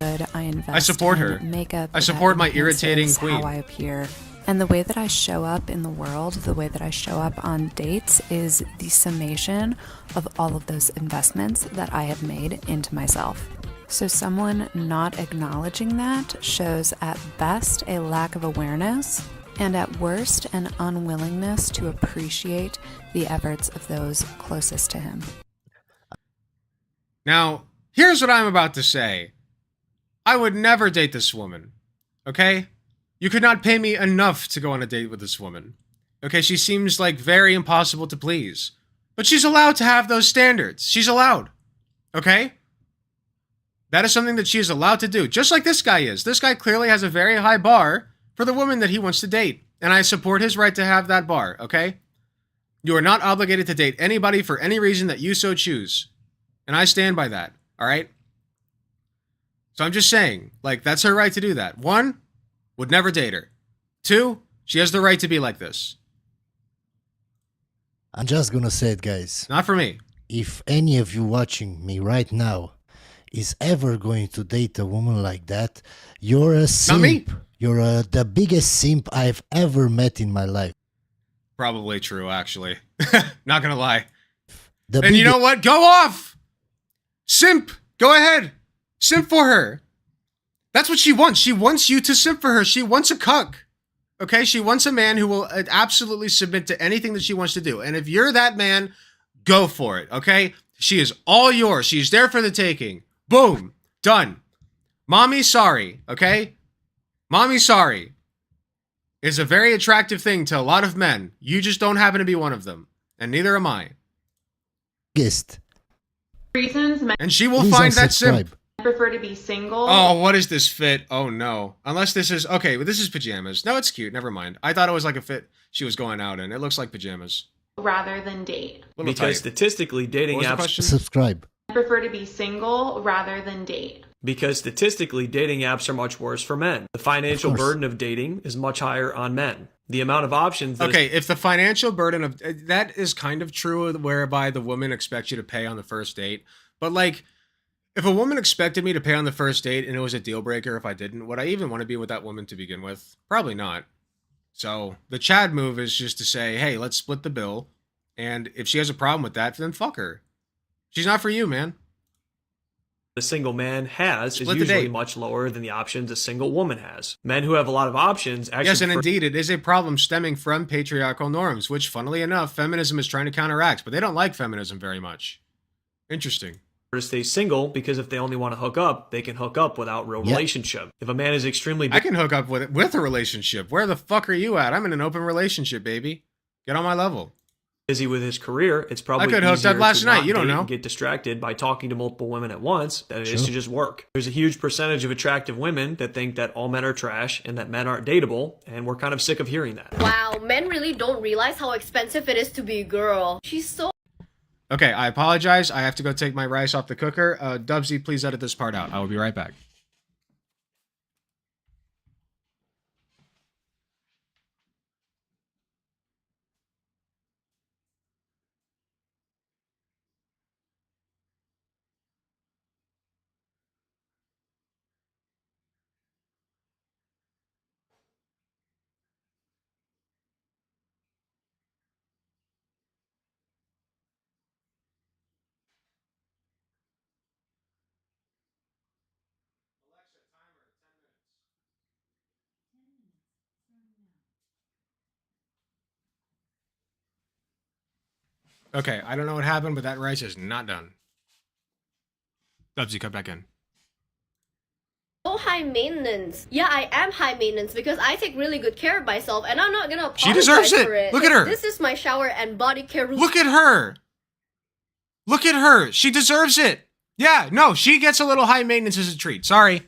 good. I invest I support in her. makeup. I support that my irritating enhances queen. How I appear. And the way that I show up in the world, the way that I show up on dates is the summation of all of those investments that I have made into myself. So someone not acknowledging that shows at best a lack of awareness and at worst an unwillingness to appreciate the efforts of those closest to him. Now, here's what I'm about to say. I would never date this woman. Okay? You could not pay me enough to go on a date with this woman. Okay, she seems like very impossible to please. But she's allowed to have those standards. She's allowed. Okay? That is something that she is allowed to do. Just like this guy is. This guy clearly has a very high bar for the woman that he wants to date. And I support his right to have that bar, okay? You are not obligated to date anybody for any reason that you so choose. And I stand by that, all right? So I'm just saying, like, that's her right to do that. 1, would never date her. 2, she has the right to be like this. I'm just gonna say it, guys. Not for me. If any of you watching me right now is ever going to date a woman like that, you're a simp. Not me. You're the biggest simp I've ever met in my life. Probably true, actually. Not gonna lie. The And you know what? Go off! Simp! Go ahead! Simp for her. That's what she wants. She wants you to simp for her. She wants a cuck. Okay? She wants a man who will absolutely submit to anything that she wants to do. And if you're that man, go for it. Okay? She is all yours. She's there for the taking. Boom. Done. Mommy, sorry. Okay? Mommy, sorry. Is a very attractive thing to a lot of men. You just don't happen to be one of them. And neither am I. Biggest. Reasons men And she will find that simp. prefer to be single. Oh, what is this fit? Oh, no. Unless this is... Okay, but this is pajamas. No, it's cute. Never mind. I thought it was like a fit she was going out in. It looks like pajamas. Rather than date. Little Because tight. statistically, dating What was the apps question? Subscribe. Prefer to be single rather than date. because statistically, dating apps are much worse for men. The financial Of course. burden of dating is much higher on men. The amount of options. That Okay, if the financial burden of... That is kind of true, whereby the woman expects you to pay on the first date. But, like, if a woman expected me to pay on the first date and it was a deal breaker if I didn't, would I even want to be with that woman to begin with? Probably not. So, the Chad move is just to say, hey, let's split the bill. And if she has a problem with that, then fuck her. She's not for you, man. a single man has Split is the usually date. much lower than the options a single woman has. Men who have a lot of options actually Yes, and prefer indeed, it is a problem stemming from patriarchal norms, which, funnily enough, feminism is trying to counteract, but they don't like feminism very much. Interesting. to stay single because if they only want to hook up, they can hook up without real relationship. If a man is extremely I can hook up with a relationship. Where the fuck are you at? I'm in an open relationship, baby. Get on my level. busy with his career, it's probably I could hook easier up last to night, not you don't date know. and get distracted by talking to multiple women at once than it is Sure. to just work. There's a huge percentage of attractive women that think that all men are trash and that men aren't dateable, and we're kind of sick of hearing that. Wow, men really don't realize how expensive it is to be a girl. She's so... Okay, I apologize. I have to go take my rice off the cooker. Dubsy, please edit this part out. I will be right back. Okay, I don't know what happened, but that rice is not done. Dubsy, cut back in. so high maintenance. Yeah, I am high maintenance because I take really good care of myself and I'm not gonna apologize She deserves it. for it. Look at her. This is my shower and body care routine. Look at her. Look at her. She deserves it. Yeah, no, she gets a little high maintenance as a treat. Sorry.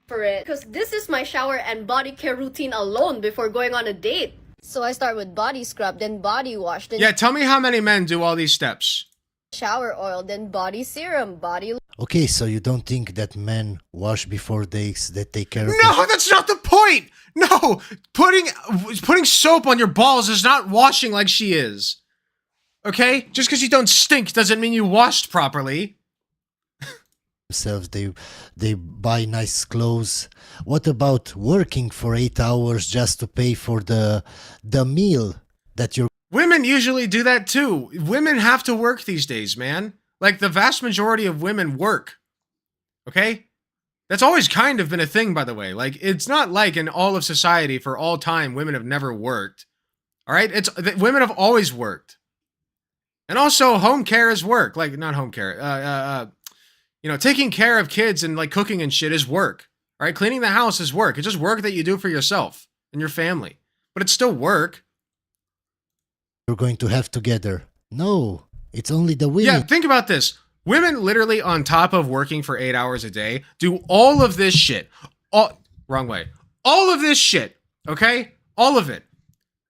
For it, because this is my shower and body care routine alone before going on a date. So I start with body scrub, then body wash, then Yeah, tell me how many men do all these steps. shower oil, then body serum, body. Okay, so you don't think that men wash before dates, that take care of No, that's not the point. No, putting soap on your balls is not washing like she is. Okay? Just because you don't stink doesn't mean you washed properly. themselves, they buy nice clothes. What about working for 8 hours just to pay for the meal that you're... Women usually do that too. Women have to work these days, man. Like, the vast majority of women work. Okay? That's always kind of been a thing, by the way. Like, it's not like in all of society for all time women have never worked. All right? Women have always worked. And also, home care is work. Like, not home care. Taking care of kids and, like, cooking and shit is work. All right? Cleaning the house is work. It's just work that you do for yourself and your family. But it's still work. You're going to have together. No, it's only the women. Yeah, think about this. Women literally, on top of working for 8 hours a day, do all of this shit. Wrong way. All of this shit. Okay? All of it.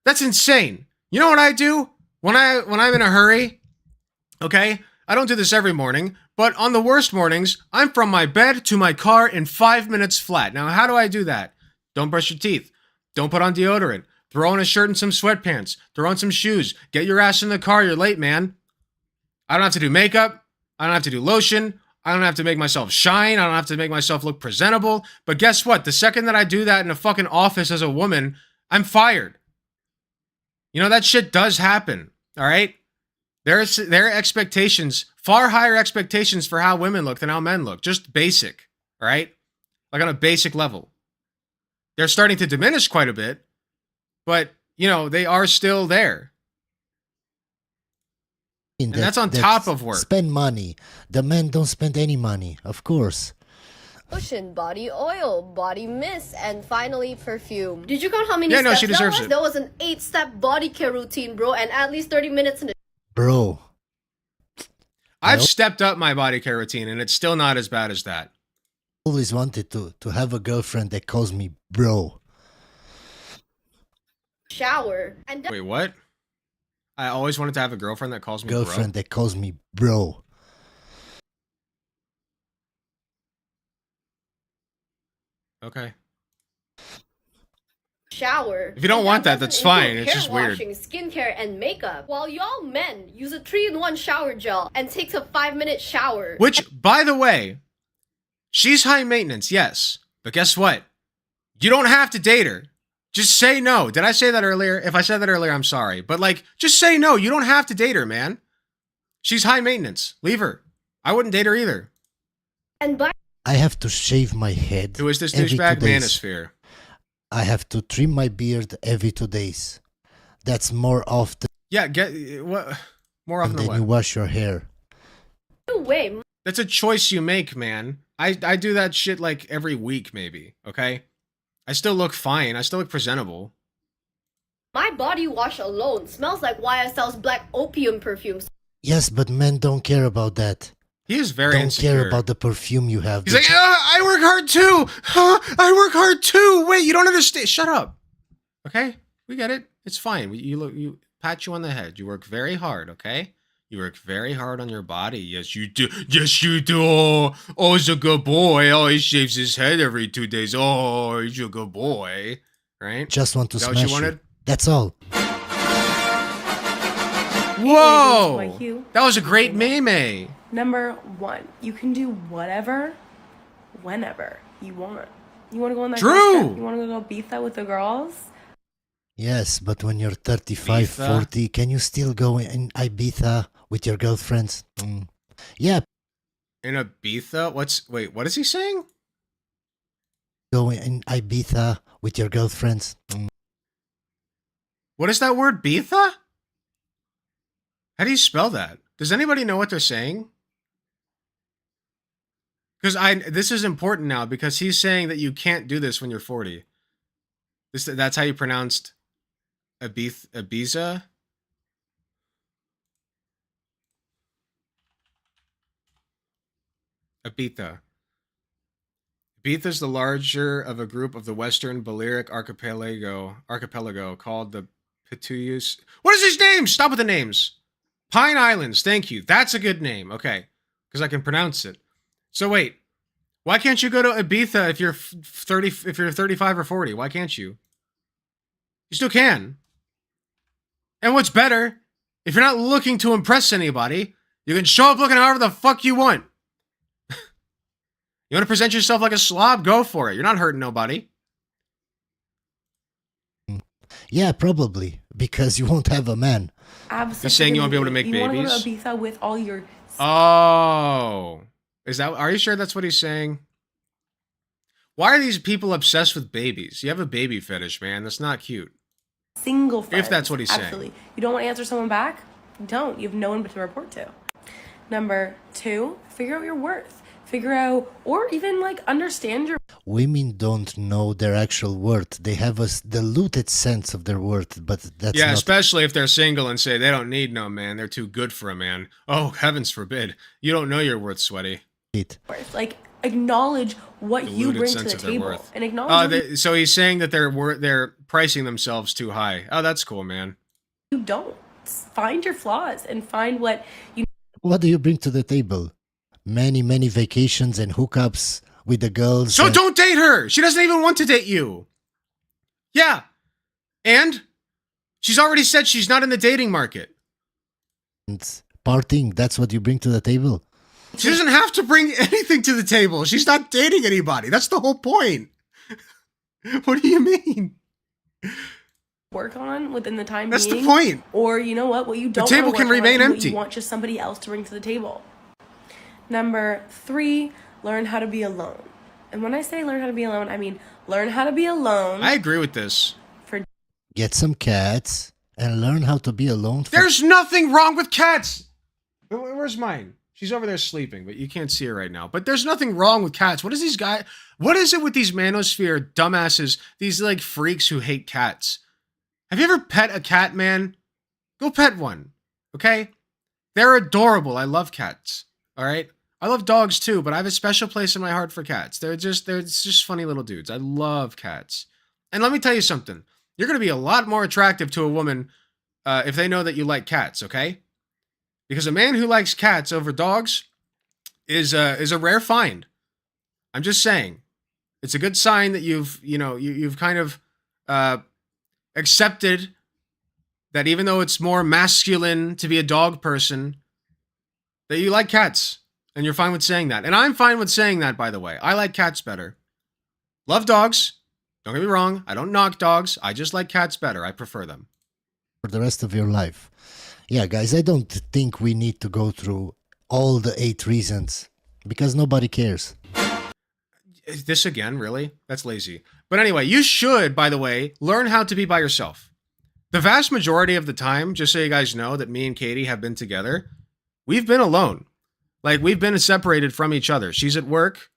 That's insane. You know what I do? When I'm in a hurry, okay? I don't do this every morning, but on the worst mornings, I'm from my bed to my car in 5 minutes flat. Now, how do I do that? Don't brush your teeth. Don't put on deodorant. Throw on a shirt and some sweatpants. Throw on some shoes. Get your ass in the car. You're late, man. I don't have to do makeup. I don't have to do lotion. I don't have to make myself shine. I don't have to make myself look presentable. But guess what? The second that I do that in a fucking office as a woman, I'm fired. You know, that shit does happen. All right? There are expectations, far higher expectations for how women look than how men look. Just basic. All right? Like on a basic level. They're starting to diminish quite a bit. But, they are still there. And that's on top of work. Spend money. The men don't spend any money, of course. Lotion, body oil, body mist, and finally perfume. Did you count how many Yeah, steps no, she deserves that was? it. That was an 8-step body care routine, bro, and at least 30 minutes in the... Bro. I've stepped up my body care routine, and it's still not as bad as that. Always wanted to have a girlfriend that calls me bro. shower. And Wait, what? I always wanted to have a girlfriend that calls me Girlfriend bro. that calls me bro. Okay. shower. If you don't And want that, doesn't that's fine. include It's hair just weird. washing, skincare, and makeup. While y'all men use a 3-in-1 shower gel and takes a 5-minute shower. Which, by the way, she's high maintenance, yes. But guess what? You don't have to date her. Just say no. Did I say that earlier? If I said that earlier, I'm sorry. But just say no. You don't have to date her, man. She's high maintenance. Leave her. I wouldn't date her either. And by I have to shave my head. Who is this every 2 douchebag? days. Manosphere. I have to trim my beard every 2 days. That's more often. Yeah, what? More often than than you what? wash your hair. way, That's a choice you make, man. I do that shit every week, maybe. Okay? I still look fine. I still look presentable. my body wash alone smells like YSL's black opium perfumes. Yes, but men don't care about that. He is very don't insecure. care about the perfume you have. He's like, I work hard too. I work hard too. Wait, you don't understand. Shut up. Okay, we get it. It's fine. You pat you on the head. You work very hard. Okay, you work very hard on your body. Yes, you do. Yes, you do. Oh, he's a good boy. Oh, he shaves his head every 2 days. Oh, he's a good boy. Right? Just want to Is that what smash you wanted? you. That's all. Whoa! That was a great meme. Number 1, you can do whatever, whenever you want. You want to go on that True. girls' trip? You want to go Ibiza with the girls? Yes, but when you're 35, Ibiza? 40, can you still go in Ibiza with your girlfriends? Yeah, In Ibiza? Wait, what is he saying? go in Ibiza with your girlfriends. What is that word, Bitha? How do you spell that? Does anybody know what they're saying? Because this is important now because he's saying that you can't do this when you're 40. That's how you pronounced Ibiza? Ibiza. Ibiza is the larger of a group of the Western Balearic archipelago called the Pituyus. What is his name? Stop with the names. Pine Islands. Thank you. That's a good name. Okay, because I can pronounce it. So wait, why can't you go to Ibiza if you're 30? If you're 35 or 40, why can't you? You still can. And what's better, if you're not looking to impress anybody, you can show up looking however the fuck you want. You want to present yourself like a slob? Go for it. You're not hurting nobody. Yeah, probably. Because you won't have a man. Absolutely. You're saying you won't be able to make babies? You want to go to Ibiza with all your... Oh. Are you sure that's what he's saying? Why are these people obsessed with babies? You have a baby fetish, man. That's not cute. Single friends. If that's what he's Absolutely. saying. You don't want to answer someone back? Don't. You have no one but to report to. Number 2, figure out your worth. Figure out, or even like understand your... Women don't know their actual worth. They have a diluted sense of their worth, but that's not... Especially if they're single and say they don't need no man. They're too good for a man. Oh, heavens forbid. You don't know your worth, sweaty. Like, acknowledge what Diluted you bring to sense the of their table. worth. And acknowledge so he's saying that they're pricing themselves too high. Oh, that's cool, man. you don't. Find your flaws and find what you... What do you bring to the table? Many vacations and hookups with the girls. So don't date her. She doesn't even want to date you. Yeah. And she's already said she's not in the dating market. And partying, that's what you bring to the table? She doesn't have to bring anything to the table. She's not dating anybody. That's the whole point. What do you mean? work on within the time That's being. the point. Or you know what you don't The table wanna can work on remain and what empty. You want just somebody else to bring to the table. Number 3, learn how to be alone. And when I say learn how to be alone, I mean learn how to be alone. I agree with this. Get some cats and learn how to be alone. There's nothing wrong with cats. Where's mine? She's over there sleeping, but you can't see her right now. But there's nothing wrong with cats. What is these guys? What is it with these manosphere dumbasses? These like freaks who hate cats. Have you ever pet a cat, man? Go pet one. Okay? They're adorable. I love cats. All right? I love dogs too, but I have a special place in my heart for cats. They're just funny little dudes. I love cats. And let me tell you something. You're going to be a lot more attractive to a woman if they know that you like cats, okay? Because a man who likes cats over dogs is a rare find. I'm just saying. It's a good sign that you've kind of accepted that even though it's more masculine to be a dog person, that you like cats. And you're fine with saying that. And I'm fine with saying that, by the way. I like cats better. Love dogs. Don't get me wrong. I don't knock dogs. I just like cats better. I prefer them. For the rest of your life. Yeah, guys, I don't think we need to go through all the 8 reasons because nobody cares. This again, really? That's lazy. But anyway, you should, by the way, learn how to be by yourself. The vast majority of the time, just so you guys know that me and Katie have been together, we've been alone. Like, we've been separated from each other. She's at work,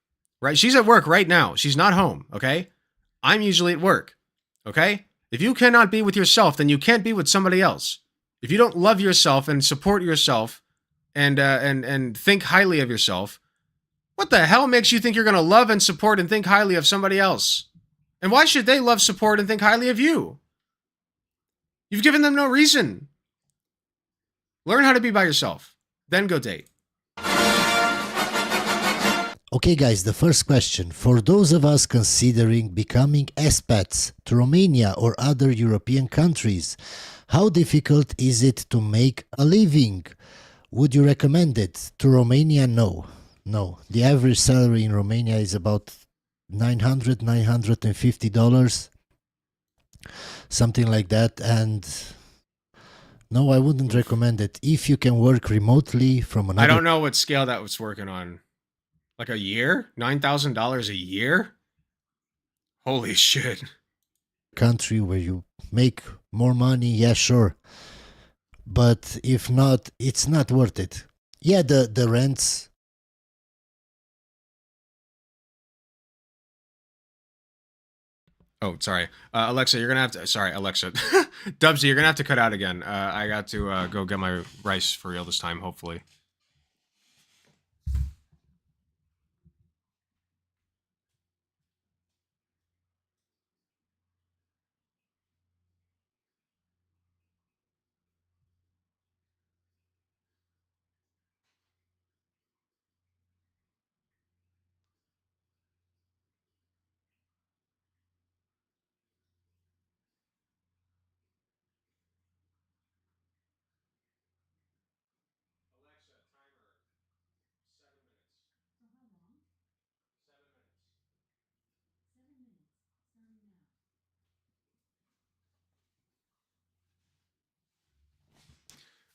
right? She's at work right now. She's not home, okay? I'm usually at work, okay? If you cannot be with yourself, then you can't be with somebody else. If you don't love yourself and support yourself and think highly of yourself, what the hell makes you think you're going to love and support and think highly of somebody else? And why should they love, support, and think highly of you? You've given them no reason. Learn how to be by yourself. Then go date. Okay, guys, the first question. For those of us considering becoming expats to Romania or other European countries, how difficult is it to make a living? Would you recommend it? To Romania, no. No. The average salary in Romania is about $900, $950, something like that. And no, I wouldn't recommend it. If you can work remotely from another... I don't know what scale that was working on. Like a year? $9,000 a year? Holy shit. Country where you make more money, yeah, sure. But if not, it's not worth it. Yeah, the rents... Oh, sorry. Alexa, you're going to have to... Sorry, Alexa. Dubsy, you're going to have to cut out again. I got to go get my rice for real this time, hopefully.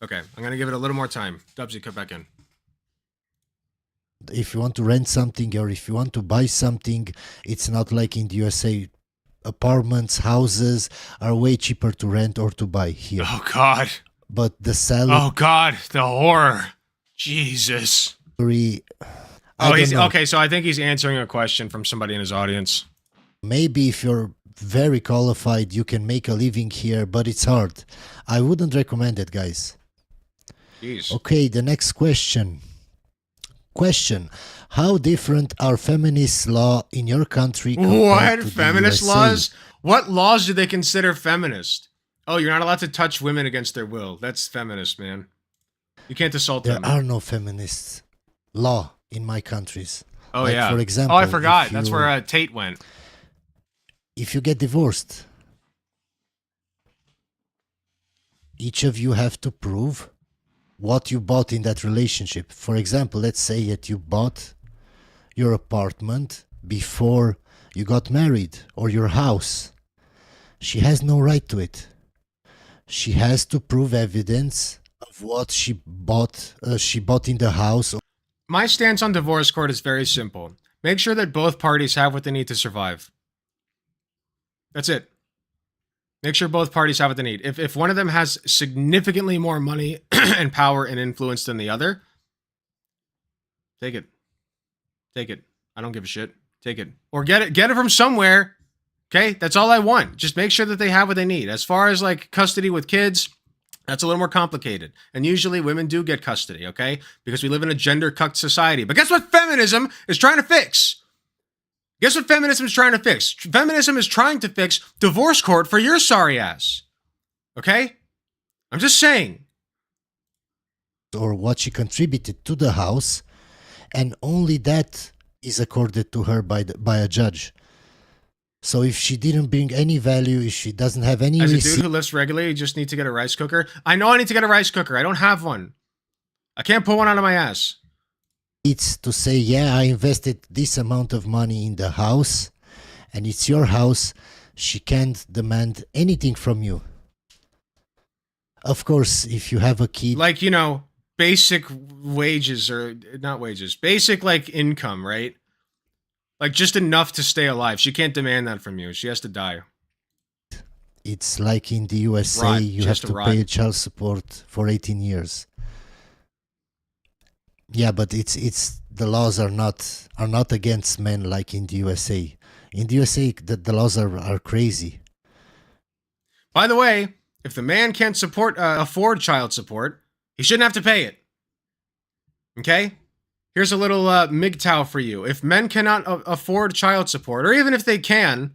Okay, I'm gonna give it a little more time. Dubsy, cut back in. If you want to rent something or if you want to buy something, it's not like in the USA. Apartments, houses are way cheaper to rent or to buy here. Oh God. But the salary. Oh God, the horror. Jesus. Okay. So I think he's answering a question from somebody in his audience. Maybe if you're very qualified, you can make a living here, but it's hard. I wouldn't recommend it, guys. Jeez. Okay, the next question. How different are feminist law in your country compared to Feminist the USA? laws? What laws do they consider feminist? Oh, you're not allowed to touch women against their will. That's feminist, man. You can't assault There them. are no feminist law in my countries. Oh, like, yeah. For example, I forgot. That's where Tate went. If you get divorced, each of you have to prove what you bought in that relationship. For example, let's say that you bought your apartment before you got married, or your house. She has no right to it. She has to prove evidence of what she bought in the house. My stance on divorce court is very simple. Make sure that both parties have what they need to survive. That's it. Make sure both parties have what they need. If one of them has significantly more money and power and influence than the other, take it. Take it. I don't give a shit. Take it. Or get it from somewhere. Okay? That's all I want. Just make sure that they have what they need. As far as like custody with kids, that's a little more complicated. And usually women do get custody, okay? Because we live in a gender-cucked society. But guess what feminism is trying to fix? Guess what feminism is trying to fix? Feminism is trying to fix divorce court for your sorry ass. Okay? I'm just saying. Or what she contributed to the house, and only that is accorded to her by a judge. So if she didn't bring any value, if she doesn't have any As a receipt, dude who lifts regularly, you just need to get a rice cooker. I know I need to get a rice cooker. I don't have one. I can't pull one out of my ass. it's to say, yeah, I invested this amount of money in the house, and it's your house. She can't demand anything from you. Of course, if you have a kid, Like, you know, basic wages, or not wages, basic like income, right? Like just enough to stay alive. She can't demand that from you. She has to die. it's like in the USA, Rot. you She have has to to rot. pay child support for 18 years. Yeah, but it's the laws are not against men like in the USA. In the USA, the laws are crazy. By the way, if the man can't afford child support, he shouldn't have to pay it. Okay? Here's a little MGTOW for you. If men cannot afford child support, or even if they can,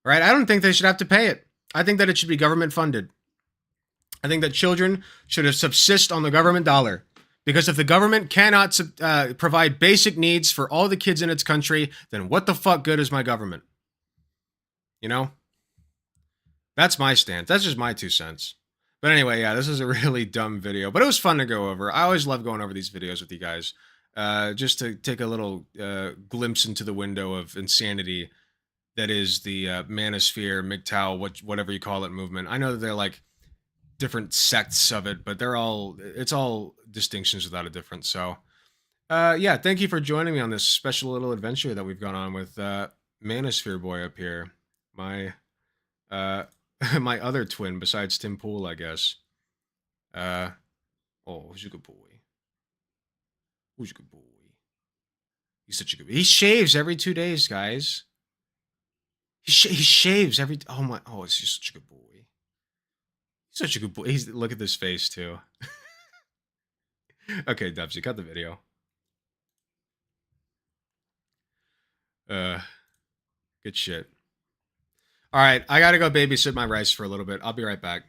right, I don't think they should have to pay it. I think that it should be government funded. I think that children should subsist on the government dollar. Because if the government cannot provide basic needs for all the kids in its country, then what the fuck good is my government? You know? That's my stance. That's just my 2 cents. But anyway, yeah, this is a really dumb video. But it was fun to go over. I always love going over these videos with you guys. Just to take a little glimpse into the window of insanity that is the manosphere, MGTOW, whatever you call it, movement. I know that they're like different sects of it, but it's all distinctions without a difference. So yeah, thank you for joining me on this special little adventure that we've gone on with Manosphere Boy up here, my my other twin besides Tim Pool, I guess. Oh, who's a good boy? Who's a good boy? He's such a good boy. He shaves every 2 days, guys. He shaves every he's just such a good boy. Such a good boy. Look at this face too. Okay, Dubsy, cut the video. Good shit. All right, I gotta go babysit my rice for a little bit. I'll be right back.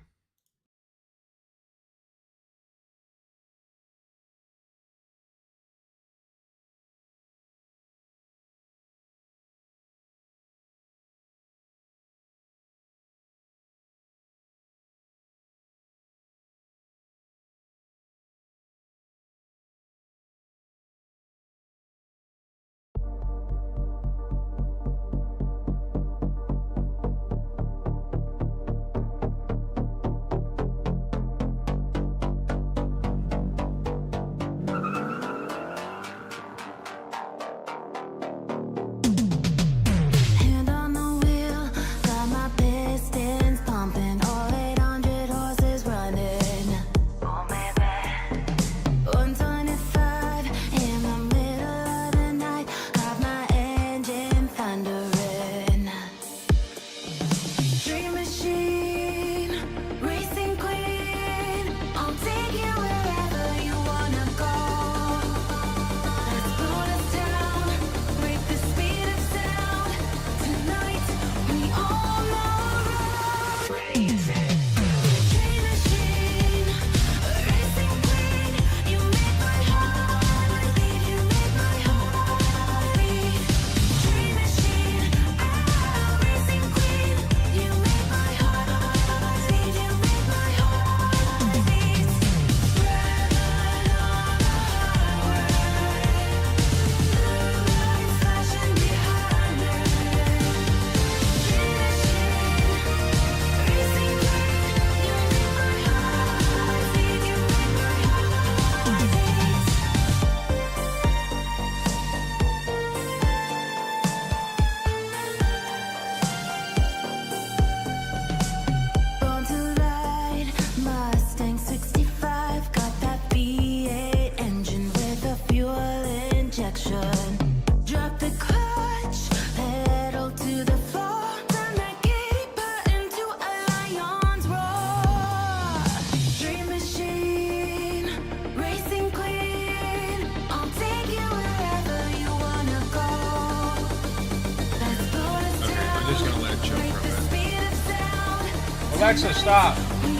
Alexa, stop. I'm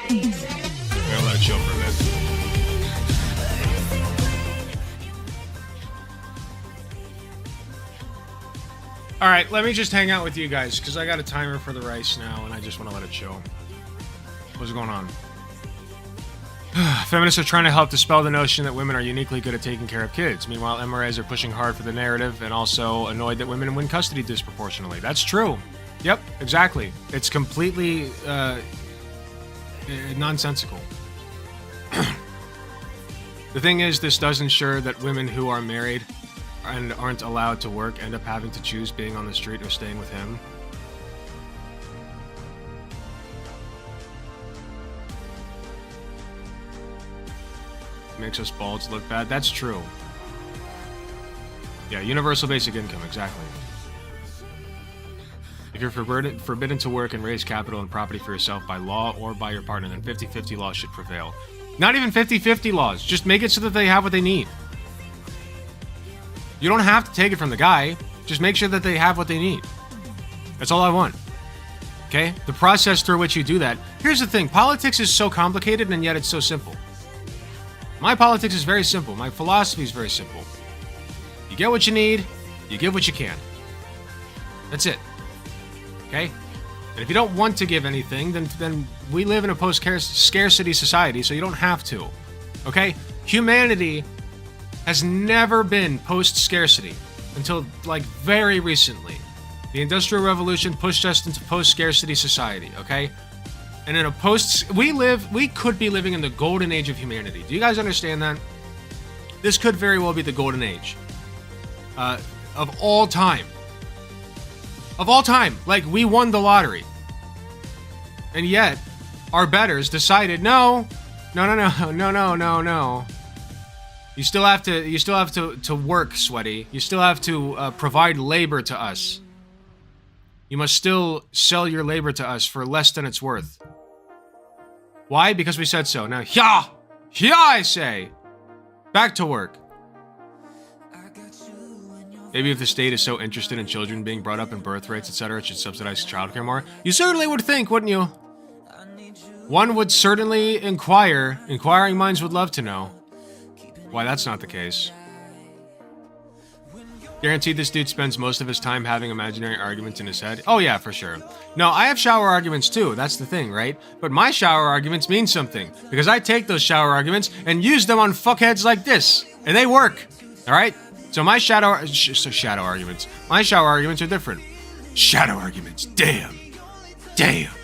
gonna let it chill for a bit. Alright, let me just hang out with you guys, because I got a timer for the rice now, and I just want to let it chill. What's going on? Feminists are trying to help dispel the notion that women are uniquely good at taking care of kids. Meanwhile, MRAs are pushing hard for the narrative, and also annoyed that women win custody disproportionately. That's true. Yep, exactly. It's completely nonsensical. The thing is, this does ensure that women who are married and aren't allowed to work end up having to choose being on the street or staying with him. Makes us balds look bad. That's true. Yeah, universal basic income, exactly. If you're forbidden to work and raise capital and property for yourself by law or by your partner, then 50-50 laws should prevail. Not even 50-50 laws. Just make it so that they have what they need. You don't have to take it from the guy. Just make sure that they have what they need. That's all I want. Okay? The process through which you do that. Here's the thing. Politics is so complicated, and yet it's so simple. My politics is very simple. My philosophy is very simple. You get what you need. You give what you can. That's it. Okay? And if you don't want to give anything, then we live in a post-scarcity society, so you don't have to. Okay? Humanity has never been post-scarcity until, like, very recently. The Industrial Revolution pushed us into post-scarcity society, okay? And in a we could be living in the golden age of humanity. Do you guys understand that? This could very well be the golden age. Of all time. Of all time. Like, we won the lottery. And yet, our betters decided, no. You still have to work, sweaty. You still have to provide labor to us. You must still sell your labor to us for less than it's worth. Why? Because we said so. Now, I say, back to work. Maybe if the state is so interested in children being brought up in birth rates, etc., it should subsidize childcare more. You certainly would think, wouldn't you? One would certainly inquire. Inquiring minds would love to know why that's not the case. Guaranteed this dude spends most of his time having imaginary arguments in his head. Oh yeah, for sure. No, I have shower arguments too, that's the thing, right? But my shower arguments mean something, because I take those shower arguments and use them on fuckheads like this, and they work, alright? So my shadow arguments. My shower arguments are different. Shadow arguments, damn it.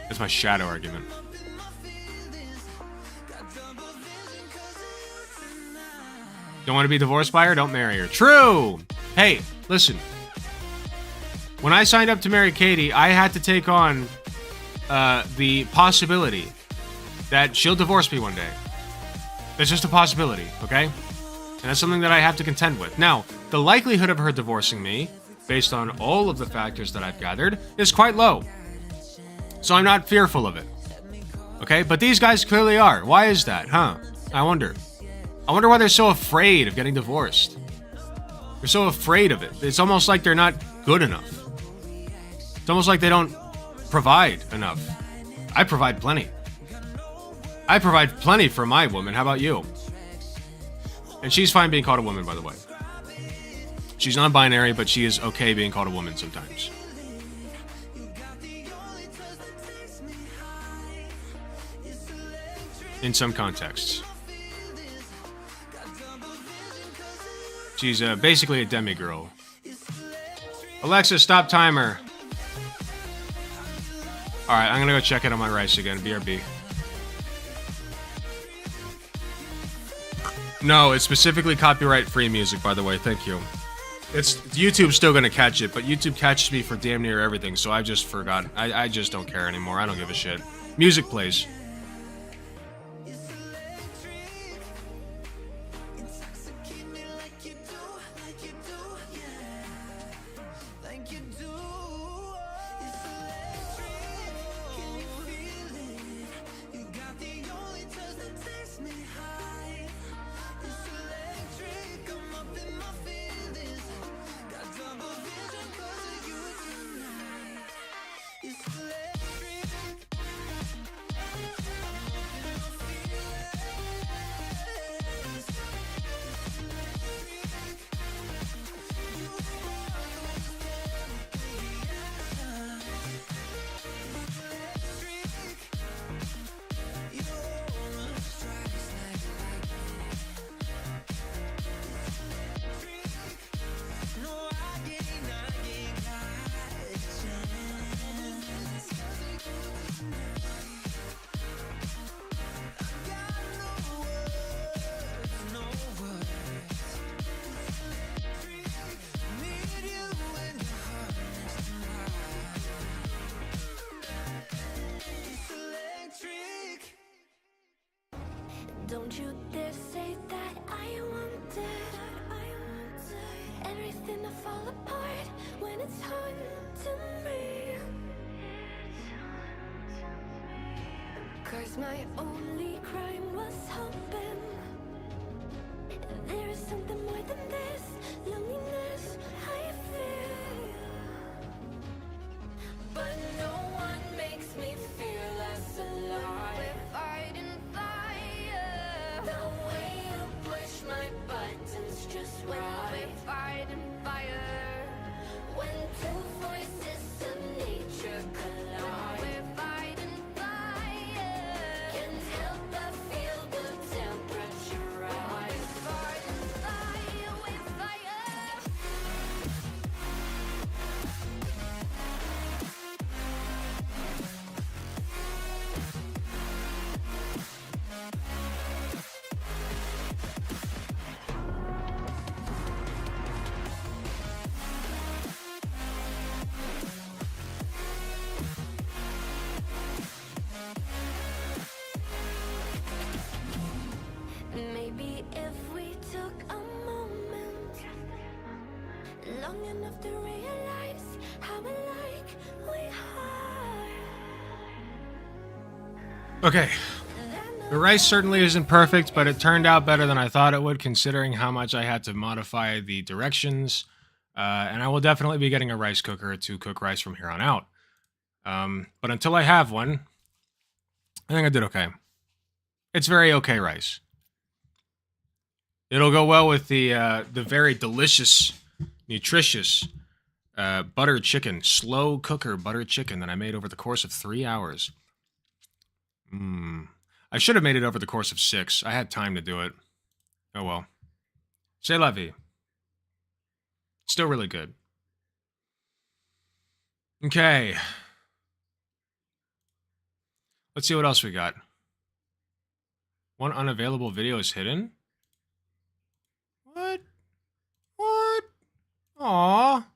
That's my shadow argument. Don't want to be divorced by her? Don't marry her. True! Hey, listen. When I signed up to marry Katie, I had to take on the possibility that she'll divorce me one day. It's just a possibility, okay? And that's something that I have to contend with. Now, the likelihood of her divorcing me, based on all of the factors that I've gathered, is quite low. So I'm not fearful of it. Okay? But these guys clearly are. Why is that, huh? I wonder why they're so afraid of getting divorced. They're so afraid of it. It's almost like they're not good enough. It's almost like they don't provide enough. I provide plenty. I provide plenty for my woman. How about you? And she's fine being called a woman, by the way. She's non-binary, but she is okay being called a woman sometimes. In some contexts. She's basically a demigirl. Alexa, stop timer. Alright, I'm gonna go check it on my rice again. BRB. No, it's specifically copyright-free music, by the way. Thank you. YouTube's still gonna catch it, but YouTube catches me for damn near everything, so I just forgot. I just don't care anymore. I don't give a shit. Music plays. Don't you dare say that I want it. Everything to fall apart when it's haunting me. 'Cause my only crime was hoping there is something more than this loneliness I feel. But no one makes me feel less alive. We're fighting fire. The way you push my buttons just right. We're fighting fire. When two voices of nature collide. We're fighting fire. Can't help but feel the temperature rise. We're fighting fire. We're fire. Maybe if we took a moment long enough to realize how alike we are. Okay. The rice certainly isn't perfect, but it turned out better than I thought it would, considering how much I had to modify the directions. And I will definitely be getting a rice cooker to cook rice from here on out. But until I have one, I think I did okay. It's very okay rice. It'll go well with the very delicious, nutritious buttered chicken, slow cooker buttered chicken that I made over the course of 3 hours. I should have made it over the course of 6. I had time to do it. Oh well. C'est la vie. Still really good. Okay. Let's see what else we got. One unavailable video is hidden. What? What? Aww.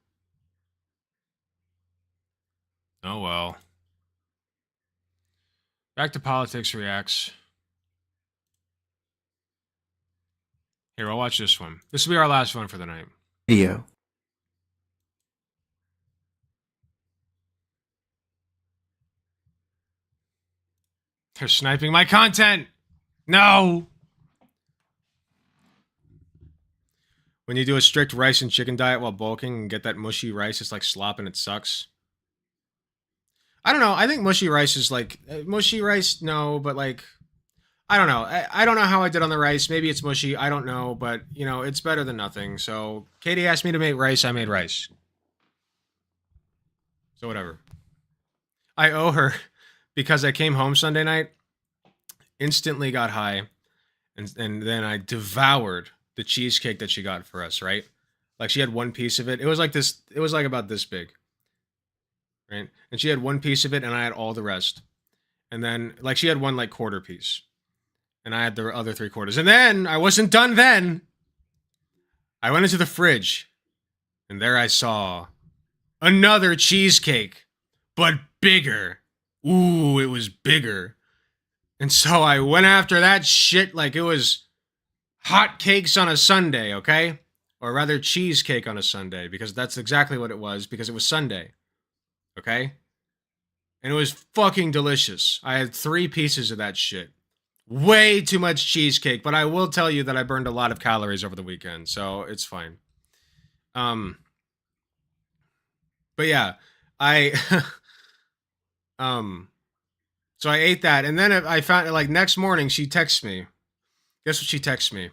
Oh well. Back to Politics Reacts. Here, I'll watch this one. This will be our last one for the night. Hey, yo. They're sniping my content! No! When you do a strict rice and chicken diet while bulking and get that mushy rice, it's like slop and it sucks. I don't know. I think mushy rice is like mushy rice. No, but like, I don't know. I don't know how I did on the rice. Maybe it's mushy. I don't know, but you know, it's better than nothing. So Katie asked me to make rice. I made rice. So whatever. I owe her because I came home Sunday night, instantly got high, and then I devoured the cheesecake that she got for us, right? Like she had one piece of it. It was like this, it was like about this big. Right? And she had one piece of it and I had all the rest. And then like she had one like quarter piece. And I had the other 3/4. And then I wasn't done then. I went into the fridge and there I saw another cheesecake, but bigger. Ooh, it was bigger. And so I went after that shit like it was hot cakes on a Sunday, okay? Or rather cheesecake on a Sunday, because that's exactly what it was, because it was Sunday. Okay? And it was fucking delicious. I had 3 pieces of that shit. Way too much cheesecake, but I will tell you that I burned a lot of calories over the weekend, so it's fine. But yeah, so I ate that, and then I found, like, next morning, she texts me. Guess what she texts me?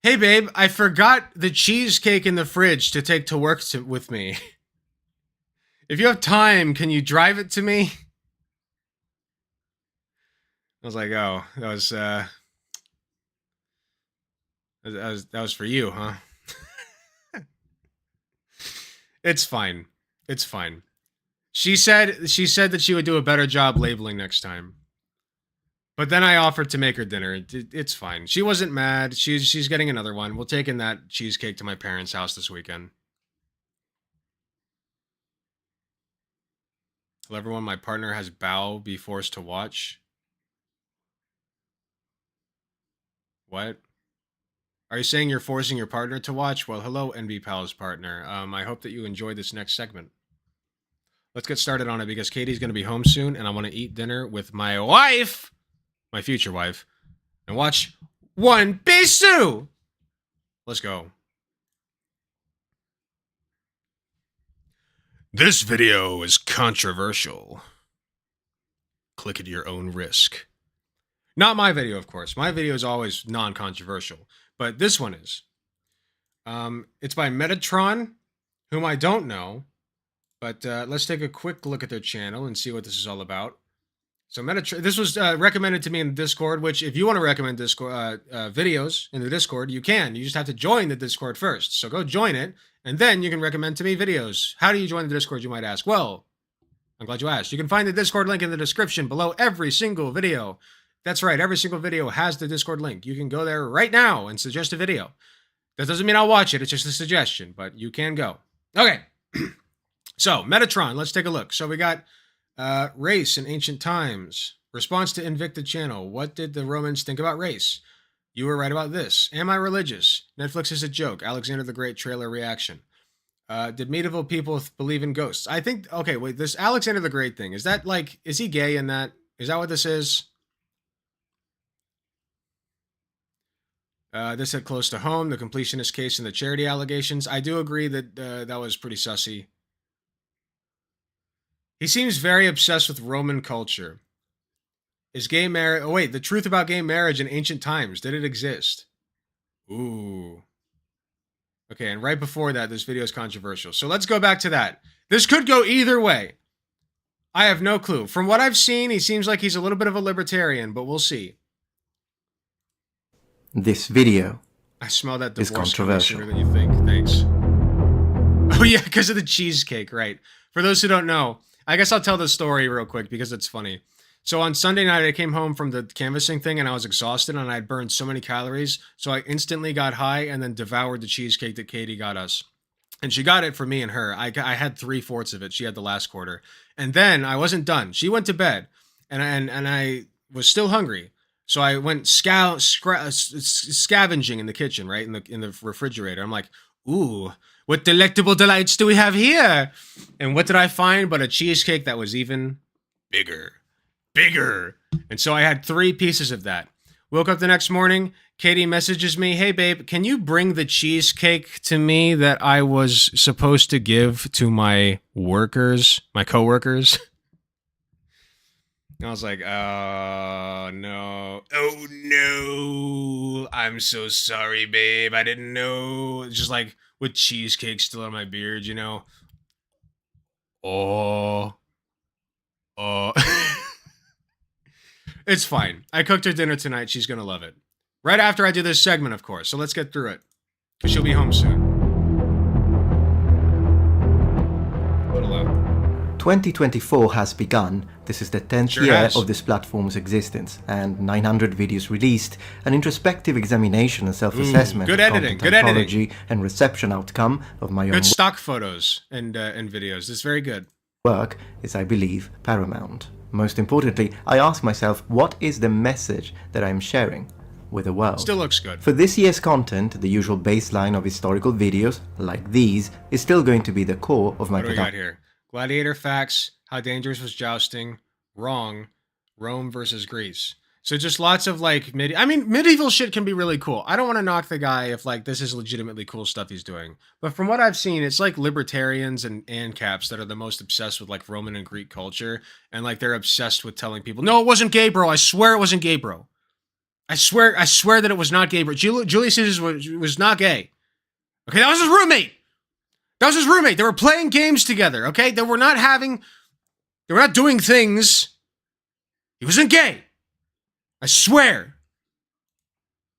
Hey, babe, I forgot the cheesecake in the fridge to take to work with me. If you have time, can you drive it to me? I was like, oh, that was for you, huh? It's fine. It's fine. She said that she would do a better job labeling next time. But then I offered to make her dinner. It's fine. She wasn't mad. She's getting another one. We're taking that cheesecake to my parents' house this weekend. Will everyone my partner has Bao be forced to watch? What? Are you saying you're forcing your partner to watch? Well, hello, NB Pal's partner. I hope that you enjoy this next segment. Let's get started on it because Katie's going to be home soon and I want to eat dinner with my wife, my future wife, and watch One Piece. Let's go. This video is controversial. Click at your own risk. Not my video, of course. My video is always non-controversial, but this one is. It's by Metatron, whom I don't know, but let's take a quick look at their channel and see what this is all about. So Metatron, this was recommended to me in the Discord, which if you want to recommend Discord videos in the Discord, you can. You just have to join the Discord first. So go join it, and then you can recommend to me videos. How do you join the Discord, you might ask? Well, I'm glad you asked. You can find the Discord link in the description below every single video. That's right, every single video has the Discord link. You can go there right now and suggest a video. That doesn't mean I'll watch it, it's just a suggestion, but you can go. Okay, so Metatron, let's take a look. So we got race in ancient times. Response to Invicta channel. What did the Romans think about race? You were right about this. Am I religious? Netflix is a joke. Alexander the Great trailer reaction. Did medieval people believe in ghosts? I think, okay, wait, this Alexander the Great thing, is that like, is he gay in that? Is that what this is? This hit close to home, the completionist case and the charity allegations. I do agree that that was pretty sussy. He seems very obsessed with Roman culture. Is gay marriage... Oh, wait, the truth about gay marriage in ancient times. Did it exist? Ooh. Okay, and right before that, this video is controversial. So let's go back to that. This could go either way. I have no clue. From what I've seen, he seems like he's a little bit of a libertarian, but we'll see. This video I smell that is divorce controversial. sooner than you think. Thanks. Oh yeah, because of the cheesecake, right? For those who don't know, I guess I'll tell the story real quick because it's funny. So on Sunday night, I came home from the canvassing thing and I was exhausted and I had burned so many calories. So I instantly got high and then devoured the cheesecake that Katie got us. And she got it for me and her. I had 3/4 of it. She had the last quarter. And then I wasn't done. She went to bed and I was still hungry. So I went scavenging in the kitchen, right? In the refrigerator. I'm like, ooh, what delectable delights do we have here? And what did I find but a cheesecake that was even bigger? Bigger. And so I had 3 pieces of that. Woke up the next morning. Katie messages me, "Hey babe, can you bring the cheesecake to me that I was supposed to give to my coworkers?" And I was like, "Oh no. Oh no. I'm so sorry, babe. I didn't know." Just like with cheesecake still on my beard, you know. Oh. It's fine. I cooked her dinner tonight. She's gonna love it. Right after I do this segment, of course. So let's get through it. Because she'll be home soon. A little loud. 2024 has begun. This is the 10th Sure year has. of this platform's existence, and 900 videos released, an introspective examination and self-assessment Ooh, good of editing, content good editing. typology and reception outcome of my own Good stock photos and videos. It's very good. work is, I believe, paramount. Most importantly, I ask myself, what is the message that I am sharing with the world? Still looks good. For this year's content, the usual baseline of historical videos, like these, is still going to be the core of my What do we got production. here? Gladiator facts. How dangerous was jousting? Wrong. Rome versus Greece. So just lots of like medieval shit can be really cool. I don't want to knock the guy if like this is legitimately cool stuff he's doing. But from what I've seen, it's like libertarians and ANCAPs that are the most obsessed with like Roman and Greek culture. And like they're obsessed with telling people, no, it wasn't gay, bro. I swear it wasn't gay, bro. I swear that it was not gay, bro. Julius Caesar was not gay. Okay, that was his roommate. They were playing games together, okay? They were not doing things. He wasn't gay. I swear.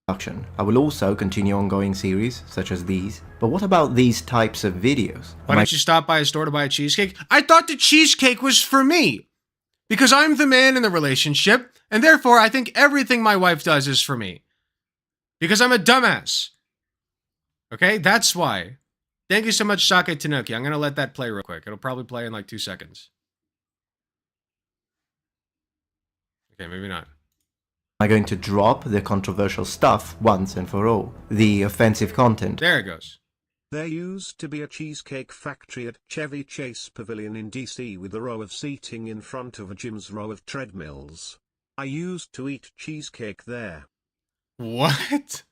I will also continue ongoing series such as these. But what about these types of videos? Why don't you stop by a store to buy a cheesecake? I thought the cheesecake was for me. Because I'm the man in the relationship, and therefore I think everything my wife does is for me. Because I'm a dumbass. Okay, that's why. Thank you so much, Sake Tanuki. I'm going to let that play real quick. It'll probably play in like 2 seconds. Okay, maybe not. Am I going to drop the controversial stuff once and for all? The offensive content. There it goes. There used to be a cheesecake factory at Chevy Chase Pavilion in DC with a row of seating in front of a gym's row of treadmills. I used to eat cheesecake there. What?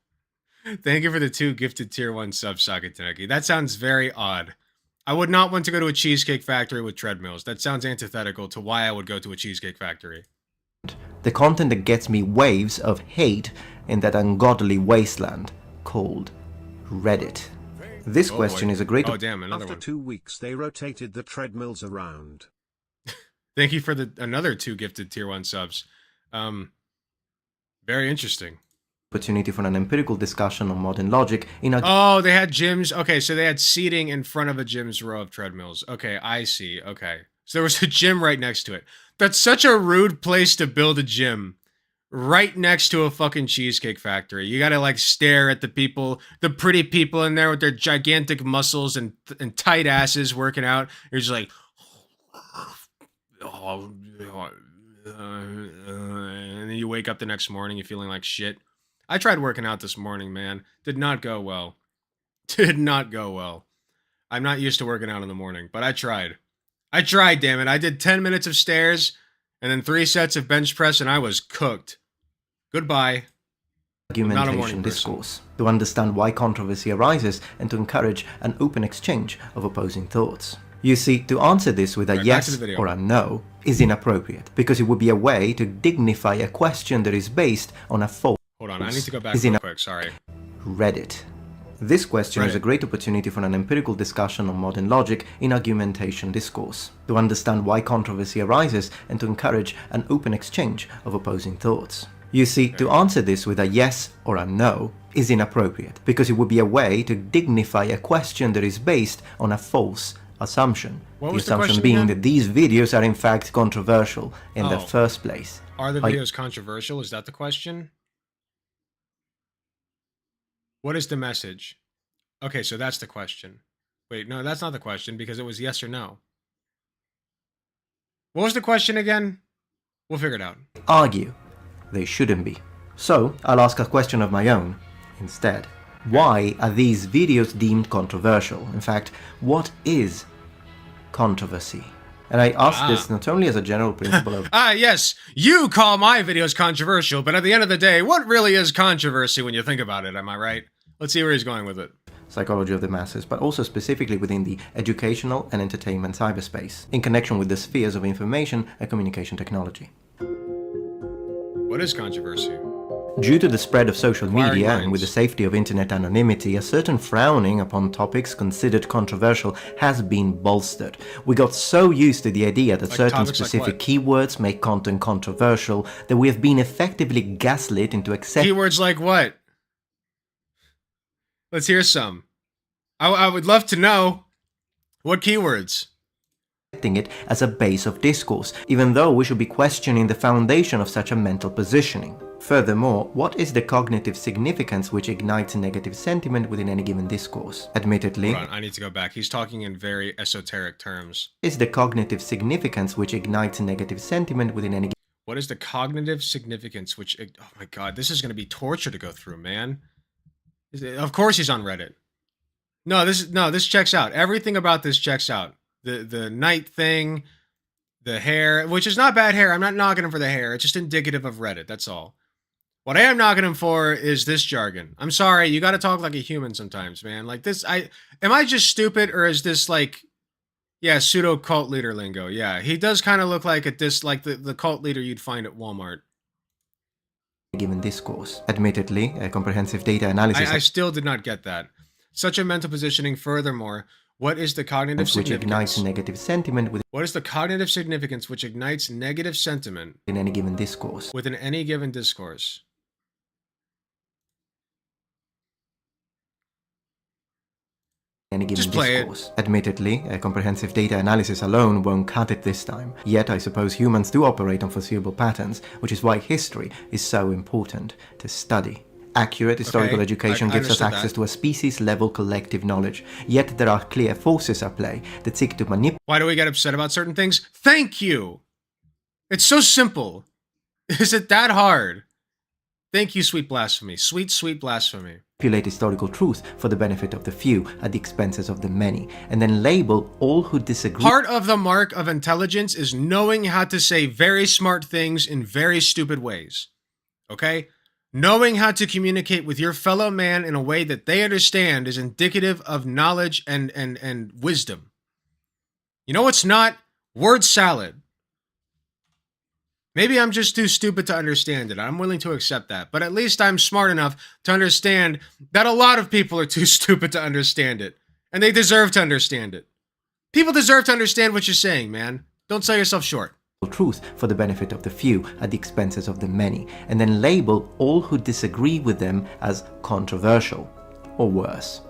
Thank you for the 2 gifted tier 1 subs, Sake Tanuki. That sounds very odd. I would not want to go to a cheesecake factory with treadmills. That sounds antithetical to why I would go to a cheesecake factory. The content that gets me waves of hate in that ungodly wasteland called Reddit. This question is a great... Oh, damn, another After one. 2 weeks they rotated the treadmills around. Thank you for another 2 gifted tier 1 subs. Very interesting. Opportunity for an empirical discussion on modern logic in a... Oh, they had gyms. Okay, so they had seating in front of a gym's row of treadmills. Okay, I see. Okay. So there was a gym right next to it. That's such a rude place to build a gym. Right next to a fucking cheesecake factory. You gotta like stare at the people, the pretty people in there with their gigantic muscles and tight asses working out. You're just like... and then you wake up the next morning, you're feeling like shit. I tried working out this morning, man. Did not go well. Did not go well. I'm not used to working out in the morning, but I tried. I tried, damn it. I did 10 minutes of stairs and then 3 sets of bench press and I was cooked. Goodbye. Argumentation discourse, to understand why controversy arises and to encourage an open exchange of opposing thoughts. You see, to answer this with a yes or a no is inappropriate, because it would be a way to dignify a question that is based on a false... Hold on, I need to go back real quick, sorry. Reddit. This question is a great opportunity for an empirical discussion on modern logic in argumentation discourse, to understand why controversy arises and to encourage an open exchange of opposing thoughts. You see, to answer this with a yes or a no is inappropriate, because it would be a way to dignify a question that is based on a false assumption. What The was the assumption question being again? that these videos are in fact controversial in the Oh. first place. Are the I- videos controversial? Is that the question? What is the message? Okay, so that's the question. Wait, no, that's not the question because it was yes or no. What was the question again? We'll figure it out. Argue they shouldn't be. So, I'll ask a question of my own instead. Why are these videos deemed controversial? In fact, what is controversy? And I ask this not only as a general principle of yes, you call my videos controversial, but at the end of the day, what really is controversy when you think about it, am I right? Let's see where he's going with it. psychology of the masses, but also specifically within the educational and entertainment cyberspace, in connection with the spheres of information and communication technology. What is controversy? Due to the spread of social media minds. and with the safety of internet anonymity, a certain frowning upon topics considered controversial has been bolstered. We got so used to the idea that certain specific keywords make content controversial that we have been effectively gaslit into accepting Keywords like what? Let's hear some. I would love to know. What keywords? it as a base of discourse, even though we should be questioning the foundation of such a mental positioning. Furthermore, what is the cognitive significance which ignites negative sentiment within any given discourse? Admittedly, Hold on, I need to go back. He's talking in very esoteric terms. Is the cognitive significance which ignites negative sentiment within any What is the cognitive significance which... Oh my god, this is going to be torture to go through, man. Of course he's on Reddit. No, this checks out. Everything about this checks out. The night thing, the hair, which is not bad hair. I'm not knocking him for the hair. It's just indicative of Reddit, that's all. What I am knocking him for is this jargon. I'm sorry, you got to talk like a human sometimes, man. Like this, am I just stupid, or is this like, yeah, pseudo cult leader lingo? Yeah, he does kind of look like the cult leader you'd find at Walmart. given discourse. Admittedly, a comprehensive data analysis I still did not get that. Such a mental positioning. Furthermore, what is the cognitive which significance? ignites negative sentiment within What is the cognitive significance which ignites negative sentiment any given discourse? within any given discourse? Any given Just play discourse. Admittedly, a comprehensive data analysis alone won't cut it this time. Yet I suppose humans do operate on foreseeable patterns, which is why history is so important to study. Accurate historical education gives us access to a species-level collective knowledge, yet there are clear forces at play that seek to manipulate. Why do we get upset about certain things? Thank you! It's so simple. Is it that hard? Thank you, sweet blasphemy. Sweet, sweet blasphemy. Manipulate historical truth for the benefit of the few at the expenses of the many, and then label all who disagree. Part of the mark of intelligence is knowing how to say very smart things in very stupid ways. Okay? Knowing how to communicate with your fellow man in a way that they understand is indicative of knowledge and wisdom. You know what's not? Word salad. Maybe I'm just too stupid to understand it. I'm willing to accept that. But at least I'm smart enough to understand that a lot of people are too stupid to understand it. And they deserve to understand it. People deserve to understand what you're saying, man. Don't sell yourself short. Truth for the benefit of the few at the expenses of the many, and then label all who disagree with them as controversial, or worse.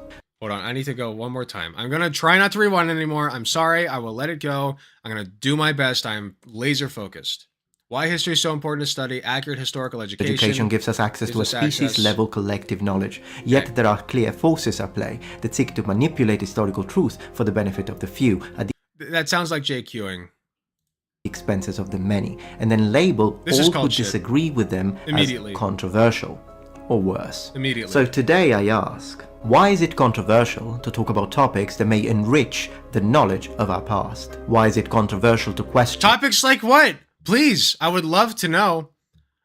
Hold on, I need to go one more time. I'm going to try not to rewind anymore. I'm sorry, I will let it go. I'm going to do my best. I'm laser focused. Why history is so important to study. Accurate historical education. Education gives us access to a species-level collective knowledge, yet there are clear forces at play that seek to manipulate historical truth for the benefit of the few at the That sounds like JQing. expenses of the many, and then label all who disagree with them as controversial, or worse. Immediately. So today I ask, why is it controversial to talk about topics that may enrich the knowledge of our past? Why is it controversial to question topics like what? Please, I would love to know.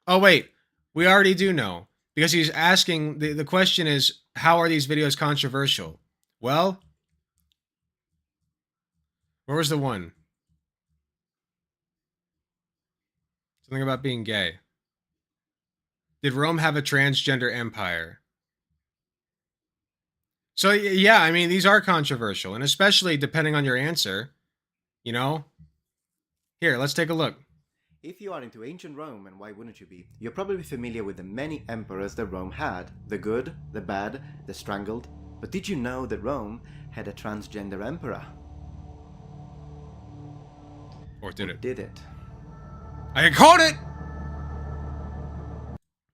Oh wait, we already do know. Because he's asking, the question is, how are these videos controversial? Well, where was the one? Something about being gay. Did Rome have a transgender empire? So yeah, I mean, these are controversial, and especially depending on your answer, you know? Here, let's take a look. If you are into ancient Rome, and why wouldn't you be, you're probably familiar with the many emperors that Rome had. The good, the bad, the strangled. But did you know that Rome had a transgender emperor? Or did it? Did it? I caught it!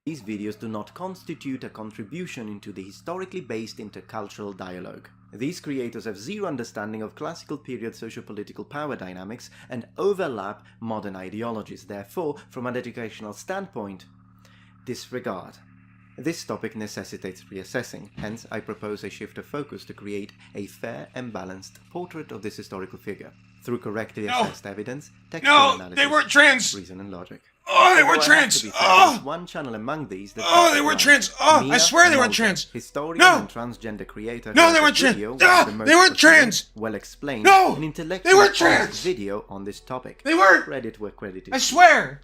These videos do not constitute a contribution into the historically based intercultural dialogue. These creators have zero understanding of classical period socio-political power dynamics and overlap modern ideologies. Therefore, from an educational standpoint, disregard. This topic necessitates reassessing, hence I propose a shift of focus to create a fair and balanced portrait of this historical figure. through correctly No. assessed evidence, textual No, analysis, they weren't trans. reason and logic. Oh, they were Although I have to trans. be fair, Oh. there's one channel among these that Oh, they were trans. Oh, I swear they were trans. Historian No. and transgender creator. No, who they has weren't a trans. video Ah, with the they most weren't trans. well explained No, and they intellectually were honest trans. video on this topic. They weren't. Credit where credit is I due. swear.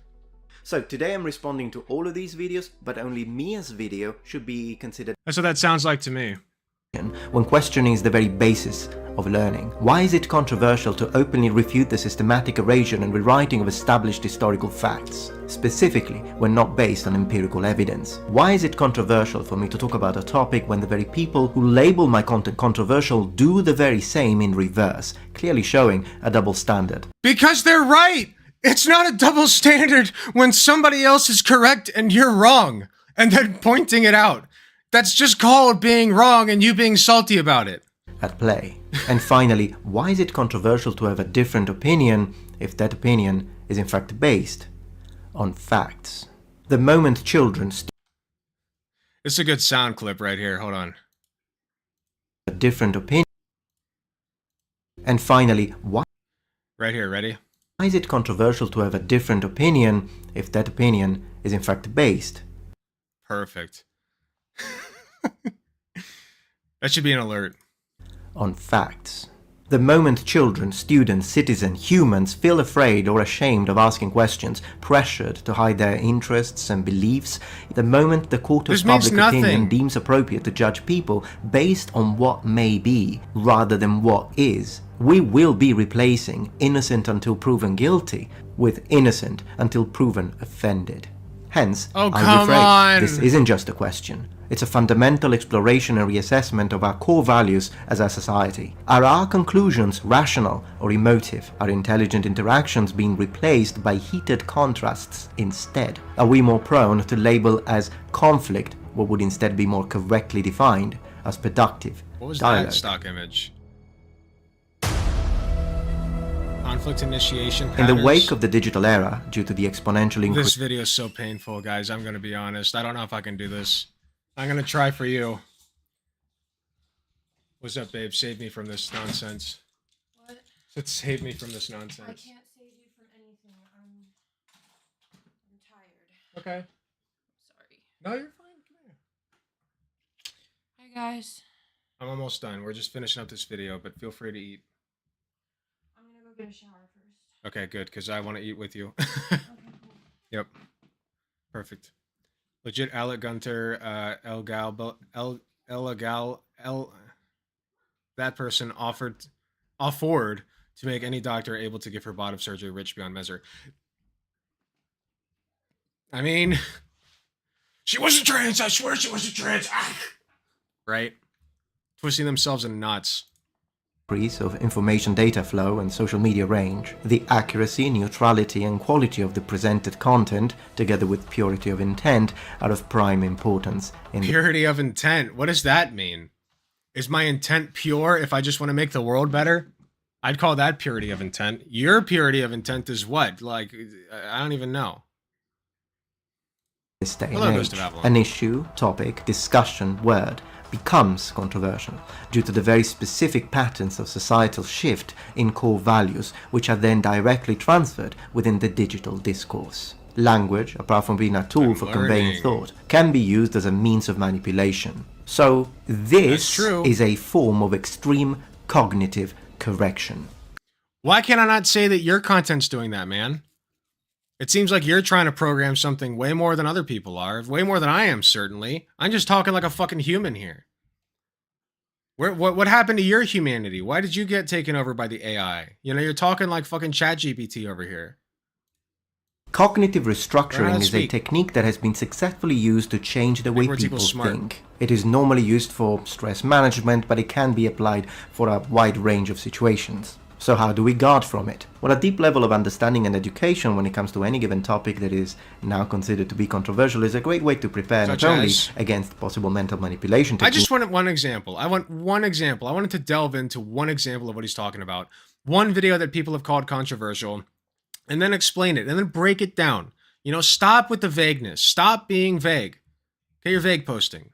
So today I'm responding to all of these videos, but only Mia's video should be considered. That's what that sounds like to me. When questioning is the very basis of learning. Why is it controversial to openly refute the systematic erasure and rewriting of established historical facts, specifically when not based on empirical evidence? Why is it controversial for me to talk about a topic when the very people who label my content controversial do the very same in reverse, clearly showing a double standard? Because they're right. It's not a double standard when somebody else is correct and you're wrong, and then pointing it out. That's just called being wrong and you being salty about it. At play. And finally, why is it controversial to have a different opinion if that opinion is in fact based on facts? The moment children It's a good sound clip right here. Hold on. a different opinion. And finally, why Right here. Ready? is it controversial to have a different opinion if that opinion is in fact based Perfect. That should be an alert. on facts? The moment children, students, citizens, humans feel afraid or ashamed of asking questions, pressured to hide their interests and beliefs, the moment the court of This means public opinion nothing. deems appropriate to judge people based on what may be rather than what is, we will be replacing innocent until proven guilty with innocent until proven offended. Hence, Oh, I come rephrase, on. this isn't just a question. It's a fundamental exploration and reassessment of our core values as a society. Are our conclusions rational or emotive? Are intelligent interactions being replaced by heated contrasts instead? Are we more prone to label as conflict what would instead be more correctly defined as productive What was dialogue? that stock image? Conflict initiation In patterns. the wake of the digital era, due to the exponential increase This video is so painful, guys. I'm gonna be honest. I don't know if I can do this. I'm gonna try for you. What's up, babe? Save me from this nonsense. What? Save me from this nonsense. I can't save you from anything. I'm tired. Okay. Sorry. No, you're fine. Come here. Hi guys. I'm almost done. We're just finishing up this video, but feel free to eat. I'm gonna go get a shower first. Okay, good, because I want to eat with you. Okay, cool. Yep. Perfect. Legit Alec Gunter, that person offered to make any doctor able to give her bottom surgery rich beyond measure. I mean, she wasn't trans. I swear she wasn't trans. Ah! Right? Twisting themselves in knots. of information data flow and social media range, the accuracy, neutrality and quality of the presented content, together with purity of intent, are of prime importance in Purity of intent. What does that mean? Is my intent pure if I just want to make the world better? I'd call that purity of intent. Your purity of intent is what? Like, I don't even know. this day Hello, and Ghost age. of Avalon. An issue, topic, discussion, word becomes controversial due to the very specific patterns of societal shift in core values, which are then directly transferred within the digital discourse. Language, apart from being a tool for conveying thought, can be used as a means of manipulation. So this is a form of extreme cognitive correction. Why can I not say that your content's doing that, man? It seems like you're trying to program something way more than other people are. Way more than I am, certainly. I'm just talking like a fucking human here. What happened to your humanity? Why did you get taken over by the AI? You know, you're talking like fucking ChatGPT over here. Cognitive Learn how restructuring to is a speak. technique that has been successfully used to change the way Make people smart. think. It is normally used for stress management, but it can be applied for a wide range of situations. So how do we guard from it? Well, a deep level of understanding and education when it comes to any given topic that is now considered to be controversial is a great way to prepare Such not only as? against possible mental manipulation I techniques, just wanted one example. I want one example. I wanted to delve into one example of what he's talking about. One video that people have called controversial, and then explain it, and then break it down. You know, stop with the vagueness. Stop being vague. Get your vague posting.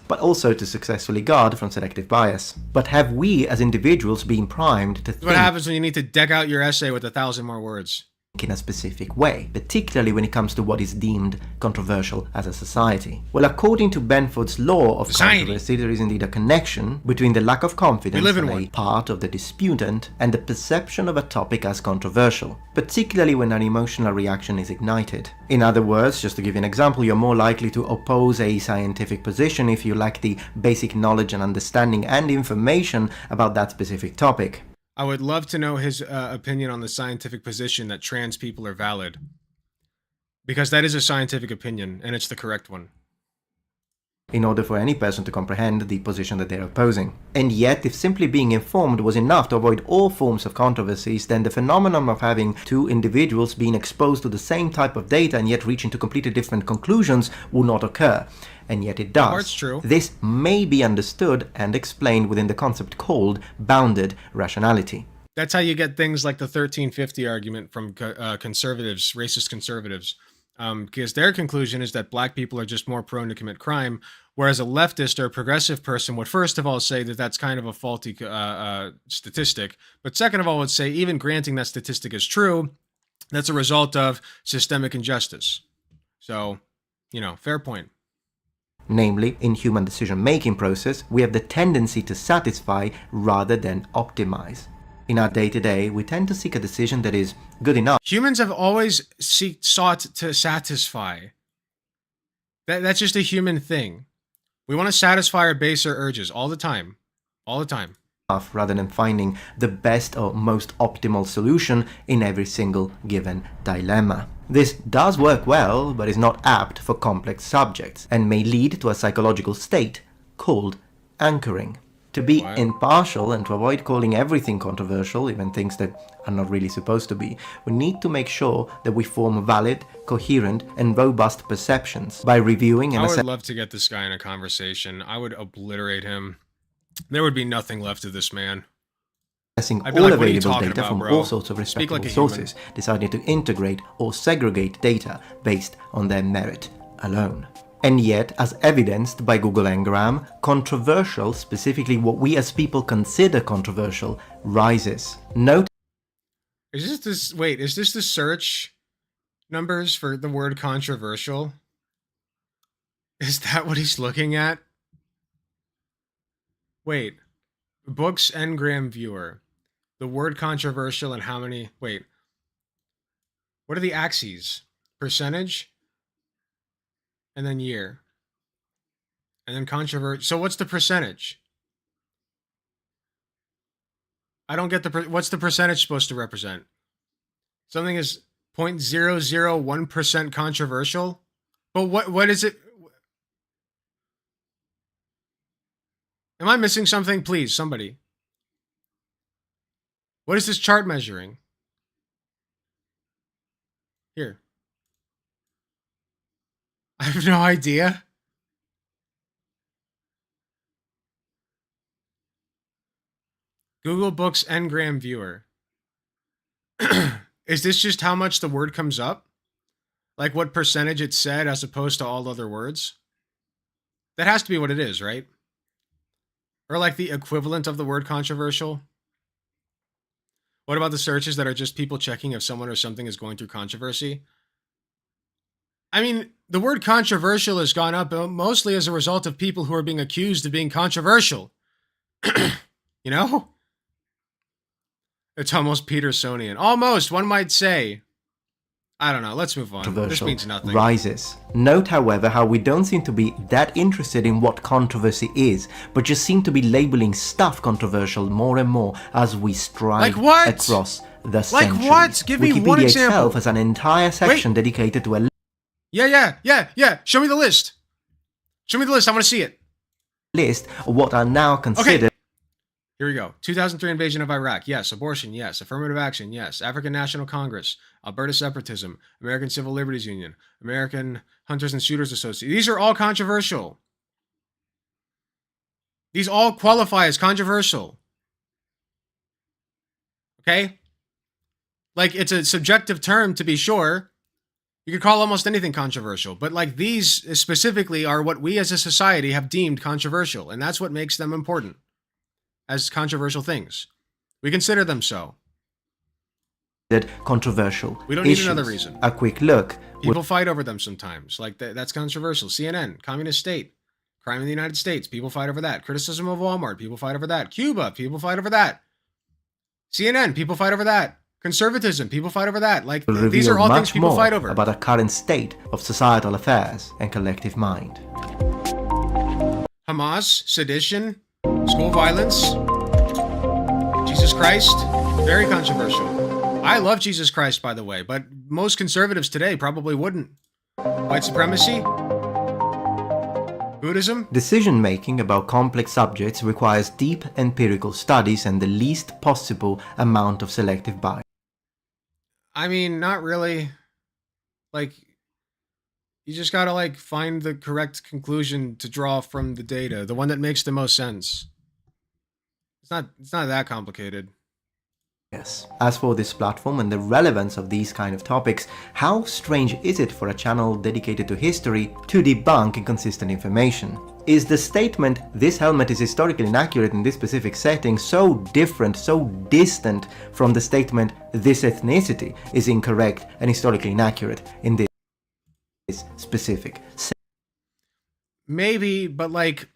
But also to successfully guard from selective bias. But have we as individuals been primed to think What happens when you need to deck out your essay with 1,000 more words? In a specific way, particularly when it comes to what is deemed controversial as a society? Well, according to Benford's law of controversy, there is indeed a connection between the lack of confidence on a part of the disputant and the perception of a topic as controversial, particularly when an emotional reaction is ignited. In other words, just to give you an example, you're more likely to oppose a scientific position if you lack the basic knowledge and understanding and information about that specific topic. I would love to know his opinion on the scientific position that trans people are valid. Because that is a scientific opinion, and it's the correct one. In order for any person to comprehend the position that they're opposing. And yet, if simply being informed was enough to avoid all forms of controversies, then the phenomenon of having two individuals being exposed to the same type of data and yet reaching to completely different conclusions would not occur. And yet it does. Part's true. This may be understood and explained within the concept called bounded rationality. That's how you get things like the 1350 argument from conservatives, racist conservatives. Because their conclusion is that black people are just more prone to commit crime, whereas a leftist or a progressive person would first of all say that that's kind of a faulty statistic, but second of all would say even granting that statistic is true, that's a result of systemic injustice. So, you know, fair point. Namely, in human decision-making process, we have the tendency to satisfy rather than optimize. In our day-to-day, we tend to seek a decision that is good enough. Humans have always sought to satisfy. That's just a human thing. We want to satisfy our baser urges all the time. All the time. Rather than finding the best or most optimal solution in every single given dilemma. This does work well, but is not apt for complex subjects, and may lead to a psychological state called anchoring. To be impartial and to avoid calling everything controversial, even things that are not really supposed to be, we need to make sure that we form valid, coherent, and robust perceptions by reviewing and I would love to get this guy in a conversation. I would obliterate him. There would be nothing left of this man. Assessing I'd be all like, "What are you available talking data about, from bro? all sorts of Speak respectable like a sources, deciding to integrate or segregate data based on their merit alone. And yet, as evidenced by Google Ngram, controversial, specifically what we as people consider controversial, rises. Note. Is this the search numbers for the word controversial? Is that what he's looking at? Wait. Books Ngram viewer. The word controversial and how many... Wait. What are the axes? Percentage? And then year. And then controversial. So what's the percentage? I don't get what's the percentage supposed to represent? Something is 0.001% controversial? But what is it? Am I missing something? Please, somebody. What is this chart measuring? Here. I have no idea. Google Books Ngram viewer. Is this just how much the word comes up? Like what percentage it said as opposed to all other words? That has to be what it is, right? Or like the equivalent of the word controversial? What about the searches that are just people checking if someone or something is going through controversy? I mean, the word controversial has gone up mostly as a result of people who are being accused of being controversial. You know? It's almost Petersonian. Almost, one might say. I don't know. Let's move on. This means nothing. Rises. Note, however, how we don't seem to be that interested in what controversy is, but just seem to be labeling stuff controversial more and more as we strive across the centuries. Like what? Give me one Wikipedia example. itself has an entire section dedicated to a Yeah. Show me the list. Show me the list. I want to see it. List of what are now considered. Okay. Here we go. 2003 invasion of Iraq. Yes. Abortion. Yes. Affirmative action. Yes. African National Congress. Alberta separatism. American Civil Liberties Union. American Hunters and Shooters Association. These are all controversial. These all qualify as controversial. Okay? Like, it's a subjective term to be sure, You could call almost anything controversial, but like these specifically are what we as a society have deemed controversial, and that's what makes them important as controversial things. We consider them so. Controversial We don't need issues. another reason. A quick look. People fight over them sometimes. Like that's controversial. CNN, communist state, crime in the United States. People fight over that. Criticism of Walmart. People fight over that. Cuba. People fight over that. CNN. People fight over that. Conservatism. People fight over that. Like will these are all reveal things much people more fight over. about a current state of societal affairs and collective mind. Hamas, sedition, school violence, Jesus Christ, very controversial. I love Jesus Christ, by the way, but most conservatives today probably wouldn't. White supremacy, Buddhism. Decision-making about complex subjects requires deep empirical studies and the least possible amount of selective bias. I mean, not really. Like, you just gotta like find the correct conclusion to draw from the data, the one that makes the most sense. It's not that complicated. Yes. As for this platform and the relevance of these kind of topics, how strange is it for a channel dedicated to history to debunk inconsistent information? Is the statement, "this helmet is historically inaccurate in this specific setting," so different, so distant from the statement, "this ethnicity is incorrect and historically inaccurate in this specific setting"? Maybe, but like,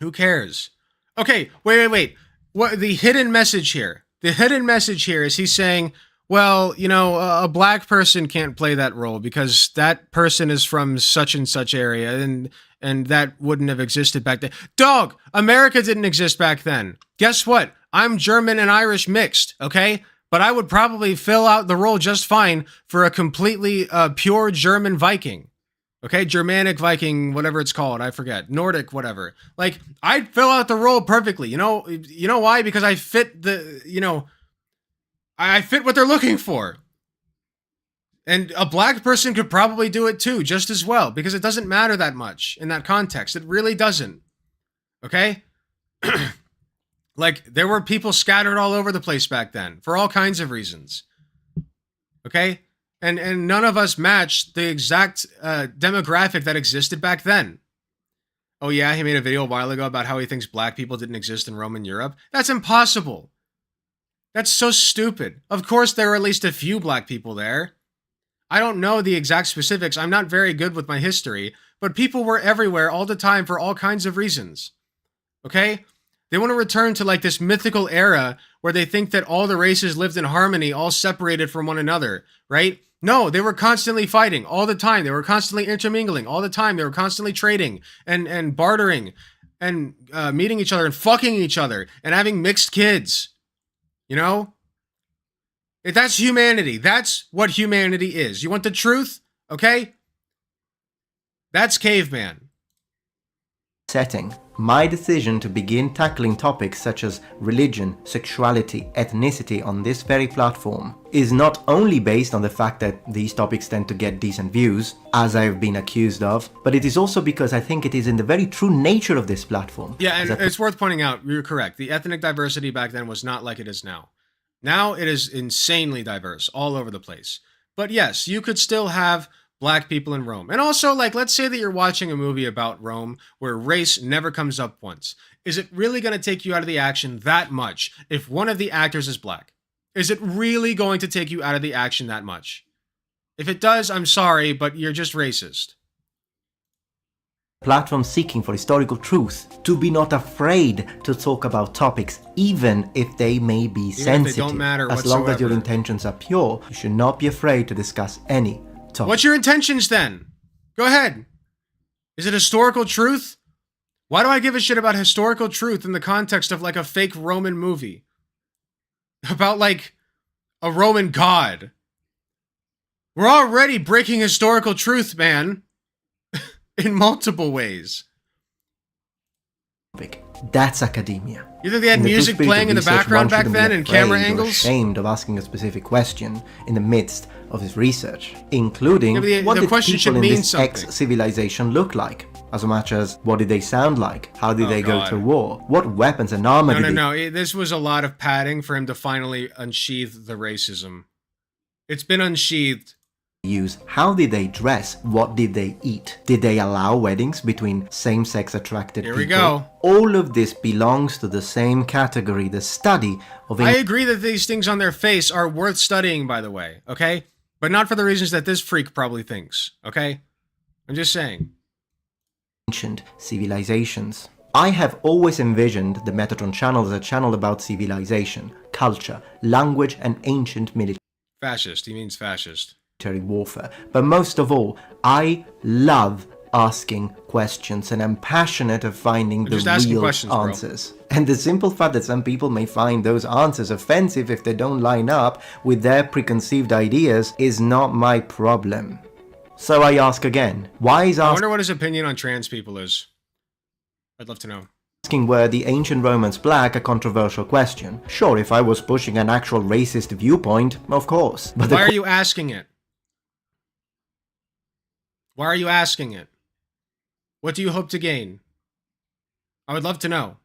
who cares? Okay, wait. What the hidden message here? The hidden message here is he's saying, well, you know, a black person can't play that role because that person is from such and such area and that wouldn't have existed back then. Dog, America didn't exist back then. Guess what? I'm German and Irish mixed, okay? But I would probably fill out the role just fine for a completely pure German Viking. Okay, Germanic Viking, whatever it's called, I forget. Nordic, whatever. Like, I'd fill out the role perfectly. You know why? Because I fit I fit what they're looking for. And a black person could probably do it too, just as well, because it doesn't matter that much in that context. It really doesn't. Okay? Like, there were people scattered all over the place back then for all kinds of reasons. Okay? And none of us matched the exact demographic that existed back then. Oh yeah, he made a video a while ago about how he thinks black people didn't exist in Roman Europe. That's impossible. That's so stupid. Of course there were at least a few black people there. I don't know the exact specifics. I'm not very good with my history, but people were everywhere all the time for all kinds of reasons. Okay? They want to return to like this mythical era where they think that all the races lived in harmony, all separated from one another, right? No, they were constantly fighting all the time. They were constantly intermingling all the time. They were constantly trading and bartering and meeting each other and fucking each other and having mixed kids. You know? That's humanity. That's what humanity is. You want the truth? Okay? That's caveman. Setting. My decision to begin tackling topics such as religion, sexuality, ethnicity on this very platform is not only based on the fact that these topics tend to get decent views, as I've been accused of, but it is also because I think it is in the very true nature of this platform. Yeah, and it's worth pointing out, you're correct. The ethnic diversity back then was not like it is now. Now it is insanely diverse all over the place. But yes, you could still have black people in Rome. And also, like, let's say that you're watching a movie about Rome where race never comes up once. Is it really going to take you out of the action that much if one of the actors is black? Is it really going to take you out of the action that much? If it does, I'm sorry, but you're just racist. Platform seeking for historical truth, to be not afraid to talk about topics even if they may be sensitive. If they don't matter as whatsoever. long as your intentions are pure, you should not be afraid to discuss any topic. What's your intentions then? Go ahead. Is it historical truth? Why do I give a shit about historical truth in the context of like a fake Roman movie? About like a Roman god. We're already breaking historical truth, man. In multiple ways. That's academia. You think they had music playing in the background back then and camera angles? Ashamed of asking a specific question in the midst of his research, including what did people in this ex-civilization look like, as much as what did they sound like, how did they go to war, what weapons and armor did they... No, this was a lot of padding for him to finally unsheath the racism. It's been unsheathed use? How did they dress? What did they eat? Did they allow weddings between same-sex attracted people? Here we go. All of this belongs to the same category, the study of... I agree that these things on their face are worth studying, by the way, okay? But not for the reasons that this freak probably thinks, okay? I'm just saying. Ancient civilizations. I have always envisioned the Metatron channel as a channel about civilization, culture, language, and ancient military Fascist. He means fascist. warfare. But most of all, I love asking questions, and I'm passionate of finding the real answers. And the simple fact that some people may find those answers offensive if they don't line up with their preconceived ideas is not my problem. So I ask again, why is I wonder what his opinion on trans people is. I'd love to know. Asking were the ancient Romans black a controversial question? Sure, if I was pushing an actual racist viewpoint, of course. But why are you asking it? Why are you asking it? What do you hope to gain? I would love to know.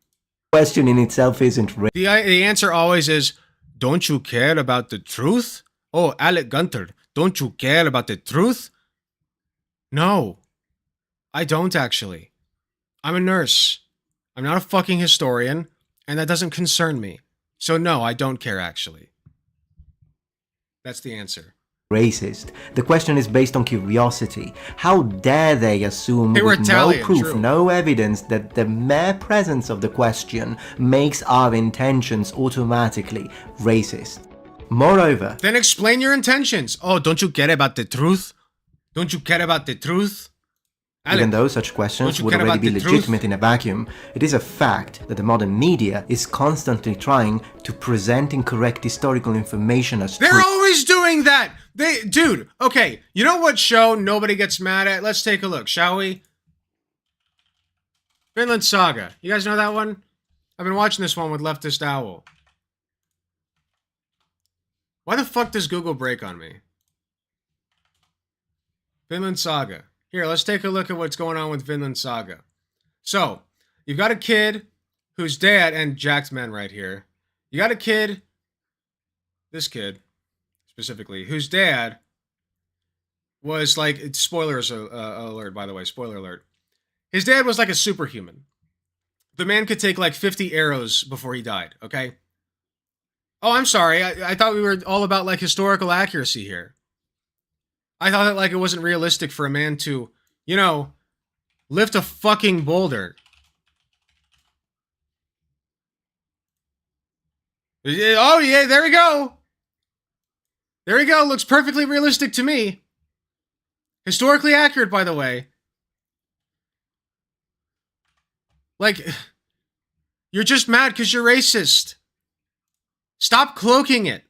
The question in itself isn't the answer always is, don't you care about the truth? Oh, Alec Gunter, don't you care about the truth? No, I don't actually. I'm a nurse. I'm not a fucking historian, and that doesn't concern me. So no, I don't care actually. That's the answer. Racist. The question is based on curiosity. How dare they assume with Italian, no proof, true. no evidence that the mere presence of the question makes our intentions automatically racist. Moreover, then explain your intentions. Oh, don't you care about the truth? Don't you care about the truth? Even though such questions would already be legitimate in a vacuum, it is a fact that the modern media is constantly trying to present incorrect historical information as They're true. always doing that! Dude, okay, you know what show nobody gets mad at? Let's take a look, shall we? Vinland Saga. You guys know that one? I've been watching this one with Leftist Owl. Why the fuck does Google break on me? Vinland Saga. Here, let's take a look at what's going on with Vinland Saga. So, you've got a kid whose dad, and Jack's men right here. You got a kid, this kid, specifically, whose dad was like, spoilers alert, by the way, spoiler alert. His dad was like a superhuman. The man could take like 50 arrows before he died, okay? Oh, I'm sorry, I thought we were all about like historical accuracy here. I thought that like it wasn't realistic for a man to, you know, lift a fucking boulder. Oh yeah, there we go. There we go, looks perfectly realistic to me. Historically accurate, by the way. Like, you're just mad because you're racist. Stop cloaking it.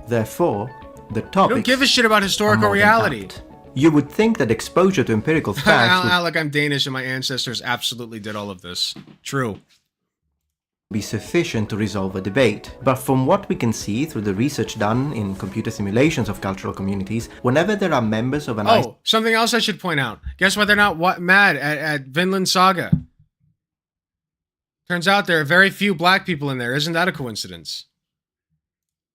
Therefore, the topic. You don't give a shit about historical reality. You would think that exposure to empirical facts would Alec, I'm Danish and my ancestors absolutely did all of this. True. Be sufficient to resolve a debate. But from what we can see through the research done in computer simulations of cultural communities, whenever there are members of an something else I should point out. Guess why they're not mad at Vinland Saga? Turns out there are very few black people in there. Isn't that a coincidence?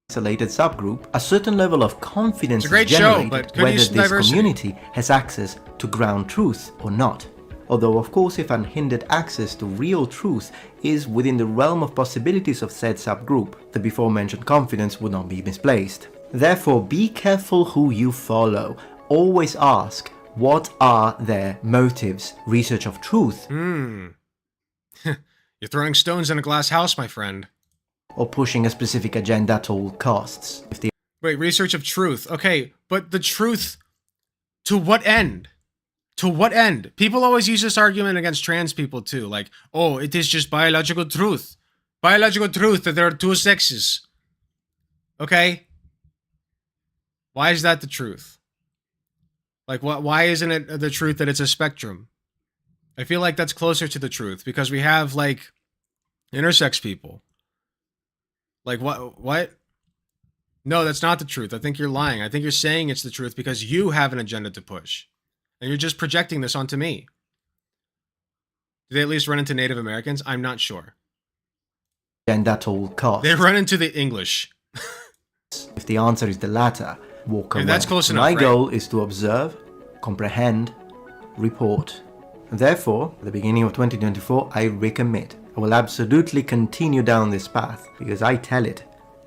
Isolated subgroup, a certain level of confidence it's a great is generated show, but whether use this diversity. community has access to ground truth or not. Although, of course, if unhindered access to real truth is within the realm of possibilities of said subgroup, the before-mentioned confidence would not be misplaced. Therefore, be careful who you follow. Always ask, what are their motives? Research of truth. You're throwing stones in a glass house, my friend. Or pushing a specific agenda at all costs. Wait, research of truth. Okay, but the truth, to what end? To what end? People always use this argument against trans people too. Like, oh, it is just biological truth. Biological truth that there are two sexes. Okay? Why is that the truth? Like, why isn't it the truth that it's a spectrum? I feel like that's closer to the truth because we have, like, intersex people. Like, what? No, that's not the truth. I think you're lying. I think you're saying it's the truth because you have an agenda to push. And you're just projecting this onto me. Do they at least run into Native Americans? I'm not sure. And at all costs. They run into the English. If the answer is the latter, walk away. That's close enough, My right? goal is to observe, comprehend, report. Therefore, at the beginning of 2024, I recommit. I will absolutely continue down this path because I tell it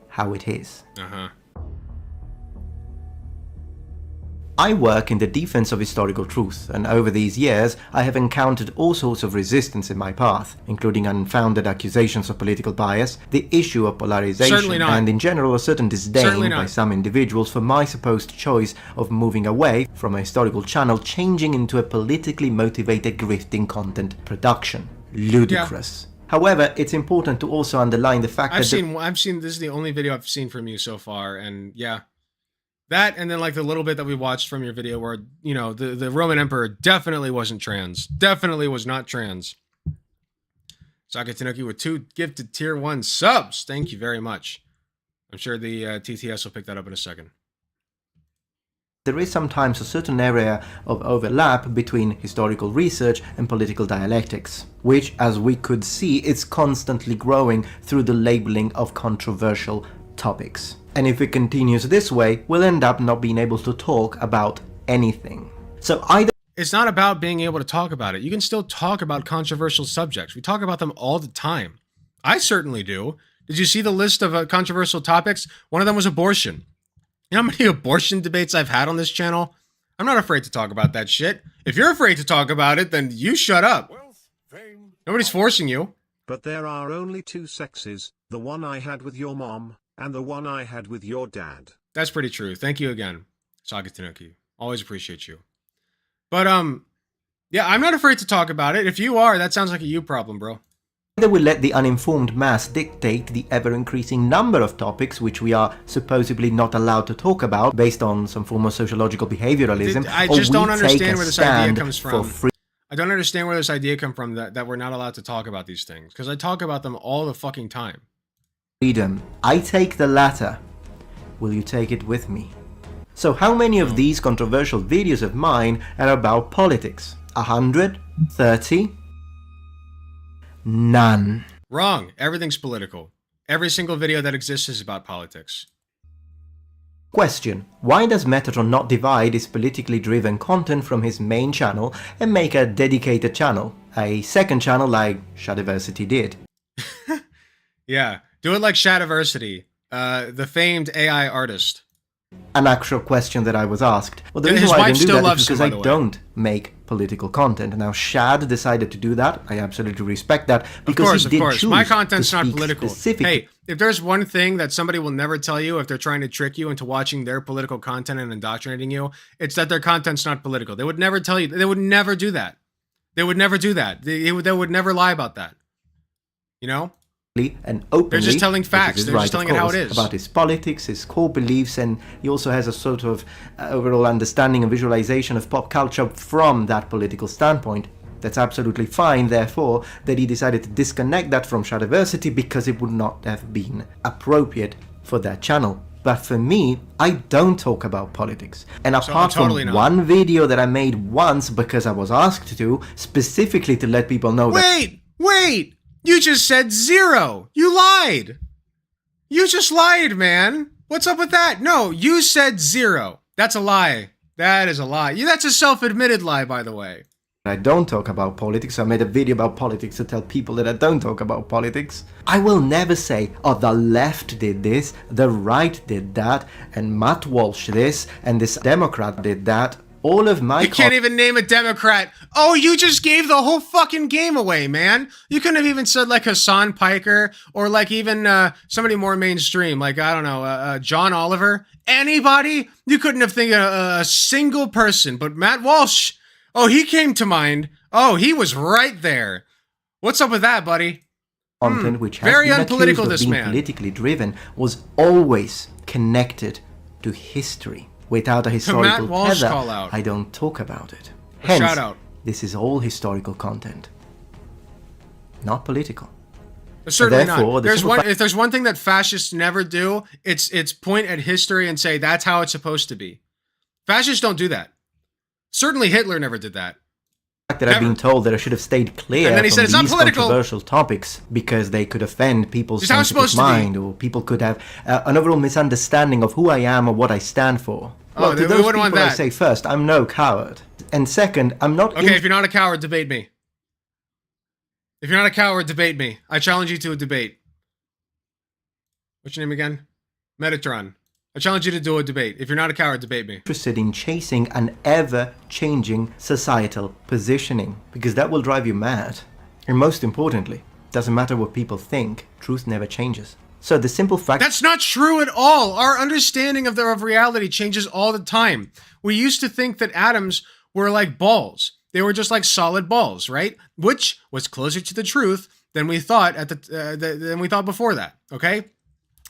how it is. I work in the defense of historical truth, and over these years I have encountered all sorts of resistance in my path, including unfounded accusations of political bias, the issue of polarization, and in general a certain disdain by some individuals for my supposed choice of moving away from a historical channel, changing into a politically motivated grifting content production. Ludicrous. However, it's important to also underline the fact I've that seen this is the only video I've seen from you so far, and yeah. That, and then like the little bit that we watched from your video where, you know, the Roman Emperor definitely wasn't trans. Definitely was not trans. Saka Tanuki with 2 gifted tier 1 subs. Thank you very much. I'm sure the TTS will pick that up in a second. there is sometimes a certain area of overlap between historical research and political dialectics, which, as we could see, is constantly growing through the labeling of controversial topics. And if it continues this way, we'll end up not being able to talk about anything. So either it's not about being able to talk about it. You can still talk about controversial subjects. We talk about them all the time. I certainly do. Did you see the list of controversial topics? One of them was abortion. You know how many abortion debates I've had on this channel? I'm not afraid to talk about that shit. If you're afraid to talk about it, then you shut up. Nobody's forcing you. But there are only 2 sexes, the one I had with your mom, and the one I had with your dad. That's pretty true. Thank you again, Saka Tanuki. Always appreciate you. But, yeah, I'm not afraid to talk about it. If you are, that sounds like a you problem, bro. either we let the uninformed mass dictate the ever-increasing number of topics which we are supposedly not allowed to talk about based on some form of sociological behavioralism, I just don't understand where this idea comes for from. I don't understand where this idea comes from that we're not allowed to talk about these things. Because I talk about them all the fucking time. freedom. I take the latter. Will you take it with me? So how many of these controversial videos of mine are about politics? 100? 30? None. Wrong. Everything's political. Every single video that exists is about politics. Question. Why does Metatron not divide his politically driven content from his main channel and make a dedicated channel? A second channel like Shadiversity did. Yeah. Do it like Shadiversity, the famed AI artist. An actual question that I was asked. Well, the reason His why I wife didn't do still that loves is because him, I by the way. don't make political content. Now, Shad decided to do that. I absolutely respect that because he did choose My content's to not speak political. specifically. Hey, if there's one thing that somebody will never tell you if they're trying to trick you into watching their political content and indoctrinating you, it's that their content's not political. They would never tell you. They would never do that. They would never do that. They would never lie about that. You know? And openly, They're just telling which is facts. his They're right, just of telling it how it course, is. about his politics, his core beliefs, and he also has a sort of overall understanding and visualization of pop culture from that political standpoint. That's absolutely fine, therefore, that he decided to disconnect that from Shadiversity because it would not have been appropriate for that channel. But for me, I don't talk about politics. And apart totally from not. one video that I made once because I was asked to, specifically to let people know that... Wait! You just said 0. You lied. You just lied, man. What's up with that? No, you said 0. That's a lie. That is a lie. That's a self-admitted lie, by the way. I don't talk about politics. I made a video about politics to tell people that I don't talk about politics. I will never say, oh, the left did this, the right did that, and Matt Walsh this, and this Democrat did that. All of my... You can't even name a Democrat. Oh, you just gave the whole fucking game away, man. You couldn't have even said like Hassan Piker or like even somebody more mainstream, like, I don't know, John Oliver. Anybody? You couldn't have think of a single person, but Matt Walsh, oh, he came to mind. Oh, he was right there. What's up with that, buddy? Content which has very been unpolitical, accused of this being man. politically driven was always connected to history. Without a historical Matt Walsh tether, call out. I don't talk about it. A Hence, shout out. this is all historical content, not political. Certainly Therefore, not. the simple If there's one thing that fascists never do, it's point at history and say that's how it's supposed to be. Fascists don't do that. Certainly Hitler never did that. fact that I've been told that I should have stayed clear And then he from said, "It's not these political." controversial topics because they could offend people's It's how it's sensitive supposed to be. mind, or people could have an overall misunderstanding of who I am or what I stand for. Oh, Well, to we those wouldn't want people I that. say first, I'm no coward. And second, I'm not... Okay, if you're not a coward, debate me. If you're not a coward, debate me. I challenge you to a debate. What's your name again? Metatron. I challenge you to do a debate. If you're not a coward, debate me. Interested in chasing an ever-changing societal positioning, because that will drive you mad. And most importantly, doesn't matter what people think, truth never changes. So the simple fact... That's not true at all. Our understanding of reality changes all the time. We used to think that atoms were like balls. They were just like solid balls, right? Which was closer to the truth than we thought than we thought before that, okay?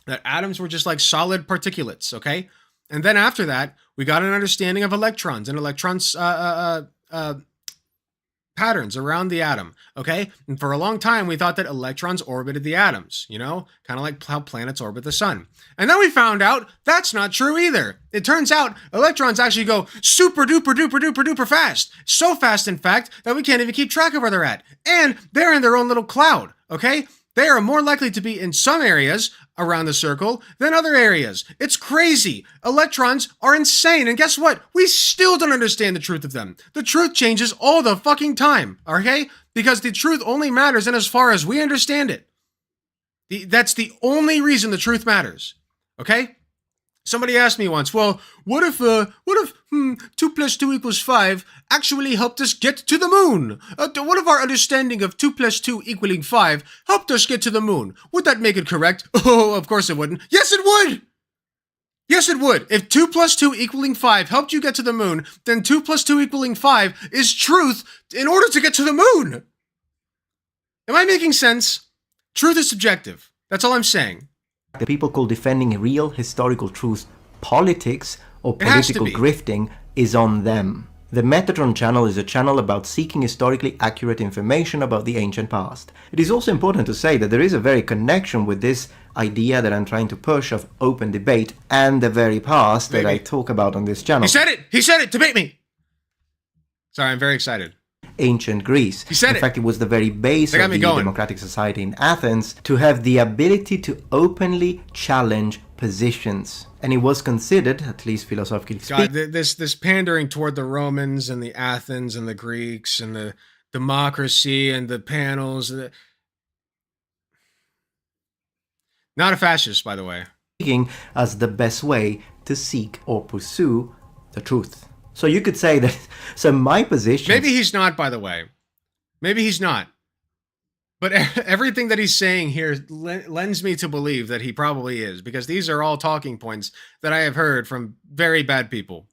That atoms were just like solid particulates, okay? And then after that, we got an understanding of electrons and electrons patterns around the atom, okay? And for a long time, we thought that electrons orbited the atoms, you know? Kind of like how planets orbit the sun. And then we found out that's not true either. It turns out electrons actually go super duper duper duper duper fast. So fast, in fact, that we can't even keep track of where they're at. And they're in their own little cloud, okay? They are more likely to be in some areas around the circle than other areas. It's crazy. Electrons are insane. And guess what? We still don't understand the truth of them. The truth changes all the fucking time, okay? Because the truth only matters in as far as we understand it. That's the only reason the truth matters, okay? Somebody asked me once, well, what if 2 plus 2 equals 5 actually helped us get to the moon? What if our understanding of 2 plus 2 equaling 5 helped us get to the moon? Would that make it correct? Oh, of course it wouldn't. Yes, it would! Yes, it would. If 2 plus 2 equaling 5 helped you get to the moon, then 2 plus 2 equaling 5 is truth in order to get to the moon. Am I making sense? Truth is subjective. That's all I'm saying. The people call defending real historical truth politics or political grifting is on them. The Metatron channel is a channel about seeking historically accurate information about the ancient past. It is also important to say that there is a very connection with this idea that I'm trying to push of open debate and the very past that I talk about on this channel. He said it! He said it! Debate me! Sorry, I'm very excited. Ancient Greece. He said in fact, it was the very base of the democratic society in Athens to have the ability to openly challenge positions. And it was considered, at least philosophically speaking... God, this pandering toward the Romans and the Athens and the Greeks and the democracy and the panels... Not a fascist, by the way. ...as the best way to seek or pursue the truth. So you could say that, so my position... Maybe he's not, by the way. Maybe he's not. But everything that he's saying here lends me to believe that he probably is, because these are all talking points that I have heard from very bad people.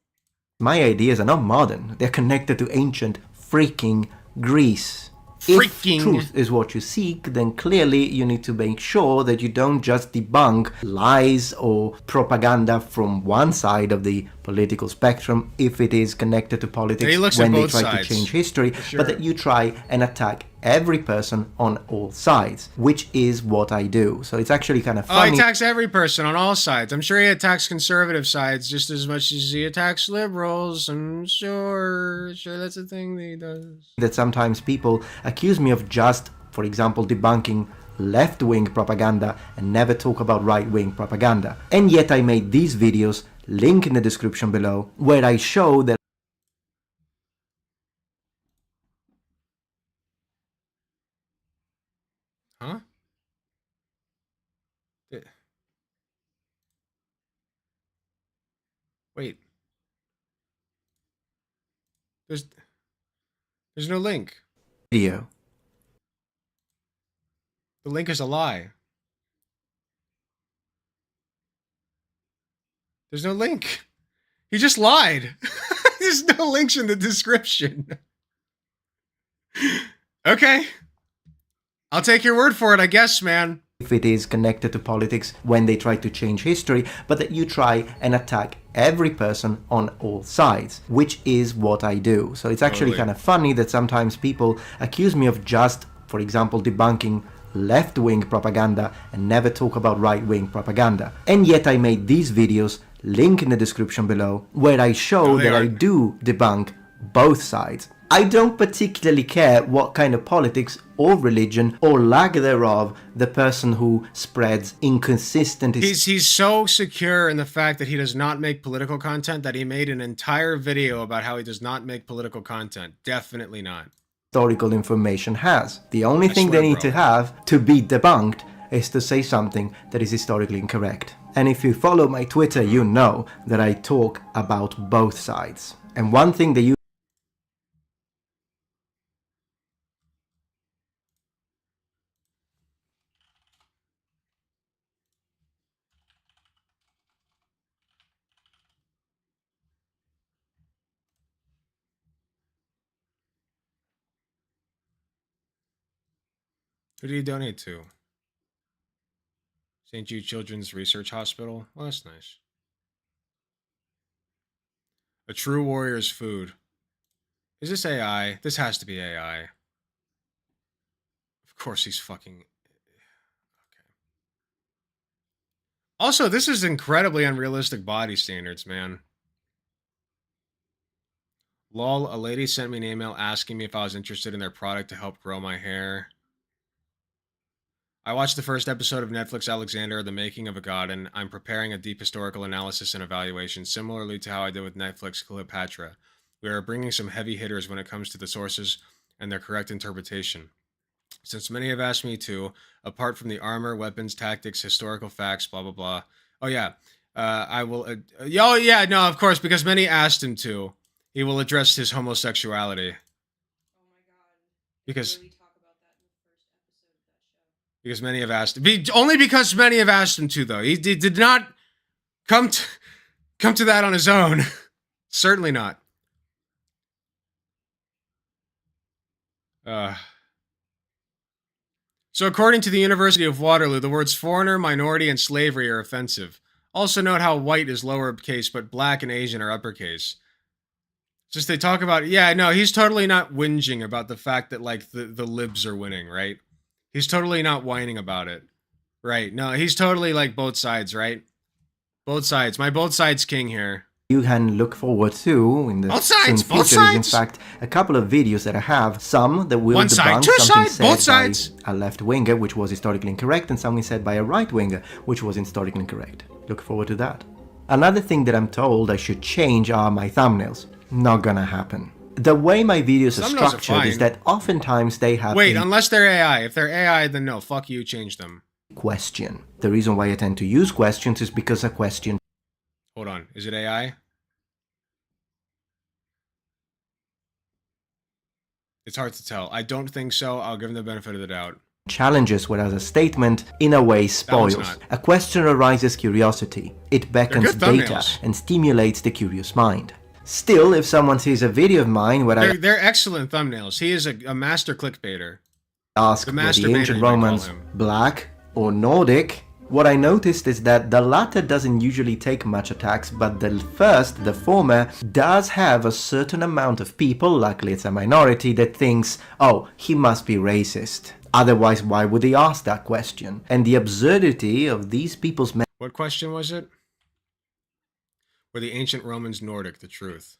My ideas are not modern. They're connected to ancient freaking Greece. If truth is what you seek, then clearly you need to make sure that you don't just debunk lies or propaganda from one side of the political spectrum if it is connected to politics when they try to change history, but that you try and attack every person on all sides, which is what I do. So it's actually kind of funny. Oh, he attacks every person on all sides. I'm sure he attacks conservative sides just as much as he attacks liberals. I'm sure that's a thing that he does. That sometimes people accuse me of just, for example, debunking left-wing propaganda and never talk about right-wing propaganda. And yet I made these videos, link in the description below, where I show that Huh? Wait. There's no link. Video. The link is a lie. There's no link. He just lied. There's no links in the description. Okay. I'll take your word for it, I guess, man. If it is connected to politics when they try to change history, but that you try and attack every person on all sides, which is what I do. So it's actually kind of funny that sometimes people accuse me of just, for example, debunking left-wing propaganda and never talk about right-wing propaganda. And yet I made these videos, link in the description below, where I show that I do debunk both sides. I don't particularly care what kind of politics or religion or lack thereof the person who spreads inconsistent... He's so secure in the fact that he does not make political content that he made an entire video about how he does not make political content. Definitely not. Historical information has. The only thing they need to have to be debunked is to say something that is historically incorrect. And if you follow my Twitter, you know that I talk about both sides. And one thing that you... Who do you donate to? St. Jude Children's Research Hospital? Well, that's nice. A true warrior's food. Is this AI? This has to be AI. Of course he's fucking... Okay. Also, this is incredibly unrealistic body standards, man. Lol, a lady sent me an email asking me if I was interested in their product to help grow my hair. I watched the first episode of Netflix Alexander, The Making of a God, and I'm preparing a deep historical analysis and evaluation, similarly to how I did with Netflix Cleopatra. We are bringing some heavy hitters when it comes to the sources and their correct interpretation. Since many have asked me to, apart from the armor, weapons, tactics, historical facts, blah, blah, blah. Oh, yeah. I will... oh, yeah, no, of course, because many asked him to. He will address his homosexuality. Oh, my God. Because many have asked... only because many have asked him to, though. He did not come to that on his own. Certainly not. So according to the University of Waterloo, the words foreigner, minority, and slavery are offensive. Also note how white is lowercase, but black and Asian are uppercase. Just they talk about... Yeah, no, he's totally not whinging about the fact that, like, the libs are winning, right? He's totally not whining about it. Right. No, he's totally like both sides, right? Both sides. My both sides king here. You can look forward to in the soon future is in fact a couple of videos that I have. Some that will debunk something said by a left winger, which was historically incorrect, and something said by a right winger, which was historically incorrect. Look forward to that. Another thing that I'm told I should change are my thumbnails. Not gonna happen. The way my videos are structured is that oftentimes they have... Wait, unless they're AI. If they're AI, then no, fuck you, change them. Question. The reason why I tend to use questions is because a question... Hold on, is it AI? It's hard to tell. I don't think so. I'll give them the benefit of the doubt. Challenges, whereas a statement, in a way, spoils. A question arises curiosity. It beckons data and stimulates the curious mind. Still, if someone sees a video of mine where they're excellent thumbnails. He is a master clickbaiter. Ask were the ancient Romans black or Nordic, what I noticed is that the latter doesn't usually take much attacks, but the former, does have a certain amount of people, luckily it's a minority, that thinks, oh, he must be racist. Otherwise, why would they ask that question? And the absurdity of these people's... What question was it? Were the ancient Romans Nordic the truth?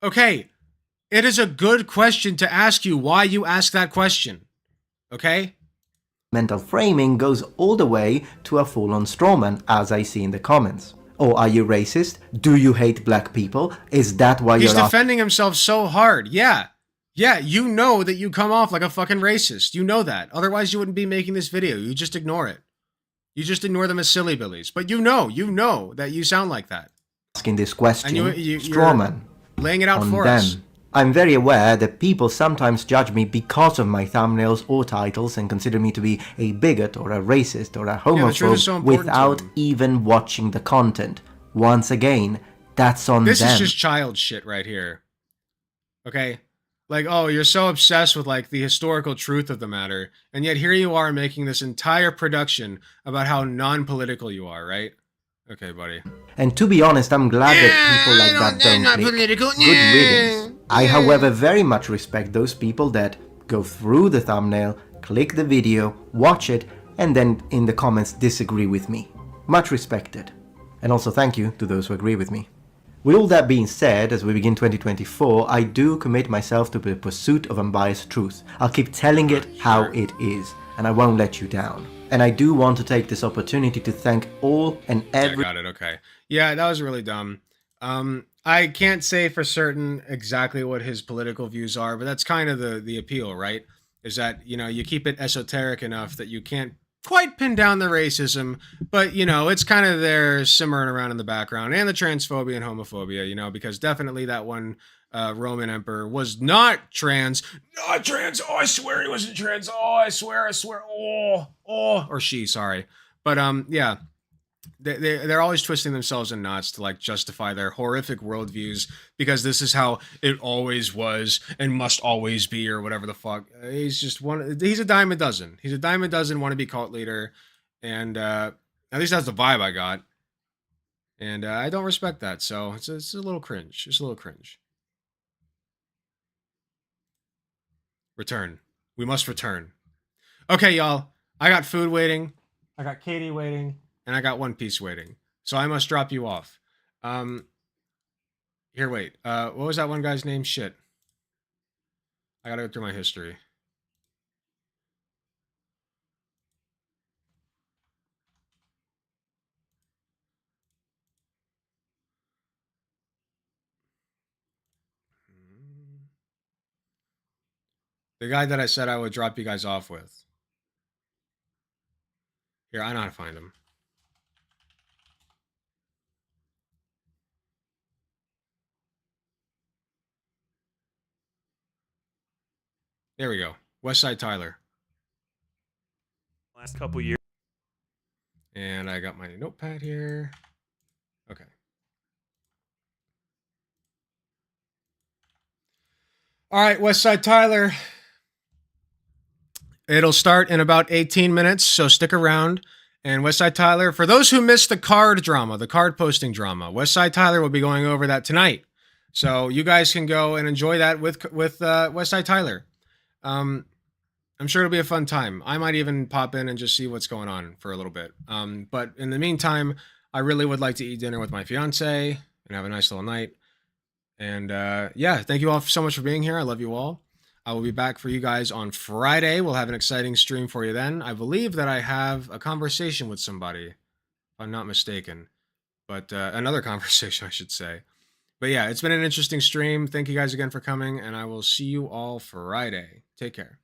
Okay, it is a good question to ask you why you ask that question. Okay? Mental framing goes all the way to a full-on strawman, as I see in the comments. Oh, are you racist? Do you hate black people? Is that why He's defending himself so hard. Yeah. Yeah, you know that you come off like a fucking racist. You know that. Otherwise, you wouldn't be making this video. You just ignore it. You just ignore them as silly billies. But you know that you sound like that. Asking this question, strawman, laying it out for us. I'm very aware that people sometimes judge me because of my thumbnails or titles and consider me to be a bigot or a racist or a homophobe without even watching the content. Once again, that's on them. This is just child shit right here. Okay? Like, oh, you're so obsessed with, like, the historical truth of the matter, and yet here you are making this entire production about how non-political you are, right? Okay, buddy. And to be honest, I'm glad that people like that don't click. Good riddance. I, however, very much respect those people that go through the thumbnail, click the video, watch it, and then in the comments disagree with me. Much respected. And also thank you to those who agree with me. With all that being said, as we begin 2024, I do commit myself to the pursuit of unbiased truth. I'll keep telling it how it is, and I won't let you down. And I do want to take this opportunity to thank all and every... Yeah, got it, okay. Yeah, that was really dumb. I can't say for certain exactly what his political views are, but that's kind of the appeal, right? Is that, you know, you keep it esoteric enough that you can't quite pin down the racism, but, you know, it's kind of there simmering around in the background, and the transphobia and homophobia, you know, because definitely that one Roman emperor was not trans. Not trans. Oh, I swear he wasn't trans. Oh, I swear. Oh, or she, sorry. But, yeah. They're always twisting themselves in knots to like justify their horrific worldviews because this is how it always was and must always be, or whatever the fuck. He's just he's a dime a dozen. He's a dime a dozen wannabe cult leader, and at least that's the vibe I got. And I don't respect that, so it's a little cringe. It's a little cringe. Return. We must return. Okay, y'all. I got food waiting. I got Katie waiting. And I got One Piece waiting. So I must drop you off. Here, wait. What was that one guy's name? Shit. I gotta go through my history. The guy that I said I would drop you guys off with. Here, I know how to find him. There we go. Westside Tyler. Last couple years. And I got my notepad here. Okay. All right, Westside Tyler. It'll start in about 18 minutes, so stick around. And Westside Tyler, for those who missed the card drama, the card posting drama, Westside Tyler will be going over that tonight. So you guys can go and enjoy that with Westside Tyler. I'm sure it'll be a fun time. I might even pop in and just see what's going on for a little bit. But in the meantime, I really would like to eat dinner with my fiance and have a nice little night. And yeah, thank you all so much for being here. I love you all. I will be back for you guys on Friday. We'll have an exciting stream for you then. I believe that I have a conversation with somebody, if I'm not mistaken. But another conversation, I should say. But yeah, it's been an interesting stream. Thank you guys again for coming, and I will see you all Friday. Take care.